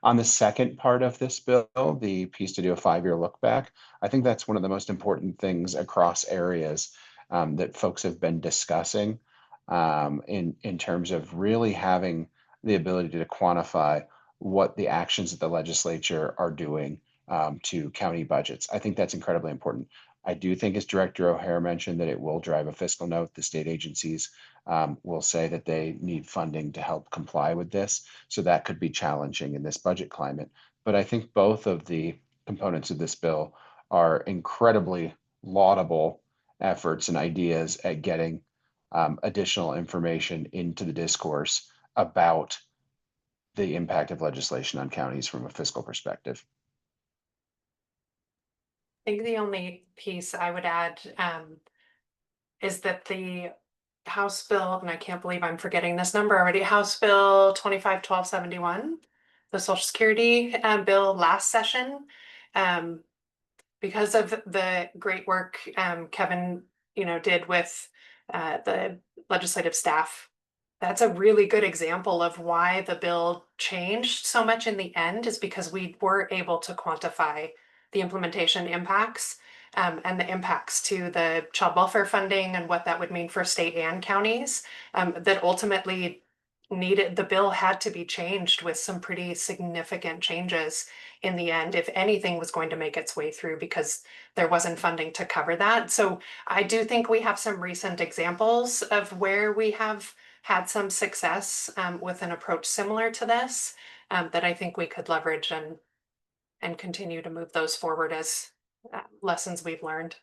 On the second part of this bill, the piece to do a 5-year look back, I think that's one of the most important things across areas that folks have been discussing in terms of really having the ability to quantify what the actions that the legislature are doing to county budgets. I think that's incredibly important. I do think, as Director O'Hare mentioned, that it will drive a fiscal note. The state agencies will say that they need funding to help comply with this. So that could be challenging in this budget climate. But I think both of the components of this bill are incredibly laudable efforts and ideas at getting additional information into the discourse about the impact of legislation on counties from a fiscal perspective. I think the only piece I would add is that the House bill, and I can't believe I'm forgetting this number already, House Bill 25-1271, the Social Security bill last session, because of the great work Kevin, did with the legislative staff. That's a really good example of why the bill changed so much in the end, is because we were able to quantify the implementation impacts and the impacts to the child welfare funding and what that would mean for state and counties, that ultimately the bill had to be changed with some pretty significant changes in the end, if anything was going to make its way through, because there wasn't funding to cover that. So I do think we have some recent examples of where we have had some success with an approach similar to this, that I think we could leverage and continue to move those forward as lessons we've learned.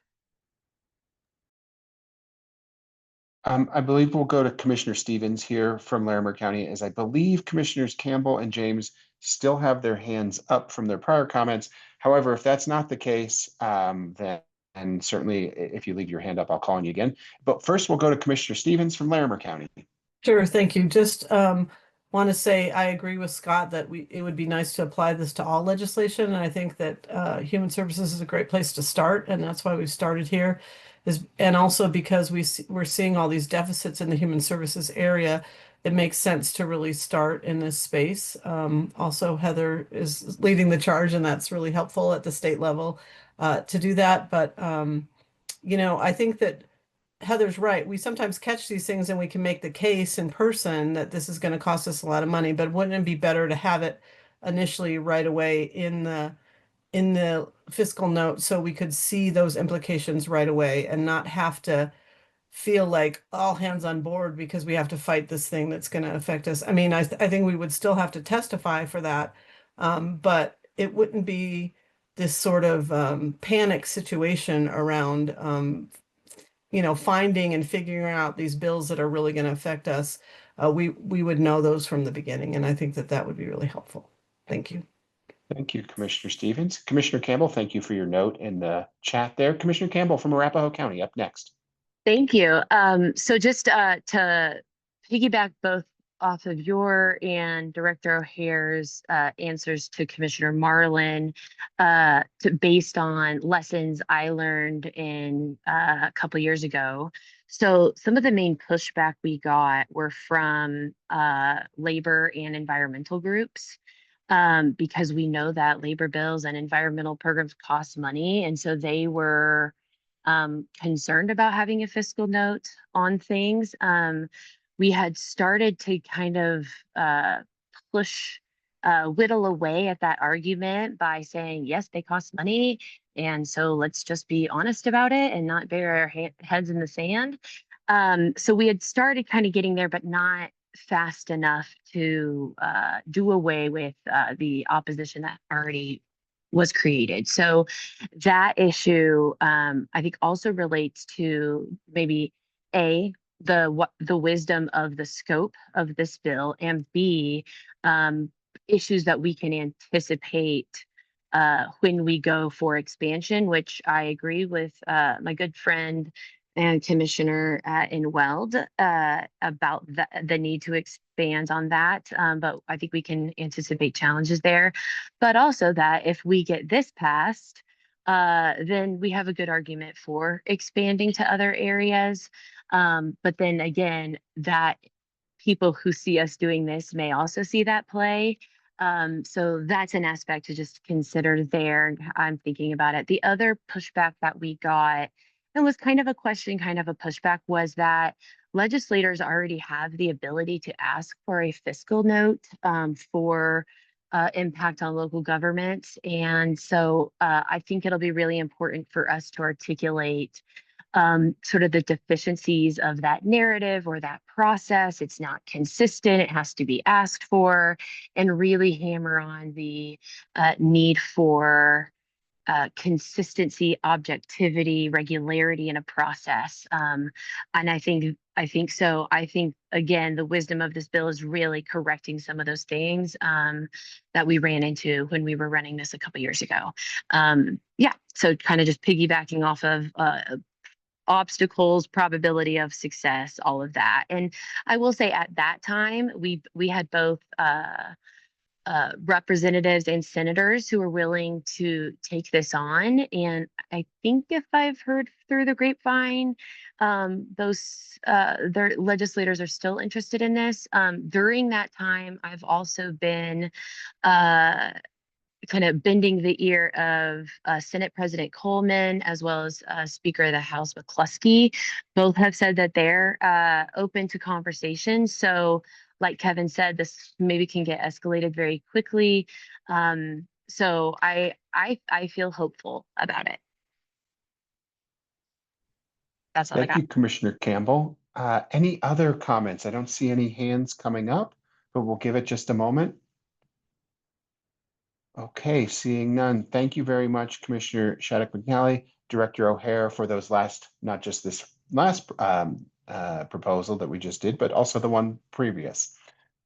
I believe we'll go to Commissioner Stevens here from Larimer County, as I believe Commissioners Campbell and James still have their hands up from their prior comments. However, if that's not the case, then and certainly if you leave your hand up, I'll call on you again. But first, we'll go to Commissioner Stevens from Larimer County. Sure, thank you. Just want to say I agree with Scott that it would be nice to apply this to all legislation. And I think that Human Services is a great place to start, and that's why we've started here. And also because we're seeing all these deficits in the Human Services area, it makes sense to really start in this space. Also, Heather is leading the charge, and that's really helpful at the state level to do that. But I think that Heather's right. We sometimes catch these things and we can make the case in person that this is going to cost us a lot of money, but wouldn't it be better to have it initially right away in the fiscal note so we could see those implications right away and not have to feel like all hands on board because we have to fight this thing that's going to affect us. I mean, I think we would still have to testify for that, but it wouldn't be this sort of panic situation around finding and figuring out these bills that are really going to affect us. We would know those from the beginning, and I think that would be really helpful. Thank you. Thank you, Commissioner Stevens. Commissioner Campbell, thank you for your note in the chat there. Commissioner Campbell from Arapahoe County up next. Thank you. So just to piggyback both off of your and Director O'Hare's answers to Commissioner Marlin, based on lessons I learned in a couple years ago. So some of the main pushback we got were from labor and environmental groups, because we know that labor bills and environmental programs cost money. And so they were concerned about having a fiscal note on things. We had started to kind of whittle away at that argument by saying, yes, they cost money. And so let's just be honest about it and not bury our heads in the sand. So we had started kind of getting there, but not fast enough to do away with the opposition that already was created. So that issue, I think, also relates to maybe the wisdom of the scope of this bill, and B, issues that we can anticipate when we go for expansion, which I agree with my good friend and Commissioner in Weld about the need to expand on that. But I think we can anticipate challenges there. But also that if we get this passed, then we have a good argument for expanding to other areas. But then again, that people who see us doing this may also see that play. So that's an aspect to just consider there. I'm thinking about it. The other pushback that we got, and was kind of a question, kind of a pushback, was that legislators already have the ability to ask for a fiscal note for impact on local governments. And so I think it'll be really important for us to articulate sort of the deficiencies of that narrative or that process. It's not consistent. It has to be asked for, and really hammer on the need for consistency, objectivity, regularity in a process. And I think so. I think again, the wisdom of this bill is really correcting some of those things that we ran into when we were running this a couple years ago. Yeah, so kind of just piggybacking off of obstacles, probability of success, all of that. And I will say at that time, we had both representatives and senators who are willing to take this on. And I think if I've heard through the grapevine, their legislators are still interested in this. During that time, I've also been kind of bending the ear of Senate President Coleman, as well as Speaker of the House McCluskey. Both have said that they're open to conversation. So like Kevin said, this maybe can get escalated very quickly. So I feel hopeful about it. That's all I got. Thank you, Commissioner Campbell. Any other comments? I don't see any hands coming up, but we'll give it just a moment. Okay, seeing none. Thank you very much, Commissioner Shattuck McNally, Director O'Hare, for those not just this last proposal that we just did, but also the one previous.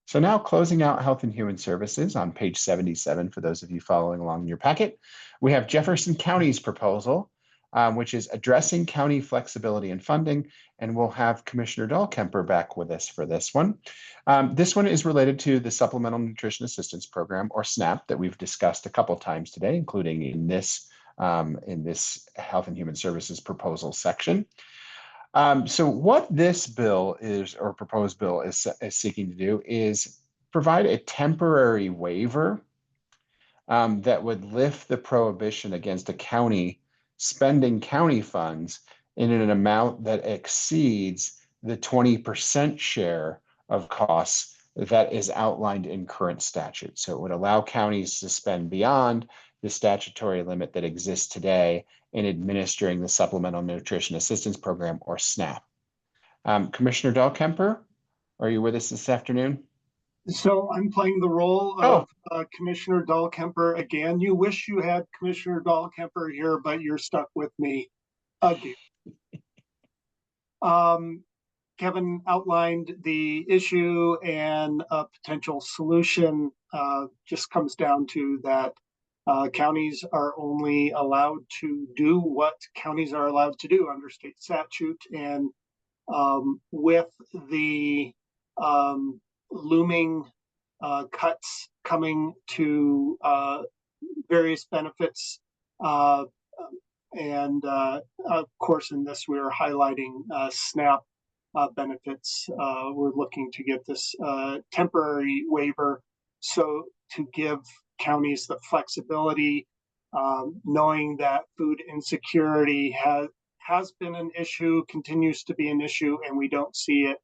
So now closing out Health and Human Services on page 77, for those of you following along in your packet, we have Jefferson County's proposal, which is addressing county flexibility and funding, and we'll have Commissioner Dahlkemper back with us for this one. This one is related to the Supplemental Nutrition Assistance Program, or SNAP, that we've discussed a couple times today, including in this Health and Human Services proposal section. So what this bill is, or proposed bill is seeking to do, is provide a temporary waiver that would lift the prohibition against a county spending county funds in an amount that exceeds the 20% share of costs that is outlined in current statute. So it would allow counties to spend beyond the statutory limit that exists today in administering the Supplemental Nutrition Assistance Program, or SNAP. Commissioner Dahlkemper, are you with us this afternoon? So I'm playing the role of Commissioner Dahlkemper again. You wish you had Commissioner Dahlkemper here, but you're stuck with me again. Kevin outlined the issue, and a potential solution just comes down to that counties are only allowed to do what counties are allowed to do under state statute. And with the looming cuts coming to various benefits, and of course in this we're highlighting SNAP benefits. We're looking to get this temporary waiver, so to give counties the flexibility, knowing that food insecurity has been an issue, continues to be an issue, and we don't see it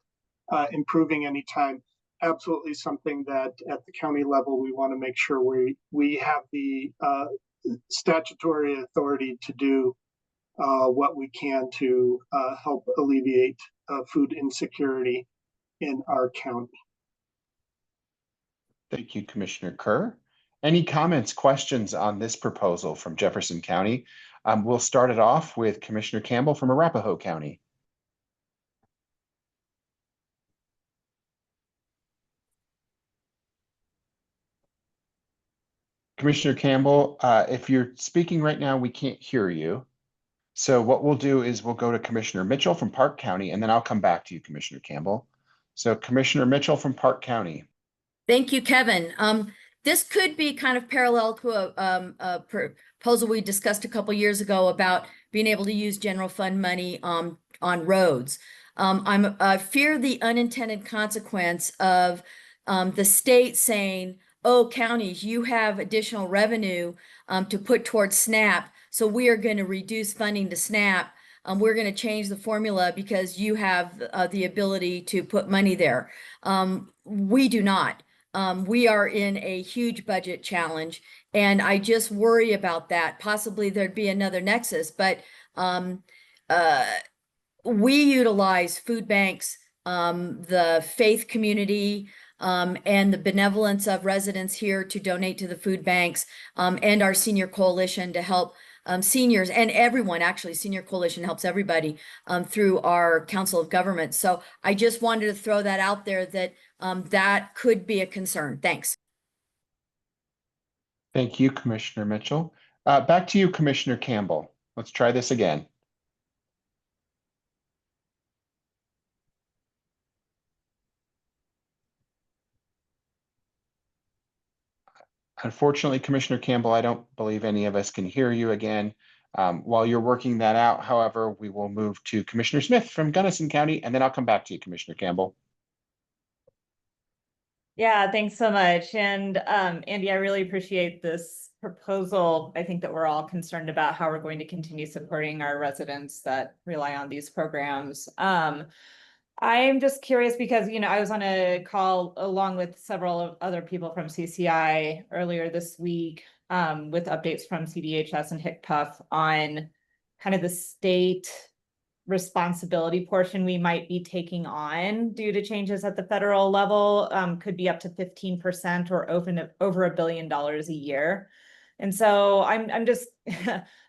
improving anytime. Absolutely something that at the county level we want to make sure we have the statutory authority to do what we can to help alleviate food insecurity in our county. Thank you, Commissioner Kerr. Any comments, questions on this proposal from Jefferson County? We'll start it off with Commissioner Campbell from Arapahoe County. Commissioner Campbell, if you're speaking right now, we can't hear you. So what we'll do is we'll go to Commissioner Mitchell from Park County, and then I'll come back to you, Commissioner Campbell. So Commissioner Mitchell from Park County. Thank you, Kevin. This could be kind of parallel to a proposal we discussed a couple years ago about being able to use general fund money on roads. I fear the unintended consequence of the state saying, oh, counties, you have additional revenue to put towards SNAP, so we are going to reduce funding to SNAP. We're going to change the formula because you have the ability to put money there. We do not. we are in a huge budget challenge, and I just worry about that. Possibly there'd be another nexus, but we utilize food banks, the faith community, and the benevolence of residents here to donate to the food banks, and our senior coalition to help seniors and everyone. Actually, Senior Coalition helps everybody through our Council of Government. So I just wanted to throw that out there, that that could be a concern. Thanks. Thank you, Commissioner Mitchell. Back to you, Commissioner Campbell. Let's try this again. Unfortunately, Commissioner Campbell, I don't believe any of us can hear you again. While you're working that out, however, we will move to Commissioner Smith from Gunnison County, and then I'll come back to you, Commissioner Campbell. Yeah, thanks so much. And Andy, I really appreciate this proposal. I think that we're all concerned about how we're going to continue supporting our residents that rely on these programs. I'm just curious because, I was on a call along with several other people from CCI earlier this week with updates from CDHS and HICPUF on kind of the state responsibility portion we might be taking on due to changes at the federal level, could be up to 15% or over $1 billion a year. And so I'm just,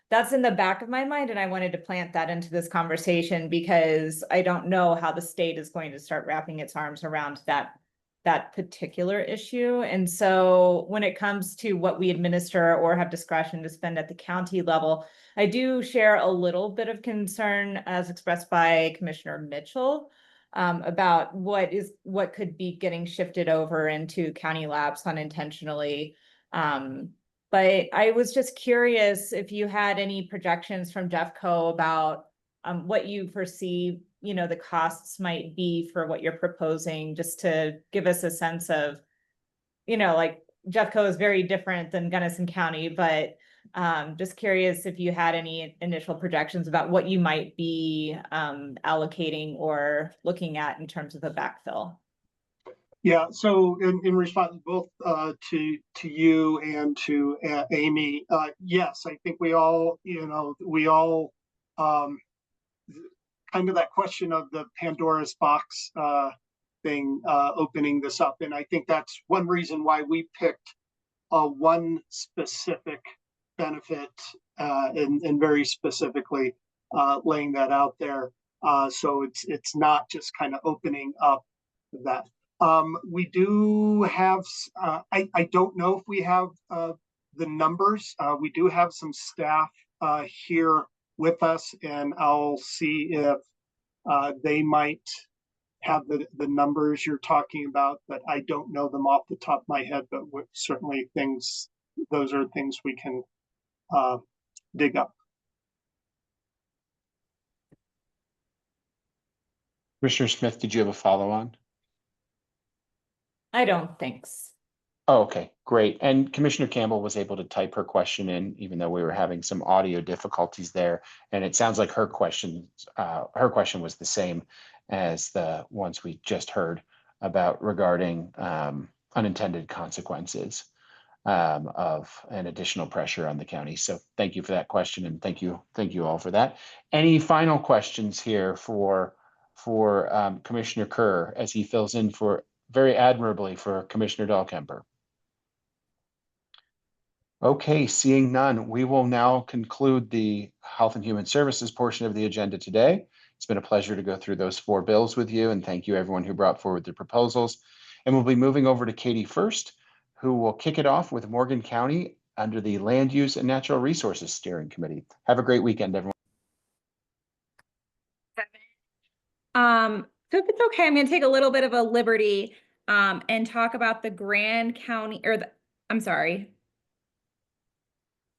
that's in the back of my mind, and I wanted to plant that into this conversation because I don't know how the state is going to start wrapping its arms around that particular issue. And so when it comes to what we administer or have discretion to spend at the county level, I do share a little bit of concern, as expressed by Commissioner Mitchell, about what could be getting shifted over into county labs unintentionally. But I was just curious if you had any projections from Jeffco about what you foresee, the costs might be for what you're proposing, just to give us a sense of, like Jeffco is very different than Gunnison County, but just curious if you had any initial projections about what you might be allocating or looking at in terms of a backfill. Yeah, so in response both to you and to Amy, yes, I think we all kind of that question of the Pandora's box thing, opening this up. And I think that's one reason why we picked one specific benefit and very specifically laying that out there. So it's not just kind of opening up that. We do have, I don't know if we have the numbers. We do have some staff here with us, and I'll see if they might have the numbers you're talking about, but I don't know them off the top of my head, but certainly those are things we can dig up. Commissioner Smith, did you have a follow-on? I don't think so. Oh, okay, great. And Commissioner Campbell was able to type her question in, even though we were having some audio difficulties there. And it sounds like her question was the same as the ones we just heard about regarding unintended consequences of an additional pressure on the county. So thank you for that question, and thank you all for that. Any final questions here for Commissioner Kerr as he fills in very admirably for Commissioner Dahlkemper? Okay, seeing none, we will now conclude the Health and Human Services portion of the agenda today. It's been a pleasure to go through those 4 bills with you, and thank you everyone who brought forward the proposals. And we'll be moving over to Katie first, who will kick it off with Morgan County under the Land Use and Natural Resources Steering Committee. Have a great weekend, everyone. So if it's okay, I'm going to take a little bit of a liberty and talk about the Grand County,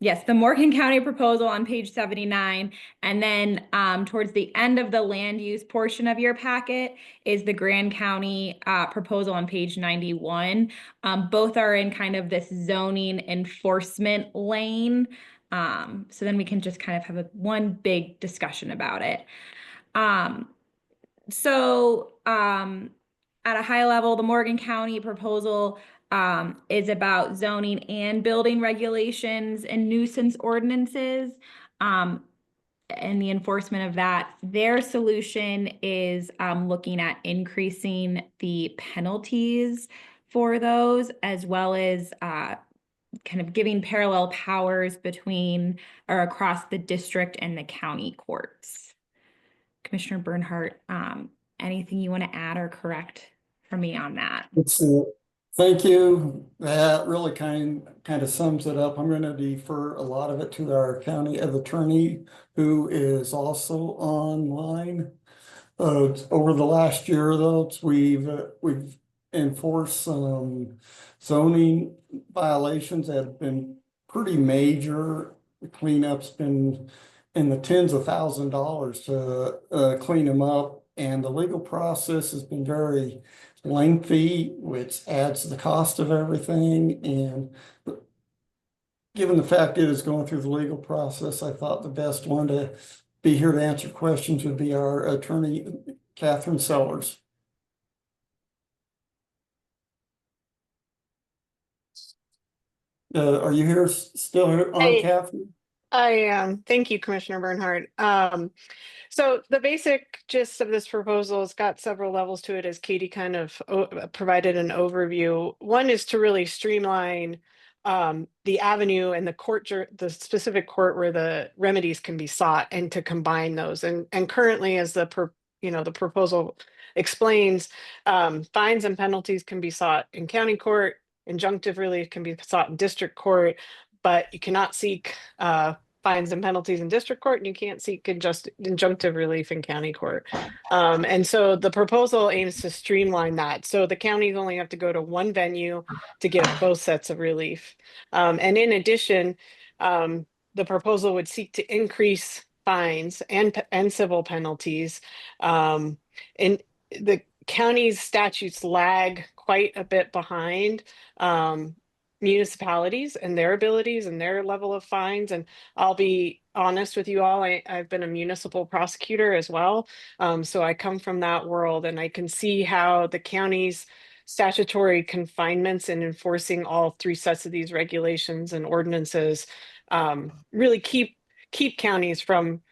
yes, the Morgan County proposal on page 79. And then towards the end of the land use portion of your packet is the Grand County proposal on page 91. Both are in kind of this zoning enforcement lane. So then we can just kind of have one big discussion about it. So at a high level, the Morgan County proposal is about zoning and building regulations and nuisance ordinances. And the enforcement of that. Their solution is looking at increasing the penalties for those, as well as kind of giving parallel powers between or across the district and the county courts. Commissioner Bernhardt, anything you want to add or correct for me on that? Thank you. That really kind of sums it up. I'm going to defer a lot of it to our county attorney, who is also online. Over the last year, though, we've enforced some zoning violations that have been pretty major. The cleanup's been in the tens of $1,000s to clean them up, and the legal process has been very lengthy, which adds to the cost of everything. And given the fact it is going through the legal process, I thought the best one to be here to answer questions would be our attorney, Catherine Sellers. Are you here still on, Catherine? I am. Thank you, Commissioner Bernhardt. So the basic gist of this proposal has got several levels to it, as Katie kind of provided an overview. One is to really streamline the avenue and the specific court where the remedies can be sought, and to combine those. And currently, as the proposal explains, fines and penalties can be sought in county court, injunctive relief can be sought in district court, but you cannot seek fines and penalties in district court, and you can't seek injunctive relief in county court. And so the proposal aims to streamline that. So the counties only have to go to one venue to get both sets of relief. And in addition, the proposal would seek to increase fines and civil penalties. And the county's statutes lag quite a bit behind municipalities and their abilities and their level of fines. And I'll be honest with you all, I've been a municipal prosecutor as well. So I come from that world, and I can see how the county's statutory confinements in enforcing all three sets of these regulations and ordinances really keep counties from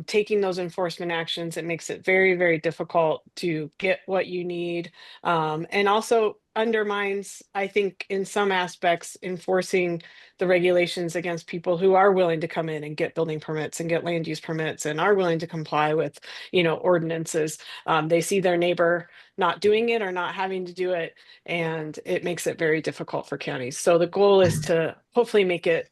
taking those enforcement actions. It makes it very, very difficult to get what you need, and also undermines, I think, in some aspects, enforcing the regulations against people who are willing to come in and get building permits and get land use permits and are willing to comply with, ordinances. They see their neighbor not doing it or not having to do it, and it makes it very difficult for counties. So the goal is to hopefully make it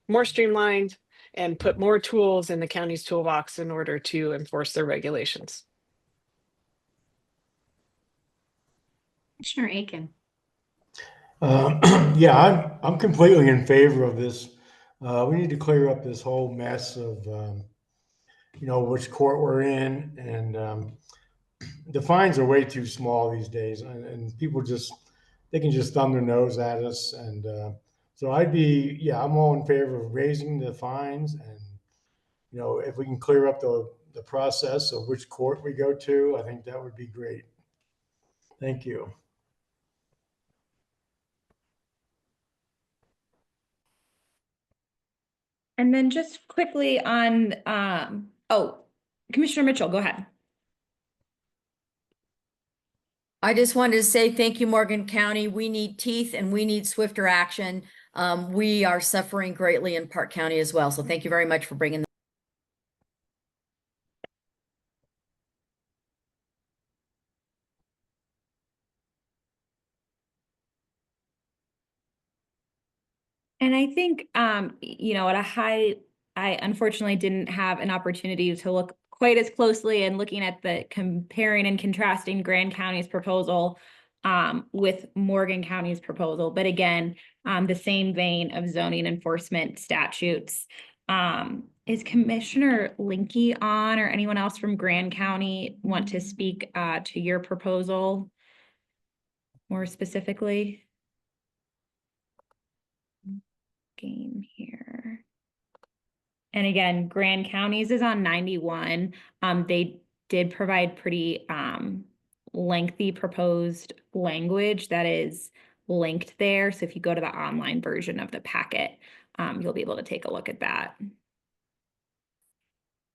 more streamlined and put more tools in the county's toolbox in order to enforce their regulations. Commissioner Aiken. Yeah, I'm completely in favor of this. We need to clear up this whole mess of, which court we're in, and the fines are way too small these days, and people they can just thumb their nose at us. And so I'm all in favor of raising the fines, and if we can clear up the process of which court we go to, I think that would be great. Thank you. And then just quickly on, Commissioner Mitchell, go ahead. I just wanted to say thank you, Morgan County. We need teeth and we need swifter action. We are suffering greatly in Park County as well. So thank you very much for bringing that. And I think, at a high, I unfortunately didn't have an opportunity to look quite as closely and looking at the comparing and contrasting Grand County's proposal with Morgan County's proposal. But again, the same vein of zoning enforcement statutes. Is Commissioner Linke on, or anyone else from Grand County want to speak to your proposal more specifically? Game here. And again, Grand County's is on 91. They did provide pretty lengthy proposed language that is linked there. So if you go to the online version of the packet, you'll be able to take a look at that.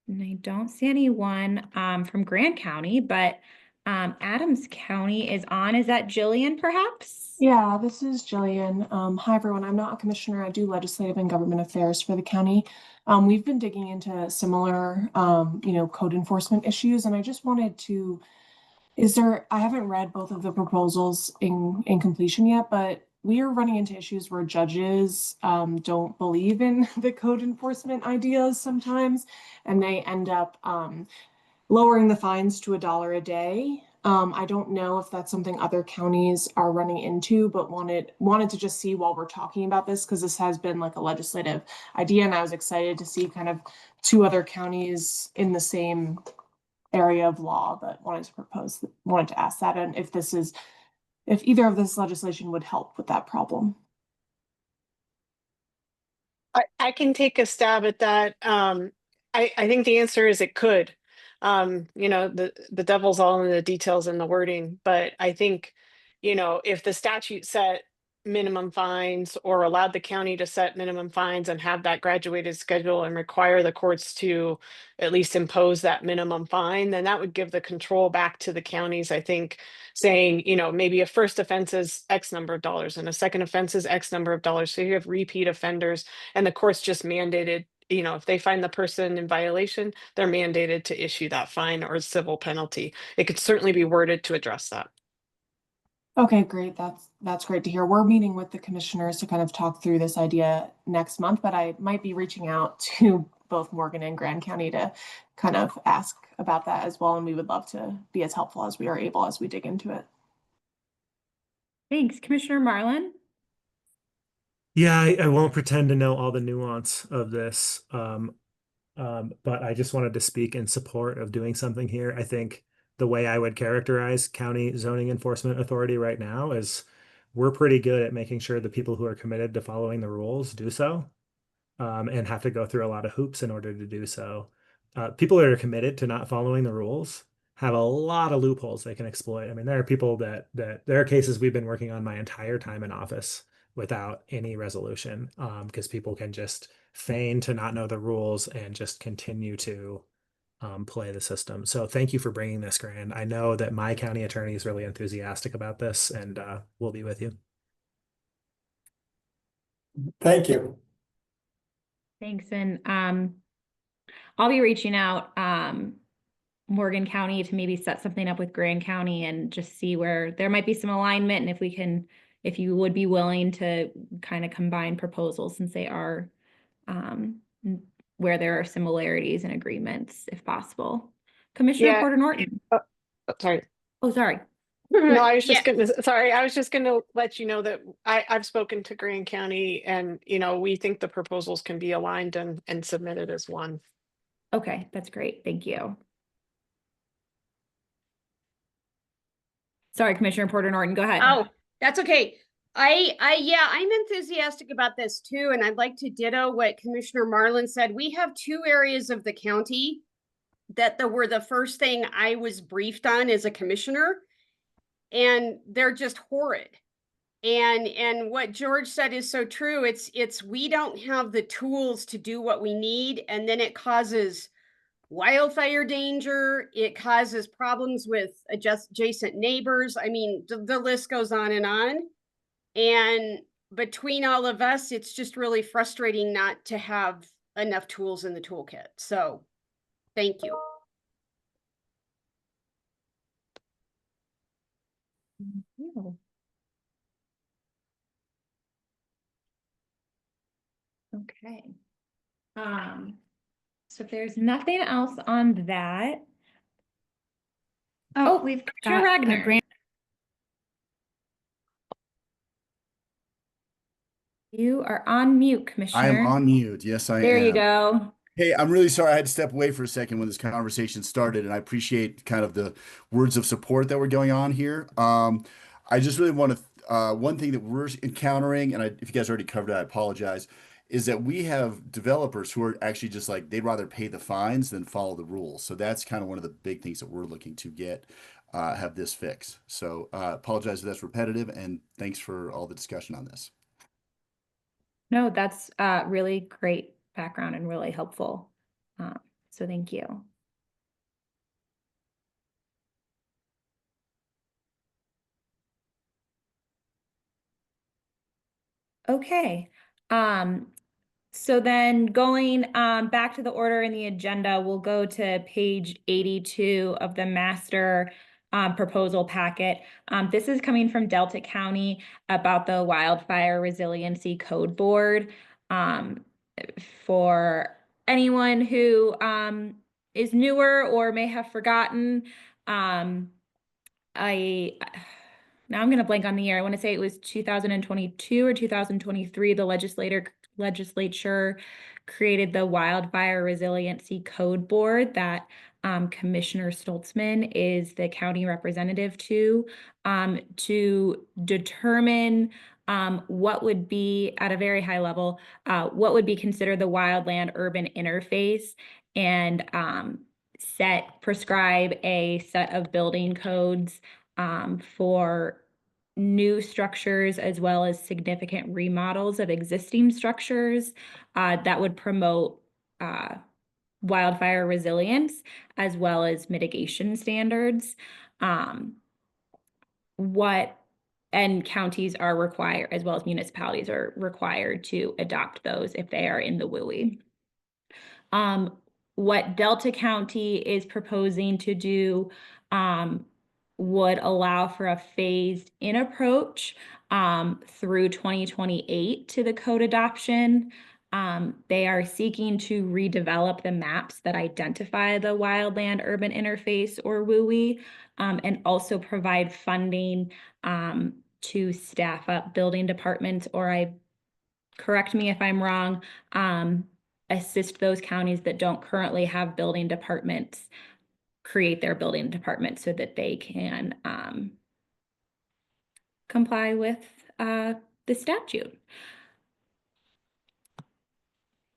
And I don't see anyone from Grant County, but Adams County is on. Is that Jillian, perhaps? Yeah, this is Jillian. Hi, everyone. I'm not a commissioner. I do legislative and government affairs for the county. We've been digging into similar, code enforcement issues, and I just wanted to, I haven't read both of the proposals in completion yet, but we are running into issues where judges don't believe in the code enforcement ideas sometimes, and they end up lowering the fines to $1 a day. I don't know if that's something other counties are running into, but wanted to just see while we're talking about this, because this has been like a legislative idea, and I was excited to see kind of 2 other counties in the same area of law, but wanted to ask that, and if either of this legislation would help with that problem. I can take a stab at that. I think the answer is it could. The devil's all in the details and the wording, but I think, if the statute set minimum fines or allowed the county to set minimum fines and have that graduated schedule and require the courts to at least impose that minimum fine, then that would give the control back to the counties, I think, saying, maybe a first offense is X number of dollars and a second offense is X number of dollars. So you have repeat offenders, and the court's just mandated, if they find the person in violation, they're mandated to issue that fine or civil penalty. It could certainly be worded to address that. Okay, great. That's great to hear. We're meeting with the commissioners to kind of talk through this idea next month, but I might be reaching out to both Morgan and Grand County to kind of ask about that as well. And we would love to be as helpful as we are able as we dig into it. Thanks. Commissioner Marlin? Yeah, I won't pretend to know all the nuance of this, but I just wanted to speak in support of doing something here. I think the way I would characterize county zoning enforcement authority right now is we're pretty good at making sure the people who are committed to following the rules do so, and have to go through a lot of hoops in order to do so. People that are committed to not following the rules have a lot of loopholes they can exploit. I mean, there are people that there are cases we've been working on my entire time in office without any resolution, because people can just feign to not know the rules and just continue to play the system. So thank you for bringing this, Grand. I know that my county attorney is really enthusiastic about this, and we'll be with you. Thank you. Thanks. And I'll be reaching out Morgan County to maybe set something up with Grand County and just see where there might be some alignment, and if you would be willing to kind of combine proposals since they are where there are similarities and agreements, if possible. Commissioner Porter Norton. Sorry. Oh, sorry. No, I was just gonna let you know that I've spoken to Grand County, and we think the proposals can be aligned and submitted as one. Okay, that's great. Thank you. Sorry, Commissioner Porter Norton, go ahead. Oh, that's okay. I'm enthusiastic about this too, and I'd like to ditto what Commissioner Marlin said. We have 2 areas of the county that were the first thing I was briefed on as a commissioner, and they're just horrid. And what George said is so true. It's we don't have the tools to do what we need, and then it causes wildfire danger. It causes problems with adjacent neighbors. I mean, the list goes on. And between all of us, it's just really frustrating not to have enough tools in the toolkit. So thank you. Thank you. Okay. So if there's nothing else on that. Oh, we've got Ragnar. You are on mute, Commissioner. I'm on mute. Yes, I am. There you go. Hey, I'm really sorry I had to step away for a second when this conversation started, and I appreciate kind of the words of support that were going on here. I just really want to, one thing that we're encountering, and if you guys already covered it, I apologize, is that we have developers who are actually just like, they'd rather pay the fines than follow the rules. So that's kind of one of the big things that we're looking to get have this fixed. So apologize if that's repetitive, and thanks for all the discussion on this. No, that's really great background and really helpful. So thank you. Okay. So then going back to the order in the agenda, we'll go to page 82 of the master proposal packet. This is coming from Delta County about the Wildfire Resiliency Code Board. For anyone who is newer or may have forgotten, now I'm going to blank on the year. I want to say it was 2022 or 2023. The legislature created the Wildfire Resiliency Code Board that Commissioner Stoltzman is the county representative to determine what would be, at a very high level, what would be considered the wildland urban interface, and prescribe a set of building codes for new structures as well as significant remodels of existing structures that would promote wildfire resilience as well as mitigation standards. And counties are required, as well as municipalities are required to adopt those if they are in the WUI. What Delta County is proposing to do would allow for a phased in approach through 2028 to the code adoption. They are seeking to redevelop the maps that identify the wildland urban interface, or WUI, and also provide funding to staff up building departments, or correct me if I'm wrong, assist those counties that don't currently have building departments create their building department so that they can comply with the statute.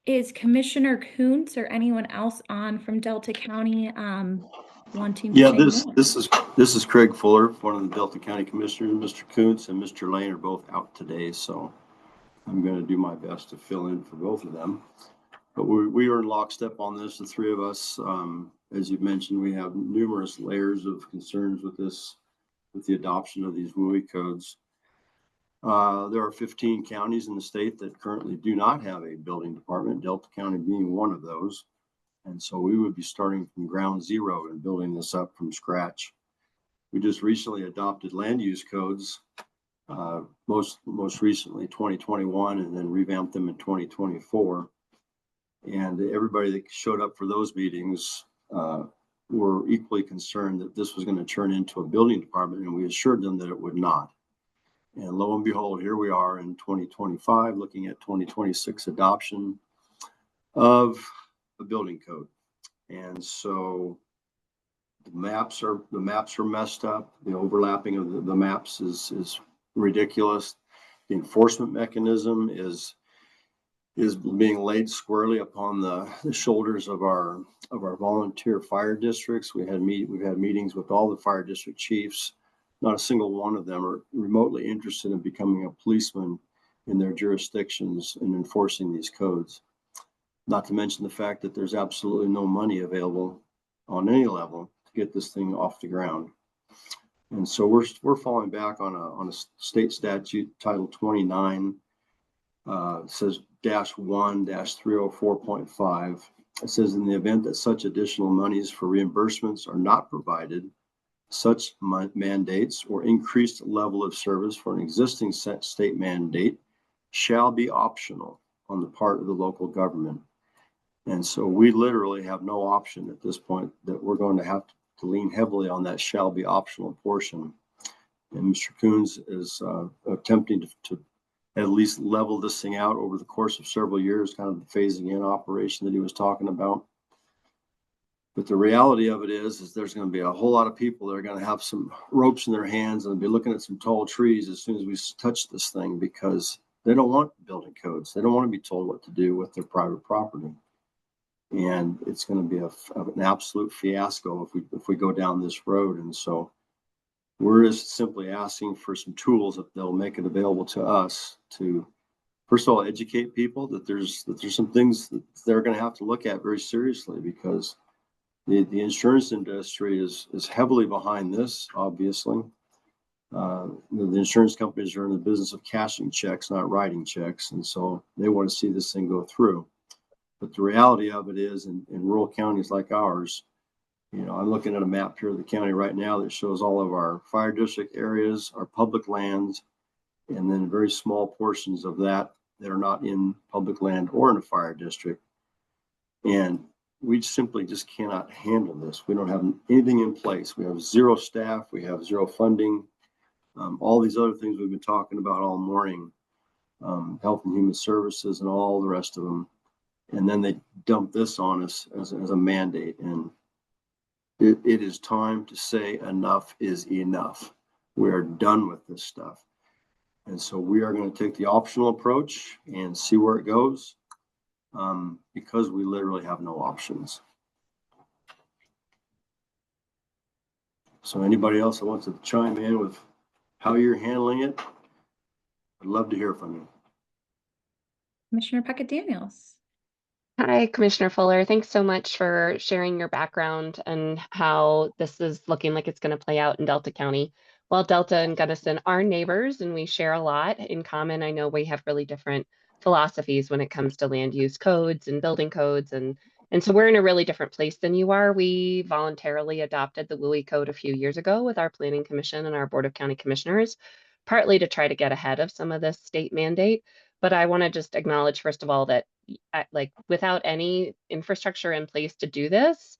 Is Commissioner Kuntz or anyone else on from Delta County wanting to say more? This is Craig Fuller, one of the Delta County Commissioners. Mr. Kuntz and Mr. Lane are both out today, so I'm going to do my best to fill in for both of them. But we are in lockstep on this, the three of us. As you've mentioned, we have numerous layers of concerns with this, with the adoption of these WUI codes. There are 15 counties in the state that currently do not have a building department, Delta County being one of those. And so we would be starting from ground zero and building this up from scratch. We just recently adopted land use codes, most recently 2021, and then revamped them in 2024. And everybody that showed up for those meetings were equally concerned that this was going to turn into a building department, and we assured them that it would not. And lo and behold, here we are in 2025, looking at 2026 adoption of a building code. And so the maps are messed up. The overlapping of the maps is ridiculous. The enforcement mechanism is being laid squarely upon the shoulders of our volunteer fire districts. We've had meetings with all the fire district chiefs. Not a single one of them are remotely interested in becoming a policeman in their jurisdictions and enforcing these codes. Not to mention the fact that there's absolutely no money available on any level to get this thing off the ground. And so we're falling back on a state statute, Title 29, says -1-304.5. It says, in the event that such additional monies for reimbursements are not provided, such mandates or increased level of service for an existing state mandate shall be optional on the part of the local government. And so we literally have no option at this point, that we're going to have to lean heavily on that shall be optional portion. And Mr. Coons is attempting to at least level this thing out over the course of several years, kind of the phasing in operation that he was talking about. But the reality of it is there's going to be a whole lot of people that are going to have some ropes in their hands and be looking at some tall trees as soon as we touch this thing, because they don't want building codes. They don't want to be told what to do with their private property. And it's going to be an absolute fiasco if we go down this road. And so We're just simply asking for some tools that they'll make it available to us to, first of all, educate people that there's some things that they're going to have to look at very seriously, because the insurance industry is heavily behind this, obviously. The insurance companies are in the business of cashing checks, not writing checks. And so they want to see this thing go through. But the reality of it is, in rural counties like ours, I'm looking at a map here of the county right now that shows all of our fire district areas, our public lands, and then very small portions of that are not in public land or in a fire district. And we simply just cannot handle this. We don't have anything in place. We have zero staff. We have zero funding. All these other things we've been talking about all morning, Health and Human Services and all the rest of them. And then they dump this on us as a mandate. And it is time to say enough is enough. We are done with this stuff. And so we are going to take the optional approach and see where it goes, because we literally have no options. So anybody else that wants to chime in with how you're handling it, I'd love to hear from you. Commissioner Puckett-Daniels. Hi, Commissioner Fuller. Thanks so much for sharing your background and how this is looking like it's going to play out in Delta County. While Delta and Gunnison are neighbors and we share a lot in common, I know we have really different philosophies when it comes to land use codes and building codes. And so we're in a really different place than you are. We voluntarily adopted the WUI code a few years ago with our Planning Commission and our Board of County Commissioners, partly to try to get ahead of some of this state mandate. But I want to just acknowledge, first of all, that without any infrastructure in place to do this,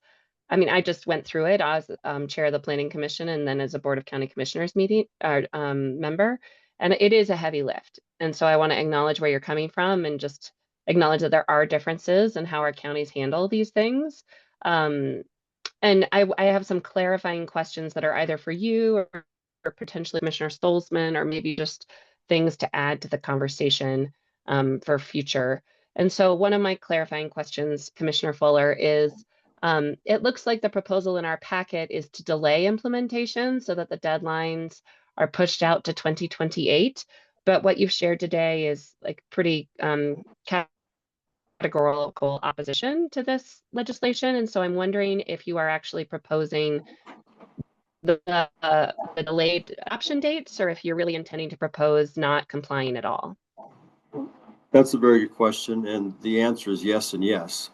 I mean, I just went through it as chair of the Planning Commission and then as a Board of County Commissioners member, and it is a heavy lift. And so I want to acknowledge where you're coming from and just acknowledge that there are differences in how our counties handle these things. And I have some clarifying questions that are either for you or potentially Commissioner Stolzman, or maybe just things to add to the conversation for future. And so one of my clarifying questions, Commissioner Fuller, is it looks like the proposal in our packet is to delay implementation so that the deadlines are pushed out to 2028. But what you've shared today is like pretty categorical opposition to this legislation. And so I'm wondering if you are actually proposing the delayed adoption dates, or if you're really intending to propose not complying at all. That's a very good question, and the answer is yes and yes.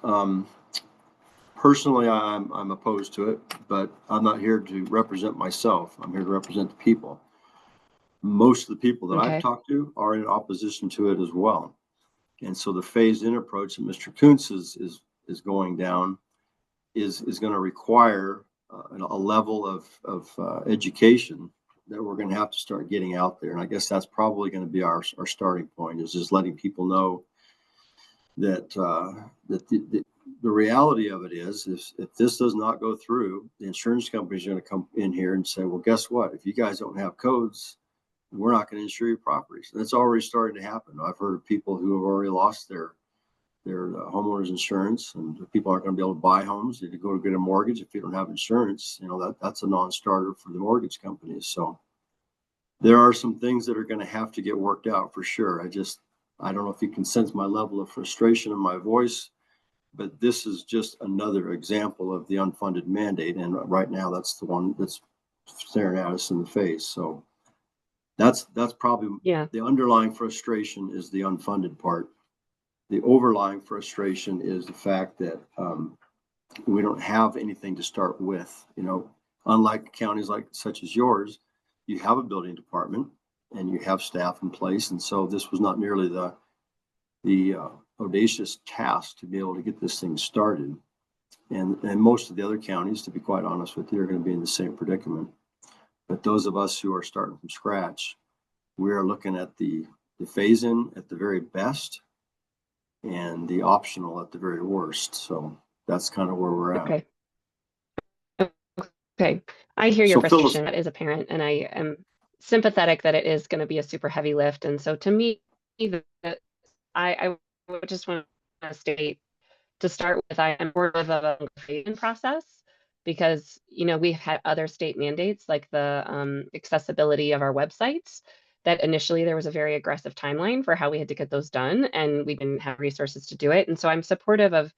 Personally, I'm opposed to it, but I'm not here to represent myself. I'm here to represent the people. Most of the people that I've talked to are in opposition to it as well. And so the phased-in approach that Mr. Kuntz is going down is going to require a level of education that we're going to have to start getting out there. And I guess that's probably going to be our starting point, is just letting people know that the reality of it is if this does not go through, the insurance companies are going to come in here and say, well, guess what? If you guys don't have codes, we're not going to insure your properties. And that's already starting to happen. I've heard of people who have already lost their homeowners insurance, and people aren't going to be able to buy homes. You go to get a mortgage. If you don't have insurance, that's a non-starter for the mortgage companies. So there are some things that are going to have to get worked out for sure. I don't know if you can sense my level of frustration in my voice, but this is just another example of the unfunded mandate. And right now that's the one that's staring at us in the face. So that's probably the underlying frustration is the unfunded part. The overlying frustration is the fact that we don't have anything to start with. Unlike counties such as yours, you have a building department and you have staff in place. And so this was not nearly the audacious task to be able to get this thing started. And most of the other counties, to be quite honest with you, are going to be in the same predicament. But those of us who are starting from scratch, we are looking at the phase-in at the very best and the optional at the very worst. So that's kind of where we're at. Okay. I hear your frustration. That is apparent, and I am sympathetic that it is going to be a super heavy lift. And so to me, I would just want to state to start with, I am supportive of a phase-in process because, you know, we've had other state mandates like the accessibility of our websites that initially there was a very aggressive timeline for how we had to get those done, and we didn't have resources to do it. And so I'm supportive of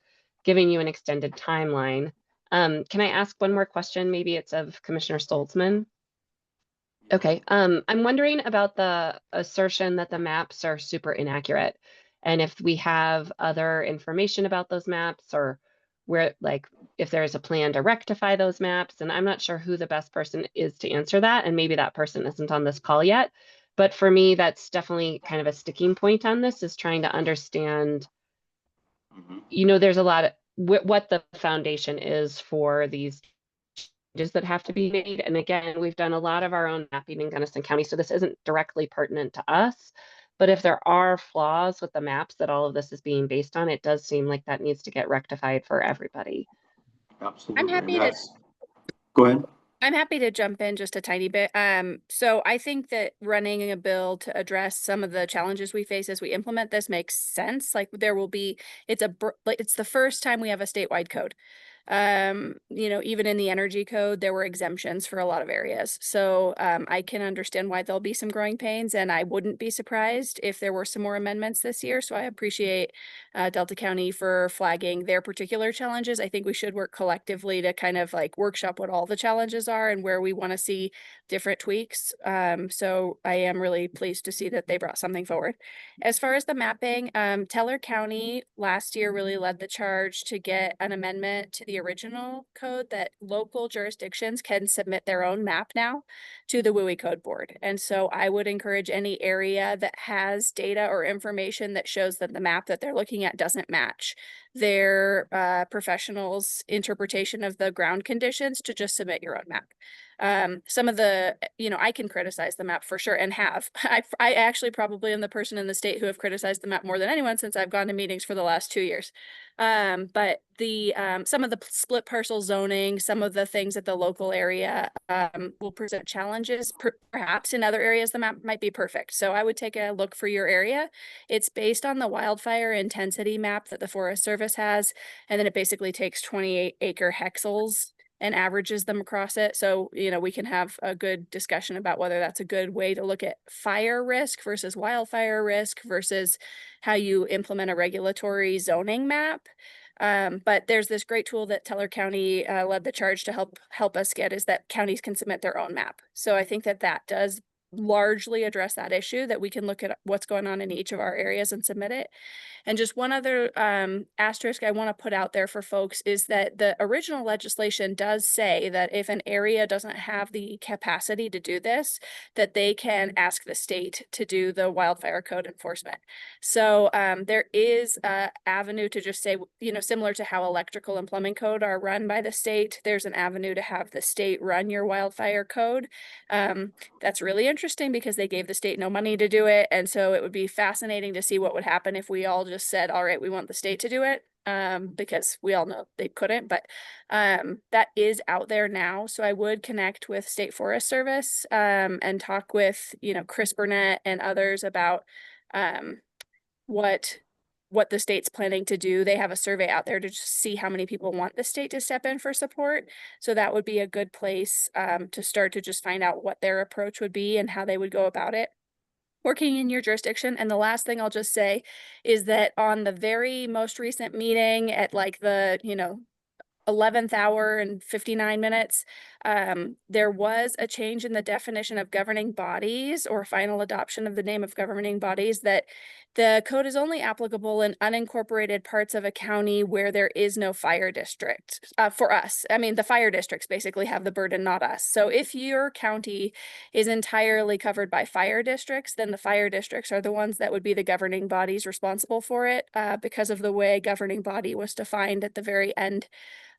giving you an extended timeline. Can I ask one more question? Maybe it's of Commissioner Stoltzman. Okay, I'm wondering about the assertion that the maps are super inaccurate. And if we have other information about those maps, or where, like, if there's a plan to rectify those maps, and I'm not sure who the best person is to answer that, and maybe that person isn't on this call yet. But for me, that's definitely kind of a sticking point on this, is trying to understand, you know, there's a lot of what the foundation is for these changes that have to be made. And again, we've done a lot of our own mapping in Gunnison County, so this isn't directly pertinent to us. But if there are flaws with the maps that all of this is being based on, it does seem like that needs to get rectified for everybody. Absolutely. I'm happy to Go ahead. I'm happy to jump in just a tiny bit. So I think that running a bill to address some of the challenges we face as we implement this makes sense. Like there will be, it's the first time we have a statewide code. You know, even in the energy code, there were exemptions for a lot of areas. So I can understand why there'll be some growing pains, and I wouldn't be surprised if there were some more amendments this year. So I appreciate Delta County for flagging their particular challenges. I think we should work collectively to kind of like workshop what all the challenges are and where we want to see different tweaks. So I am really pleased to see that they brought something forward. As far as the mapping, Teller County last year really led the charge to get an amendment to the original code that local jurisdictions can submit their own map now to the WUI code board. And so I would encourage any area that has data or information that shows that the map that they're looking at doesn't match their professionals' interpretation of the ground conditions to just submit your own map. Some of the, you know, I can criticize the map for sure, and have. I actually probably am the person in the state who have criticized the map more than anyone since I've gone to meetings for the last 2 years. But the some of the split parcel zoning, some of the things at the local area will present challenges. Perhaps in other areas the map might be perfect. So I would take a look for your area. It's based on the wildfire intensity map that the Forest Service has, and then it basically takes 28 acre hexels and averages them across it. So, you know, we can have a good discussion about whether that's a good way to look at fire risk versus wildfire risk versus how you implement a regulatory zoning map. But there's this great tool that Teller County led the charge to help us get, is that counties can submit their own map. So I think that does largely address that issue, that we can look at what's going on in each of our areas and submit it. And just one other asterisk I want to put out there for folks is that the original legislation does say that if an area doesn't have the capacity to do this, that they can ask the state to do the wildfire code enforcement. So there is an avenue to just say, you know, similar to how electrical and plumbing code are run by the state, there's an avenue to have the state run your wildfire code. That's really interesting because they gave the state no money to do it. And so it would be fascinating to see what would happen if we all just said, all right, we want the state to do it, because we all know they couldn't, but that is out there now. So I would connect with State Forest Service and talk with, you know, Chris Burnett and others about what the state's planning to do. They have a survey out there to just see how many people want the state to step in for support. So that would be a good place to start to just find out what their approach would be and how they would go about it working in your jurisdiction. And the last thing I'll just say is that on the very most recent meeting at like the, you know, 11th hour and 59 minutes, there was a change in the definition of governing bodies, or final adoption of the name of governing bodies, that the code is only applicable in unincorporated parts of a county where there is no fire district. For us, I mean, the fire districts basically have the burden, not us. So if your county is entirely covered by fire districts, then the fire districts are the ones that would be the governing bodies responsible for it, because of the way governing body was defined at the very end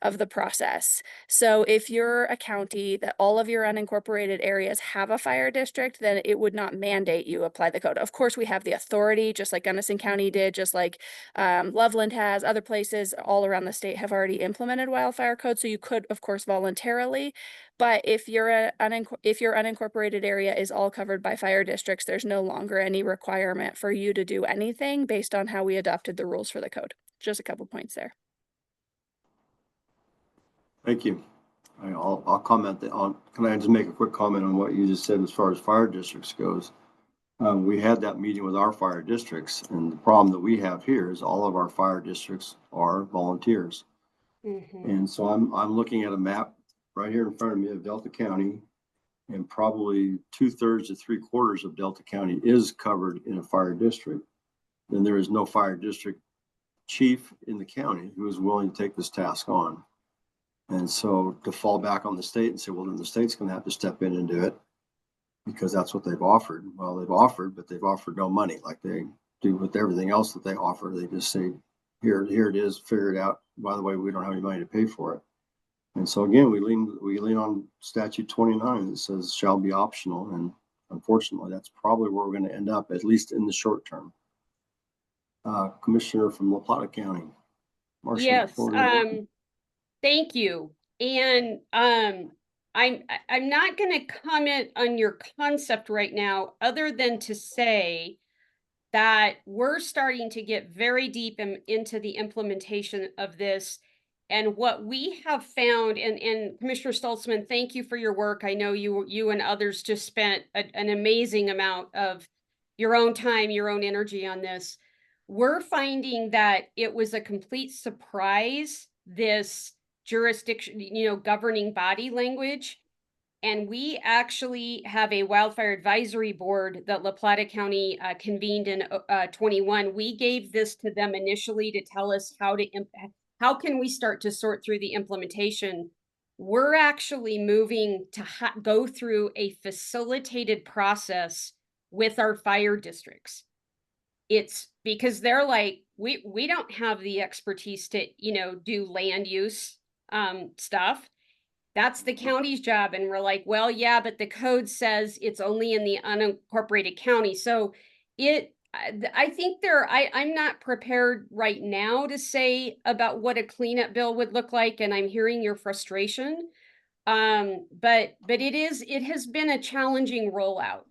of the process. So if you're a county that all of your unincorporated areas have a fire district, then it would not mandate you apply the code. Of course, we have the authority, just like Gunnison County did, just like Loveland has, other places all around the state have already implemented wildfire code. So you could, of course, voluntarily, but if your unincorporated area is all covered by fire districts, there's no longer any requirement for you to do anything based on how we adopted the rules for the code. Just a couple points there. Thank you. I'll comment on, can I just make a quick comment on what you just said as far as fire districts goes? We had that meeting with our fire districts, and the problem that we have here is all of our fire districts are volunteers. And so I'm looking at a map right here in front of me of Delta County, and probably 2/3 to 3/4 of Delta County is covered in a fire district. Then there is no fire district chief in the county who is willing to take this task on. And so to fall back on the state and say, well, then the state's going to have to step in and do it because that's what they've offered. Well, they've offered, but they've offered no money like they do with everything else that they offer. They just say, here it is, figure it out. By the way, we don't have any money to pay for it. And so again, we lean on statute 29 that says shall be optional. And unfortunately, that's probably where we're going to end up, at least in the short term. Commissioner from La Plata County. Marshall, Yes, thank you. And I'm not going to comment on your concept right now, other than to say that we're starting to get very deep into the implementation of this. And what we have found, and Commissioner Stoltzman, thank you for your work. I know you and others just spent an amazing amount of your own time, your own energy on this. We're finding that it was a complete surprise, this jurisdiction, governing body language. And we actually have a wildfire advisory board that La Plata County convened in 21. We gave this to them initially to tell us how can we start to sort through the implementation. We're actually moving to go through a facilitated process with our fire districts. It's because they're like, we don't have the expertise to, do land use stuff. That's the county's job. And we're like, well, yeah, but the code says it's only in the unincorporated county. So I think I'm not prepared right now to say about what a cleanup bill would look like. And I'm hearing your frustration. But it has been a challenging rollout,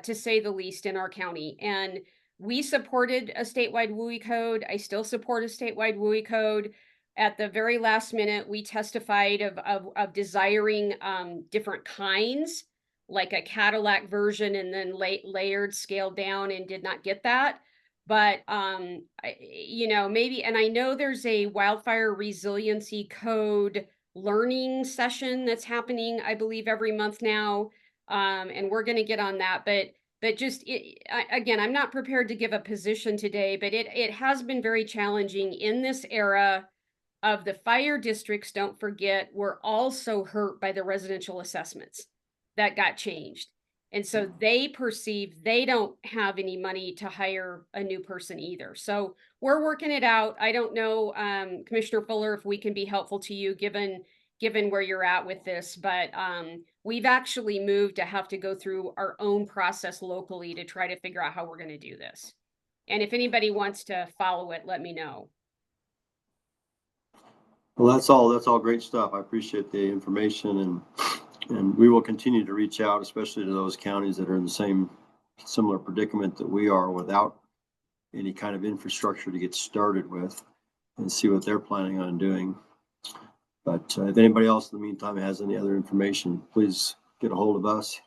to say the least, in our county. And we supported a statewide WUI code. I still support a statewide WUI code. At the very last minute, we testified of desiring different kinds, like a Cadillac version, and then layered, scaled down, and did not get that. But maybe, and I know there's a wildfire resiliency code learning session that's happening, I believe, every month now, and we're going to get on that. But just again, I'm not prepared to give a position today, but it has been very challenging in this era of the fire districts. Don't forget, were also hurt by the residential assessments that got changed. And so they perceive they don't have any money to hire a new person either. So we're working it out. I don't know, Commissioner Fuller, if we can be helpful to you given where you're at with this, but we've actually moved to have to go through our own process locally to try to figure out how we're going to do this. And if anybody wants to follow it, let me know. Well, that's all great stuff. I appreciate the information, and we will continue to reach out, especially to those counties that are in the similar predicament that we are, without any kind of infrastructure to get started with, and see what they're planning on doing. But if anybody else in the meantime has any other information, please get a hold of us,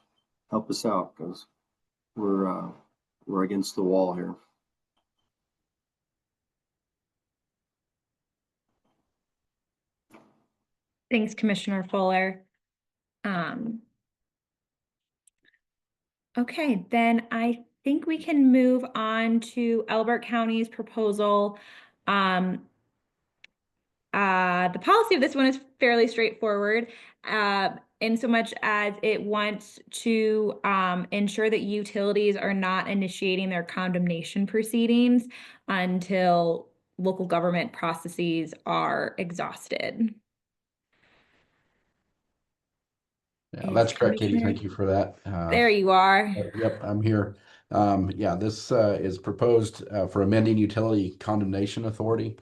help us out, because we're against the wall here. Thanks, Commissioner Fuller. Okay, then I think we can move on to Elbert County's proposal. The policy of this one is fairly straightforward, in so much as it wants to ensure that utilities are not initiating their condemnation proceedings until local government processes are exhausted. Yeah, that's correct, Katie. Thank you for that. There you are. Yep, I'm here. Yeah, this is proposed for amending utility condemnation authority.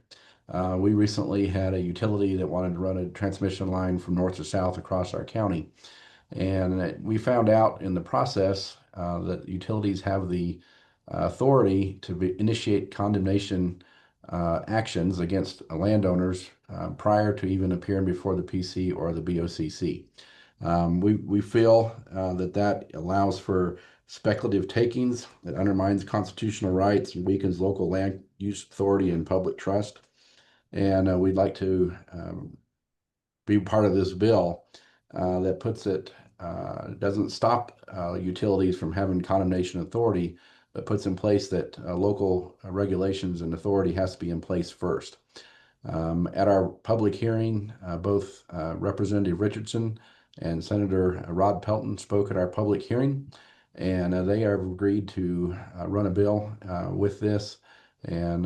We recently had a utility that wanted to run a transmission line from north to south across our county. And we found out in the process that utilities have the authority to initiate condemnation actions against landowners prior to even appearing before the PC or the BOCC. We feel that allows for speculative takings, that undermines constitutional rights and weakens local land use authority and public trust. And we'd like to be part of this bill that puts it, doesn't stop utilities from having condemnation authority, but puts in place that local regulations and authority has to be in place first. At our public hearing, both Representative Richardson and Senator Rod Pelton spoke at our public hearing, and they have agreed to run a bill with this. And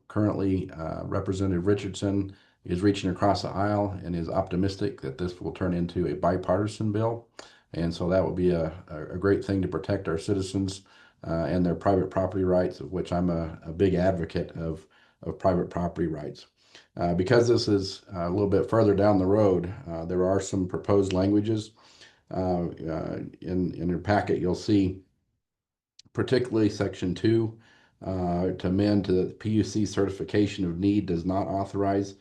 currently, Representative Richardson is reaching across the aisle and is optimistic that this will turn into a bipartisan bill. And so that would be a great thing to protect our citizens and their private property rights, of which I'm a big advocate of private property rights. Because this is a little bit further down the road, there are some proposed languages. In your packet, you'll see particularly Section 2 to amend to the PUC certification of need does not authorize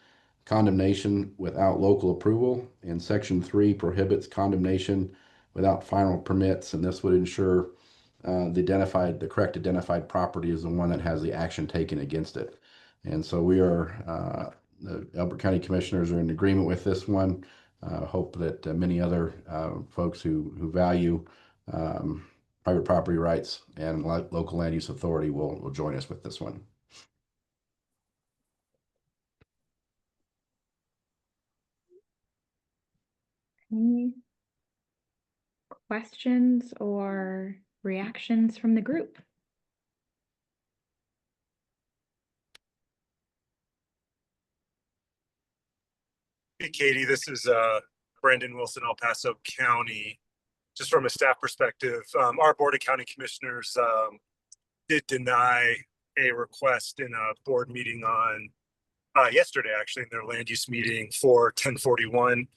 condemnation without local approval, and Section 3 prohibits condemnation without final permits, and this would ensure the correct identified property is the one that has the action taken against it. And so we are, the Elbert County Commissioners are in agreement with this one. Hope that many other folks who value private property rights and local land use authority will join us with this one. Any questions or reactions from the group? Hey, Katie, this is Brendan Wilson, El Paso County. Just from a staff perspective, our Board of County Commissioners did deny a request in a board meeting on yesterday, actually, in their land use meeting for 1041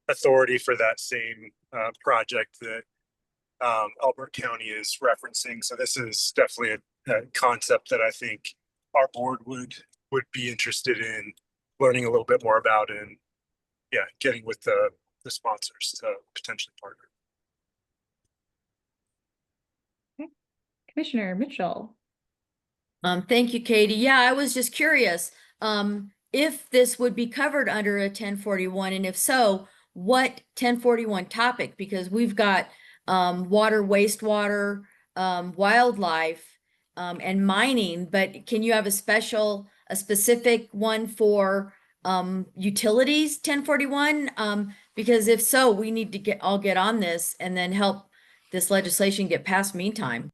authority for that same project that Elbert County is referencing. So this is definitely a concept that I think our board would be interested in learning a little bit more about, and yeah, getting with the sponsors to potentially partner. Okay. Commissioner Mitchell. Thank you, Katie. Yeah, I was just curious if this would be covered under a 1041, and if so, what 1041 topic? Because we've got water, wastewater, wildlife, and mining, but can you have a specific one for utilities 1041? Because if so, we need to get on this and then help this legislation get passed meantime.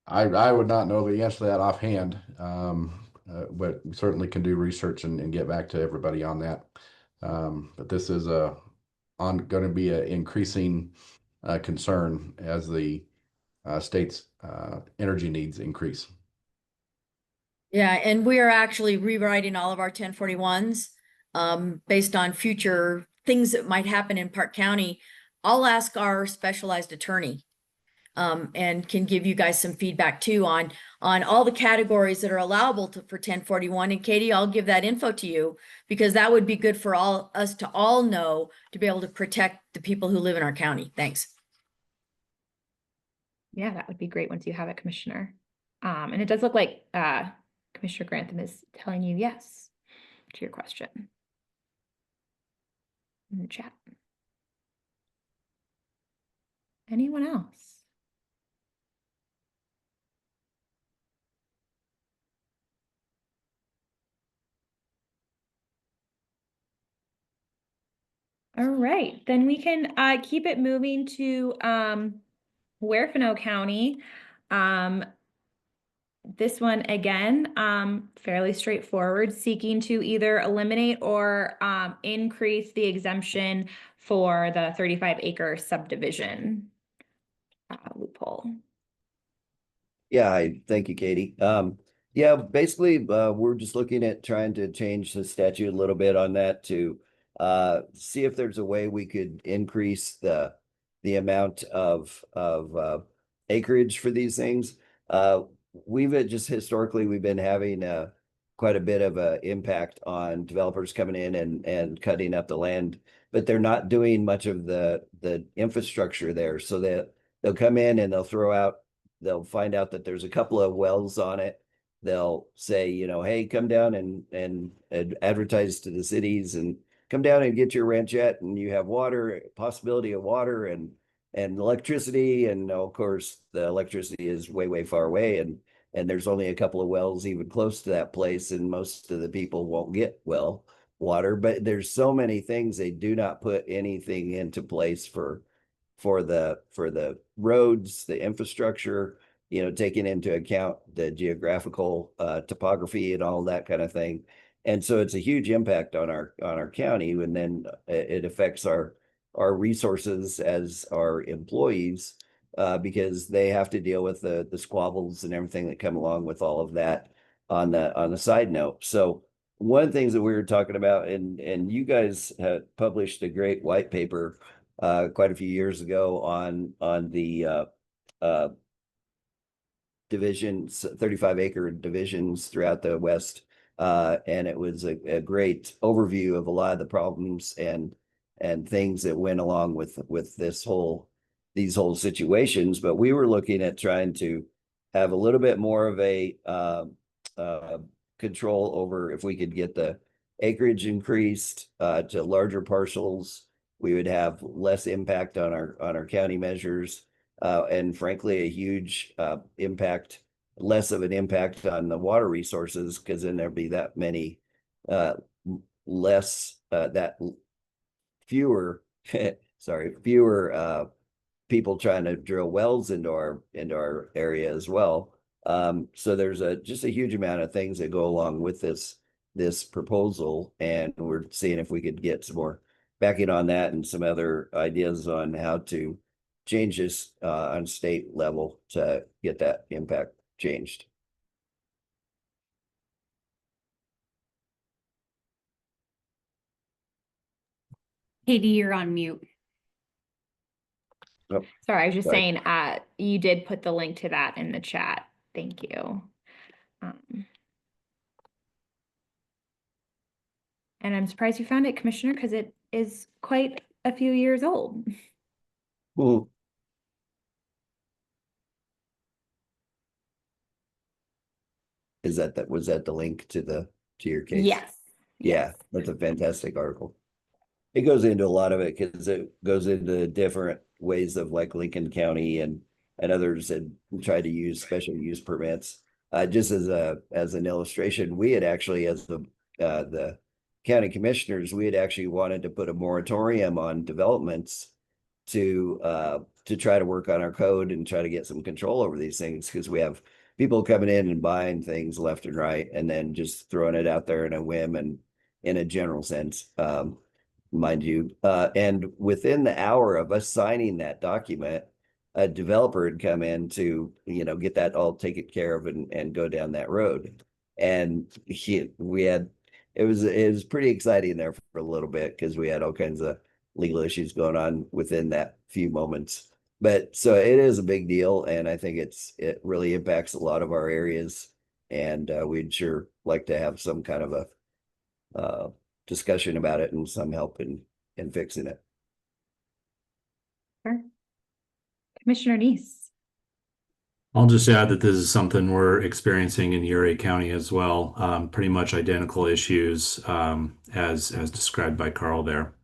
I would not know the answer to that offhand, but we certainly can do research and get back to everybody on that. But this is going to be an increasing concern as the state's energy needs increase. Yeah, and we are actually rewriting all of our 1041s based on future things that might happen in Park County. I'll ask our specialized attorney and can give you guys some feedback too on all the categories that are allowable for 1041. And Katie, I'll give that info to you because that would be good for us to all know to be able to protect the people who live in our county. Thanks. Yeah, that would be great once you have it, Commissioner. And it does look like Commissioner Grantham is telling you yes to your question in the chat. Anyone else? All right, then we can keep it moving to Huerfano County. This one again, fairly straightforward, seeking to either eliminate or increase the exemption for the 35-acre subdivision loophole. Yeah, thank you, Katie. Yeah, basically, we're just looking at trying to change the statute a little bit on that to see if there's a way we could increase the amount of acreage for these things. We've just historically, we've been having quite a bit of a impact on developers coming in and cutting up the land, but they're not doing much of the infrastructure there. So that they'll come in and they'll find out that there's a couple of wells on it. They'll say, you know, hey, come down and advertise to the cities and come down and get your ranchette, and you have water, possibility of water and electricity. And of course, the electricity is way far away, and there's only a couple of wells even close to that place, and most of the people won't get well water. But there's so many things, they do not put anything into place for the roads, the infrastructure, you know, taking into account the geographical topography and all that kind of thing. And so it's a huge impact on our county, and then it affects our resources as our employees, because they have to deal with the squabbles and everything that come along with all of that on the side note. So one of the things that we were talking about, and you guys had published a great white paper quite a few years ago on the divisions, 35-acre divisions throughout the West. And it was a great overview of a lot of the problems and things that went along with these whole situations. But we were looking at trying to have a little bit more of a control over, if we could get the acreage increased to larger parcels, we would have less impact on our county measures, and frankly, a huge impact, less of an impact on the water resources, because then there'd be that many fewer fewer people trying to drill wells into our area as well. So there's just a huge amount of things that go along with this proposal, and we're seeing if we could get some more backing on that and some other ideas on how to change this on state level to get that impact changed. Katie, you're on mute. Oh, sorry, I was just sorry. saying, you did put the link to that in the chat. Thank you. And I'm surprised you found it, Commissioner, because it is quite a few years old. Ooh. Was that the link to your case? Yes. Yeah, that's a fantastic article. It goes into a lot of it because it goes into different ways of, like, Lincoln County and others that try to use special use permits. Just as an illustration, we had actually, as the county commissioners, we had actually wanted to put a moratorium on developments to try to work on our code and try to get some control over these things, because we have people coming in and buying things left and right, and then just throwing it out there in a whim and in a general sense, mind you. And within the hour of us signing that document, a developer had come in to, you know, get that all taken care of and go down that road. And it was pretty exciting there for a little bit, because we had all kinds of legal issues going on within that few moments. But so it is a big deal, and I think it really impacts a lot of our areas, and we'd sure like to have some kind of a discussion about it and some help in fixing it. Sure. Commissioner Neese. I'll just add that this is something we're experiencing in Uray County as well. Pretty much identical issues as described by Carl there.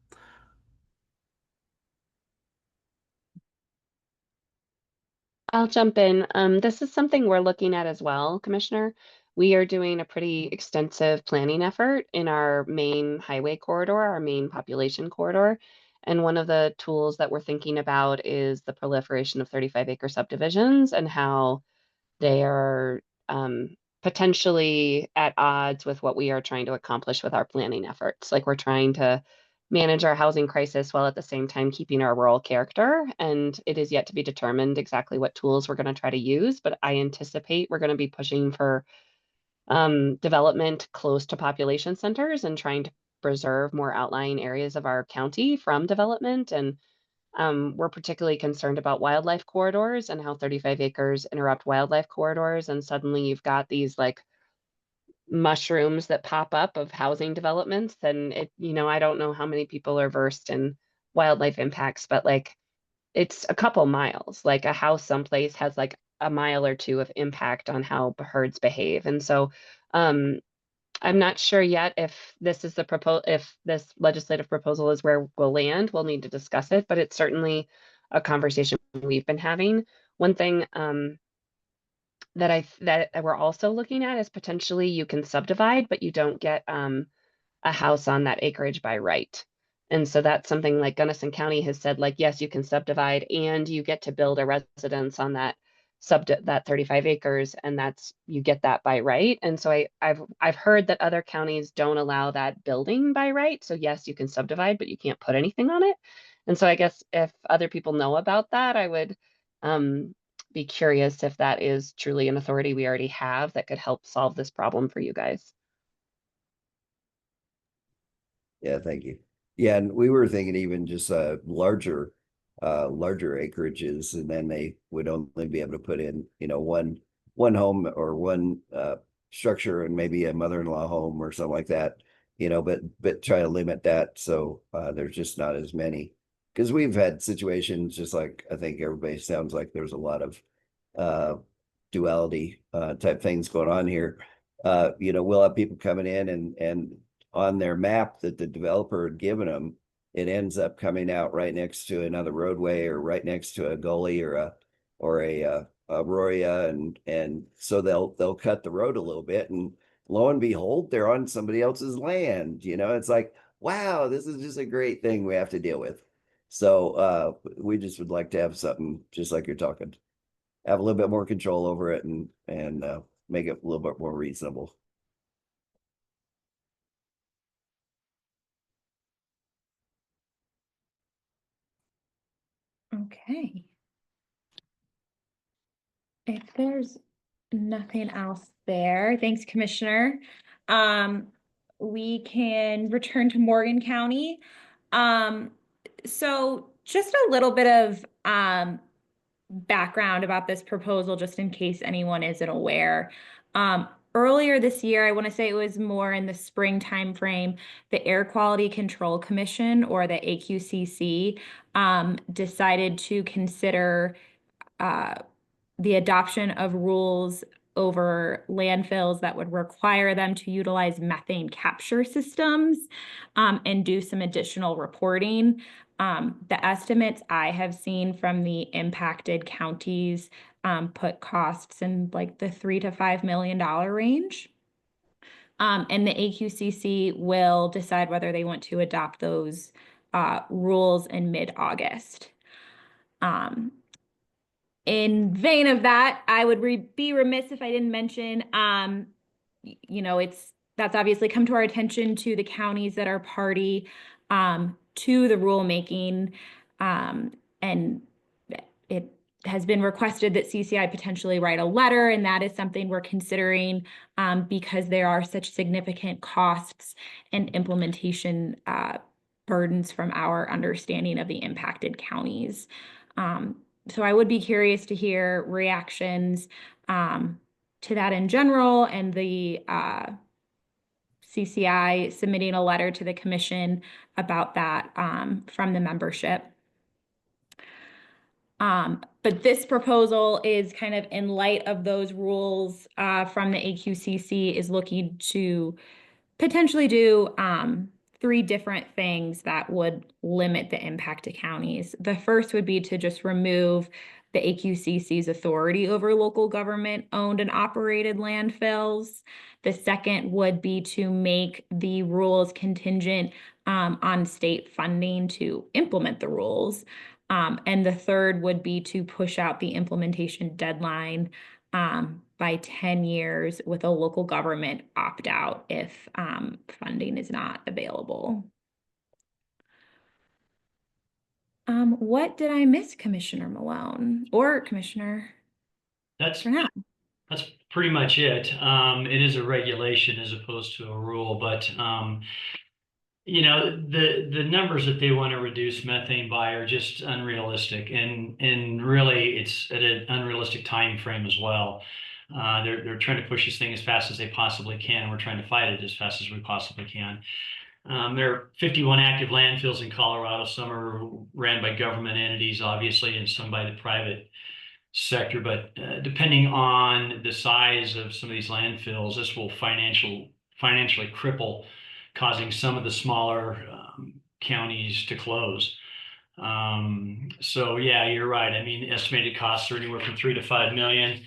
I'll jump in. This is something we're looking at as well, Commissioner. We are doing a pretty extensive planning effort in our main highway corridor, our main population corridor. And one of the tools that we're thinking about is the proliferation of 35-acre subdivisions and how they are potentially at odds with what we are trying to accomplish with our planning efforts. Like, we're trying to manage our housing crisis while at the same time keeping our rural character. And it is yet to be determined exactly what tools we're going to try to use, but I anticipate we're going to be pushing for development close to population centers and trying to preserve more outlying areas of our county from development. And We're particularly concerned about wildlife corridors and how 35 acres interrupt wildlife corridors. And suddenly you've got these like mushrooms that pop up of housing developments. And it, I don't know how many people are versed in wildlife impacts, but like it's a couple miles. Like a house someplace has like a mile or two of impact on how herds behave. And so I'm not sure yet if this is if this legislative proposal is where we'll land. We'll need to discuss it, but it's certainly a conversation we've been having. One thing that we're also looking at is potentially you can subdivide, but you don't get a house on that acreage by right. And so that's something like Gunnison County has said, like, yes, you can subdivide and you get to build a residence on that that 35 acres, and you get that by right. And so I've heard that other counties don't allow that building by right. So yes, you can subdivide, but you can't put anything on it. And so I guess if other people know about that, I would be curious if that is truly an authority we already have that could help solve this problem for you guys. Yeah, thank you. Yeah, and we were thinking even just larger acreages, and then they would only be able to put in, one home or one structure and maybe a mother-in-law home or something like that, but try to limit that so there's just not as many. Because we've had situations just like I think everybody sounds like there's a lot of duality type things going on here. We'll have people coming in and on their map that the developer had given them, it ends up coming out right next to another roadway or right next to a gully or a arroyo, and so they'll cut the road a little bit, and lo and behold, they're on somebody else's land. It's like, wow, this is just a great thing we have to deal with. So we just would like to have something just like you're talking, have a little bit more control over it and make it a little bit more reasonable. Okay. If there's nothing else there, thanks, Commissioner. We can return to Morgan County. So just a little bit of background about this proposal, just in case anyone isn't aware. Earlier this year, I want to say it was more in the spring timeframe, the Air Quality Control Commission, or the AQCC, decided to consider the adoption of rules over landfills that would require them to utilize methane capture systems and do some additional reporting. The estimates I have seen from the impacted counties put costs in like the $3 to $5 million range. And the AQCC will decide whether they want to adopt those rules in mid-August. In vain of that, I would be remiss if I didn't mention, that's obviously come to our attention to the counties that are party to the rulemaking, and it has been requested that CCI potentially write a letter, and that is something we're considering because there are such significant costs and implementation burdens from our understanding of the impacted counties. So I would be curious to hear reactions to that in general, and the CCI submitting a letter to the commission about that from the membership. But this proposal is kind of in light of those rules from the AQCC, is looking to potentially do 3 different things that would limit the impact to counties. The first would be to just remove the AQCC's authority over local government owned and operated landfills. The second would be to make the rules contingent on state funding to implement the rules. And the third would be to push out the implementation deadline by 10 years with a local government opt-out if funding is not available. What did I miss, Commissioner Malone or Commissioner? That's pretty much it. It is a regulation as opposed to a rule, but The numbers that they want to reduce methane by are just unrealistic, and really it's at an unrealistic time frame as well. They're trying to push this thing as fast as they possibly can, and we're trying to fight it as fast as we possibly can. There are 51 active landfills in Colorado. Some are ran by government entities, obviously, and some by the private sector. But depending on the size of some of these landfills, this will financially cripple, causing some of the smaller counties to close. So yeah, you're right. I mean, estimated costs are anywhere from 3 to 5 million.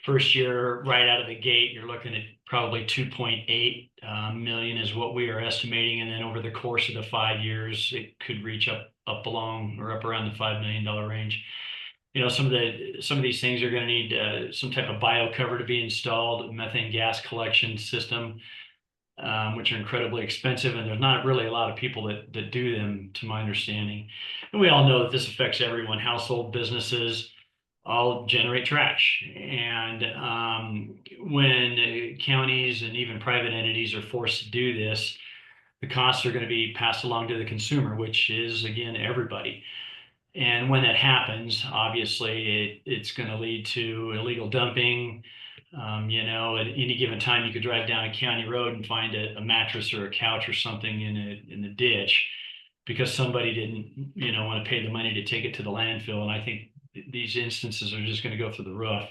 First year, right out of the gate, you're looking at probably 2.8 million is what we are estimating, and then over the course of the 5 years, it could reach up around the $5 million range. Some of these things are going to need some type of bio cover to be installed, methane gas collection system, which are incredibly expensive, and there's not really a lot of people that do them, to my understanding. And we all know that this affects everyone. Household, businesses all generate trash. And when counties and even private entities are forced to do this, the costs are going to be passed along to the consumer, which is, again, everybody. And when that happens, obviously, it's going to lead to illegal dumping. At any given time, you could drive down a county road and find a mattress or a couch or something in the ditch because somebody didn't, want to pay the money to take it to the landfill. And I think these instances are just going to go through the roof.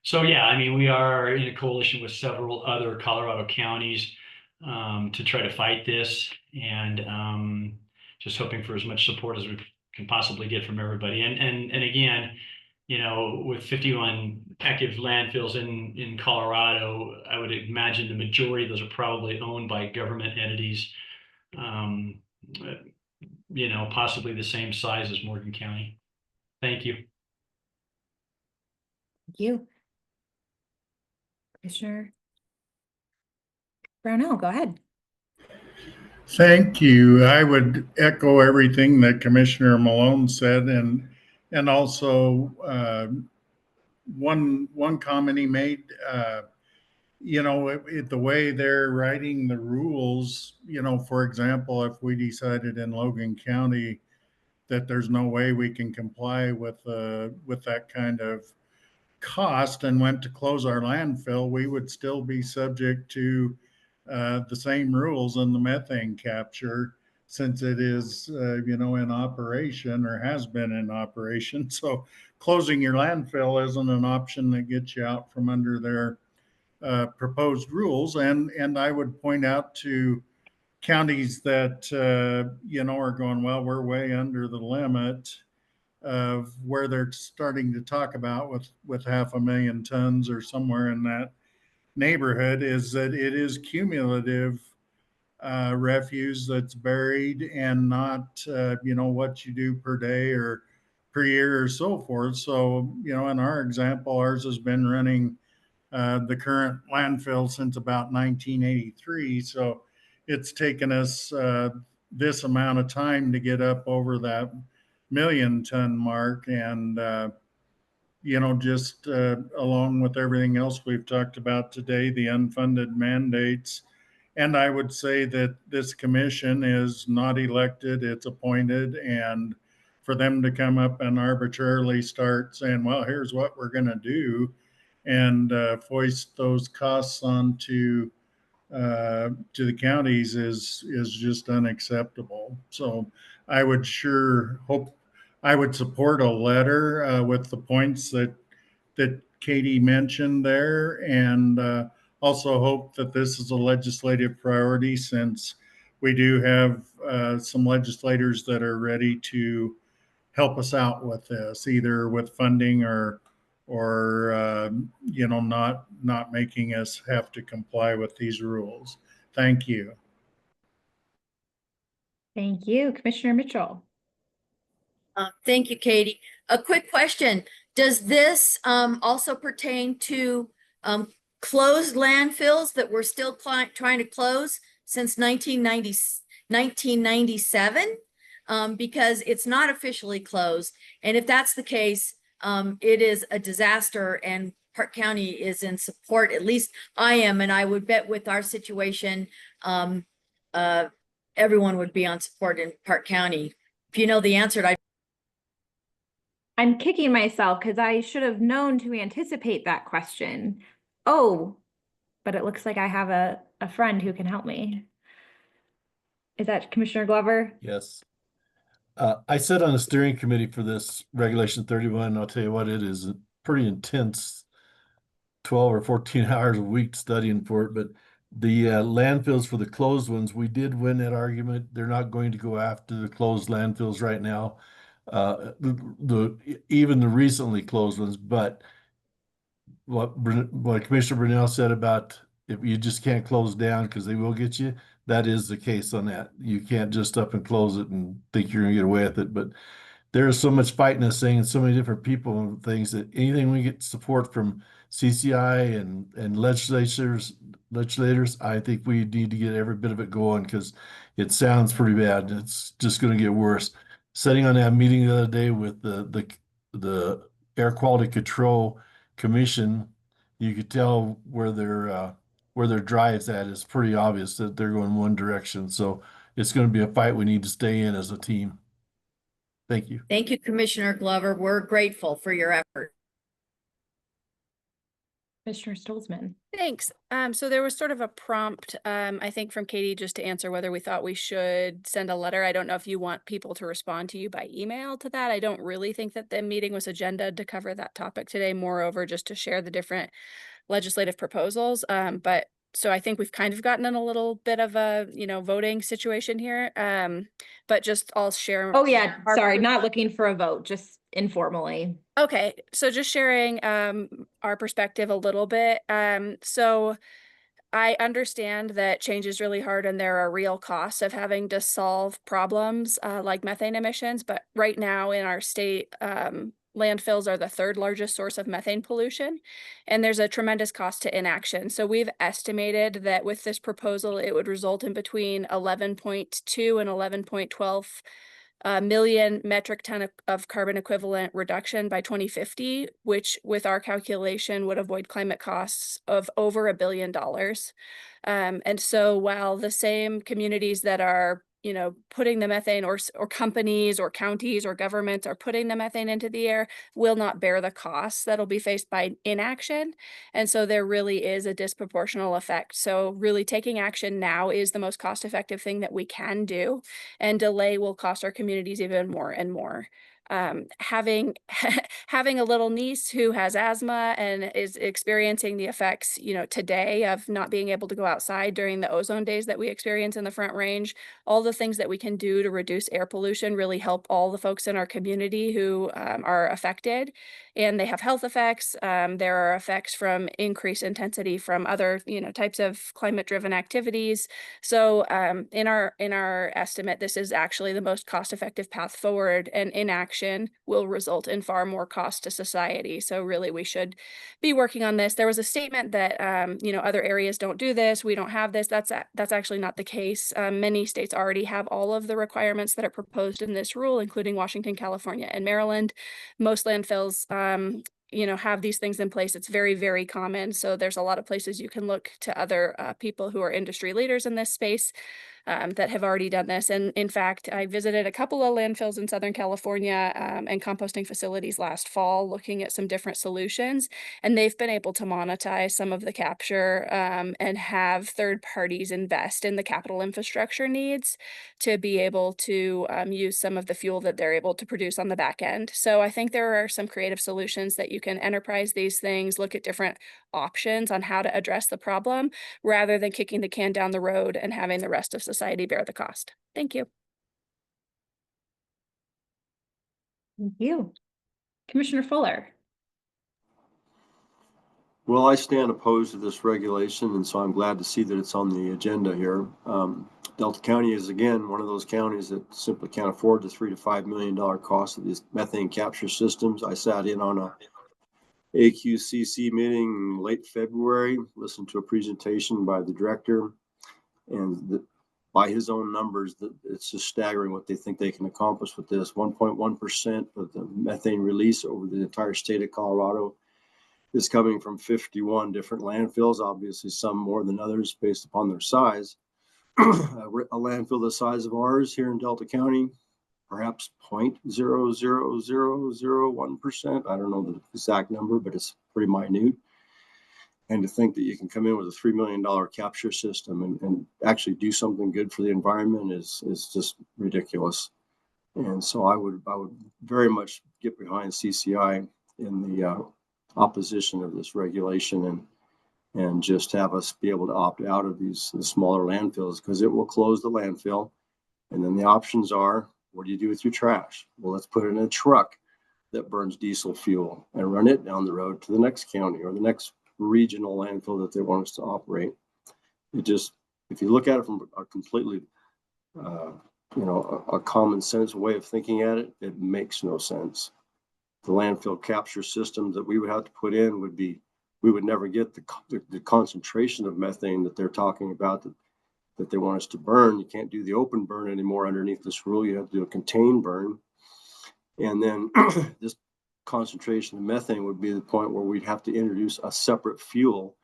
So yeah, I mean, we are in a coalition with several other Colorado counties to try to fight this, and just hoping for as much support as we can possibly get from everybody. And again, with 51 active landfills in Colorado, I would imagine the majority of those are probably owned by government entities, possibly the same size as Morgan County. Thank you. Thank you. Commissioner Brownell, go ahead. Thank you. I would echo everything that Commissioner Malone said, and also one comment he made. The way they're writing the rules, for example, if we decided in Logan County that there's no way we can comply with that kind of cost and went to close our landfill, we would still be subject to the same rules in the methane capture, since it is, in operation or has been in operation. So closing your landfill isn't an option that gets you out from under their proposed rules. And I would point out to counties that, are going, well, we're way under the limit of where they're starting to talk about with 500,000 tons or somewhere in that neighborhood, is that it is cumulative refuse that's buried and not, what you do per day or per year or so forth. So, in our example, ours has been running the current landfill since about 1983. So it's taken us this amount of time to get up over that 1,000,000-ton mark. And, just along with everything else we've talked about today, the unfunded mandates. And I would say that this commission is not elected, it's appointed. And for them to come up and arbitrarily start saying, well, here's what we're going to do, and foist those costs onto to the counties is just unacceptable. So I would support a letter with the points that Katie mentioned there, and also hope that this is a legislative priority, since we do have some legislators that are ready to help us out with this, either with funding or not making us have to comply with these rules. Thank you. Thank you. Commissioner Mitchell. Thank you, Katie. A quick question. Does this also pertain to closed landfills that we're still trying to close since 1997? Because it's not officially closed. And if that's the case, it is a disaster, and Park County is in support. At least I am, and I would bet with our situation, everyone would be on support in Park County? If you know the answer, I'm kicking myself because I should have known to anticipate that question. Oh, but it looks like I have a friend who can help me. Is that Commissioner Glover? Yes. I sat on the steering committee for this Regulation 31. And I'll tell you what, it is a pretty intense 12 or 14 hours a week studying for it. But the landfills for the closed ones, we did win that argument. They're not going to go after the closed landfills right now, even the recently closed ones. But what Commissioner Brunel said about if you just can't close down because they will get you, that is the case on that. You can't just up and close it and think you're gonna get away with it. But there is so much fight in this thing and so many different people and things that anything we get support from CCI and legislators, I think we need to get every bit of it going because it sounds pretty bad. It's just going to get worse. Sitting on that meeting the other day with the Air Quality Control Commission, you could tell where their drive's at. It's pretty obvious that they're going one direction. So it's going to be a fight we need to stay in as a team. Thank you. thank you, Commissioner Glover. We're grateful for your effort. Commissioner Stolzman. Thanks. So there was sort of a prompt, I think from Katie, just to answer whether we thought we should send a letter. I don't know if you want people to respond to you by email to that. I don't really think that the meeting was agendaed to cover that topic today. Moreover, just to share the different legislative proposals. But so I think we've kind of gotten in a little bit of a, voting situation here. But just I'll share. Oh yeah, sorry, not looking for a vote, just informally. Okay, so just sharing our perspective a little bit. So I understand that change is really hard and there are real costs of having to solve problems like methane emissions. But right now in our state, landfills are the third largest source of methane pollution, and there's a tremendous cost to inaction. So we've estimated that with this proposal, it would result in between 11.2 and 11.12 million metric ton of carbon equivalent reduction by 2050, which with our calculation would avoid climate costs of over $1 billion. And so while the same communities that are putting the methane or companies or counties or governments are putting the methane into the air will not bear the costs that'll be faced by inaction. And so there really is a disproportional effect. So really taking action now is the most cost-effective thing that we can do, and delay will cost our communities even more and more. Having a little niece who has asthma and is experiencing the effects, today of not being able to go outside during the ozone days that we experience in the Front Range, all the things that we can do to reduce air pollution really help all the folks in our community who are affected, and they have health effects. There are effects from increased intensity from other, types of climate-driven activities. So in our estimate, this is actually the most cost-effective path forward, and inaction will result in far more cost to society. So really, we should be working on this. There was a statement that other areas don't do this. We don't have this. That's actually not the case. Many states already have all of the requirements that are proposed in this rule, including Washington, California, and Maryland. Most landfills have these things in place. It's very, very common. So there's a lot of places you can look to other people who are industry leaders in this space that have already done this. And in fact, I visited a couple of landfills in Southern California and composting facilities last fall, looking at some different solutions. And they've been able to monetize some of the capture and have third parties invest in the capital infrastructure needs to be able to use some of the fuel that they're able to produce on the back end. So I think there are some creative solutions that you can enterprise these things, look at different options on how to address the problem, rather than kicking the can down the road and having the rest of society bear the cost. Thank you. Thank you. Commissioner Fuller. Well, I stand opposed to this regulation, and so I'm glad to see that it's on the agenda here. Delta County is, again, one of those counties that simply can't afford the $3 to $5 million cost of these methane capture systems. I sat in on a AQCC meeting in late February, listened to a presentation by the director, and by his own numbers, it's just staggering what they think they can accomplish with this. 1.1% of the methane release over the entire state of Colorado is coming from 51 different landfills, obviously some more than others based upon their size. a landfill the size of ours here in Delta County, perhaps 0.00001%. I don't know the exact number, but it's pretty minute. And to think that you can come in with a $3 million capture system and actually do something good for the environment is just ridiculous. And so I would very much get behind CCI in the opposition of this regulation and just have us be able to opt out of the smaller landfills, because it will close the landfill. And then the options are, what do you do with your trash? Well, let's put it in a truck that burns diesel fuel and run it down the road to the next county or the next regional landfill that they want us to operate. It just, if you look at it from a completely, a common sense way of thinking at it, it makes no sense. The landfill capture systems that we would have to put in would be, we would never get the concentration of methane that they're talking about that they want us to burn. You can't do the open burn anymore underneath this rule. You have to do a contained burn. And then this concentration of methane would be the point where we'd have to introduce a separate fuel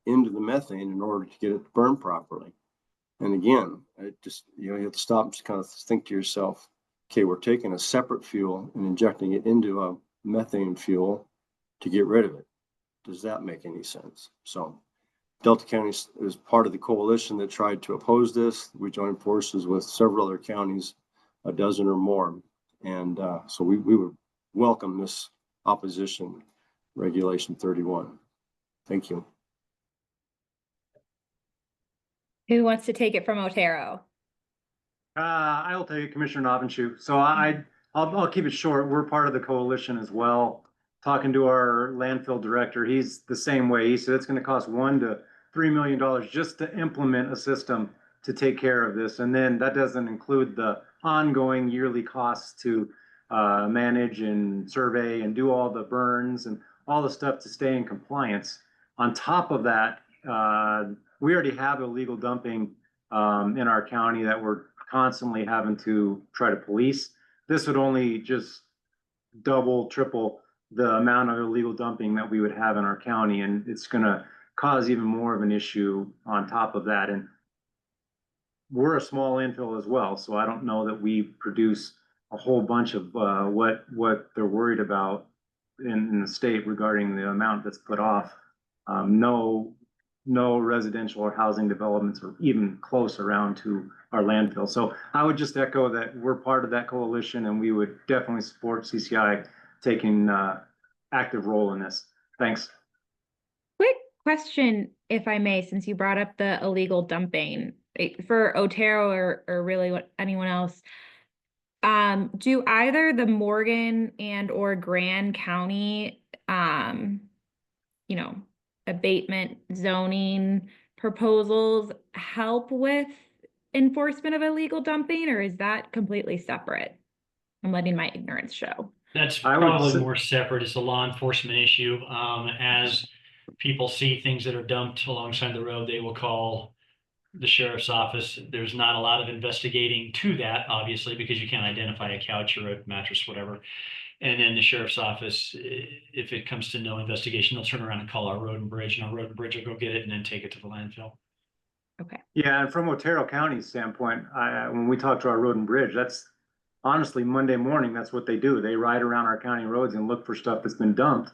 into the methane in order to get it to burn properly. And again, it just, you have to stop and just kind of think to yourself, okay, we're taking a separate fuel and injecting it into a methane fuel to get rid of it. Does that make any sense? So Delta County is part of the coalition that tried to oppose this. We joined forces with several other counties, a dozen or more. And so we would welcome this opposition, Regulation 31. Thank you. Who wants to take it from Otero? I will take it, Commissioner Navenshu. So I'll keep it short. We're part of the coalition as well. Talking to our landfill director, he's the same way. He said it's going to cost $1 to $3 million just to implement a system to take care of this. And then that doesn't include the ongoing yearly costs to manage and survey and do all the burns and all the stuff to stay in compliance. On top of that, we already have illegal dumping in our county that we're constantly having to try to police. This would only just double, triple the amount of illegal dumping that we would have in our county, and it's going to cause even more of an issue on top of that. And we're a small landfill as well, so I don't know that we produce a whole bunch of what they're worried about in the state regarding the amount that's put off. No residential or housing developments are even close around to our landfill. So I would just echo that we're part of that coalition, and we would definitely support CCI taking active role in this. Thanks. Quick question, if I may, since you brought up the illegal dumping for Otero or really anyone else. Do either the Morgan and or Grand County, abatement zoning proposals help with enforcement of illegal dumping, or is that completely separate? I'm letting my ignorance show. That's probably more separate. It's a law enforcement issue. As people see things that are dumped alongside the road, they will call the sheriff's office. There's not a lot of investigating to that, obviously, because you can't identify a couch or a mattress, whatever. And then the sheriff's office, if it comes to no investigation, they'll turn around and call our road and bridge, and our road and bridge will go get it and then take it to the landfill. Okay. Yeah, and from Otero County's standpoint, when we talk to our road and bridge, that's honestly Monday morning, that's what they do. They ride around our county roads and look for stuff that's been dumped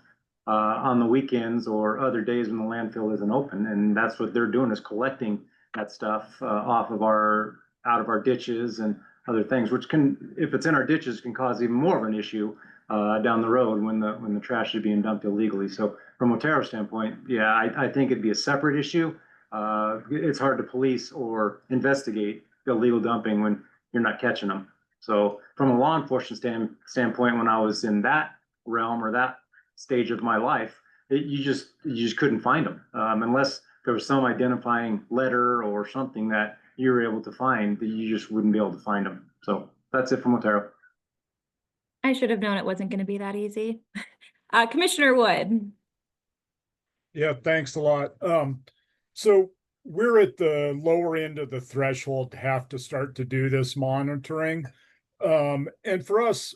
on the weekends or other days when the landfill isn't open. And that's what they're doing, is collecting that stuff out of our ditches and other things, which can, if it's in our ditches, can cause even more of an issue down the road when the trash is being dumped illegally. So from Otero's standpoint, yeah, I think it'd be a separate issue. It's hard to police or investigate illegal dumping when you're not catching them. So from a law enforcement standpoint, when I was in that realm or that stage of my life, you just couldn't find them unless there was some identifying letter or something that you were able to find, that you just wouldn't be able to find them. So that's it from Otero. I should have known it wasn't going to be that easy. Commissioner Wood. Yeah, thanks a lot. So we're at the lower end of the threshold to have to start to do this monitoring. And for us,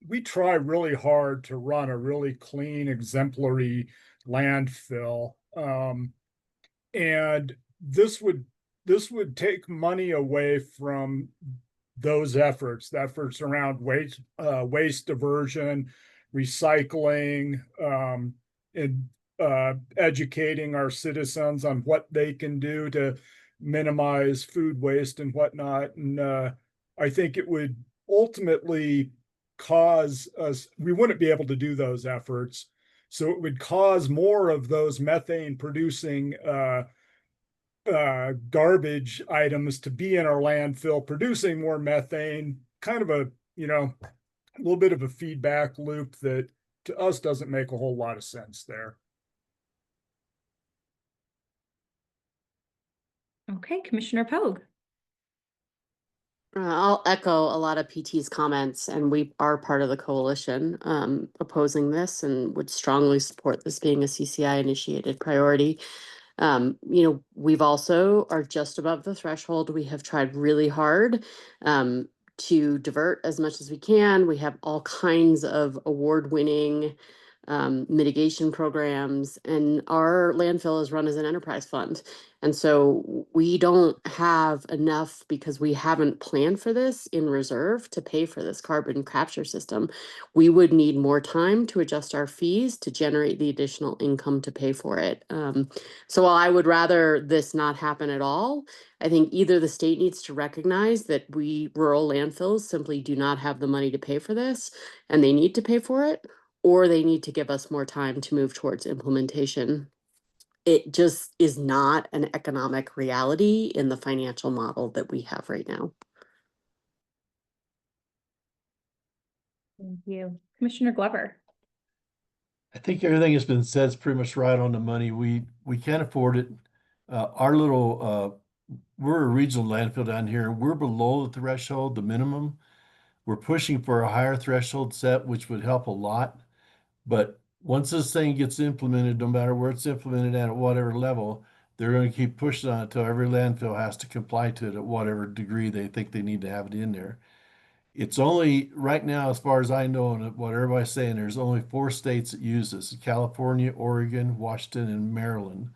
we try really hard to run a really clean, exemplary landfill. And this this would take money away from those efforts, the efforts around waste diversion, recycling, and educating our citizens on what they can do to minimize food waste and whatnot. And I think it would ultimately cause us, we wouldn't be able to do those efforts. So it would cause more of those methane producing garbage items to be in our landfill, producing more methane, kind of a, a little bit of a feedback loop that to us doesn't make a whole lot of sense there. Okay, Commissioner Pogue. I'll echo a lot of PT's comments, and we are part of the coalition opposing this and would strongly support this being a CCI initiated priority. We've also are just above the threshold. We have tried really hard to divert as much as we can. We have all kinds of award-winning mitigation programs, and our landfill is run as an enterprise fund. And so we don't have enough, because we haven't planned for this in reserve, to pay for this carbon capture system. We would need more time to adjust our fees to generate the additional income to pay for it. So while I would rather this not happen at all, I think either the state needs to recognize that we rural landfills simply do not have the money to pay for this, and they need to pay for it, or they need to give us more time to move towards implementation. It just is not an economic reality in the financial model that we have right now. Thank you. Commissioner Glover. I think everything has been said is pretty much right on the money. We can't afford it. Our little we're a regional landfill down here. We're below the threshold, the minimum. We're pushing for a higher threshold set, which would help a lot. But once this thing gets implemented, no matter where it's implemented at whatever level, they're going to keep pushing on it until every landfill has to comply to it at whatever degree they think they need to have it in there. It's only right now, as far as I know, and what everybody's saying, there's only 4 states that use this: California, Oregon, Washington, and Maryland.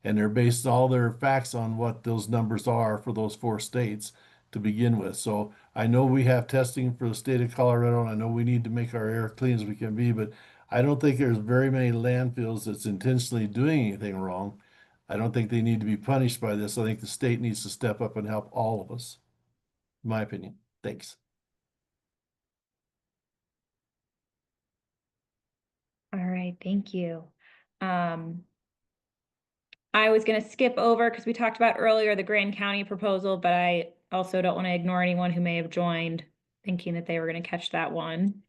And they're based all their facts on what those numbers are for those 4 states to begin with. So I know we have testing for the state of Colorado, and I know we need to make our air clean as we can be, but I don't think there's very many landfills that's intentionally doing anything wrong. I don't think they need to be punished by this. I think the state needs to step up and help all of us, in my opinion. Thanks. All right, thank you. I was going to skip over, because we talked about earlier the Grand County proposal, but I also don't want to ignore anyone who may have joined thinking that they were going to catch that one.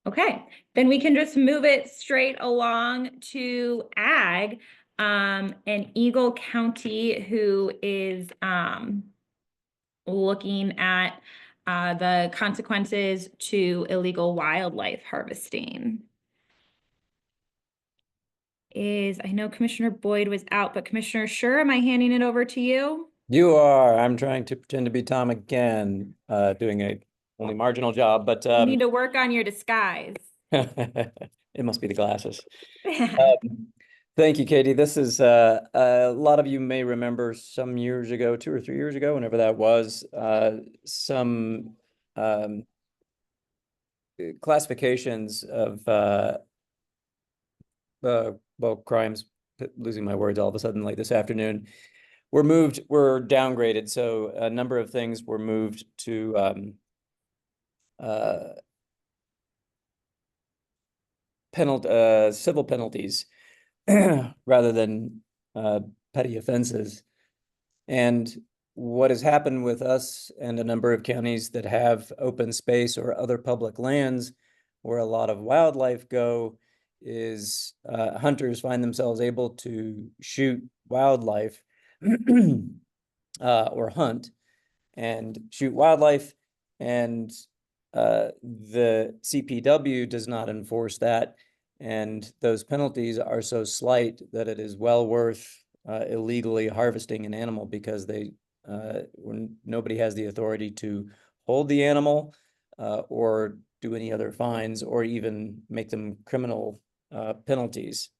Okay, then we can just move it straight along to Ag, and Eagle County, who is looking at the consequences to illegal wildlife harvesting. I know Commissioner Boyd was out, but Commissioner Sure, am I handing it over to you? You are. I'm trying to pretend to be Tom again, doing a only marginal job, but You need to work on your disguise. it must be the glasses. Thank you, Katie. This is a lot of you may remember some years ago, 2 or 3 years ago, whenever that was, some classifications of well, crimes, losing my words all of a sudden like this afternoon, were downgraded. So a number of things were moved to civil penalties rather than petty offenses. And what has happened with us and a number of counties that have open space or other public lands where a lot of wildlife go is hunters find themselves able to shoot wildlife or hunt and shoot wildlife, and the CPW does not enforce that, and those penalties are so slight that it is well worth illegally harvesting an animal, because nobody has the authority to hold the animal or do any other fines or even make them criminal penalties.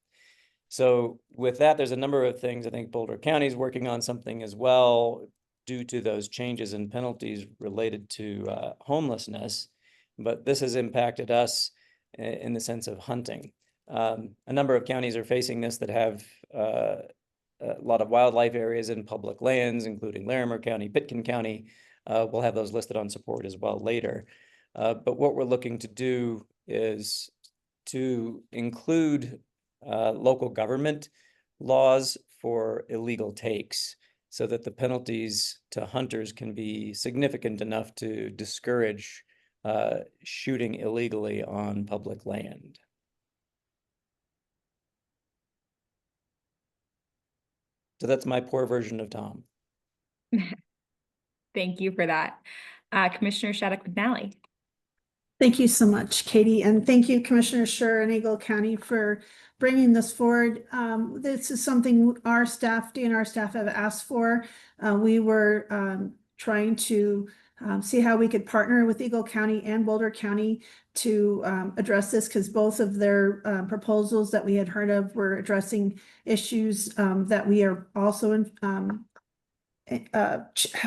So with that, there's a number of things. I think Boulder County is working on something as well due to those changes in penalties related to homelessness. But this has impacted us in the sense of hunting. A number of counties are facing this that have a lot of wildlife areas in public lands, including Larimer County, Pitkin County. We'll have those listed on support as well later. But what we're looking to do is to include local government laws for illegal takes so that the penalties to hunters can be significant enough to discourage shooting illegally on public land. So that's my poor version of Tom. Thank you for that. Commissioner Shattuck McNally. Thank you so much, Katie, and thank you, Commissioner Schur and Eagle County, for bringing this forward. This is something our staff, DNR staff, have asked for. We were trying to see how we could partner with Eagle County and Boulder County to address this, because both of their proposals that we had heard of were addressing issues that we are also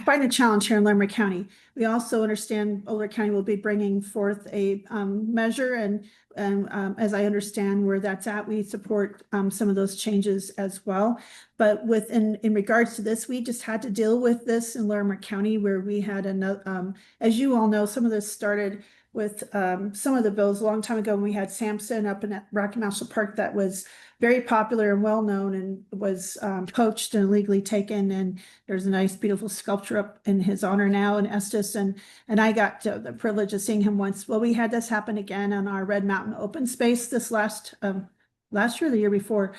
find a challenge here in Larimer County. We also understand Boulder County will be bringing forth a measure, and as I understand where that's at, we support some of those changes as well. But in regards to this, we just had to deal with this in Larimer County, where we had another, as you all know, some of this started with some of the bills a long time ago when we had Sampson up in Rocky National Park that was very popular and well-known and was poached and illegally taken. And there's a nice, beautiful sculpture up in his honor now in Estes. And I got the privilege of seeing him once. Well, we had this happen again on our Red Mountain open space this last year, the year before.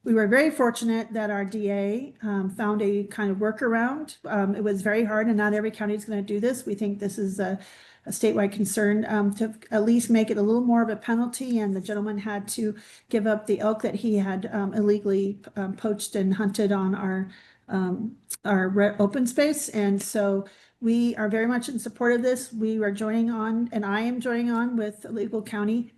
We were very fortunate that our DA found a kind of workaround. It was very hard, and not every county is going to do this. We think this is a statewide concern to at least make it a little more of a penalty. And the gentleman had to give up the elk that he had illegally poached and hunted on our open space. And so we are very much in support of this. We are joining on, and I am joining on with Eagle County,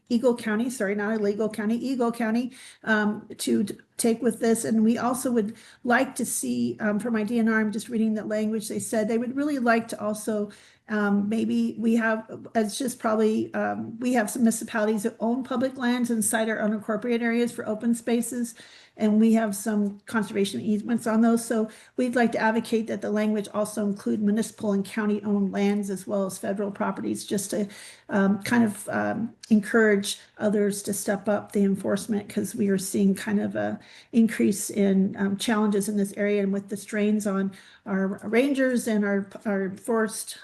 sorry, not Illegal County, Eagle County, to take with this. And we also would like to see, for my DNR, I'm just reading that language, they said they would really like to also maybe we have, it's just probably, we have some municipalities that own public lands inside our unincorporated areas for open spaces, and we have some conservation easements on those. So we'd like to advocate that the language also include municipal and county-owned lands as well as federal properties, just to kind of encourage others to step up the enforcement, because we are seeing kind of a increase in challenges in this area, and with the strains on our rangers and our forest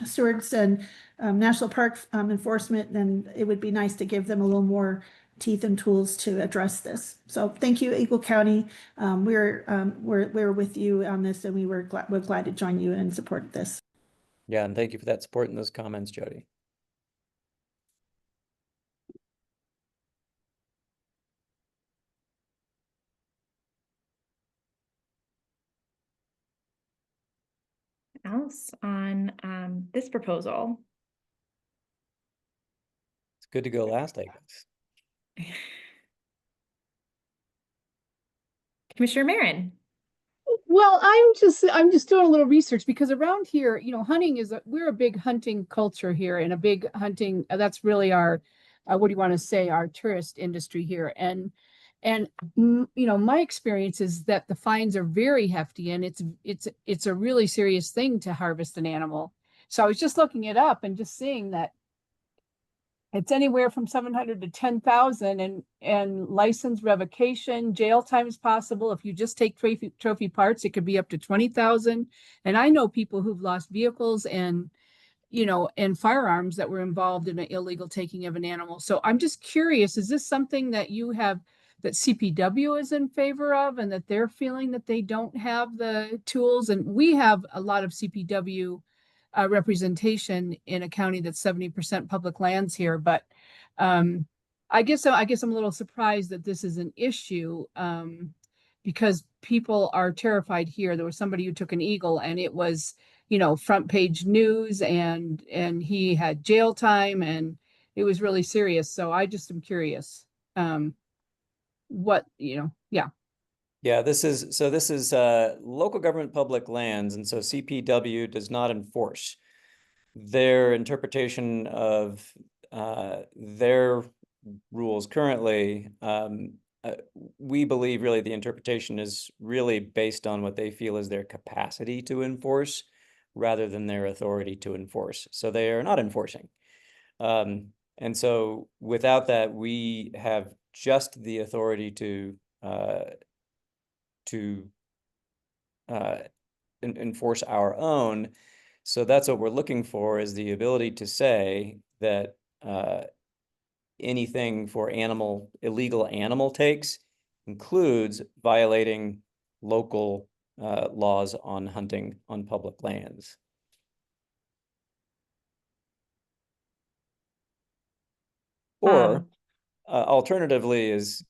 stewards and national park enforcement, then it would be nice to give them a little more teeth and tools to address this. So thank you, Eagle County. We're with you on this, and we're glad to join you and support this. Yeah, and thank you for that support and those comments, Jody. Else on this proposal? It's good to go last, I guess. Commissioner Marin. Well, I'm just doing a little research, because around here, hunting we're a big hunting culture here, and a big hunting, that's really our, what do you want to say, our tourist industry here. And my experience is that the fines are very hefty, and it's a really serious thing to harvest an animal. So I was just looking it up and just seeing that it's anywhere from 700 to 10,000, and license revocation, jail time is possible. If you just take trophy parts, it could be up to 20,000. And I know people who've lost vehicles and firearms that were involved in an illegal taking of an animal. So I'm just curious, is this something that you have, that CPW is in favor of, and that they're feeling that they don't have the tools? And we have a lot of CPW representation in a county that's 70% public lands here, but I guess I'm a little surprised that this is an issue, because people are terrified here. There was somebody who took an eagle, and it was front page news, and he had jail time, and it was really serious. So I just am curious. what, yeah. Yeah, this is local government public lands, and so CPW does not enforce. Their interpretation of their rules currently, we believe really the interpretation is really based on what they feel is their capacity to enforce rather than their authority to enforce. So they are not enforcing. And so without that, we have just the authority to enforce our own. So that's what we're looking for, is the ability to say that anything for illegal animal takes includes violating local laws on hunting on public lands. Or alternatively is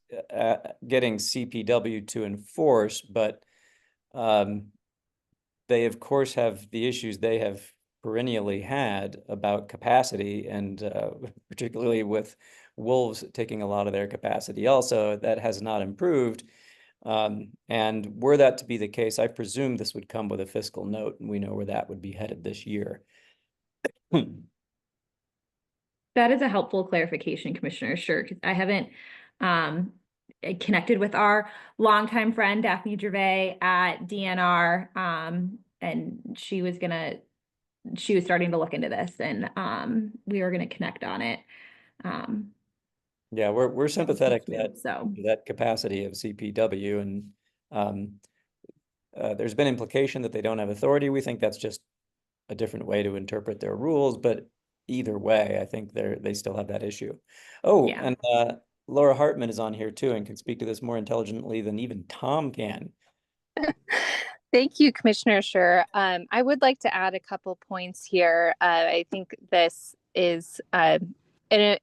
getting CPW to enforce, but they of course have the issues they have perennially had about capacity, and particularly with wolves taking a lot of their capacity also, that has not improved. And were that to be the case, I presume this would come with a fiscal note, and we know where that would be headed this year. That is a helpful clarification, Commissioner. Sure, because I haven't connected with our longtime friend Daphne Gervais at DNR, and she was starting to look into this, and we were gonna connect on it. Yeah, we're sympathetic to that, so that capacity of CPW, and there's been implication that they don't have authority. We think that's just a different way to interpret their rules, but either way, I think they still have that issue. Oh, yeah. And Laura Hartman is on here too and can speak to this more intelligently than even Tom can. Thank you, Commissioner Scher. I would like to add a couple points here. I think this is an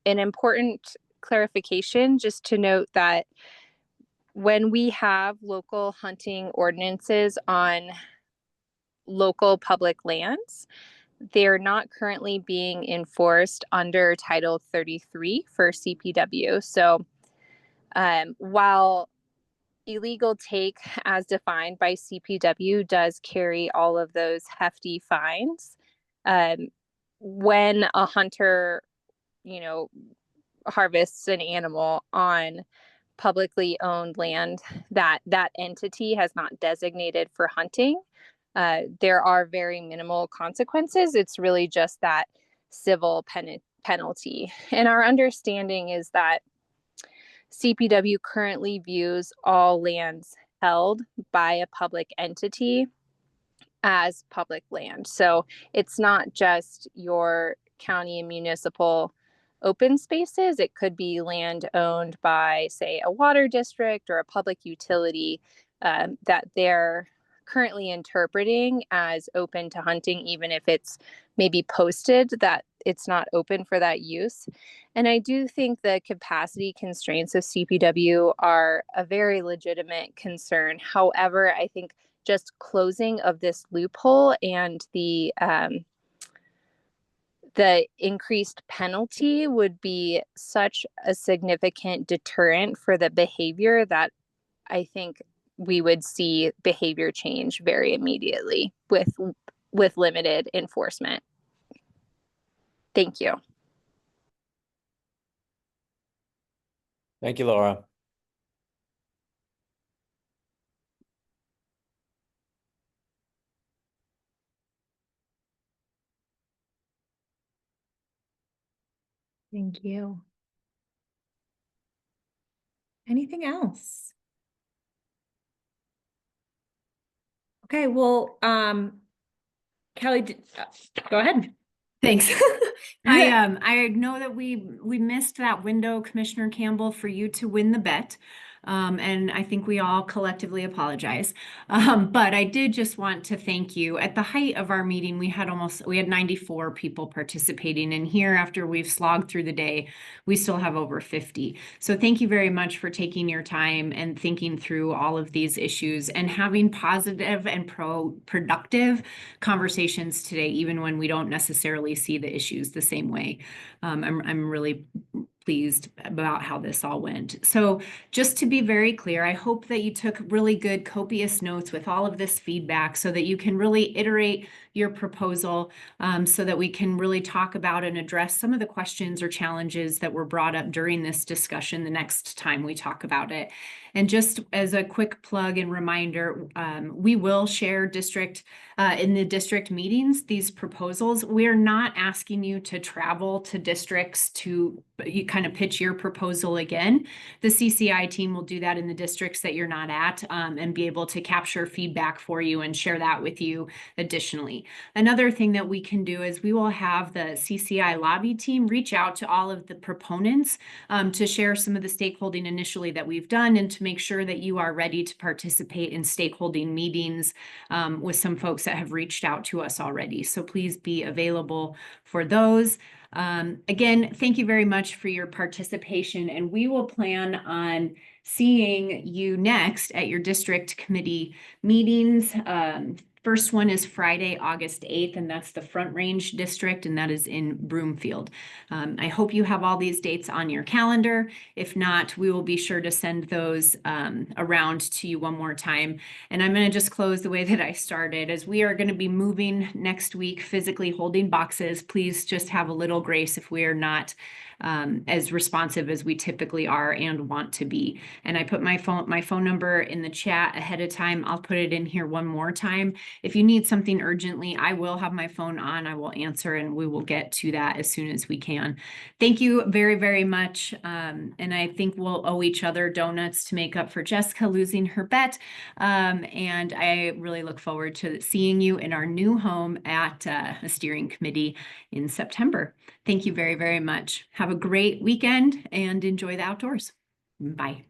important clarification, just to note that when we have local hunting ordinances on local public lands, they're not currently being enforced under Title 33 for CPW. So while illegal take as defined by CPW does carry all of those hefty fines, when a hunter, harvests an animal on publicly owned land that entity has not designated for hunting, there are very minimal consequences. It's really just that civil penalty. And our understanding is that CPW currently views all lands held by a public entity as public land. So it's not just your county and municipal open spaces. It could be land owned by, say, a water district or a public utility that they're currently interpreting as open to hunting, even if it's maybe posted that it's not open for that use. And I do think the capacity constraints of CPW are a very legitimate concern. However, I think just closing of this loophole and the increased penalty would be such a significant deterrent for the behavior that I think we would see behavior change very immediately with limited enforcement. Thank you. Thank you, Laura. Thank you. Anything else? Okay, well, Kelly, go ahead. Thanks. I know that we missed that window, Commissioner Campbell, for you to win the bet. And I think we all collectively apologize. But I did just want to thank you. At the height of our meeting, we had 94 people participating, and here, after we've slogged through the day, we still have over 50. So thank you very much for taking your time and thinking through all of these issues and having positive and productive conversations today, even when we don't necessarily see the issues the same way. I'm really pleased about how this all went. So just to be very clear, I hope that you took really good copious notes with all of this feedback so that you can really iterate your proposal, so that we can really talk about and address some of the questions or challenges that were brought up during this discussion the next time we talk about it. And just as a quick plug and reminder, we will share in the district meetings these proposals. We're not asking you to travel to districts to you kind of pitch your proposal again. The CCI team will do that in the districts that you're not at, and be able to capture feedback for you and share that with you additionally. Another thing that we can do is we will have the CCI lobby team reach out to all of the proponents to share some of the stakeholding initially that we've done and to make sure that you are ready to participate in stakeholding meetings with some folks that have reached out to us already. So please be available for those. Again, thank you very much for your participation, and we will plan on seeing you next at your district committee meetings. First one is Friday, August 8th, and that's the Front Range District, and that is in Broomfield. I hope you have all these dates on your calendar. If not, we will be sure to send those around to you one more time. And I'm going to just close the way that I started, as we are going to be moving next week, physically holding boxes. Please just have a little grace if we are not as responsive as we typically are and want to be. And I put my phone number in the chat ahead of time. I'll put it in here one more time. If you need something urgently, I will have my phone on. I will answer, and we will get to that as soon as we can. Thank you very, very much. And I think we'll owe each other donuts to make up for Jessica losing her bet. And I really look forward to seeing you in our new home at a steering committee in September. Thank you very, very much. Have a great weekend and enjoy the outdoors. Bye.